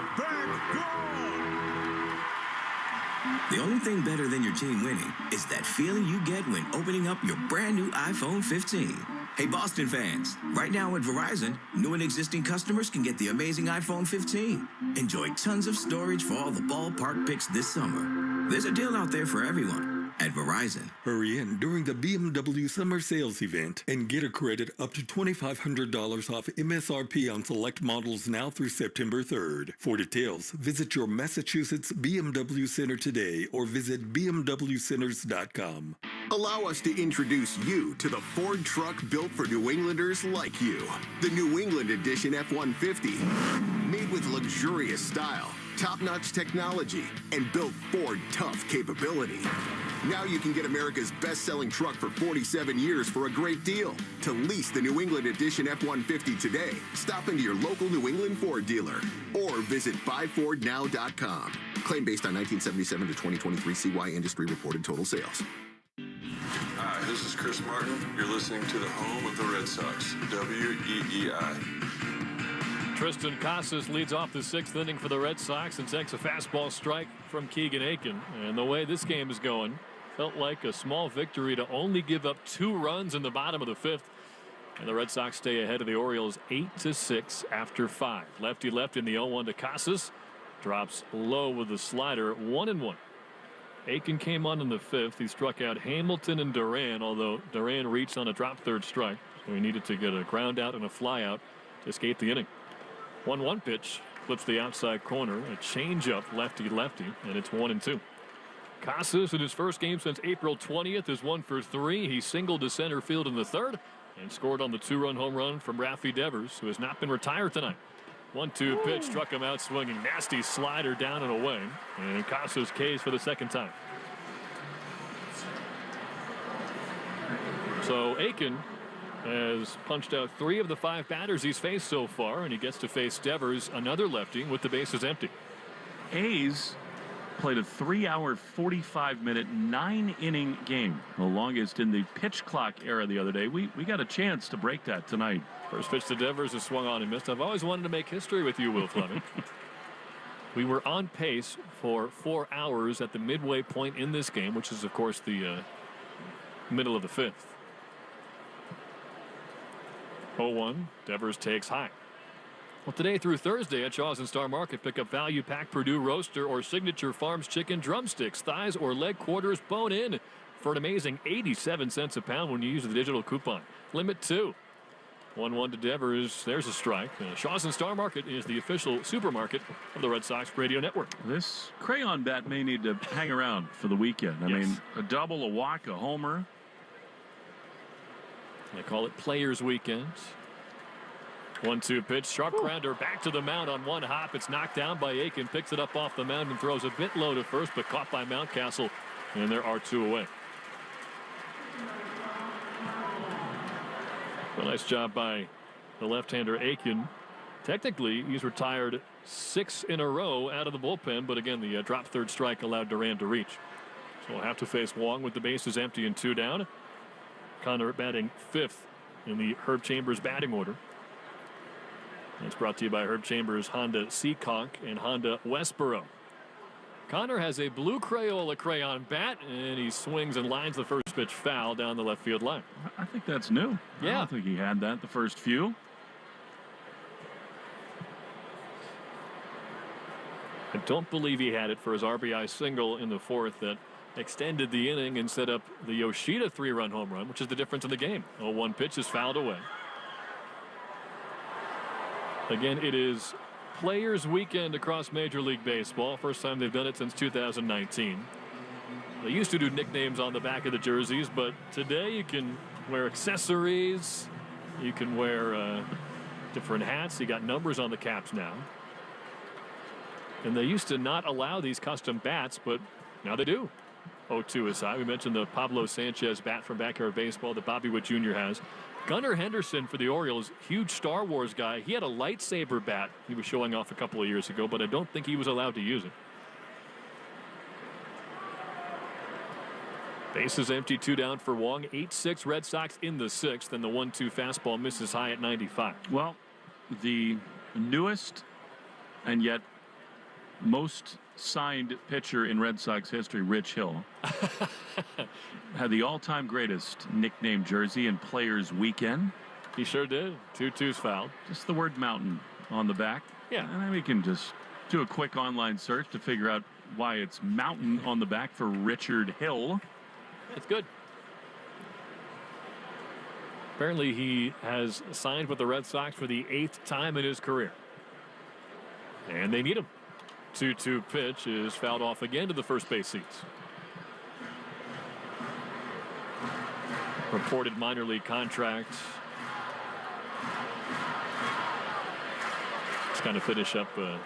The only thing better than your team winning is that feeling you get when opening up your brand new iPhone 15. Hey, Boston fans, right now at Verizon, new and existing customers can get the amazing iPhone 15. Enjoy tons of storage for all the ballpark picks this summer. There's a deal out there for everyone at Verizon.
Hurry in during the BMW Summer Sales Event and get a credit up to $2,500 off MSRP on select models now through September 3rd. For details, visit your Massachusetts BMW Center today or visit bmwcenters.com.
Allow us to introduce you to the Ford truck built for New Englanders like you. The New England Edition F-150. Made with luxurious style, top-notch technology, and built Ford tough capability. Now you can get America's best-selling truck for 47 years for a great deal. To lease the New England Edition F-150 today, stop into your local New England Ford dealer or visit buyfordnow.com. Claim based on 1977 to 2023 CY industry reported total sales.
Hi, this is Chris Martin. You're listening to the home of the Red Sox, WEEI.
Tristan Casas leads off the 6th inning for the Red Sox and takes a fastball strike from Keegan Aiken. And the way this game is going, felt like a small victory to only give up 2 runs in the bottom of the 5th. And the Red Sox stay ahead of the Orioles 8-6 after 5. Lefty left in the 0-1 to Casas. Drops low with the slider, 1-1. Aiken came on in the 5th. He struck out Hamilton and Duran, although Duran reached on a drop third strike. So he needed to get a ground out and a fly out to escape the inning. 1-1 pitch, flips the outside corner, a changeup lefty-lefty, and it's 1-2. Casas in his first game since April 20th is 1 for 3. He singled to center field in the 3rd and scored on the 2-run home run from Rafi Devers, who has not been retired tonight. 1-2 pitch struck him out swinging. Nasty slider down and away. And Casas K's for the 2nd time. So Aiken has punched out 3 of the 5 batters he's faced so far, and he gets to face Devers, another lefty, with the bases empty.
A's played a 3-hour, 45-minute, 9-inning game, the longest in the pitch clock era the other day. We got a chance to break that tonight.
First pitch to Devers is swung on and missed. I've always wanted to make history with you, Will Fleming. We were on pace for 4 hours at the midway point in this game, which is, of course, the middle of the 5th. 0-1. Devers takes high. Well, today through Thursday at Shaw's and Star Market, pick up value pack Purdue roaster or Signature Farms chicken drumsticks, thighs, or leg quarters bone in for an amazing 87 cents a pound when you use the digital coupon. Limit 2. 1-1 to Devers. There's a strike. Shaw's and Star Market is the official supermarket of the Red Sox radio network.
This crayon bat may need to hang around for the weekend. I mean, a double, a walk, a homer.
They call it Players Weekend. 1-2 pitch. Sharp grounder back to the mound on one hop. It's knocked down by Aiken. Picks it up off the mound and throws a bit low to first, but caught by Mountcastle. And there are 2 away. A nice job by the left-hander Aiken. Technically, he's retired 6 in a row out of the bullpen, but again, the drop third strike allowed Duran to reach. So we'll have to face Wong with the bases empty and 2 down. Connor batting 5th in the Herb Chambers batting order. It's brought to you by Herb Chambers, Honda Seekonk, and Honda Westboro. Connor has a blue Crayola crayon bat, and he swings and lines the first pitch foul down the left field line.
I think that's new.
Yeah.
I don't think he had that the first few.
I don't believe he had it for his RBI single in the 4th that extended the inning and set up the Yoshida 3-run home run, which is the difference in the game. 0-1 pitch is fouled away. Again, it is Players Weekend across Major League Baseball. First time they've done it since 2019. They used to do nicknames on the back of the jerseys, but today you can wear accessories. You can wear different hats. You got numbers on the caps now. And they used to not allow these custom bats, but now they do. 0-2 is high. We mentioned the Pablo Sanchez bat from Backyard Baseball that Bobby Witt Jr. has. Gunnar Henderson for the Orioles, huge Star Wars guy. He had a lightsaber bat he was showing off a couple of years ago, but I don't think he was allowed to use it. Bases empty, 2 down for Wong. 8-6 Red Sox in the 6th, and the 1-2 fastball misses high at 95.
Well, the newest and yet most signed pitcher in Red Sox history, Rich Hill, had the all-time greatest nickname jersey in Players Weekend.
He sure did. 2-2's fouled.
Just the word mountain on the back.
Yeah.
And then we can just do a quick online search to figure out why it's mountain on the back for Richard Hill.
It's good. Apparently he has signed with the Red Sox for the 8th time in his career. And they need him. 2-2 pitch is fouled off again to the first base seats. Reported minor league contract. He's going to finish up a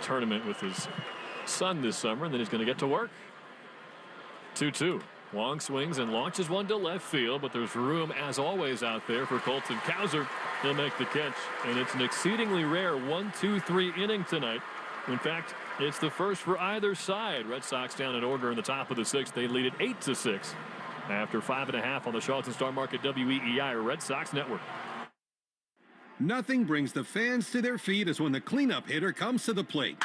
tournament with his son this summer, and then he's going to get to work. 2-2. Wong swings and launches one to left field, but there's room, as always, out there for Colton Cowser. He'll make the catch, and it's an exceedingly rare 1-2-3 inning tonight. In fact, it's the first for either side. Red Sox down in order in the top of the 6th. They lead it 8-6 after 5.5 on the Charlton Star Market WEEI Red Sox Network.
Nothing brings the fans to their feet as when the cleanup hitter comes to the plate.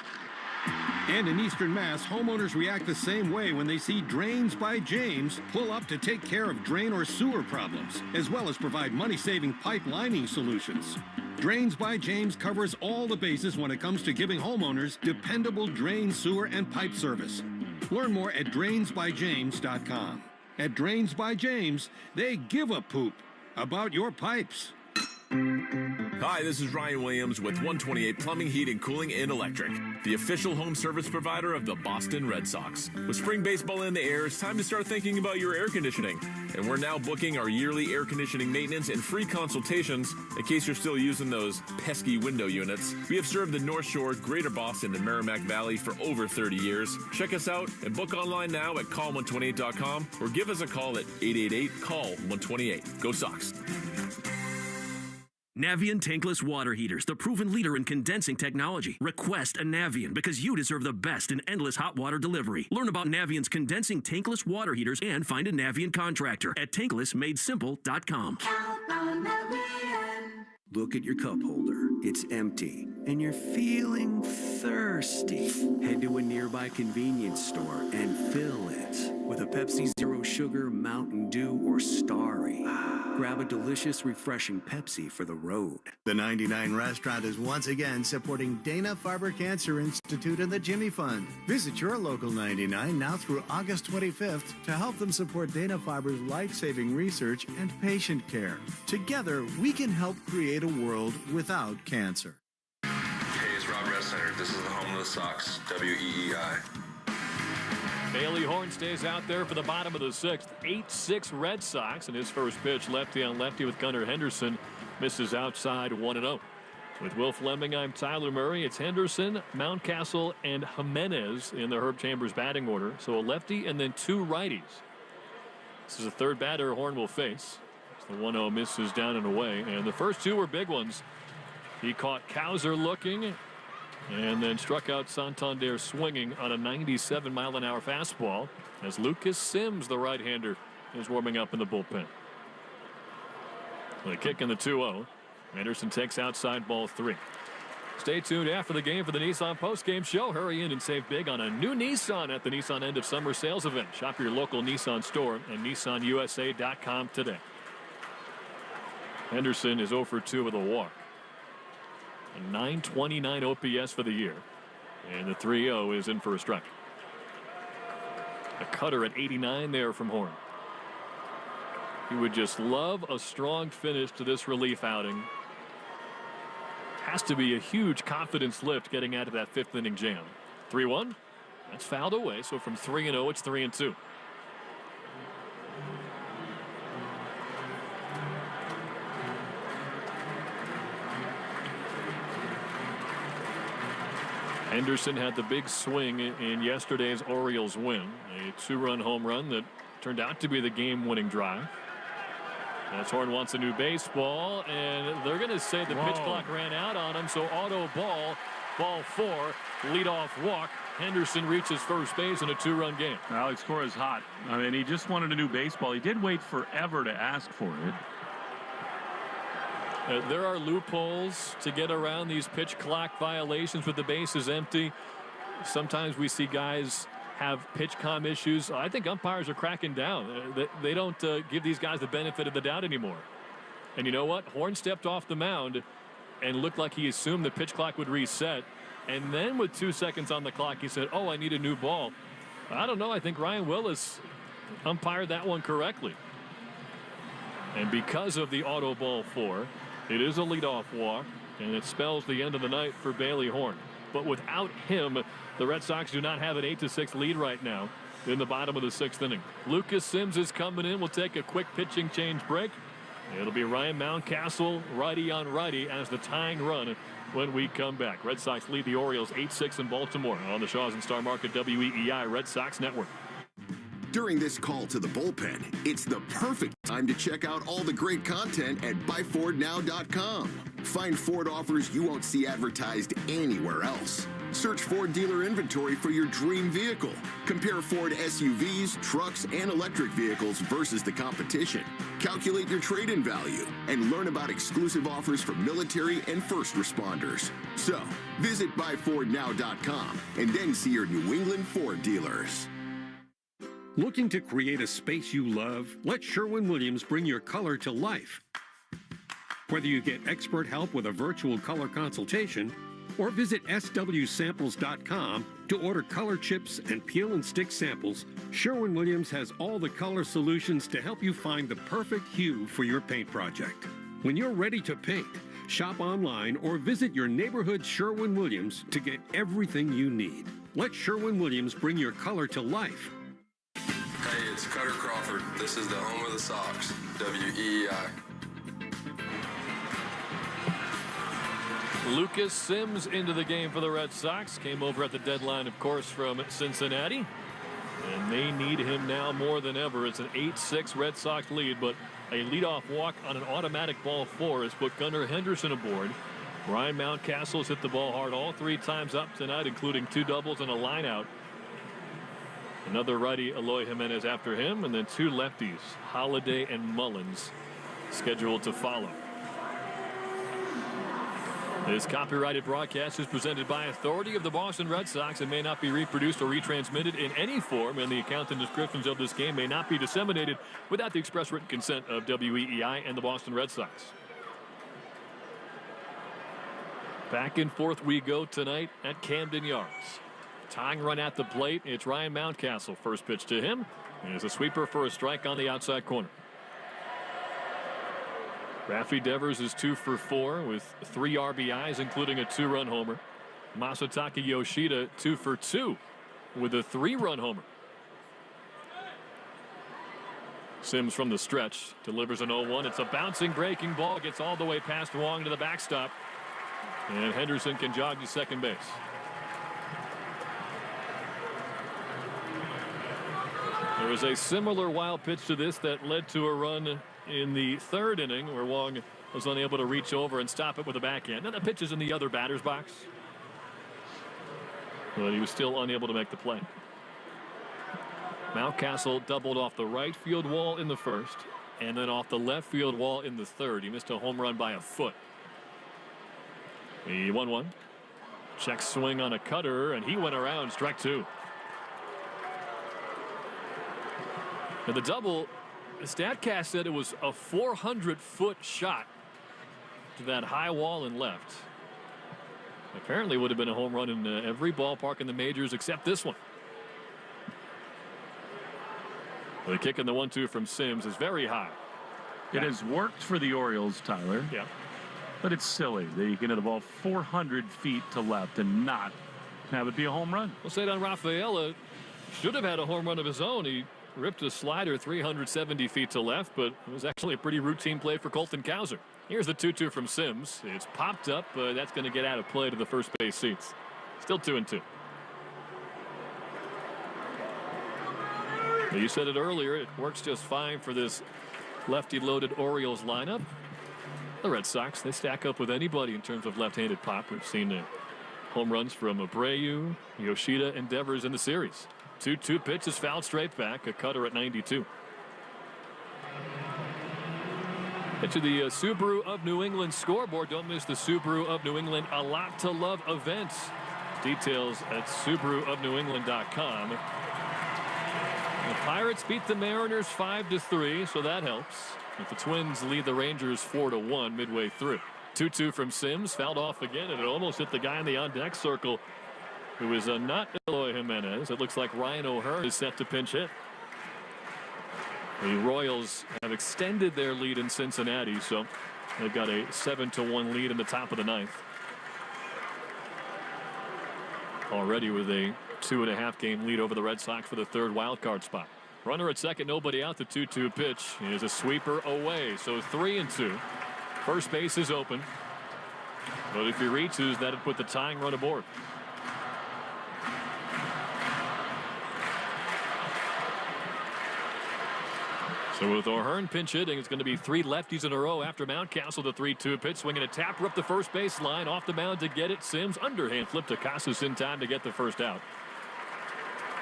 And in Eastern Mass, homeowners react the same way when they see Drains by James pull up to take care of drain or sewer problems, as well as provide money-saving pipe lining solutions. Drains by James covers all the bases when it comes to giving homeowners dependable drain, sewer, and pipe service. Learn more at drainsbyjames.com. At Drains by James, they give a poop about your pipes.
Hi, this is Ryan Williams with 128 Plumbing, Heating, Cooling, and Electric, the official home service provider of the Boston Red Sox. With spring baseball in the air, it's time to start thinking about your air conditioning. And we're now booking our yearly air conditioning maintenance and free consultations in case you're still using those pesky window units. We have served the North Shore, Greater Boston, and Merrimack Valley for over 30 years. Check us out and book online now at call128.com or give us a call at 888-CALL-128. Go Sox.
Navien tankless water heaters, the proven leader in condensing technology. Request a Navien because you deserve the best in endless hot water delivery. Learn about Navien's condensing tankless water heaters and find a Navien contractor at tanklessmadesimple.com.
Look at your cup holder. It's empty.
and you're feeling thirsty, head to a nearby convenience store and fill it with a Pepsi Zero Sugar, Mountain Dew, or Starry. Grab a delicious, refreshing Pepsi for the road.
The 99 Restaurant is once again supporting Dana-Farber Cancer Institute and the Jimmy Fund. Visit your local 99 now through August 25th to help them support Dana-Farber's life-saving research and patient care. Together, we can help create a world without cancer.
Hey, it's Rob Center. This is the home of the Sox, WEEI.
Bailey Horn stays out there for the bottom of the sixth. 8-6 Red Sox, and his first pitch lefty on lefty with Gunnar Henderson misses outside 1-0. With Will Fleming, I'm Tyler Murray. It's Henderson, Mountcastle, and Jimenez in the Herb Chambers batting order. So a lefty and then two righties. This is the third batter Horn will face. The 1-0 misses down and away, and the first two were big ones. He caught Kowser looking and then struck out Santander swinging on a 97-mile-an-hour fastball as Lucas Sims, the right-hander, is warming up in the bullpen. The kick in the 2-0. Anderson takes outside ball 3. Stay tuned after the game for the Nissan postgame show. Hurry in and save big on a new Nissan at the Nissan End of Summer Sales event. Shop your local Nissan store and NissanUSA.com today. Henderson is 0 for 2 with a walk. A 929 OPS for the year. And the 3-0 is in for a strike. A cutter at 89 there from Horn. He would just love a strong finish to this relief outing. Has to be a huge confidence lift getting out of that fifth inning jam. 3-1. That's fouled away. So from 3-0, it's 3-2. Henderson had the big swing in yesterday's Orioles win. A 2-run home run that turned out to be the game-winning drive. As Horn wants a new baseball, and they're going to say the pitch clock ran out on him, so auto ball, ball 4, leadoff walk. Henderson reaches first base in a 2-run game.
Alex Cora is hot. I mean, he just wanted a new baseball. He did wait forever to ask for it.
There are loopholes to get around these pitch clock violations with the bases empty. Sometimes we see guys have pitch comm issues. I think umpires are cracking down. They don't give these guys the benefit of the doubt anymore. And you know what? Horn stepped off the mound and looked like he assumed the pitch clock would reset. And then with 2 seconds on the clock, he said, "Oh, I need a new ball." I don't know. I think Ryan Willis umpired that one correctly. And because of the auto ball 4, it is a leadoff walk, and it spells the end of the night for Bailey Horn. But without him, the Red Sox do not have an 8-6 lead right now in the bottom of the 6th inning. Lucas Sims is coming in. We'll take a quick pitching change break. It'll be Ryan Mountcastle, righty on righty, as the tying run when we come back. Red Sox lead the Orioles 8-6 in Baltimore on the Shaws and Star Market WEEI Red Sox Network.
During this call to the bullpen, it's the perfect time to check out all the great content at buyfordnow.com. Find Ford offers you won't see advertised anywhere else. Search Ford dealer inventory for your dream vehicle. Compare Ford SUVs, trucks, and electric vehicles versus the competition. Calculate your trade-in value and learn about exclusive offers for military and first responders. So, visit buyfordnow.com and then see your New England Ford dealers.
Looking to create a space you love? Let Sherwin-Williams bring your color to life. Whether you get expert help with a virtual color consultation or visit swsamples.com to order color chips and peel and stick samples, Sherwin-Williams has all the color solutions to help you find the perfect hue for your paint project. When you're ready to paint, shop online or visit your neighborhood Sherwin-Williams to get everything you need. Let Sherwin-Williams bring your color to life.
Hey, it's Cutter Crawford. This is the home of the Sox, WEEI.
Lucas Sims into the game for the Red Sox. Came over at the deadline, of course, from Cincinnati. And they need him now more than ever. It's an 8-6 Red Sox lead, but a leadoff walk on an automatic ball 4 has put Gunnar Henderson aboard. Ryan Mountcastle has hit the ball hard all 3 times up tonight, including 2 doubles and a lineout. Another righty, Eloy Jimenez, after him, and then 2 lefties, Holiday and Mullins, scheduled to follow. This copyrighted broadcast is presented by authority of the Boston Red Sox and may not be reproduced or retransmitted in any form, and the account and descriptions of this game may not be disseminated without the express written consent of WEEI and the Boston Red Sox. Back and forth we go tonight at Camden Yards. Tying run at the plate. It's Ryan Mountcastle. First pitch to him. There's a sweeper for a strike on the outside corner. Raffy Devers is 2 for 4 with 3 RBIs, including a 2-run homer. Masataka Yoshida 2 for 2 with a 3-run homer. Sims from the stretch delivers an 0-1. It's a bouncing breaking ball. Gets all the way past Wong to the backstop. And Henderson can jog to second base. There was a similar wild pitch to this that led to a run in the 3rd inning where Wong was unable to reach over and stop it with a backhand. Now the pitch is in the other batter's box, but he was still unable to make the play. Mountcastle doubled off the right field wall in the 1st and then off the left field wall in the 3rd. He missed a home run by a foot. The 1-1. Check swing on a cutter, and he went around. Strike 2. Now the double, the StatCast said it was a 400-foot shot to that high wall and left. Apparently would have been a home run in every ballpark in the majors except this one. The kick in the 1-2 from Sims is very high.
It has worked for the Orioles, Tyler.
Yeah.
But it's silly that you can hit a ball 400 feet to left and not have it be a home run.
Well, Cedar Rafaela should have had a home run of his own. He ripped a slider 370 feet to left, but it was actually a pretty routine play for Colton Cowser. Here's the 2-2 from Sims. It's popped up, but that's going to get out of play to the first base seats. Still 2-2. You said it earlier, it works just fine for this lefty-loaded Orioles lineup. The Red Sox, they stack up with anybody in terms of left-handed pop. We've seen home runs from Abreu, Yoshida, and Devers in the series. 2-2 pitch is fouled straight back. A cutter at 92. Get to the Subaru of New England scoreboard. Don't miss the Subaru of New England A Lot to Love events. Details at SubaruofNewEngland.com. The Pirates beat the Mariners 5-3, so that helps. But the Twins lead the Rangers 4-1 midway through. 2-2 from Sims, fouled off again, and it almost hit the guy in the on-deck circle. It was not Eloy Jimenez. It looks like Ryan O'Hearn is set to pinch hit. The Royals have extended their lead in Cincinnati, so they've got a 7-1 lead in the top of the 9th. Already with a 2.5 game lead over the Red Sox for the 3rd wild card spot. Runner at second, nobody out. The 2-2 pitch is a sweeper away, so 3-2. First base is open, but if he reaches, that'd put the tying run aboard. So with O'Hearn pinch hitting, it's going to be 3 lefties in a row after Mountcastle. The 3-2 pitch, swinging a tapper up the first base line, off the mound to get it. Sims underhand flip to Casas in time to get the first out.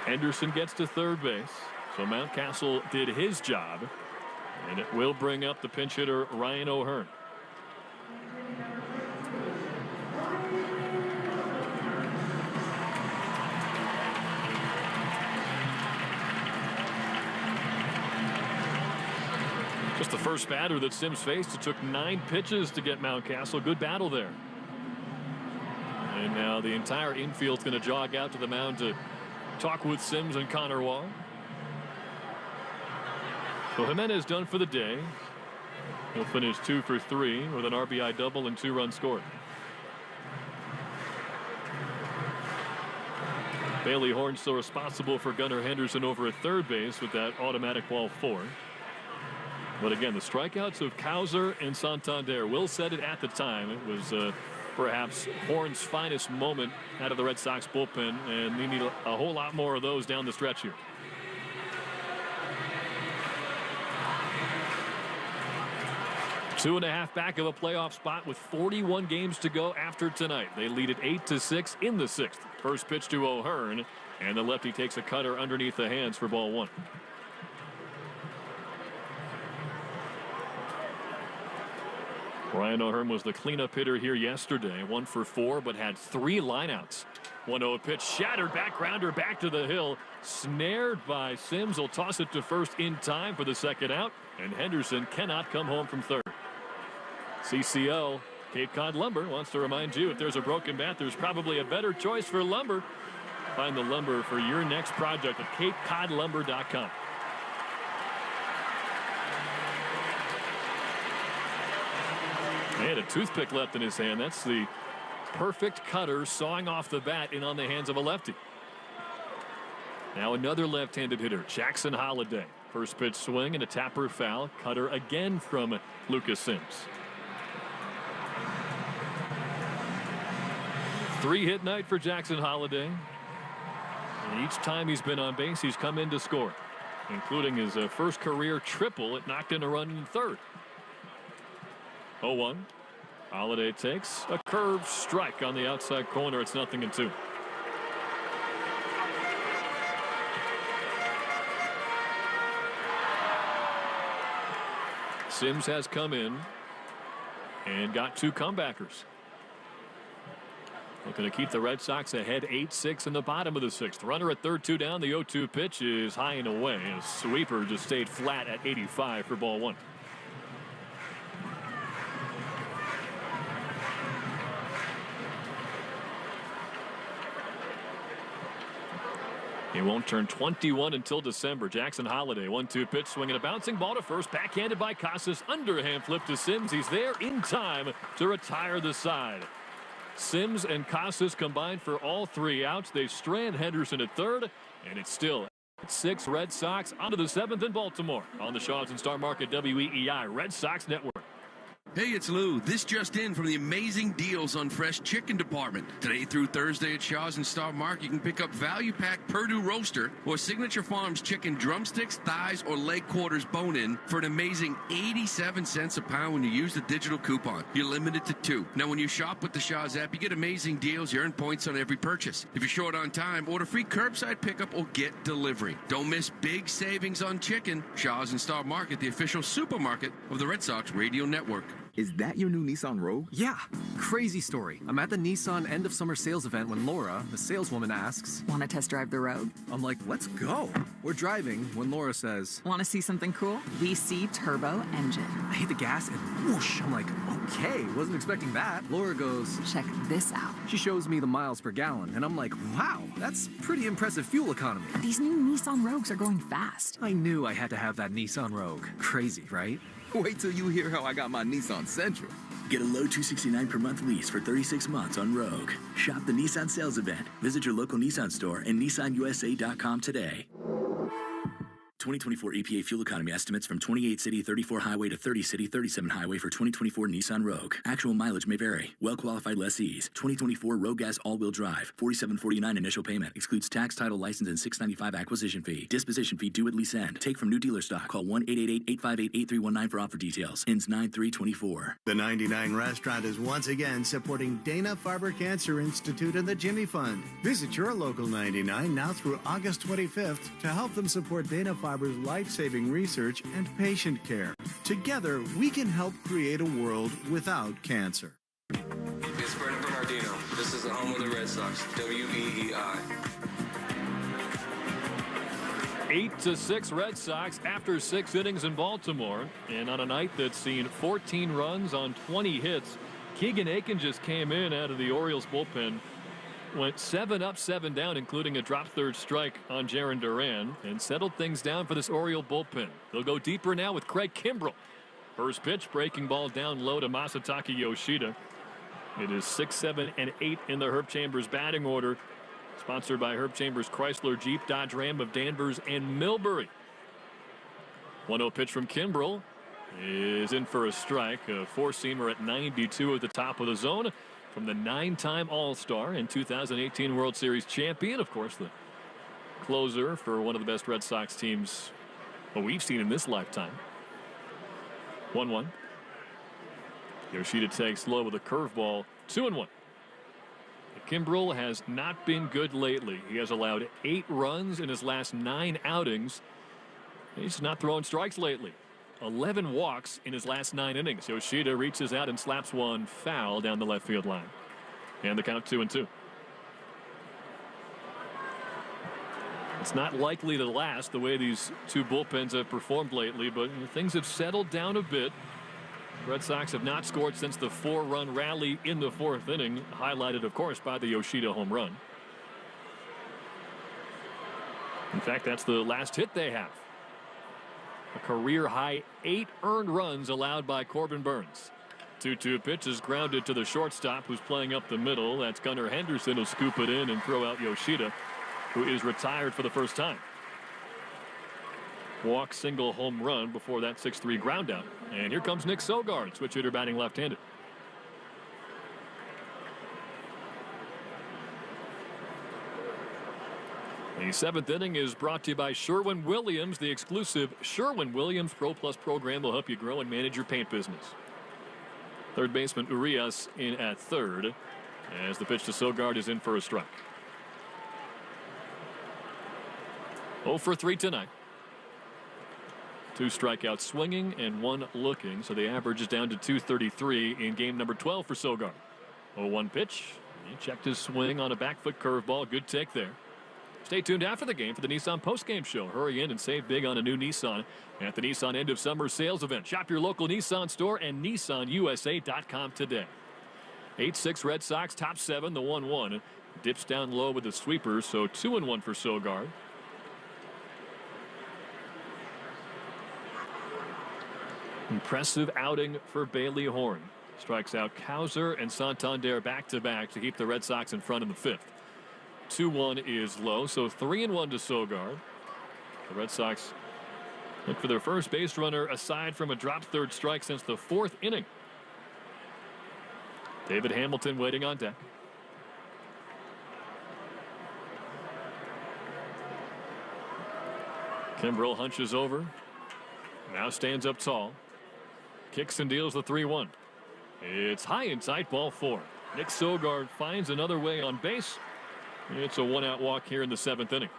Henderson gets to third base, so Mountcastle did his job, and it will bring up the pinch hitter Ryan O'Hearn. Just the first batter that Sims faced. It took 9 pitches to get Mountcastle. Good battle there. And now the entire infield's going to jog out to the mound to talk with Sims and Connor Wong. So Jimenez done for the day. He'll finish 2 for 3 with an RBI double and 2 runs scored. Bailey Horn still responsible for Gunnar Henderson over at third base with that automatic ball 4. But again, the strikeouts of Cowser and Santander, Will said it at the time. It was perhaps Horn's finest moment out of the Red Sox bullpen, and they need a whole lot more of those down the stretch here. Two and a half back of a playoff spot with 41 games to go after tonight. They lead it 8-6 in the 6th. First pitch to O'Hearn, and the lefty takes a cutter underneath the hands for ball 1. Ryan O'Hearn was the cleanup hitter here yesterday. 1 for 4, but had 3 lineouts. 1-0 pitch, shattered, backgrounder back to the hill. Snared by Sims. Will toss it to first in time for the second out. And Henderson cannot come home from third. CCO, Cape Cod Lumber, wants to remind you if there's a broken bat, there's probably a better choice for lumber. Find the lumber for your next project at CapeCodLumber.com. He had a toothpick left in his hand. That's the perfect cutter sawing off the bat in on the hands of a lefty. Now another left-handed hitter, Jackson Holliday. First pitch swing and a tapper foul. Cutter again from Lucas Sims. 3-hit night for Jackson Holliday. And each time he's been on base, he's come in to score, including his first career triple. It knocked in a run in third. 0-1. Holliday takes a curve strike on the outside corner. It's 0-2. Sims has come in and got 2 comebackers. Looking to keep the Red Sox ahead 8-6 in the bottom of the 6th. Runner at third, 2 down. The 0-2 pitch is high and away. A sweeper just stayed flat at 85 for ball 1. He won't turn 21 until December. Jackson Holliday, 1-2 pitch, swinging a bouncing ball to first, backhanded by Casas, underhand flip to Sims. He's there in time to retire the side. Sims and Casas combined for all 3 outs. They strand Henderson at third, and it's still 6 Red Sox onto the 7th in Baltimore on the Shaws and Star Market WEEI Red Sox Network.
Hey, it's Lou. This just in from the amazing deals on fresh chicken department. Today through Thursday at Shaw's and Star Market, you can pick up Value Pack Purdue Roaster or Signature Farms chicken drumsticks, thighs, or leg quarters bone-in for an amazing 87 cents a pound when you use the digital coupon. You're limited to 2. Now, when you shop with the Shaw's app, you get amazing deals. You earn points on every purchase. If you're short on time, order free curbside pickup or get delivery. Don't miss big savings on chicken. Shaw's and Star Market, the official supermarket of the Red Sox Radio Network.
Is that your new Nissan Rogue?
Yeah. Crazy story. I'm at the Nissan end of summer sales event when Laura, the saleswoman, asks,
"Want to test drive the Rogue?"
I'm like, let's go. We're driving when Laura says,
"Want to see something cool? VC turbo engine."
I hit the gas and whoosh. I'm like, okay, wasn't expecting that. Laura goes,
"Check this out."
She shows me the miles per gallon, and I'm like, wow, that's pretty impressive fuel economy.
These new Nissan Rogues are going fast.
I knew I had to have that Nissan Rogue. Crazy, right?
Wait till you hear how I got my Nissan Sentra.
Get a low $269 per month lease for 36 months on Rogue. Shop the Nissan sales event. Visit your local Nissan store and nissanusa.com today. 2024 EPA fuel economy estimates from 28 city, 34 highway to 30 city, 37 highway for 2024 Nissan Rogue. Actual mileage may vary. Well-qualified lessees. 2024 Rogue Gas all-wheel drive. $47.49 initial payment. Excludes tax, title, license, and $695 acquisition fee. Disposition fee due at lease end. Take from new dealer stock. Call 1-888-858-8319 for offer details. Ends 9/3/24.
The 99 Restaurant is once again supporting Dana-Farber Cancer Institute and the Jimmy Fund. Visit your local 99 now through August 25th to help them support Dana-Farber's life-saving research and patient care. Together, we can help create a world without cancer.
It's Brendan Bernardino. This is the home of the Red Sox, WEEI.
8-6 Red Sox after 6 innings in Baltimore. And on a night that's seen 14 runs on 20 hits, Keegan Aiken just came in out of the Orioles bullpen. Went 7 up, 7 down, including a drop third strike on Jarren Duran, and settled things down for this Oriole bullpen. They'll go deeper now with Craig Kimbrell. First pitch, breaking ball down low to Masataka Yoshida. It is 6, 7, and 8 in the Herb Chambers batting order. Sponsored by Herb Chambers Chrysler Jeep Dodge Ram of Danvers and Millbury. 1-0 pitch from Kimbrell is in for a strike. A four-seamer at 92 at the top of the zone. From the 9-time All-Star and 2018 World Series champion, of course, the closer for one of the best Red Sox teams we've seen in this lifetime. 1-1. Yoshida takes low with a curveball. 2-1. Kimbrell has not been good lately. He has allowed 8 runs in his last 9 outings. He's not throwing strikes lately. 11 walks in his last 9 innings. Yoshida reaches out and slaps one foul down the left field line. And the count 2-2. It's not likely to last the way these two bullpens have performed lately, but things have settled down a bit. Red Sox have not scored since the 4-run rally in the 4th inning, highlighted, of course, by the Yoshida home run. In fact, that's the last hit they have. A career-high 8 earned runs allowed by Corbin Burns. 2-2 pitch is grounded to the shortstop, who's playing up the middle. That's Gunnar Henderson, who'll scoop it in and throw out Yoshida, who is retired for the first time. Walk, single, home run before that 6-3 ground out. And here comes Nick Sogard, switch hitter batting left-handed. The 7th inning is brought to you by Sherwin-Williams. The exclusive Sherwin-Williams Pro Plus program will help you grow and manage your paint business. Third baseman Urias in at third as the pitch to Sogard is in for a strike. 0 for 3 tonight. 2 strikeouts swinging and 1 looking, so the average is down to 233 in game number 12 for Sogard. 0-1 pitch. He checked his swing on a back foot curveball. Good take there. Stay tuned after the game for the Nissan postgame show. Hurry in and save big on a new Nissan at the Nissan end of summer sales event. Shop your local Nissan store and nissanusa.com today. 8-6 Red Sox, top 7, the 1-1. Dips down low with the sweeper, so 2-1 for Sogard. Impressive outing for Bailey Horn. Strikes out Cowser and Santander back-to-back to keep the Red Sox in front in the 5th. 2-1 is low, so 3-1 to Sogard. The Red Sox look for their first base runner aside from a dropped third strike since the 4th inning. David Hamilton waiting on deck. Kimbrel hunches over. Now stands up tall. Kicks and deals the 3-1. It's high and tight, ball 4. Nick Sogard finds another way on base. It's a 1-out walk here in the 7th inning.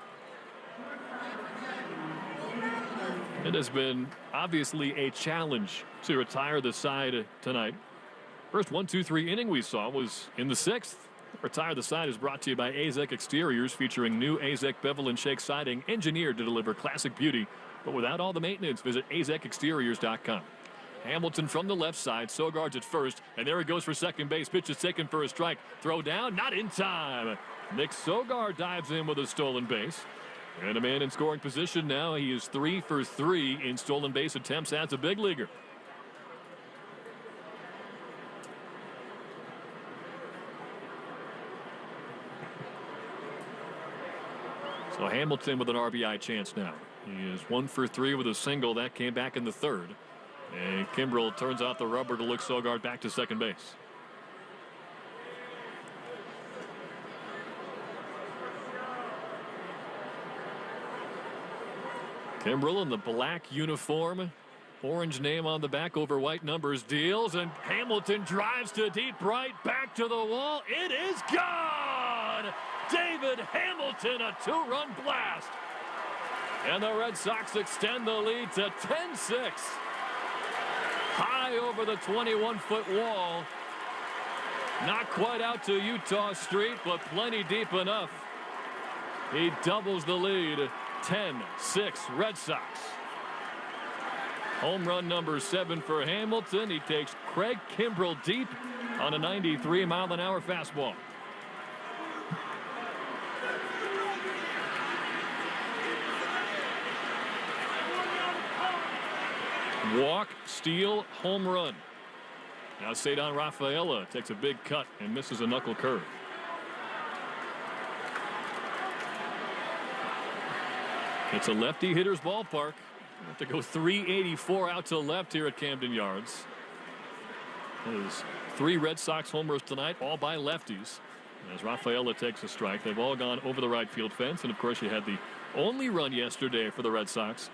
It has been obviously a challenge to retire the side tonight. First 1-2-3 inning we saw was in the 6th. Retire the Side is brought to you by Azek Exteriors, featuring new Azek bevel and shake siding engineered to deliver classic beauty, but without all the maintenance. Visit azekexteriors.com. Hamilton from the left side. Sogard's at first, and there he goes for second base. Pitch is taken for a strike. Throw down, not in time. Nick Sogard dives in with a stolen base. And a man in scoring position now. He is 3 for 3 in stolen base attempts as a big leaguer. So Hamilton with an RBI chance now. He is 1 for 3 with a single. That came back in the 3rd. And Kimbrel turns out the rubber to look Sogard back to second base. Kimbrel in the black uniform. Orange name on the back over white numbers. Deals, and Hamilton drives to deep right. Back to the wall. It is gone! David Hamilton, a 2-run blast. And the Red Sox extend the lead to 10-6. High over the 21-foot wall. Not quite out to Utah Street, but plenty deep enough. He doubles the lead. 10-6 Red Sox. Home run number 7 for Hamilton. He takes Craig Kimbrel deep on a 93-mile-an-hour fastball. Walk, steal, home run. Now Cedar Rafaela takes a big cut and misses a knuckle curve. It's a lefty hitter's ballpark. Have to go 384 out to left here at Camden Yards. There's 3 Red Sox homers tonight, all by lefties. As Rafaela takes a strike, they've all gone over the right field fence. And of course, you had the only run yesterday for the Red Sox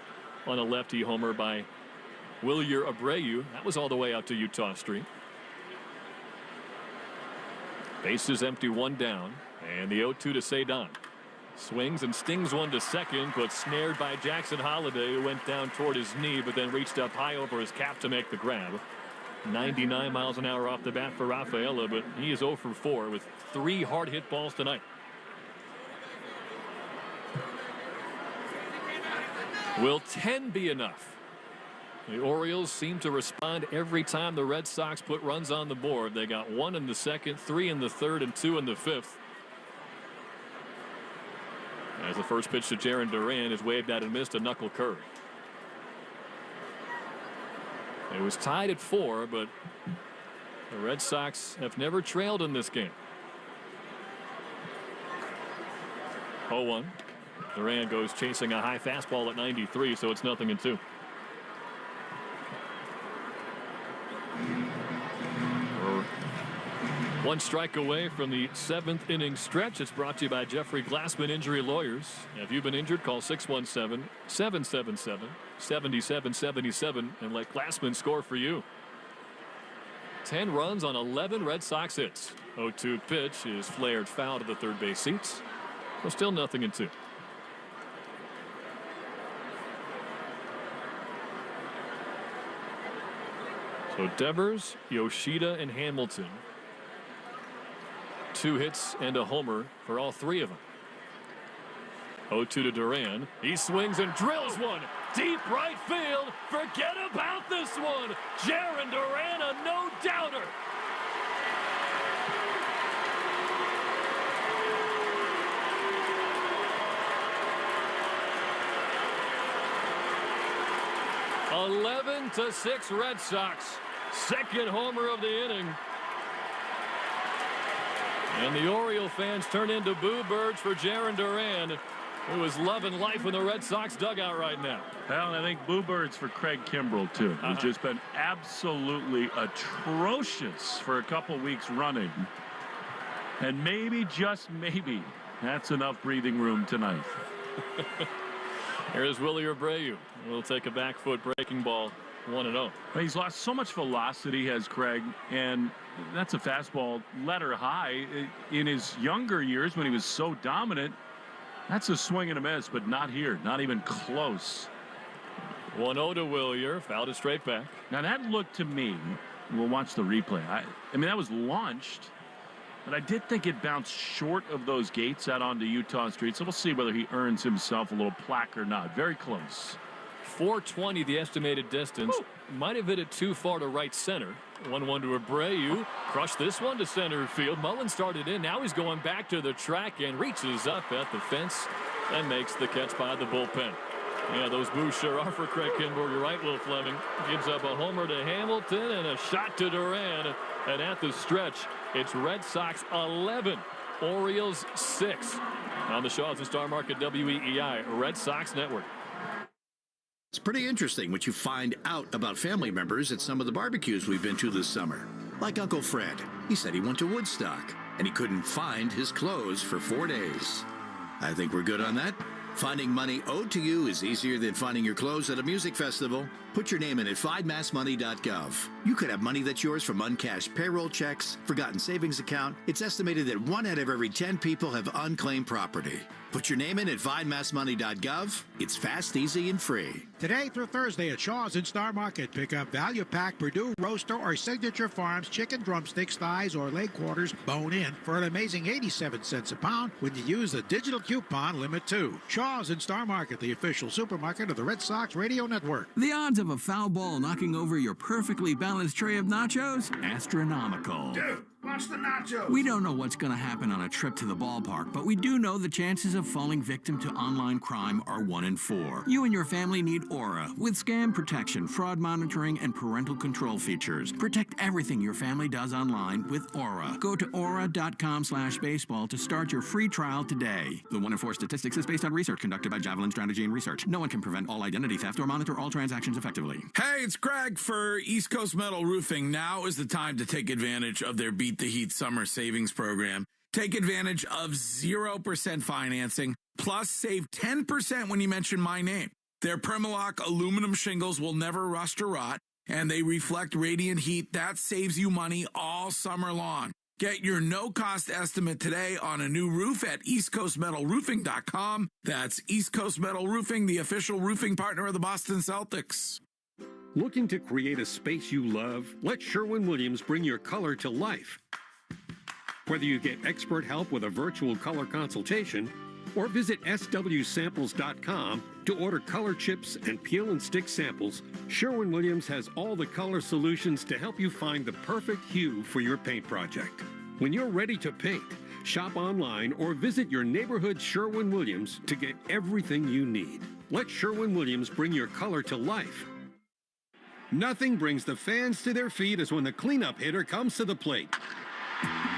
on a lefty homer by Wilyer Abreu. That was all the way out to Utah Street. Base is empty, 1 down, and the 0-2 to Cedar. Swings and stings one to second, but snared by Jackson Holliday, who went down toward his knee, but then reached up high over his cap to make the grab. 99 miles an hour off the bat for Rafaela, but he is 0 for 4 with 3 hard hit balls tonight. Will 10 be enough? The Orioles seem to respond every time the Red Sox put runs on the board. They got 1 in the second, 3 in the third, and 2 in the fifth. As the first pitch to Jarren Duran is waved at and missed, a knuckle curve. It was tied at 4, but the Red Sox have never trailed in this game. 0-1. Duran goes chasing a high fastball at 93, so it's 0-2. One strike away from the 7th inning stretch. It's brought to you by Jeffrey Glassman Injury Lawyers. If you've been injured, call 617-777-7777 and let Glassman score for you. 10 runs on 11 Red Sox hits. 0-2 pitch is flared foul to the third base seats. So still 0-2. So Devers, Yoshida, and Hamilton. 2 hits and a homer for all 3 of them. 0-2 to Duran. He swings and drills one. Deep right field. Forget about this one. Jarren Duran, a no-doubter. (11-6) Red Sox. Second homer of the inning. And the Oriole fans turn into boo birds for Jarren Duran, who is loving life in the Red Sox dugout right now.
Well, and I think boo birds for Craig Kimbrell, too. Who's just been absolutely atrocious for a couple weeks running. And maybe, just maybe, that's enough breathing room tonight.
Here's Willie Abreu. We'll take a back foot breaking ball, 1-0.
He's lost so much velocity, has Craig, and that's a fastball letter high. In his younger years when he was so dominant, that's a swing and a miss, but not here, not even close.
1-0 to Willier, fouled it straight back.
Now that looked to me, we'll watch the replay. I mean, that was launched, but I did think it bounced short of those gates out onto Utah Street. So we'll see whether he earns himself a little plaque or not. Very close.
420 the estimated distance. Woo! Might have hit it too far to right center. 1-1 to Abreu. Crushed this one to center field. Mullen started in. Now he's going back to the track and reaches up at the fence and makes the catch by the bullpen. Yeah, those boos sure are for Craig Kimbrell. You're right, Will Fleming. Gives up a homer to Hamilton and a shot to Duran. And at the stretch, it's Red Sox 11, Orioles 6. On the Shaws and Star Market WEEI Red Sox Network.
It's pretty interesting what you find out about family members at some of the barbecues we've been to this summer. Like Uncle Fred. He said he went to Woodstock, and he couldn't find his clothes for 4 days. I think we're good on that. Finding money owed to you is easier than finding your clothes at a music festival. Put your name in at findmassmoney.gov. You could have money that's yours from uncashed payroll checks, forgotten savings account. It's estimated that 1 out of every 10 people have unclaimed property. Put your name in at findmassmoney.gov. It's fast, easy, and free.
Today through Thursday at Shaw's and Star Market, pick up Value Pack Purdue Roaster or Signature Farms chicken drumsticks, thighs, or leg quarters bone in for an amazing 87 cents a pound when you use the digital coupon Limit 2. Shaw's and Star Market, the official supermarket of the Red Sox Radio Network.
The odds of a foul ball knocking over your perfectly balanced tray of nachos? Astronomical.
Dude, watch the nachos.
We don't know what's going to happen on a trip to the ballpark, but we do know the chances of falling victim to online crime are 1 in 4. You and your family need Aura with scam protection, fraud monitoring, and parental control features. Protect everything your family does online with Aura. Go to aura.com/baseball to start your free trial today. The 1 in 4 statistics is based on research conducted by Javelin Strategy and Research. No one can prevent all identity theft or monitor all transactions effectively.
Hey, it's Greg for East Coast Metal Roofing. Now is the time to take advantage of their Beat the Heat Summer Savings Program. Take advantage of 0% financing, plus save 10% when you mention my name. Their Permalock aluminum shingles will never rust or rot, and they reflect radiant heat that saves you money all summer long. Get your no-cost estimate today on a new roof at eastcoastmetalroofing.com. That's East Coast Metal Roofing, the official roofing partner of the Boston Celtics.
Looking to create a space you love? Let Sherwin-Williams bring your color to life. Whether you get expert help with a virtual color consultation or visit swsamples.com to order color chips and peel and stick samples, Sherwin-Williams has all the color solutions to help you find the perfect hue for your paint project. When you're ready to paint, shop online or visit your neighborhood Sherwin-Williams to get everything you need. Let Sherwin-Williams bring your color to life. Nothing brings the fans to their feet as when the cleanup hitter comes to the plate.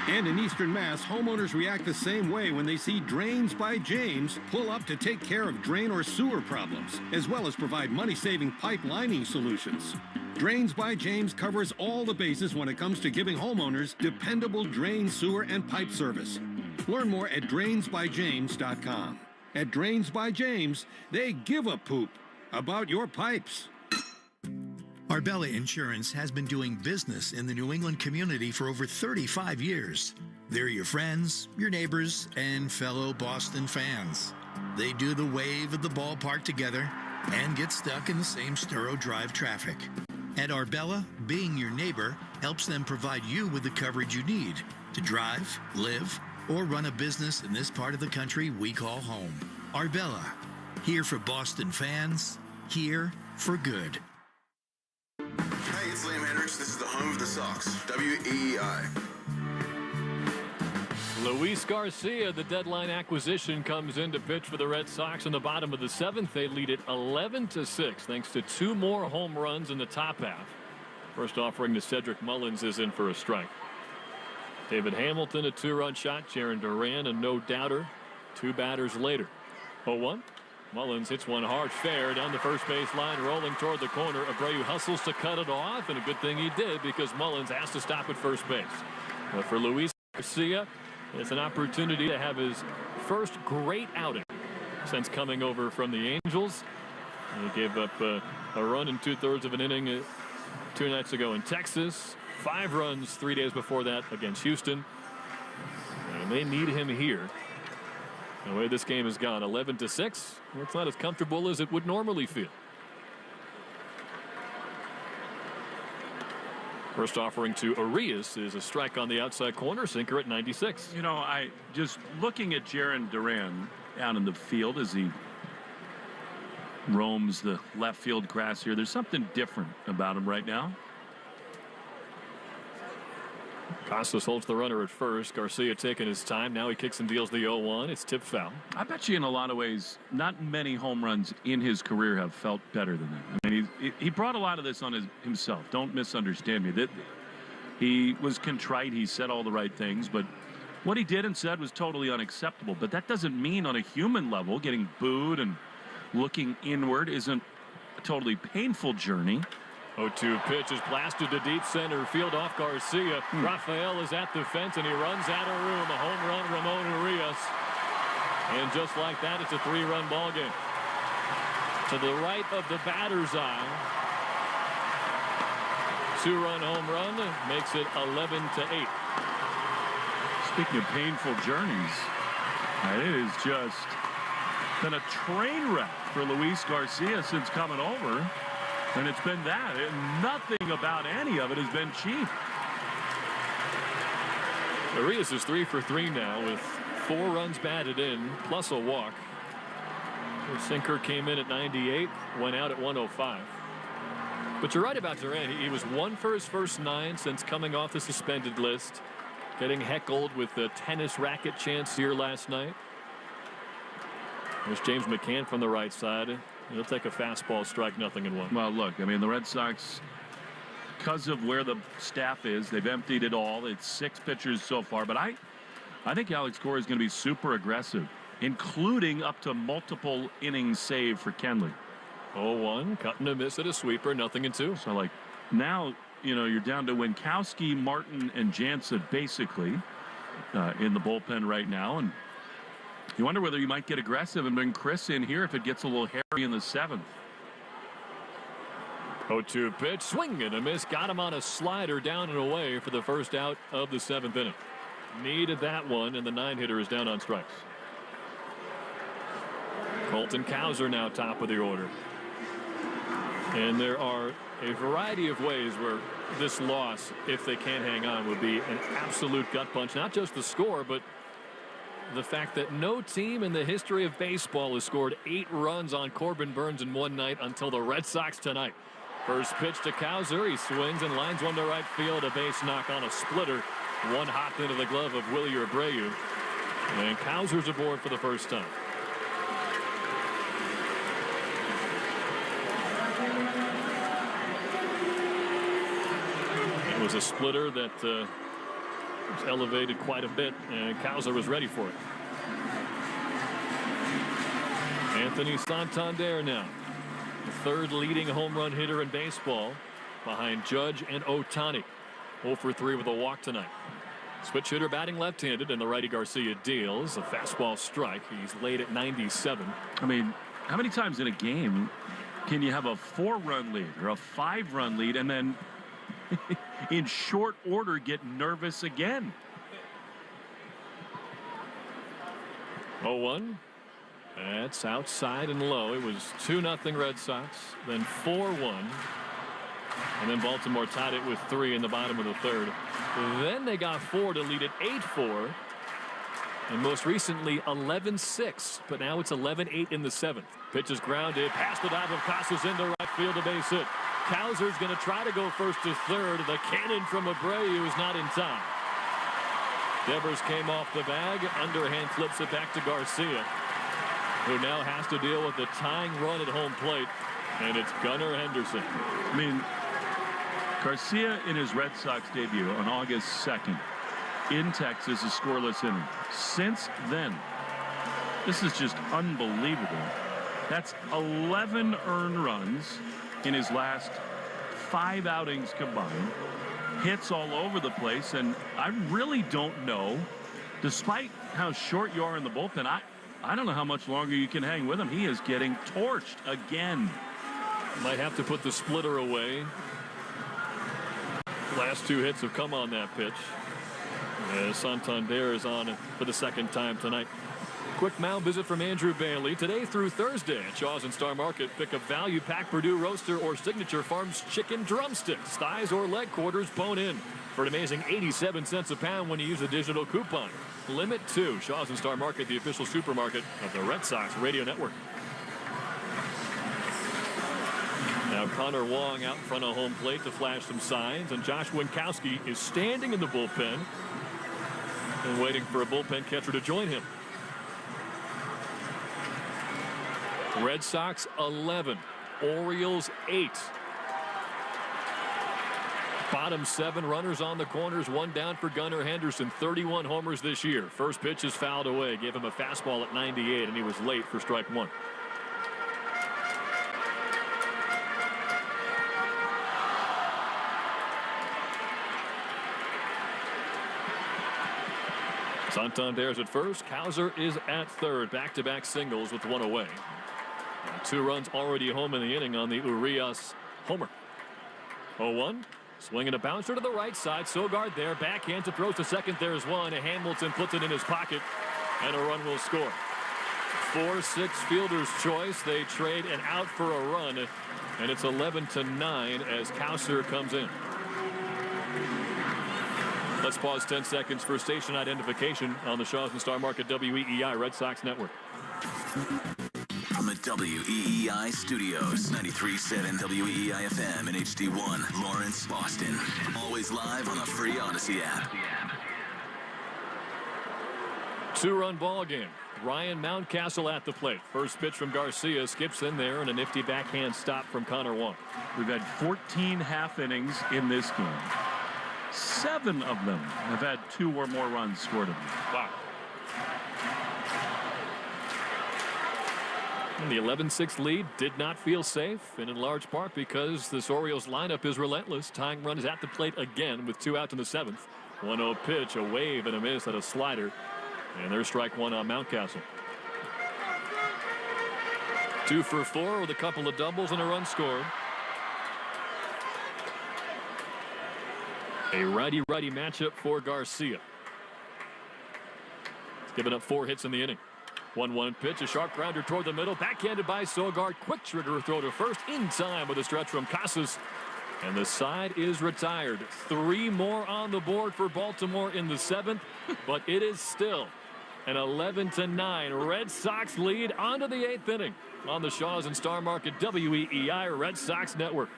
And in Eastern Mass, homeowners react the same way when they see Drains by James pull up to take care of drain or sewer problems, as well as provide money-saving pipe lining solutions. Drains by James covers all the bases when it comes to giving homeowners dependable drain, sewer, and pipe service. Learn more at drainsbyjames.com. At Drains by James, they give a poop about your pipes.
Arbella Insurance has been doing business in the New England community for over 35 years. They're your friends, your neighbors, and fellow Boston fans. They do the wave at the ballpark together and get stuck in the same Sturo Drive traffic. At Arbella, being your neighbor helps them provide you with the coverage you need to drive, live, or run a business in this part of the country we call home. Arbella, here for Boston fans, here for good.
Hey, it's Liam Hendricks. This is the home of the Sox, WEEI.
Luis Garcia, the deadline acquisition, comes in to pitch for the Red Sox in the bottom of the seventh. They lead it 11-6 thanks to 2 more home runs in the top half. First offering to Cedric Mullins is in for a strike. David Hamilton, a 2-run shot. Jaron Duran, a no-doubter. 2 batters later. 0-1. Mullins hits one hard fair down the first base line, rolling toward the corner. Abreu hustles to cut it off, and a good thing he did because Mullins has to stop at first base. But for Luis Garcia, it's an opportunity to have his first great outing since coming over from the Angels. He gave up a run in 2/3 of an inning 2 nights ago in Texas. 5 runs 3 days before that against Houston. And they need him here. The way this game has gone, 11-6. It's not as comfortable as it would normally feel. First offering to Arias is a strike on the outside corner, sinker at 96.
You know, I just looking at Jaron Duran out in the field as he roams the left field grass here. There's something different about him right now.
Costas holds the runner at first. Garcia taking his time. Now he kicks and deals the 0-1. It's tipped foul.
I bet you in a lot of ways, not many home runs in his career have felt better than that. I mean, he brought a lot of this on himself. Don't misunderstand me. He was contrite. He said all the right things, but what he did and said was totally unacceptable. But that doesn't mean on a human level, getting booed and looking inward isn't a totally painful journey.
0-2 pitch is blasted to deep center field off Garcia. Rafael is at the fence and he runs out of room. A home run, Ramon Urias. And just like that, it's a 3-run ball game. To the right of the batter's eye. 2-run home run makes it 11-8.
Speaking of painful journeys, it has just been a train wreck for Luis Garcia since coming over. And it's been that. Nothing about any of it has been cheap.
Arias is 3 for 3 now with 4 runs batted in, plus a walk. The sinker came in at 98, went out at 105. But you're right about Duran. He was 1 for his first 9 since coming off the suspended list. Getting heckled with the tennis racket chants here last night. There's James McCann from the right side. He'll take a fastball, strike nothing and 1.
Well, look, I mean, the Red Sox, because of where the staff is, they've emptied it all. It's 6 pitchers so far. But I think Alex Cora is going to be super aggressive, including up to multiple innings save for Kenley.
0-1, cutting a miss at a sweeper, nothing and 2.
So, like, now, you know, you're down to Winkowski, Martin, and Jansen basically in the bullpen right now. And you wonder whether you might get aggressive and bring Chris in here if it gets a little hairy in the 7th.
0-2 pitch, swing and a miss. Got him on a slider down and away for the first out of the 7th inning. Needed that one, and the 9-hitter is down on strikes. Colton Cowser now top of the order. And there are a variety of ways where this loss, if they can't hang on, would be an absolute gut punch. Not just the score, but the fact that no team in the history of baseball has scored 8 runs on Corbin Burnes in one night until the Red Sox tonight. First pitch to Cowser. He swings and lines one to right field. A base knock on a splitter. One hopped into the glove of Willie Abreu. And Cowser's aboard for the first time. It was a splitter that was elevated quite a bit, and Cowser was ready for it. Anthony Santander now, the 3rd leading home run hitter in baseball, behind Judge and Ohtani. 0 for 3 with a walk tonight. Switch hitter batting left-handed, and the righty Garcia deals a fastball strike. He's laid at 97.
I mean, how many times in a game can you have a 4-run lead or a 5-run lead and then in short order get nervous again?
0-1. That's outside and low. It was 2-0 Red Sox, then 4-1. And then Baltimore tied it with 3 in the bottom of the 3rd. Then they got 4 to lead it 8-4. And most recently 11-6. But now it's 11-8 in the 7th. Pitch is grounded past the dive of Casas into right field, a base hit. Cowser's going to try to go first to third. The cannon from Abreu is not in time. Devers came off the bag. Underhand flips it back to Garcia, who now has to deal with the tying run at home plate. And it's Gunnar Henderson.
I mean, Garcia in his Red Sox debut on August 2nd in Texas, a scoreless inning. Since then, this is just unbelievable. That's 11 earned runs in his last 5 outings combined. Hits all over the place, and I really don't know, despite how short you are in the bullpen, I don't know how much longer you can hang with him. He is getting torched again.
Might have to put the splitter away. Last 2 hits have come on that pitch. Santander is on for the 2nd time tonight. Quick mound visit from Andrew Bailey. Today through Thursday at Shaw's and Star Market, pick up value pack Purdue roaster or Signature Farms chicken drumsticks, thighs or leg quarters, bone in, for an amazing 87 cents a pound when you use a digital coupon. Limit 2. Shaw's and Star Market, the official supermarket of the Red Sox Radio Network. Now Connor Wong out in front of home plate to flash some signs, and Josh Winkowski is standing in the bullpen and waiting for a bullpen catcher to join him. Red Sox 11, Orioles 8. Bottom 7 runners on the corners, 1 down for Gunnar Henderson. 31 homers this year. First pitch is fouled away. Gave him a fastball at 98, and he was late for strike 1. Santander's at first. Cowser is at third. Back-to-back singles with 1 away. 2 runs already home in the inning on the Urias homer. 0-1. Swinging a bouncer to the right side. Sogard there. Backhand to throws to second. There's one. Hamilton puts it in his pocket, and a run will score. 4-6 fielder's choice. They trade an out for a run, and it's 11-9 as Cowser comes in. Let's pause 10 seconds for station identification on the Shaw's and Star Market WEEI Red Sox Network.
From the WEEI studios, 93.7 WEEI FM and HD1, Lawrence, Boston. Always live on the free Odyssey app.
2-run ball game. Ryan Mountcastle at the plate. First pitch from Garcia skips in there, and a nifty backhand stop from Connor Wong.
We've had 14 half innings in this game. 7 of them have had 2 or more runs scored in them.
Wow. And the 11-6 lead did not feel safe, and in large part because this Orioles lineup is relentless. Tying run is at the plate again with 2 outs in the 7th. 1-0 pitch, a wave and a miss at a slider. And there's strike 1 on Mountcastle. 2 for 4 with a couple of doubles and a run scored. A righty-righty matchup for Garcia. He's given up 4 hits in the inning. 1-1 pitch, a sharp grounder toward the middle, backhanded by Sogard. Quick trigger throw to first in time with a stretch from Casas. And the side is retired. 3 more on the board for Baltimore in the 7th, but it is still an 11-9 Red Sox lead onto the 8th inning on the Shaws and Star Market WEEI Red Sox Network.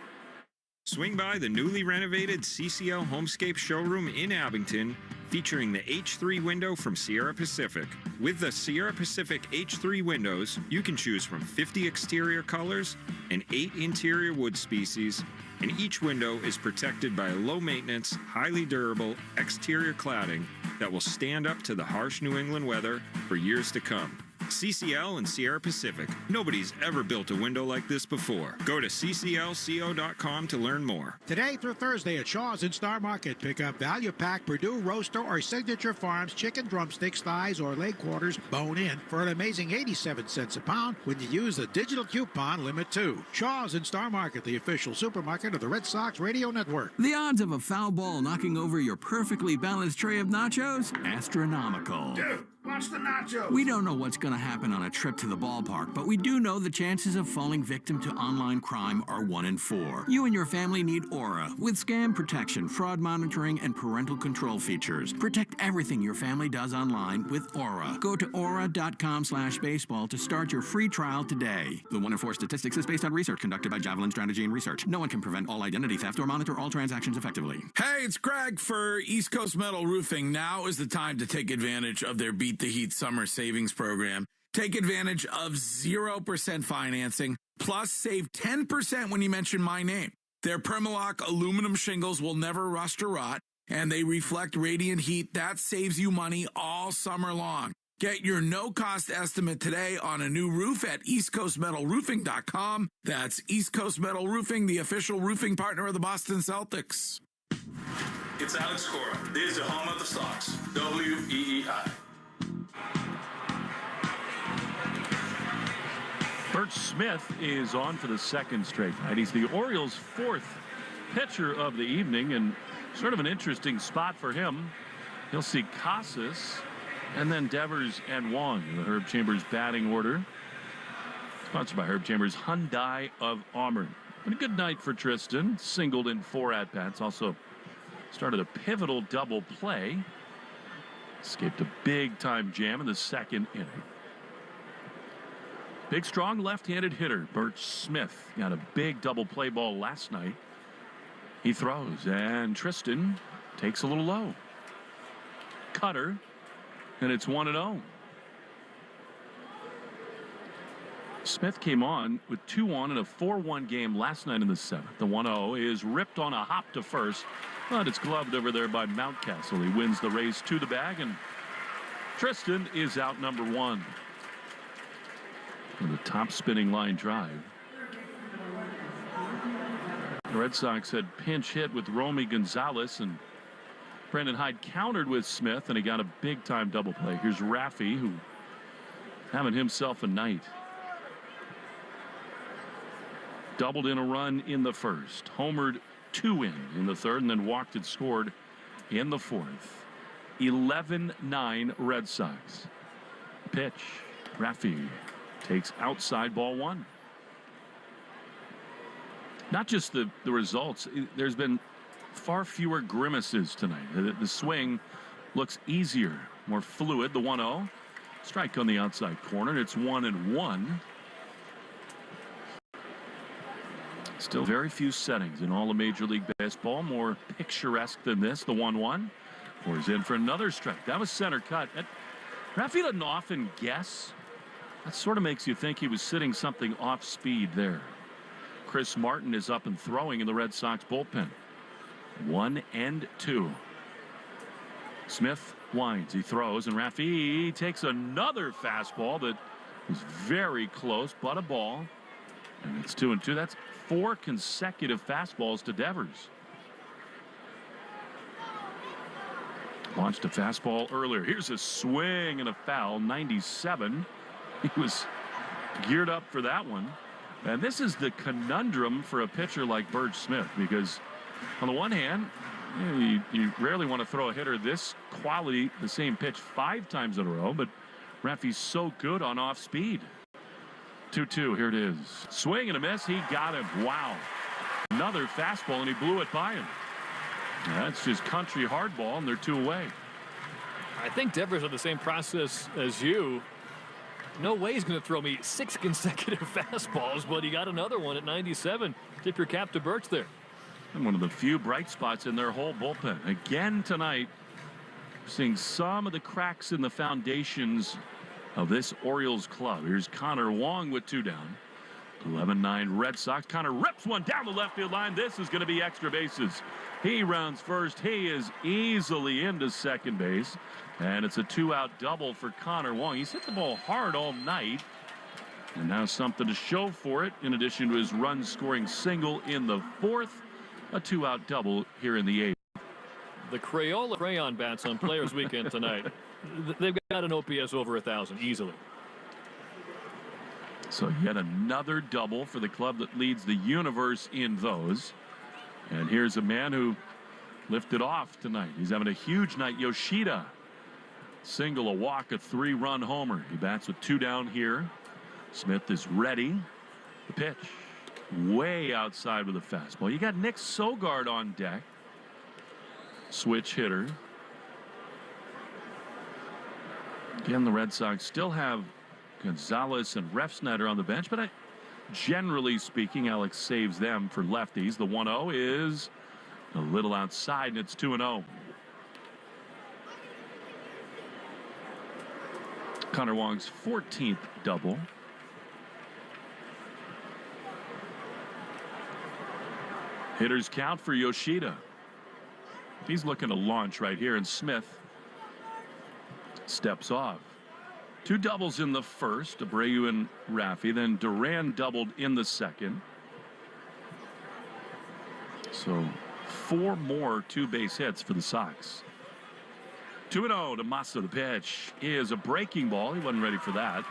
Swing by the newly renovated CCL Homescape showroom in Abington, featuring the H3 window from Sierra Pacific. With the Sierra Pacific H3 windows, you can choose from 50 exterior colors and 8 interior wood species, and each window is protected by a low-maintenance, highly durable exterior cladding that will stand up to the harsh New England weather for years to come. CCL and Sierra Pacific. Nobody's ever built a window like this before. Go to cclco.com to learn more.
Today through Thursday at Shaw's in Star Market, pick up value pack Purdue Roaster or Signature Farms chicken drumsticks, thighs, or leg quarters bone in for an amazing 87 cents a pound when you use the digital coupon Limit 2. Shaw's in Star Market, the official supermarket of the Red Sox Radio Network.
The odds of a foul ball knocking over your perfectly balanced tray of nachos? Astronomical.
Dude, watch the nachos.
We don't know what's going to happen on a trip to the ballpark, but we do know the chances of falling victim to online crime are 1 in 4. You and your family need Aura with scam protection, fraud monitoring, and parental control features. Protect everything your family does online with Aura. Go to aura.com/baseball to start your free trial today. The 1 in 4 statistics is based on research conducted by Javelin Strategy and Research. No one can prevent all identity theft or monitor all transactions effectively.
Hey, it's Greg for East Coast Metal Roofing. Now is the time to take advantage of their Beat the Heat Summer Savings Program. Take advantage of 0% financing, plus save 10% when you mention my name. Their Permalock aluminum shingles will never rust or rot, and they reflect radiant heat. That saves you money all summer long. Get your no-cost estimate today on a new roof at eastcoastmetalroofing.com. That's East Coast Metal Roofing, the official roofing partner of the Boston Celtics.
It's Alex Cora. This is the home of the Sox, WEEI.
Bert Smith is on for the 2nd straight night. He's the Orioles' 4th pitcher of the evening, and sort of an interesting spot for him. He'll see Casas and then Devers and Wong in the Herb Chambers batting order. Sponsored by Herb Chambers Hyundai of Auburn. And a good night for Tristan. Singled in 4 at-bats. Also started a pivotal double play. Escaped a big-time jam in the 2nd inning. Big, strong left-handed hitter, Bert Smith. Got a big double play ball last night. He throws, and Tristan takes a little low. Cutter, and it's 1-0. Smith came on with 2 on in a 4-1 game last night in the 7th. The 1-0 is ripped on a hop to first, but it's gloved over there by Mountcastle. He wins the race to the bag, and Tristan is out number 1. The top spinning line drive. The Red Sox had pinch hit with Romy Gonzalez, and Brendan Hyde countered with Smith, and he got a big time double play. Here's Raffy, who having himself a night. Doubled in a run in the 1st, homered 2 in the 3rd, and then walked and scored in the 4th. 11-9 Red Sox. Pitch, Raffy takes outside, ball 1. Not just the results. There's been far fewer grimaces tonight. The swing looks easier, more fluid. The 1-0. Strike on the outside corner. It's 1-1. Still very few settings in all of Major League Baseball more picturesque than this. The 1-1. Pours in for another strike. That was center cut. Raffy doesn't often guess. That sort of makes you think he was sitting something off speed there. Chris Martin is up and throwing in the Red Sox bullpen. 1-2. Smith winds. He throws, and Raffy takes another fastball that was very close, but a ball. And it's 2-2. That's 4 consecutive fastballs to Devers. Launched a fastball earlier. Here's a swing and a foul. 97. He was geared up for that one. And this is the conundrum for a pitcher like Bert Smith, because on the one hand, You rarely want to throw a hitter this quality, the same pitch 5 times in a row, but Raffy's so good on off speed. 2-2, here it is. Swing and a miss, he got him. Wow. Another fastball, and he blew it by him. That's just country hardball, and they're 2 away.
I think Devers had the same process as you. No way he's going to throw me 6 consecutive fastballs, but he got another one at 97. Tip your cap to Birch there.
And one of the few bright spots in their whole bullpen. Again tonight, seeing some of the cracks in the foundations of this Orioles club. Here's Connor Wong with 2 down. 11-9 Red Sox. Connor rips one down the left field line. This is going to be extra bases. He rounds first. He is easily into second base. And it's a 2-out double for Connor Wong. He's hit the ball hard all night. And now something to show for it. In addition to his run-scoring single in the 4th. A 2-out double here in the 8th.
The Crayola crayon bats on Players Weekend tonight. They've got an OPS over 1,000 easily.
So yet another double for the club that leads the universe in those. And here's a man who lifted off tonight. He's having a huge night. Yoshida. Single, a walk, a 3-run homer. He bats with 2 down here. Smith is ready. The pitch. Way outside with a fastball. You got Nick Sogard on deck. Switch hitter. Again, the Red Sox still have Gonzalez and Refsnyder on the bench, but generally speaking, Alex saves them for lefties. The 1-0 is a little outside, and it's 2-0. Connor Wong's 14th double. Hitters count for Yoshida. He's looking to launch right here, and Smith steps off. 2 doubles in the first, Abreu and Raffy. Then Duran doubled in the second. So 4 more 2-base hits for the Sox. 2-0 to Massa. The pitch is a breaking ball. He wasn't ready for that.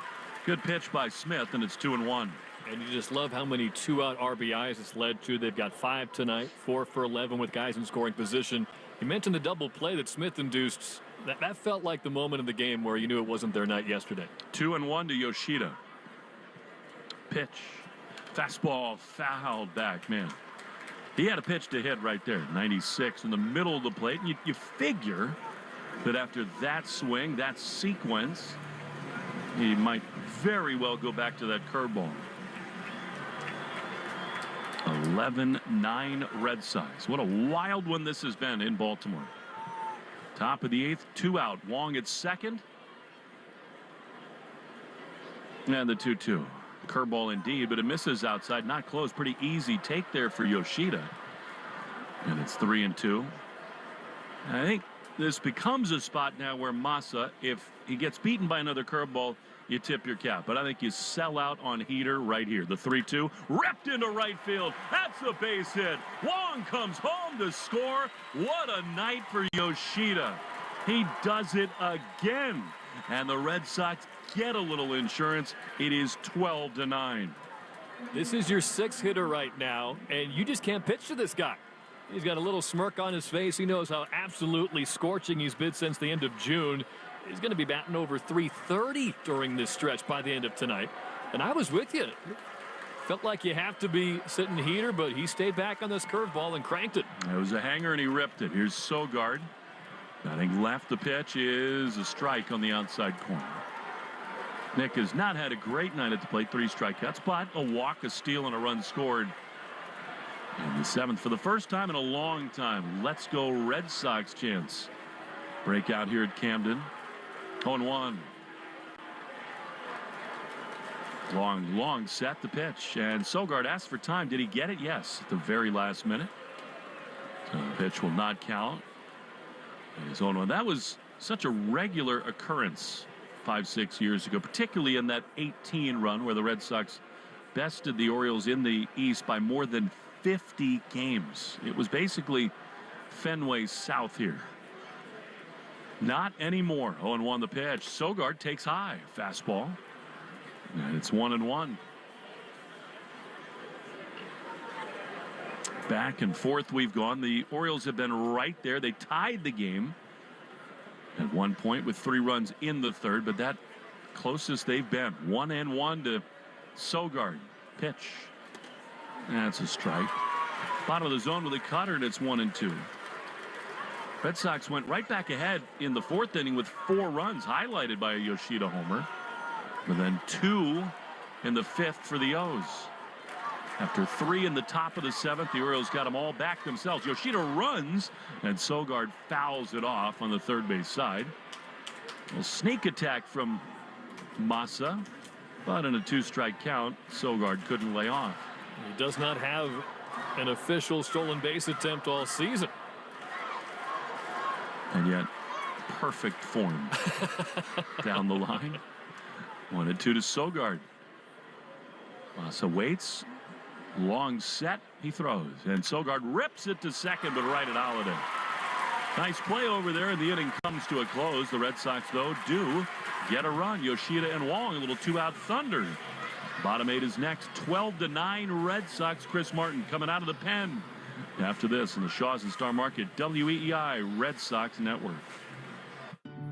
Good pitch by Smith, and it's 2-1.
And you just love how many 2-out RBIs it's led to. They've got 5 tonight, 4 for 11 with guys in scoring position. You mentioned the double play that Smith induced. That felt like the moment of the game where you knew it wasn't their night yesterday.
2-1 to Yoshida. Pitch. Fastball fouled back, man. He had a pitch to hit right there. 96 in the middle of the plate. And you figure that after that swing, that sequence, he might very well go back to that curveball. 11-9 Red Sox. What a wild one this has been in Baltimore. Top of the 8th, 2 out. Wong at second. And the 2-2. Curveball indeed, but it misses outside. Not close. Pretty easy take there for Yoshida. And it's 3-2. I think this becomes a spot now where Massa, if he gets beaten by another curveball, you tip your cap. But I think you sell out on heater right here. The 3-2 ripped into right field. That's a base hit. Wong comes home to score. What a night for Yoshida. He does it again. And the Red Sox get a little insurance. It is 12-9.
This is your 6th hitter right now, and you just can't pitch to this guy. He's got a little smirk on his face. He knows how absolutely scorching he's been since the end of June. He's going to be batting over 330 during this stretch by the end of tonight. And I was with you. Felt like you have to be sitting heater, but he stayed back on this curveball and cranked it.
It was a hanger, and he ripped it. Here's Sogard. Batting left. The pitch is a strike on the outside corner. Nick has not had a great night at the plate. 3 strikeouts, but a walk, a steal, and a run scored. And the 7th for the first time in a long time. Let's go Red Sox chance. Breakout here at Camden. 0-1. Long set, the pitch. And Sogard asked for time. Did he get it? Yes, at the very last minute. So the pitch will not count. His 0-1. That was such a regular occurrence 5-6 years ago, particularly in that 18 run where the Red Sox bested the Orioles in the East by more than 50 games. It was basically Fenway South here. Not anymore. 0-1 the pitch. Sogard takes high. Fastball. And it's 1-1. Back and forth we've gone. The Orioles have been right there. They tied the game at one point with 3 runs in the third, but that closest they've been. 1-1 to Sogard. Pitch. That's a strike. Bottom of the zone with a cutter, and it's 1-2. Red Sox went right back ahead in the 4th inning with 4 runs, highlighted by a Yoshida homer. But then 2 in the 5th for the O's. After 3 in the top of the 7th, the Orioles got them all back themselves. Yoshida runs, and Sogard fouls it off on the third base side. A sneak attack from Massa, but in a 2-strike count, Sogard couldn't lay off.
He does not have an official stolen base attempt all season.
And yet, perfect form down the line. 1-2 to Sogard. Massa waits. Long set. He throws. And Sogard rips it to second, but right at Holiday. Nice play over there, and the inning comes to a close. The Red Sox, though, do get a run. Yoshida and Wong, a little 2-out thunder. Bottom 8 is next. 12-9 Red Sox. Chris Martin coming out of the pen. After this, in the Shaws and Star Market, WEEI Red Sox Network.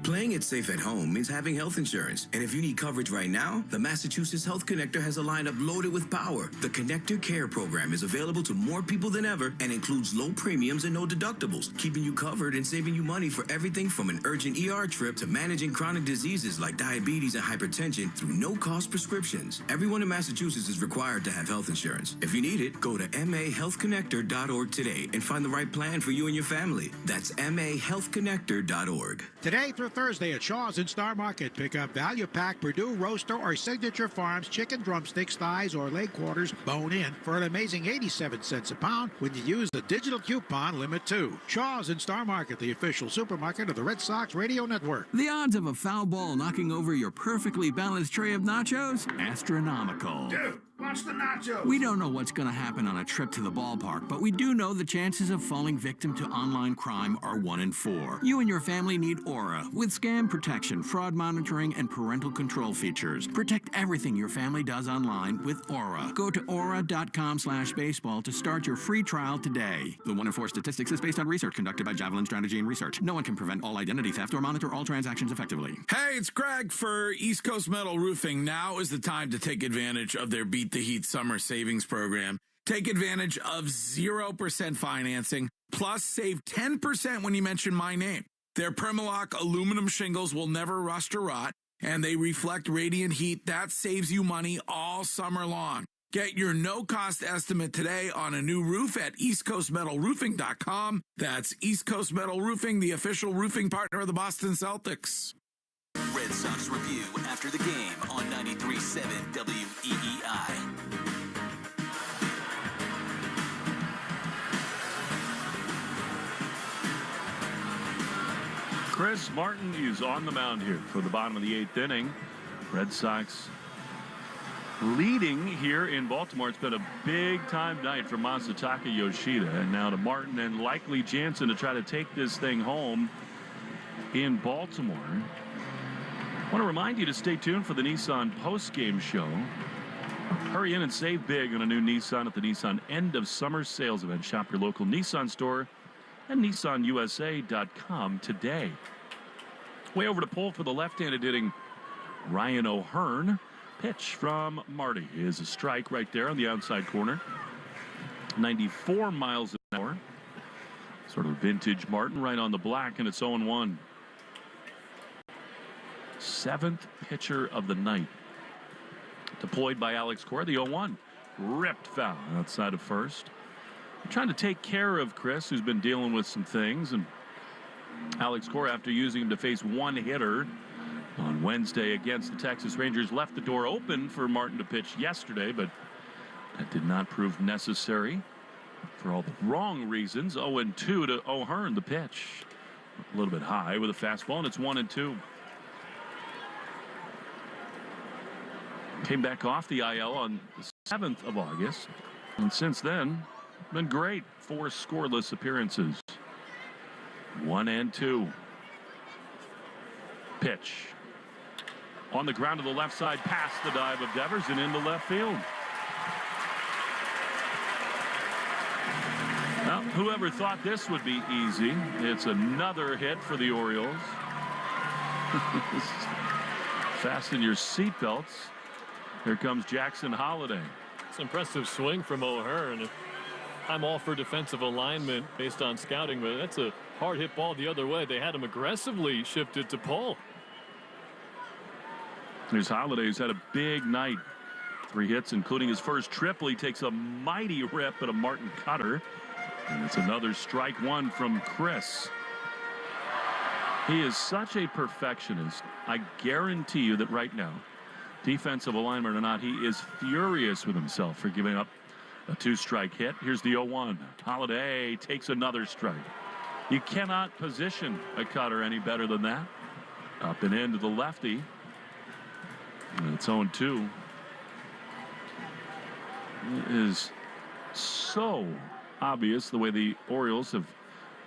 Playing it safe at home means having health insurance. And if you need coverage right now, the Massachusetts Health Connector has a lineup loaded with power. The Connector Care program is available to more people than ever and includes low premiums and no deductibles, keeping you covered and saving you money for everything from an urgent ER trip to managing chronic diseases like diabetes and hypertension through no-cost prescriptions. Everyone in Massachusetts is required to have health insurance. If you need it, go to mahealthconnector.org today and find the right plan for you and your family. That's mahealthconnector.org.
Today through Thursday at Shaw's in Star Market, pick up value pack Purdue Roaster or Signature Farms chicken drumsticks, thighs, or leg quarters bone in for an amazing 87 cents a pound when you use the digital coupon limit 2. Shaw's in Star Market, the official supermarket of the Red Sox Radio Network.
The odds of a foul ball knocking over your perfectly balanced tray of nachos? Astronomical.
Dude, watch the nachos.
We don't know what's going to happen on a trip to the ballpark, but we do know the chances of falling victim to online crime are 1 in 4. You and your family need Aura with scam protection, fraud monitoring, and parental control features. Protect everything your family does online with Aura. Go to aura.com/baseball to start your free trial today. The 1 in 4 statistics is based on research conducted by Javelin Strategy and Research. No one can prevent all identity theft or monitor all transactions effectively.
Hey, it's Greg for East Coast Metal Roofing. Now is the time to take advantage of their Beat the Heat Summer Savings Program. Take advantage of 0% financing, plus save 10% when you mention my name. Their Permalock aluminum shingles will never rust or rot, and they reflect radiant heat. That saves you money all summer long. Get your no-cost estimate today on a new roof at eastcoastmetalroofing.com. That's East Coast Metal Roofing, the official roofing partner of the Boston Celtics.
Red Sox Review after the game on 93.7 WEEI.
Chris Martin is on the mound here for the bottom of the 8th inning. Red Sox leading here in Baltimore. It's been a big-time night for Masataka Yoshida. And now to Martin and likely Jansen to try to take this thing home in Baltimore. I want to remind you to stay tuned for the Nissan post-game show. Hurry in and save big on a new Nissan at the Nissan End of Summer Sales Event. Shop your local Nissan store and NissanUSA.com today. Way over to pull for the left-handed hitting Ryan O'Hearn. Pitch from Marty is a strike right there on the outside corner. 94 miles an hour. Sort of vintage Martin right on the black, and it's 0-1. 7th pitcher of the night. Deployed by Alex Cora, the 0-1. Ripped foul outside of first. Trying to take care of Chris, who's been dealing with some things, and Alex Cora, after using him to face one hitter on Wednesday against the Texas Rangers, left the door open for Martin to pitch yesterday, but that did not prove necessary for all the wrong reasons. 0-2 to O'Hearn, the pitch. A little bit high with a fastball, and it's 1-2. Came back off the IL on the 7th of August, and since then, been great. 4 scoreless appearances. 1-2. Pitch. On the ground to the left side, past the dive of Devers and into left field. Whoever thought this would be easy? It's another hit for the Orioles. Fasten your seatbelts. Here comes Jackson Holliday.
It's an impressive swing from O'Hearn. I'm all for defensive alignment based on scouting, but that's a hard hit ball the other way. They had him aggressively shifted to pull.
Here's Holliday, who's had a big night. 3 hits, including his first triple. He takes a mighty rip at a Martin Cutter. And it's another strike one from Chris. He is such a perfectionist. I guarantee you that right now, defensive alignment or not, he is furious with himself for giving up a 2-strike hit. Here's the 0-1. Holliday takes another strike. You cannot position a cutter any better than that. Up and into the lefty. And it's 0-2. It is so obvious the way the Orioles have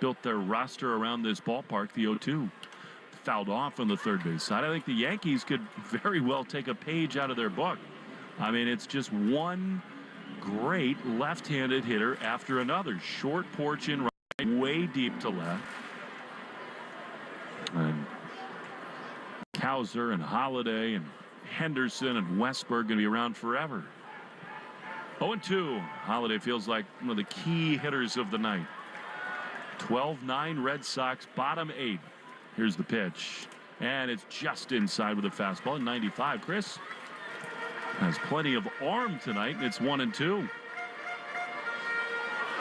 built their roster around this ballpark. The 0-2 fouled off on the third base side. I think the Yankees could very well take a page out of their book. I mean, it's just one great left-handed hitter after another. Short porch in right, way deep to left. And Cowser and Holliday and Henderson and Westberg going to be around forever. 0-2. Holliday feels like one of the key hitters of the night. 12-9 Red Sox, bottom 8. Here's the pitch. And it's just inside with a fastball. 95. Chris has plenty of arm tonight, and it's 1-2.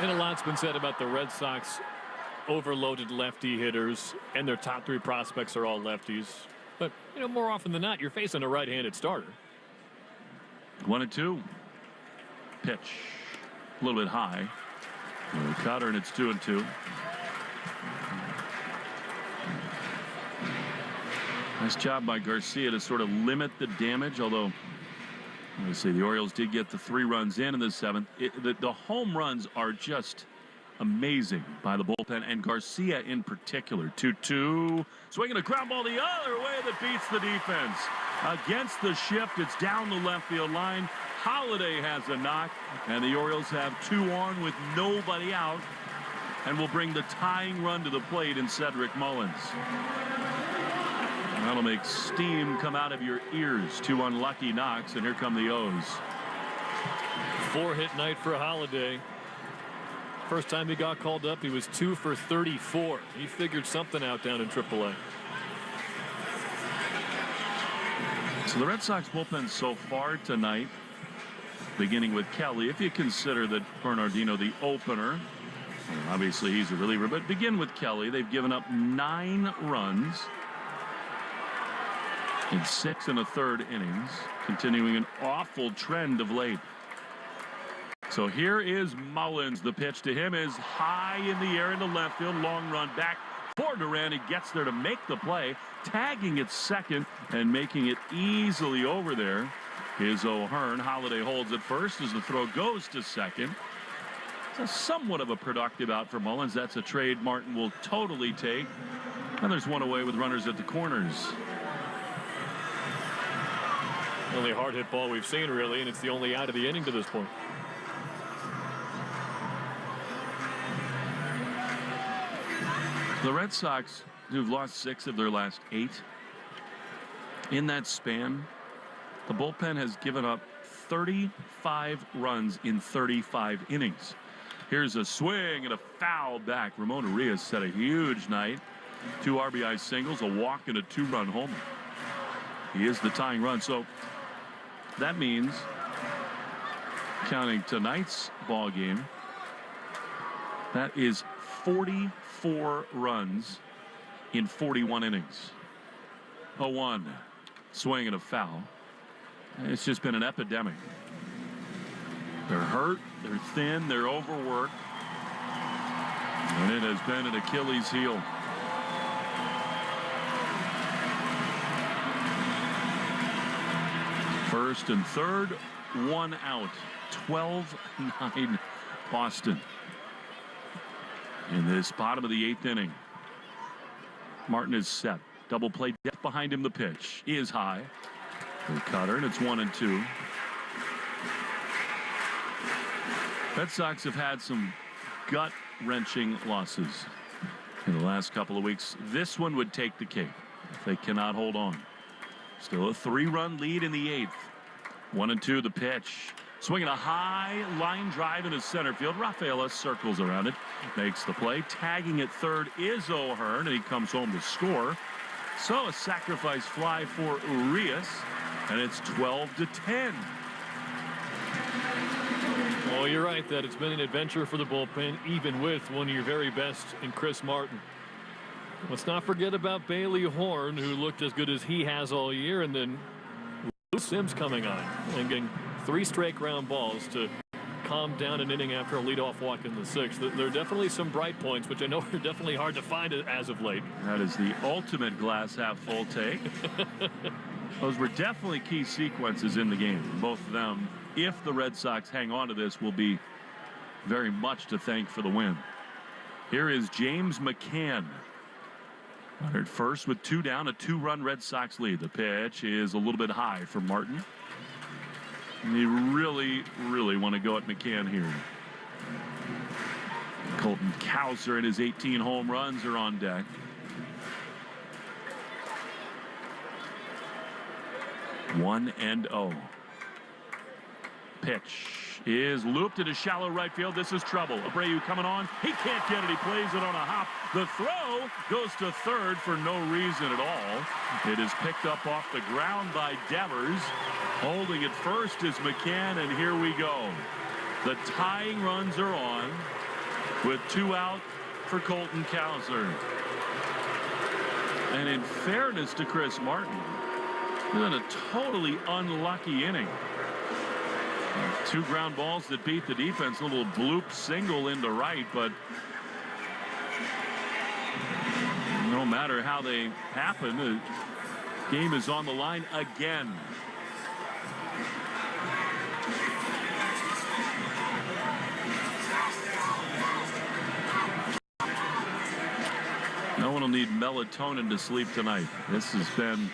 And a lot's been said about the Red Sox overloaded lefty hitters, and their top 3 prospects are all lefties. But, you know, more often than not, you're facing a right-handed starter.
1-2. Pitch. A little bit high. Cutter, and it's 2-2. Nice job by Garcia to sort of limit the damage, although let's see, the Orioles did get the 3 runs in the 7th. The home runs are just amazing by the bullpen, and Garcia in particular. 2-2. Swinging a ground ball the other way that beats the defense. Against the shift, it's down the left field line. Holliday has a knock, and the Orioles have 2 on with nobody out, and will bring the tying run to the plate in Cedric Mullins. That'll make steam come out of your ears. 2 unlucky knocks, and here come the O's.
4-hit night for Holliday. First time he got called up, he was 2 for 34. He figured something out down in AAA.
So the Red Sox bullpen so far tonight, beginning with Kelly, if you consider that Bernardino the opener, obviously he's a reliever, but begin with Kelly. They've given up 9 runs in 6 1/3 innings, continuing an awful trend of late. So here is Mullins. The pitch to him is high in the air into left field. Long run back for Duran. He gets there to make the play, tagging at second and making it easily over there is O'Hearn. Holliday holds at first as the throw goes to second. It's somewhat of a productive out for Mullins. That's a trade Martin will totally take. And there's one away with runners at the corners.
The only hard hit ball we've seen, really, and it's the only out of the inning to this point.
The Red Sox, who've lost 6 of their last 8, in that span, the bullpen has given up 35 runs in 35 innings. Here's a swing and a foul back. Ramon Arias had a huge night. 2 RBI singles, a walk, and a 2-run homer. He is the tying run. So that means, counting tonight's ball game, that is 44 runs in 41 innings. 0-1. Swing and a foul. It's just been an epidemic. They're hurt, they're thin, they're overworked. And it has been an Achilles heel. First and third, 1 out. 12-9 Boston. In this bottom of the 8th inning. Martin is set. Double play depth behind him. The pitch is high. The cutter, and it's 1-2. Red Sox have had some gut gut-wrenching losses in the last couple of weeks. This one would take the cake if they cannot hold on. Still a 3-run lead in the 8th. 1-2 the pitch. Swinging a high line drive into center field. Rafaela circles around it, makes the play. Tagging at third is O'Hearn, and he comes home to score. So a sacrifice fly for Urias, and it's 12-10.
Well, you're right that it's been an adventure for the bullpen, even with one of your very best in Chris Martin. Let's not forget about Bailey Horn, who looked as good as he has all year, and then Lou Sims coming on and getting 3 straight ground balls to calm down an inning after a leadoff walk in the 6th. There are definitely some bright points, which I know are definitely hard to find as of late.
That is the ultimate glass half full take. Those were definitely key sequences in the game. Both of them, if the Red Sox hang on to this, will be very much to thank for the win. Here is James McCann. Runner at first with 2 down, a 2-run Red Sox lead. The pitch is a little bit high for Martin. And you really, really want to go at McCann here. Colton Cowser and his 18 home runs are on deck. One and 0. Pitch is looped into shallow right field. This is trouble. Abreu coming on. He can't get it. He plays it on a hop. The throw goes to third for no reason at all. It is picked up off the ground by Devers. Holding it first is McCann, and here we go. The tying runs are on with 2 out for Colton Cowser. And in fairness to Chris Martin, he's in a totally unlucky inning. 2 ground balls that beat the defense. A little bloop single into right, but no matter how they happen, the game is on the line again. No one will need melatonin to sleep tonight. This has been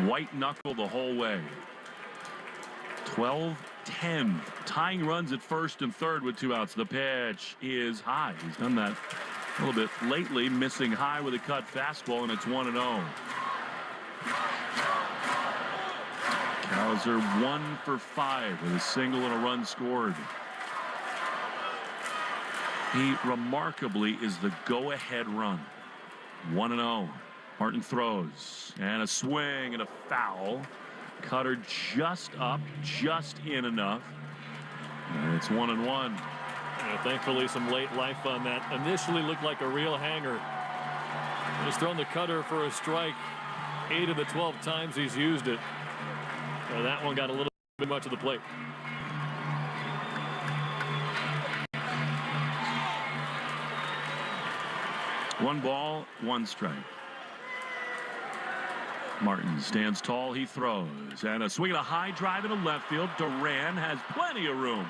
white knuckle the whole way. 12-10. Tying runs at first and third with 2 outs. The pitch is high. He's done that a little bit lately, missing high with a cut fastball, and it's 1-0. Cowser 1 for 5 with a single and a run scored. He remarkably is the go-ahead run. 1-0. Martin throws, and a swing and a foul. Cutter just up, just in enough. And it's 1-1.
Yeah, thankfully, some late life on that. Initially looked like a real hanger. He's thrown the cutter for a strike 8 of the 12 times he's used it. And that one got a little bit much of the plate.
One ball, 1 strike. Martin stands tall, he throws, and a swing and a high drive into left field. Duran has plenty of room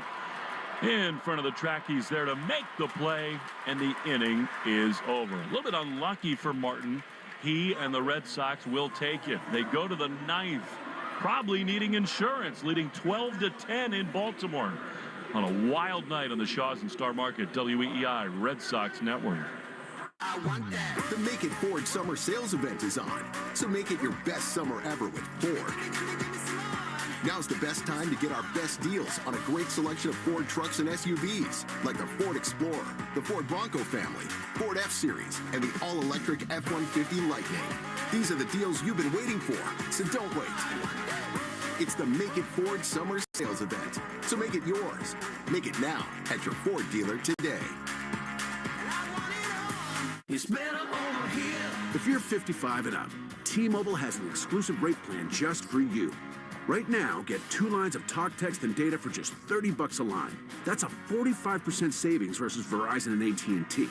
in front of the track. He's there to make the play, and the inning is over. A little bit unlucky for Martin. He and the Red Sox will take it. They go to the 9th, probably needing insurance, leading 12-10 in Baltimore on a wild night on the Shaws and Star Market WEEI Red Sox Network.
I want that. The Make It Ford summer sales event is on, so make it your best summer ever with Ford. Now's the best time to get our best deals on a great selection of Ford trucks and SUVs, like the Ford Explorer, the Ford Bronco family, Ford F-Series, and the all-electric F-150 Lightning. These are the deals you've been waiting for, so don't wait. It's the Make It Ford summer sales event, so make it yours. Make it now at your Ford dealer today.
It's better over here.
If you're 55 and up, T-Mobile has an exclusive rate plan just for you. Right now, get 2 lines of talk, text, and data for just $30 a line. That's a 45% savings versus Verizon and AT&T.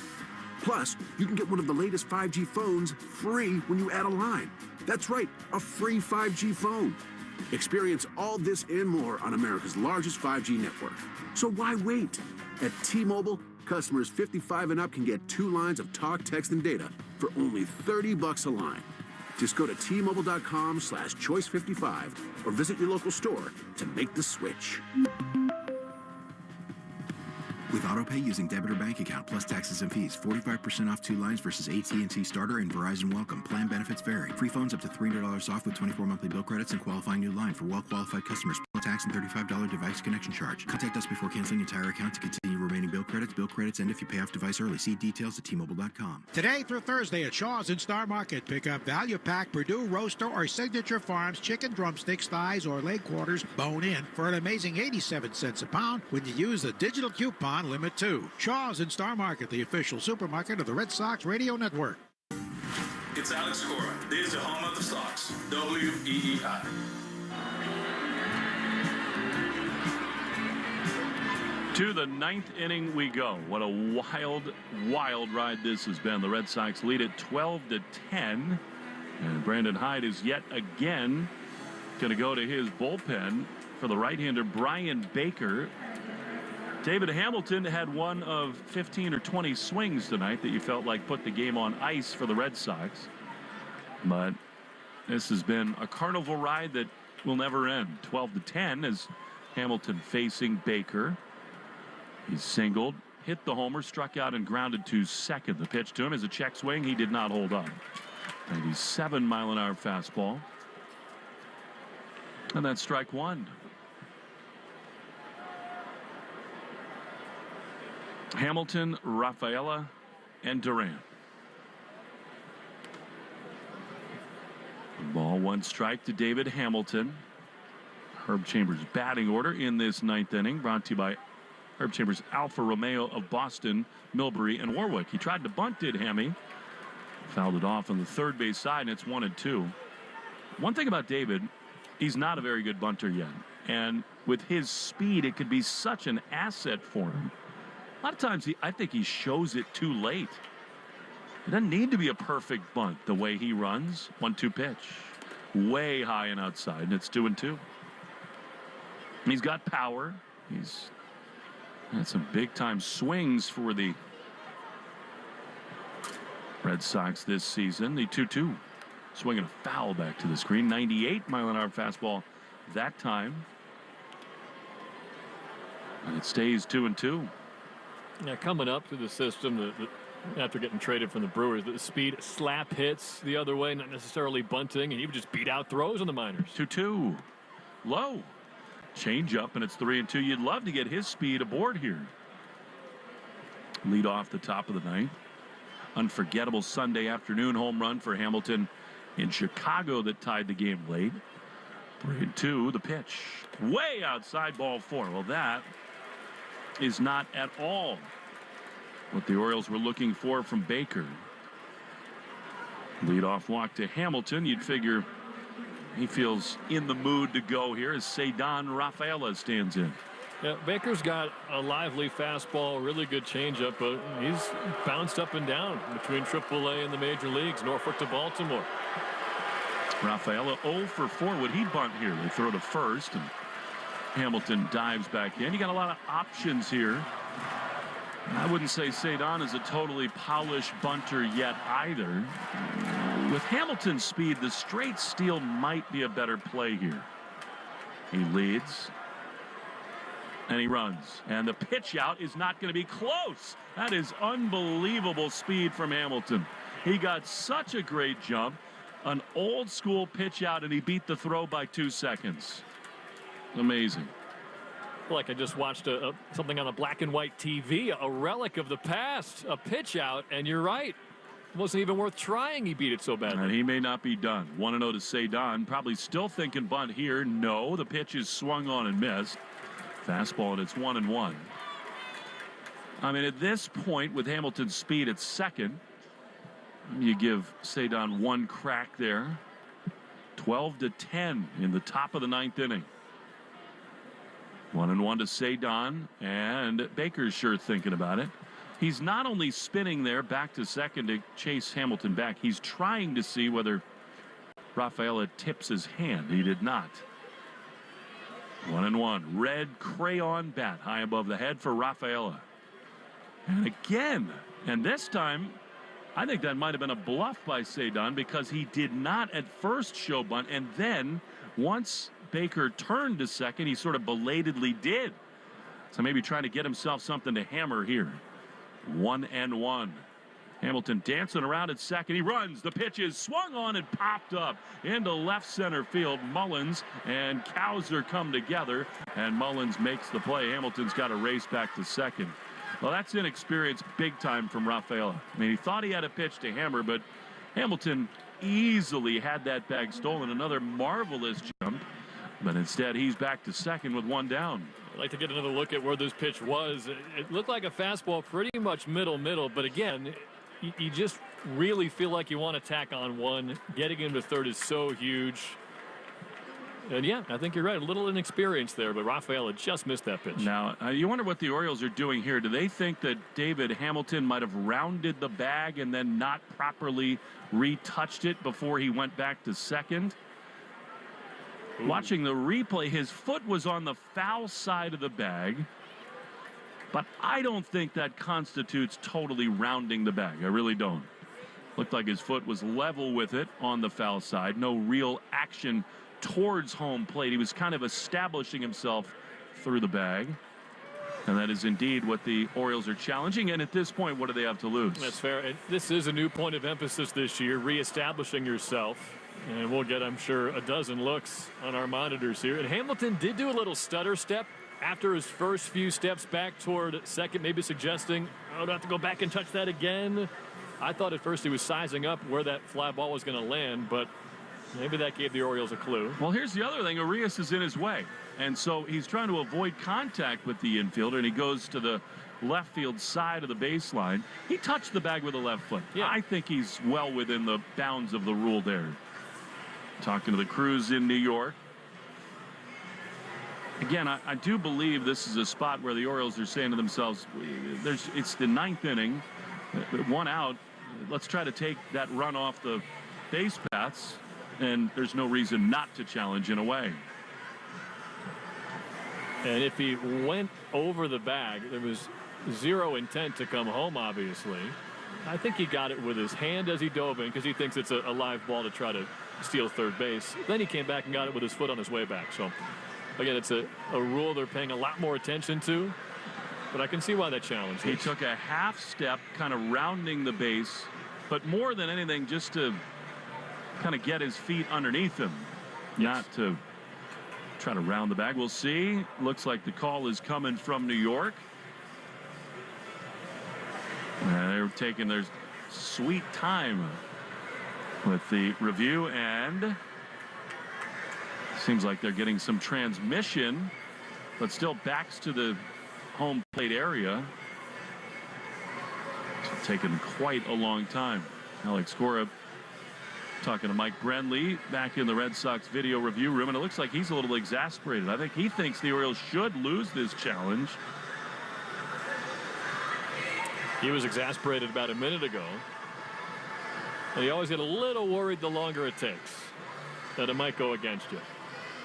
Plus, you can get one of the latest 5G phones free when you add a line. That's right, a free 5G phone. Experience all this and more on America's largest 5G network. So why wait? At T-Mobile, customers 55 and up can get 2 lines of talk, text, and data for only $30 a line. Just go to T-Mobile.com/choice55 or visit your local store to make the switch.
With AutoPay using debit or bank account plus taxes and fees, 45% off 2 lines versus AT&T Starter and Verizon Welcome. Plan benefits vary. Free phones up to $300 off with 24 monthly bill credits and qualifying new line for well-qualified customers. Tax and $35 device connection charge. Contact us before canceling entire account to continue remaining bill credits. Bill credits end if you pay off device early. See details at T-Mobile.com.
Today through Thursday at Shaw's and Star Market, pick up value pack Purdue Roaster or Signature Farms chicken drumsticks, thighs, or leg quarters bone in for an amazing 87 cents a pound when you use the digital coupon Limit 2. Shaw's and Star Market, the official supermarket of the Red Sox Radio Network.
It's Alex Cora. This is the home of the Sox, WEEI.
To the 9th inning we go. What a wild, wild ride this has been. The Red Sox lead it 12-10. And Brandon Hyde is yet again going to go to his bullpen for the right-hander Brian Baker. David Hamilton had one of 15 or 20 swings tonight that you felt like put the game on ice for the Red Sox. But this has been a carnival ride that will never end. 12-10 as Hamilton facing Baker. He's singled, hit the homer, struck out and grounded to second. The pitch to him is a check swing. He did not hold up. 97-mile-an-hour fastball. And that's strike one. Hamilton, Rafaela, and Duran. Ball, 1 strike to David Hamilton. Herb Chambers' batting order in this 9th inning, brought to you by Herb Chambers Alfa Romeo of Boston, Millbury, and Warwick. He tried to bunt, did Hammy. Fouled it off on the third base side, and it's 1-2. One thing about David, he's not a very good bunter yet. And with his speed, it could be such an asset for him. A lot of times, I think he shows it too late. It doesn't need to be a perfect bunt the way he runs. 1-2 pitch. Way high and outside, and it's 2-2. He's got power. He's had some big-time swings for the Red Sox this season. The 2-2. Swinging a foul back to the screen. 98-mile-an-hour fastball that time. And it stays 2-2.
Yeah, coming up through the system, after getting traded from the Brewers, the speed slap hits the other way, not necessarily bunting, and he would just beat out throws in the minors.
2-2. Low. Change up, and it's 3-2. You'd love to get his speed aboard here. Lead off the top of the 9th. Unforgettable Sunday afternoon home run for Hamilton in Chicago that tied the game late. 3-2, the pitch. Way outside, ball 4. Well, that is not at all what the Orioles were looking for from Baker. Leadoff walk to Hamilton. You'd figure he feels in the mood to go here as Cedon Rafaela stands in.
Yeah, Baker's got a lively fastball, really good changeup, but he's bounced up and down between AAA and the major leagues, Norfolk to Baltimore.
Rafaela 0 for 4. Would he bunt here? They throw to first, and Hamilton dives back in. You got a lot of options here. I wouldn't say Cedon is a totally polished bunter yet either. With Hamilton's speed, the straight steal might be a better play here. He leads. And he runs. And the pitch out is not going to be close. That is unbelievable speed from Hamilton. He got such a great jump. An old school pitch out, and he beat the throw by 2 seconds. Amazing.
Like I just watched something on a black and white TV, a relic of the past, a pitch out, and you're right. It wasn't even worth trying. He beat it so badly.
And he may not be done. 1-0 to Cedon. Probably still thinking bunt here. No, the pitch is swung on and missed. Fastball, and it's 1-1. I mean, at this point, with Hamilton's speed at second, you give Cedon one crack there. 12-10 in the top of the 9th inning. 1-1 to Cedon, and Baker's sure thinking about it. He's not only spinning there back to second to chase Hamilton back, he's trying to see whether Rafaela tips his hand. He did not. 1-1. Red crayon bat high above the head for Rafaela. And again, and this time, I think that might have been a bluff by Cedon because he did not at first show bunt, and then once Baker turned to second, he sort of belatedly did. So maybe trying to get himself something to hammer here. 1-1. Hamilton dancing around at second. He runs. The pitch is swung on and popped up into left center field. Mullins and Cowser come together, and Mullins makes the play. Hamilton's got to race back to second. Well, that's inexperience big time from Rafaela. I mean, he thought he had a pitch to hammer, but Hamilton easily had that bag stolen. Another marvelous jump, but instead he's back to second with one down.
I'd like to get another look at where this pitch was. It looked like a fastball pretty much middle, but again, you just really feel like you want to tack on one. Getting him to third is so huge. And yeah, I think you're right. A little inexperience there, but Rafaela just missed that pitch.
Now, you wonder what the Orioles are doing here. Do they think that David Hamilton might have rounded the bag and then not properly retouched it before he went back to second? Ooh. Watching the replay, his foot was on the foul side of the bag. But I don't think that constitutes totally rounding the bag. I really don't. Looked like his foot was level with it on the foul side. No real action towards home plate. He was kind of establishing himself through the bag. And that is indeed what the Orioles are challenging. And at this point, what do they have to lose?
That's fair. And this is a new point of emphasis this year, reestablishing yourself. And we'll get, I'm sure, a dozen looks on our monitors here. And Hamilton did do a little stutter step after his first few steps back toward second, maybe suggesting, oh, do I have to go back and touch that again? I thought at first he was sizing up where that fly ball was going to land, but maybe that gave the Orioles a clue.
Well, here's the other thing. Arias is in his way, and so he's trying to avoid contact with the infielder, and he goes to the left field side of the baseline. He touched the bag with the left foot. Yeah. I think he's well within the bounds of the rule there. Talking to the crews in New York. Again, I do believe this is a spot where the Orioles are saying to themselves, it's the ninth inning, one out. Let's try to take that run off the base paths, and there's no reason not to challenge in a way.
And if he went over the bag, there was zero intent to come home, obviously. I think he got it with his hand as he dove in because he thinks it's a live ball to try to steal third base. Then he came back and got it with his foot on his way back. So again, it's a rule they're paying a lot more attention to, but I can see why that challenge.
He took a half step, kind of rounding the base, but more than anything, just to kind of get his feet underneath him, not to try to round the bag. We'll see. Looks like the call is coming from New York. They're taking their sweet time with the review, and seems like they're getting some transmission, but still backs to the home plate area. It's taken quite a long time. Alex Cora talking to Mike Brenly back in the Red Sox video review room, and it looks like he's a little exasperated. I think he thinks the Orioles should lose this challenge.
He was exasperated about a minute ago, and you always get a little worried the longer it takes that it might go against you.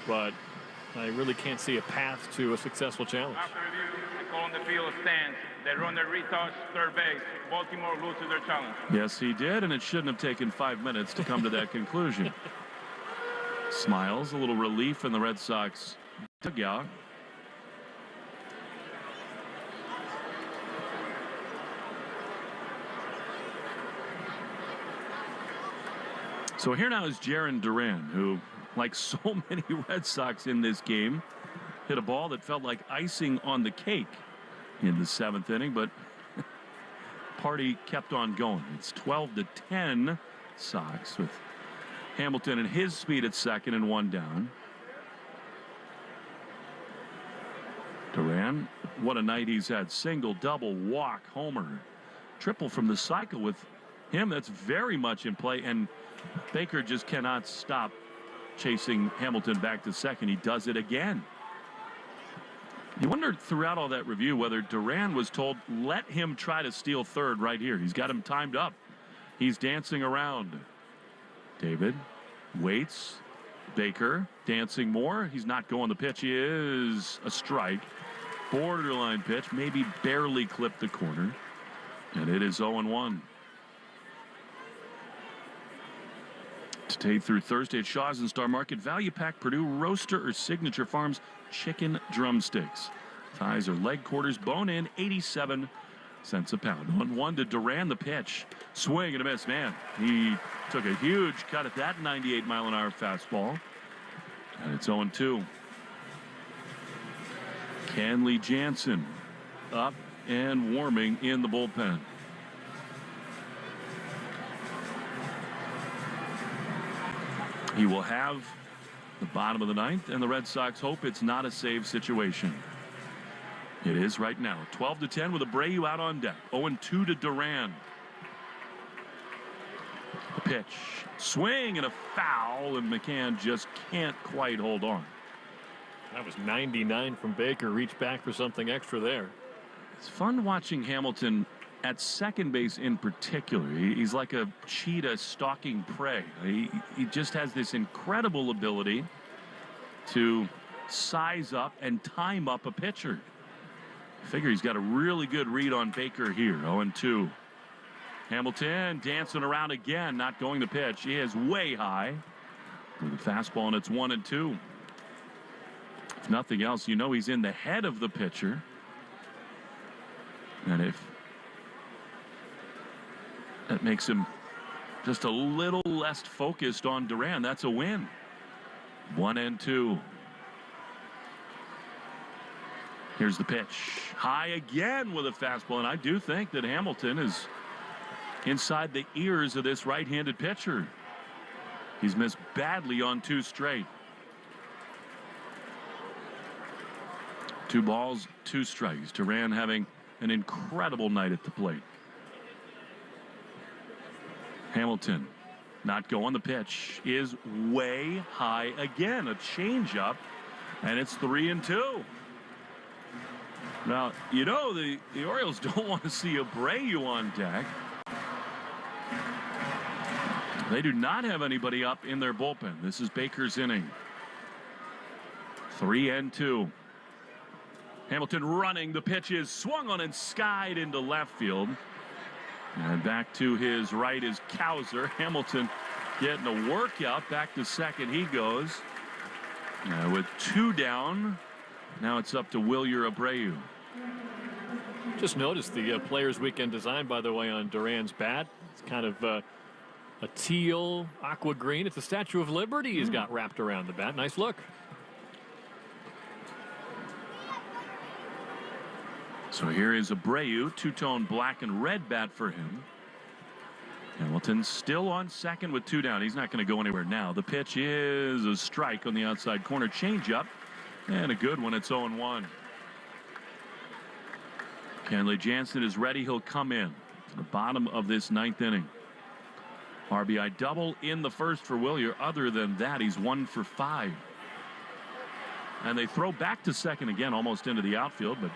But I really can't see a path to a successful challenge.
After review, the call on the field stands. They run their retouch third base. Baltimore loses their challenge.
Yes, he did, and it shouldn't have taken 5 minutes to come to that conclusion. Smiles, a little relief in the Red Sox dugout. So here now is Jarren Duran, who, like so many Red Sox in this game, hit a ball that felt like icing on the cake in the 7th inning, but party kept on going. It's 12-10 Sox with Hamilton and his speed at second and one down. Duran, what a night he's had. Single, double, walk, homer, triple from the cycle with him. That's very much in play, and Baker just cannot stop chasing Hamilton back to second. He does it again. You wondered throughout all that review whether Duran was told, let him try to steal third right here. He's got him timed up. He's dancing around. David waits. Baker dancing more. He's not going. The pitch is a strike. Borderline pitch. Maybe barely clipped the corner. And it is 0-1. Today through Thursday at Shaw's and Star Market, value pack Purdue Roaster or Signature Farms chicken drumsticks. Thighs are leg quarters, bone in, 87 cents a pound. 1-1 to Duran, the pitch. Swing and a miss. Man, he took a huge cut at that 98-mile-an-hour fastball. And it's 0-2. Kenley Jansen up and warming in the bullpen. He will have the bottom of the ninth, and the Red Sox hope it's not a save situation. It is right now. 12-10 with Abreu out on deck. 0-2 to Duran. The pitch. Swing and a foul, and McCann just can't quite hold on.
That was 99 from Baker. Reached back for something extra there.
It's fun watching Hamilton at second base in particular. He's like a cheetah stalking prey. He just has this incredible ability to size up and time up a pitcher. I figure he's got a really good read on Baker here. 0-2. Hamilton dancing around again, not going to pitch. He is way high with a fastball, and it's 1-2. If nothing else, you know he's in the head of the pitcher. And if that makes him just a little less focused on Duran, that's a win. 1-2. Here's the pitch. High again with a fastball, and I do think that Hamilton is inside the ears of this right-handed pitcher. He's missed badly on 2 straight. 2 balls, 2 strikes. Duran having an incredible night at the plate. Hamilton not going. The pitch is way high again. A changeup, and it's 3-2. Now, you know the Orioles don't want to see Abreu on deck. They do not have anybody up in their bullpen. This is Baker's inning. 3-2. Hamilton running. The pitch is swung on and skied into left field. And back to his right is Cowser. Hamilton getting a workout. Back to second he goes. With 2 down. Now it's up to Wilyer Abreu.
Just noticed the Players Weekend design, by the way, on Duran's bat. It's kind of a teal, aqua green. It's the Statue of Liberty he's got wrapped around the bat. Nice look.
So here is Abreu, 2-tone black and red bat for him. Hamilton still on second with 2 down. He's not going to go anywhere now. The pitch is a strike on the outside corner. Changeup, and a good one. It's 0-1. Kenley Jansen is ready. He'll come in to the bottom of this 9th inning. RBI double in the first for Wilyer. Other than that, he's 1 for 5. And they throw back to second again, almost into the outfield, but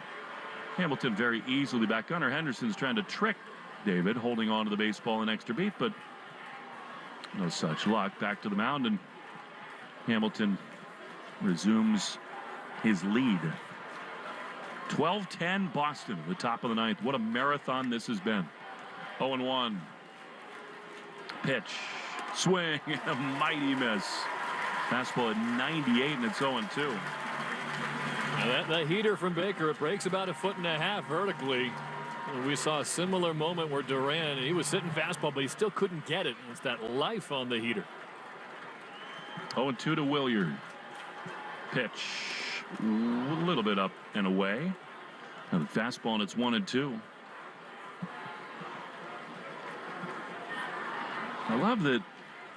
Hamilton very easily back. Gunnar Henderson's trying to trick David, holding on to the baseball an extra beat, but no such luck. Back to the mound, and Hamilton resumes his lead. 12-10 Boston, the top of the 9th. What a marathon this has been. 0-1. Pitch. Swing. A mighty miss. Fastball at 98, and it's 0-2.
Now that heater from Baker, it breaks about 1.5 feet vertically. We saw a similar moment where Duran, he was sitting fastball, but he still couldn't get it. It's that life on the heater.
0-2 to Wilyer. Pitch. A little bit up and away. Now the fastball, and it's 1-2. I love that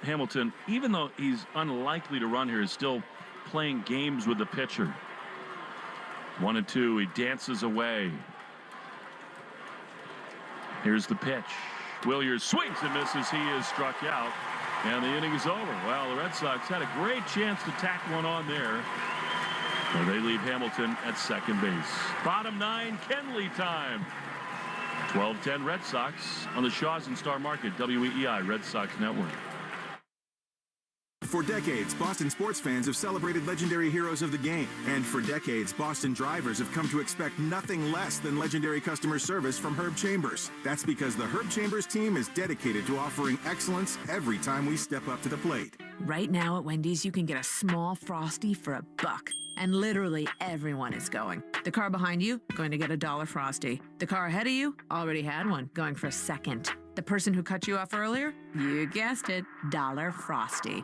Hamilton, even though he's unlikely to run here, is still playing games with the pitcher. 1-2. He dances away. Here's the pitch. Wilyer swings and misses. He is struck out, and the inning is over. Well, the Red Sox had a great chance to tack one on there. Well, they leave Hamilton at second base. Bottom 9, Kenley time. 12-10 Red Sox on the Shaws and Star Market, WEEI Red Sox Network.
For decades, Boston sports fans have celebrated legendary heroes of the game. And for decades, Boston drivers have come to expect nothing less than legendary customer service from Herb Chambers. That's because the Herb Chambers team is dedicated to offering excellence every time we step up to the plate.
Right now at Wendy's, you can get a small Frosty for $1. And literally everyone is going. The car behind you, going to get a $1 Frosty. The car ahead of you, already had one, going for a second. The person who cut you off earlier, you guessed it, $1 Frosty.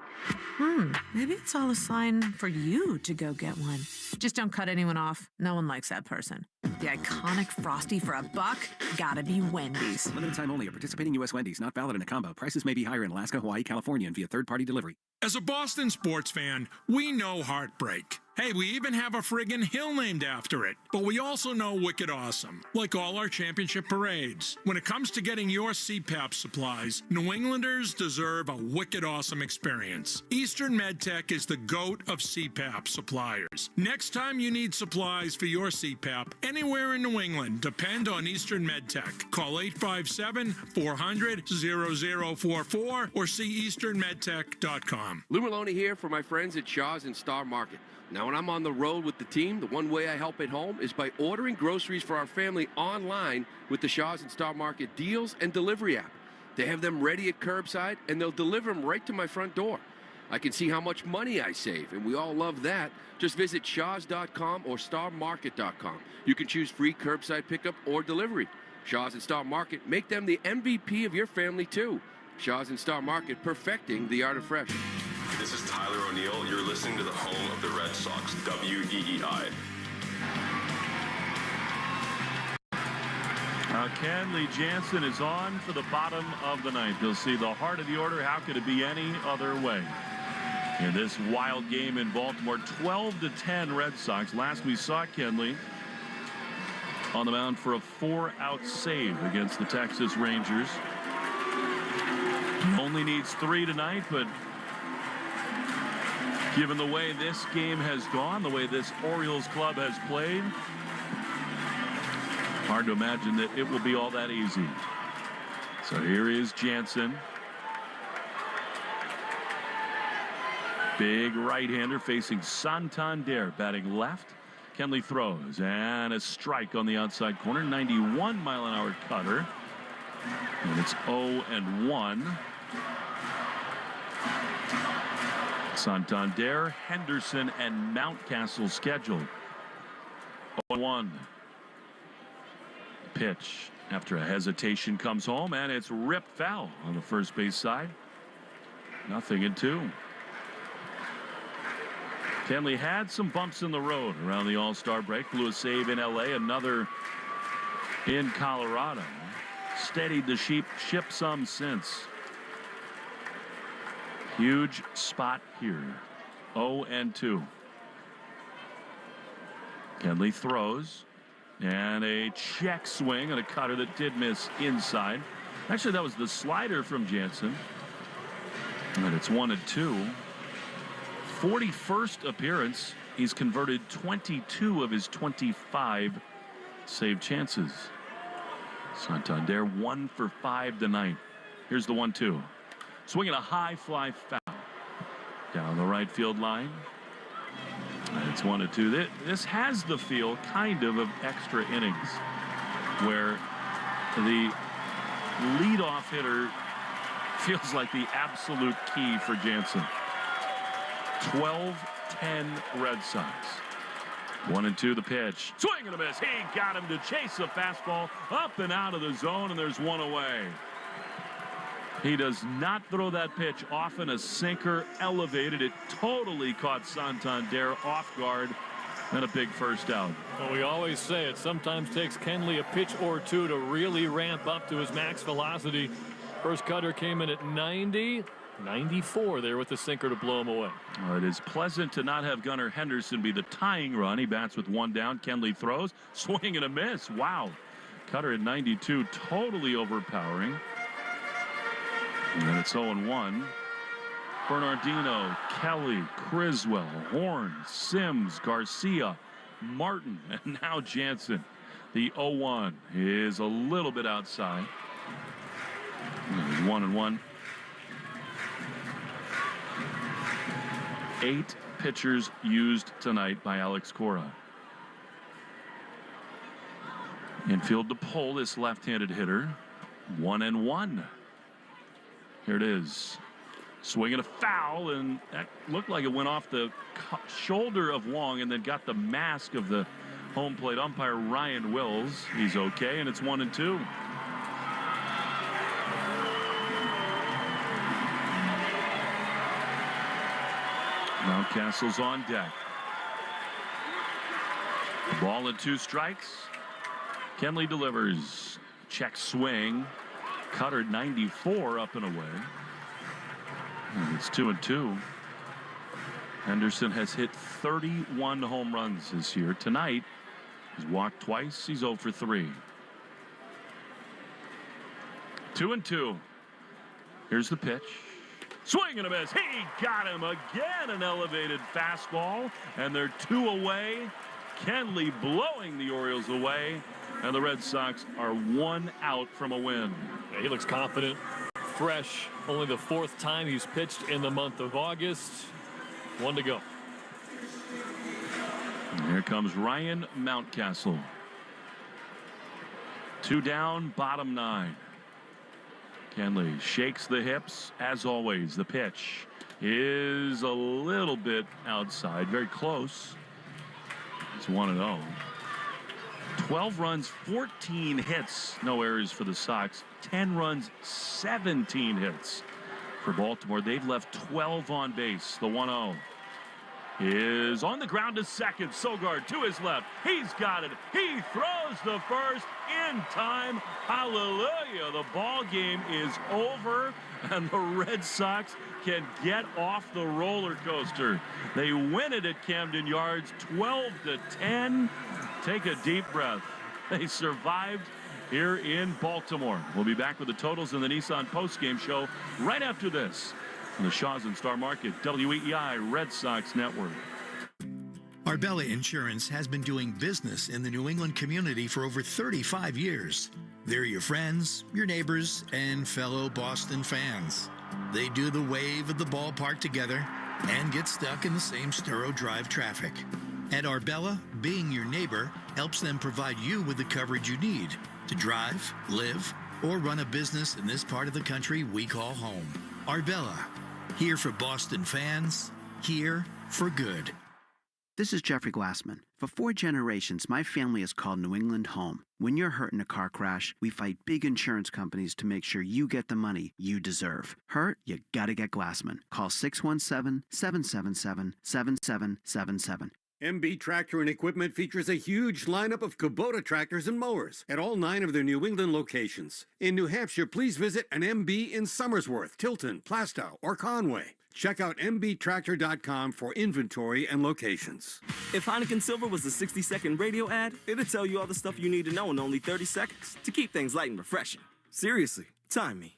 Maybe it's all a sign for you to go get one. Just don't cut anyone off. No one likes that person. The iconic Frosty for $1, gotta be Wendy's.
Limited time only at participating U.S. Wendy's. Not valid in a combo. Prices may be higher in Alaska, Hawaii, California, and via third-party delivery.
As a Boston sports fan, we know heartbreak. Hey, we even have a friggin' hill named after it. But we also know wicked awesome, like all our championship parades. When it comes to getting your CPAP supplies, New Englanders deserve a wicked awesome experience. Eastern MedTech is the GOAT of CPAP suppliers. Next time you need supplies for your CPAP, anywhere in New England, depend on Eastern MedTech. Call 857-400-0044 or see easternmedtech.com.
Lou Maloney here for my friends at Shaw's and Star Market. Now, when I'm on the road with the team, the one way I help at home is by ordering groceries for our family online with the Shaw's and Star Market deals and delivery app. They have them ready at curbside, and they'll deliver them right to my front door. I can see how much money I save, and we all love that. Just visit shaws.com or starmarket.com. You can choose free curbside pickup or delivery. Shaw's and Star Market, make them the MVP of your family, too. Shaw's and Star Market, perfecting the art of fresh.
This is Tyler O'Neill. You're listening to the home of the Red Sox, WEEI.
Kenley Jansen is on for the bottom of the ninth. You'll see the heart of the order. How could it be any other way? In this wild game in Baltimore, 12-10 Red Sox. Last we saw Kenley on the mound for a 4-out save against the Texas Rangers. He only needs 3 tonight, but given the way this game has gone, the way this Orioles club has played, hard to imagine that it will be all that easy. So here is Jansen. Big right-hander facing Santander, batting left. Kenley throws, and a strike on the outside corner. 91-mile-an-hour cutter. And it's 0-1. Santander, Henderson, and Mountcastle scheduled. 0-1. Pitch after a hesitation comes home, and it's ripped foul on the first base side. 0-2. Kenley had some bumps in the road around the All-Star break. Blew a save in L.A., another in Colorado. Steadied the ship some since. Huge spot here. 0-2. Kenley throws. And a check swing and a cutter that did miss inside. Actually, that was the slider from Jansen. And it's 1-2. 41st appearance. He's converted 22 of his 25 save chances. Santander 1 for 5 tonight. Here's the 1-2. Swinging a high fly foul. Down the right field line. And it's 1-2. This has the feel kind of extra innings where the leadoff hitter feels like the absolute key for Jansen. 12-10 Red Sox. 1-2 the pitch. Swing and a miss. He got him to chase a fastball up and out of the zone, and there's one away. He does not throw that pitch often. A sinker elevated. It totally caught Santander off guard, and a big first out.
Well, we always say it sometimes takes Kenley a pitch or two to really ramp up to his max velocity. First cutter came in at 90. 94 there with the sinker to blow him away.
Well, it is pleasant to not have Gunnar Henderson be the tying run. He bats with 1 down. Kenley throws. Swing and a miss. Wow. Cutter at 92, totally overpowering. And then it's 0-1. Bernardino, Kelly, Criswell, Horn, Sims, Garcia, Martin, and now Jansen. The 0-1 is a little bit outside. There's 1-1. 8 pitchers used tonight by Alex Cora. Infield to pull this left-handed hitter. 1-1. Here it is. Swinging a foul, and that looked like it went off the shoulder of Wong and then got the mask of the home plate umpire, Ryan Wills. He's okay, and it's 1-2. Mountcastle's on deck. Ball and 2 strikes. Kenley delivers. Check swing. Cutter 94 up and away. And it's 2-2. Henderson has hit 31 home runs this year. Tonight, he's walked twice. He's 0 for 3. 2-2. Here's the pitch. Swing and a miss. He got him again. An elevated fastball. And they're 2 away. Kenley blowing the Orioles away. And the Red Sox are 1 out from a win.
Yeah, he looks confident, fresh. Only the 4th time he's pitched in the month of August. 1 to go.
And here comes Ryan Mountcastle. 2 down, bottom 9. Kenley shakes the hips. As always, the pitch is a little bit outside. Very close. It's 1-0. 12 runs, 14 hits. No errors for the Sox. 10 runs, 17 hits for Baltimore. They've left 12 on base. The 1-0 is on the ground to second. Sogard to his left. He's got it. He throws the first in time. Hallelujah. The ball game is over, and the Red Sox can get off the roller coaster. They win it at Camden Yards 12-10. Take a deep breath. They survived here in Baltimore. We'll be back with the totals in the Nissan postgame show right after this on the Shaw's and Star Market WEEI Red Sox Network.
Arbella Insurance has been doing business in the New England community for over 35 years. They're your friends, your neighbors, and fellow Boston fans. They do the wave at the ballpark together and get stuck in the same Sturo Drive traffic. At Arbella, being your neighbor helps them provide you with the coverage you need to drive, live, or run a business in this part of the country we call home. Arbella, here for Boston fans, here for good.
This is Jeffrey Glassman. For 4 generations, my family has called New England home. When you're hurt in a car crash, we fight big insurance companies to make sure you get the money you deserve. Hurt? You gotta get Glassman. Call 617-777-7777.
MB Tractor and Equipment features a huge lineup of Kubota tractors and mowers at all 9 of their New England locations. In New Hampshire, please visit an MB in Somersworth, Tilton, Plastow, or Conway. Check out mbtractor.com for inventory and locations.
If Heineken Silver was a 60-second radio ad, it'd tell you all the stuff you need to know in only 30 seconds to keep things light and refreshing. Seriously, time me.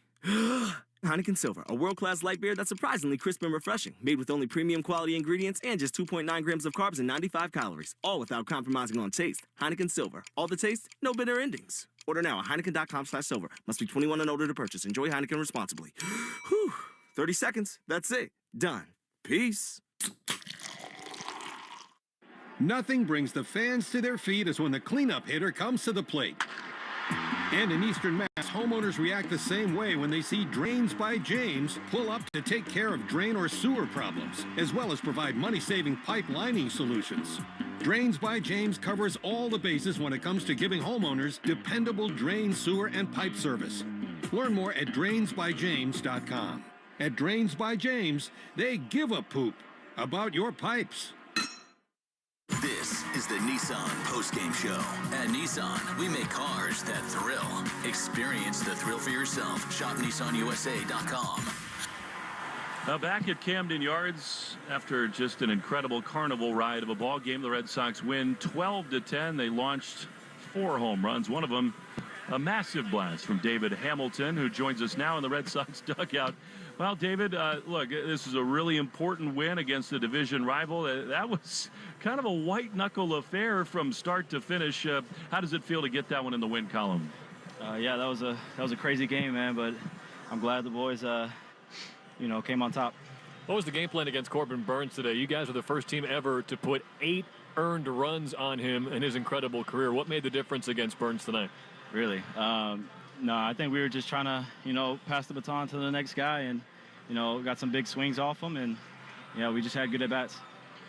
Heineken Silver, a world-class light beer that's surprisingly crisp and refreshing, made with only premium quality ingredients and just 2.9 grams of carbs and 95 calories, all without compromising on taste. Heineken Silver, all the taste, no bitter endings. Order now at Heineken.com/silver. Must be 21 and older to purchase. Enjoy Heineken responsibly. Whew, 30 seconds, that's it. Done. Peace.
Nothing brings the fans to their feet as when the cleanup hitter comes to the plate. And in Eastern Mass, homeowners react the same way when they see Drains by James pull up to take care of drain or sewer problems, as well as provide money-saving pipe lining solutions. Drains by James covers all the bases when it comes to giving homeowners dependable drain, sewer, and pipe service. Learn more at drainsbyjames.com. At Drains by James, they give a poop about your pipes.
This is the Nissan postgame show. At Nissan, we make cars that thrill. Experience the thrill for yourself. Shop NissanUSA.com.
Now back at Camden Yards, after just an incredible carnival ride of a ball game, the Red Sox win 12-10. They launched 4 home runs. One of them, a massive blast from David Hamilton, who joins us now in the Red Sox dugout. Well, David, look, this is a really important win against a division rival. That was kind of a white-knuckle affair from start to finish. How does it feel to get that one in the win column?
Yeah, that was a crazy game, man, but I'm glad the boys, came on top.
What was the game plan against Corbin Burns today? You guys are the first team ever to put 8 earned runs on him in his incredible career. What made the difference against Burns tonight?
Really? No, I think we were just trying to, pass the baton to the next guy, and got some big swings off them, and we just had good at bats.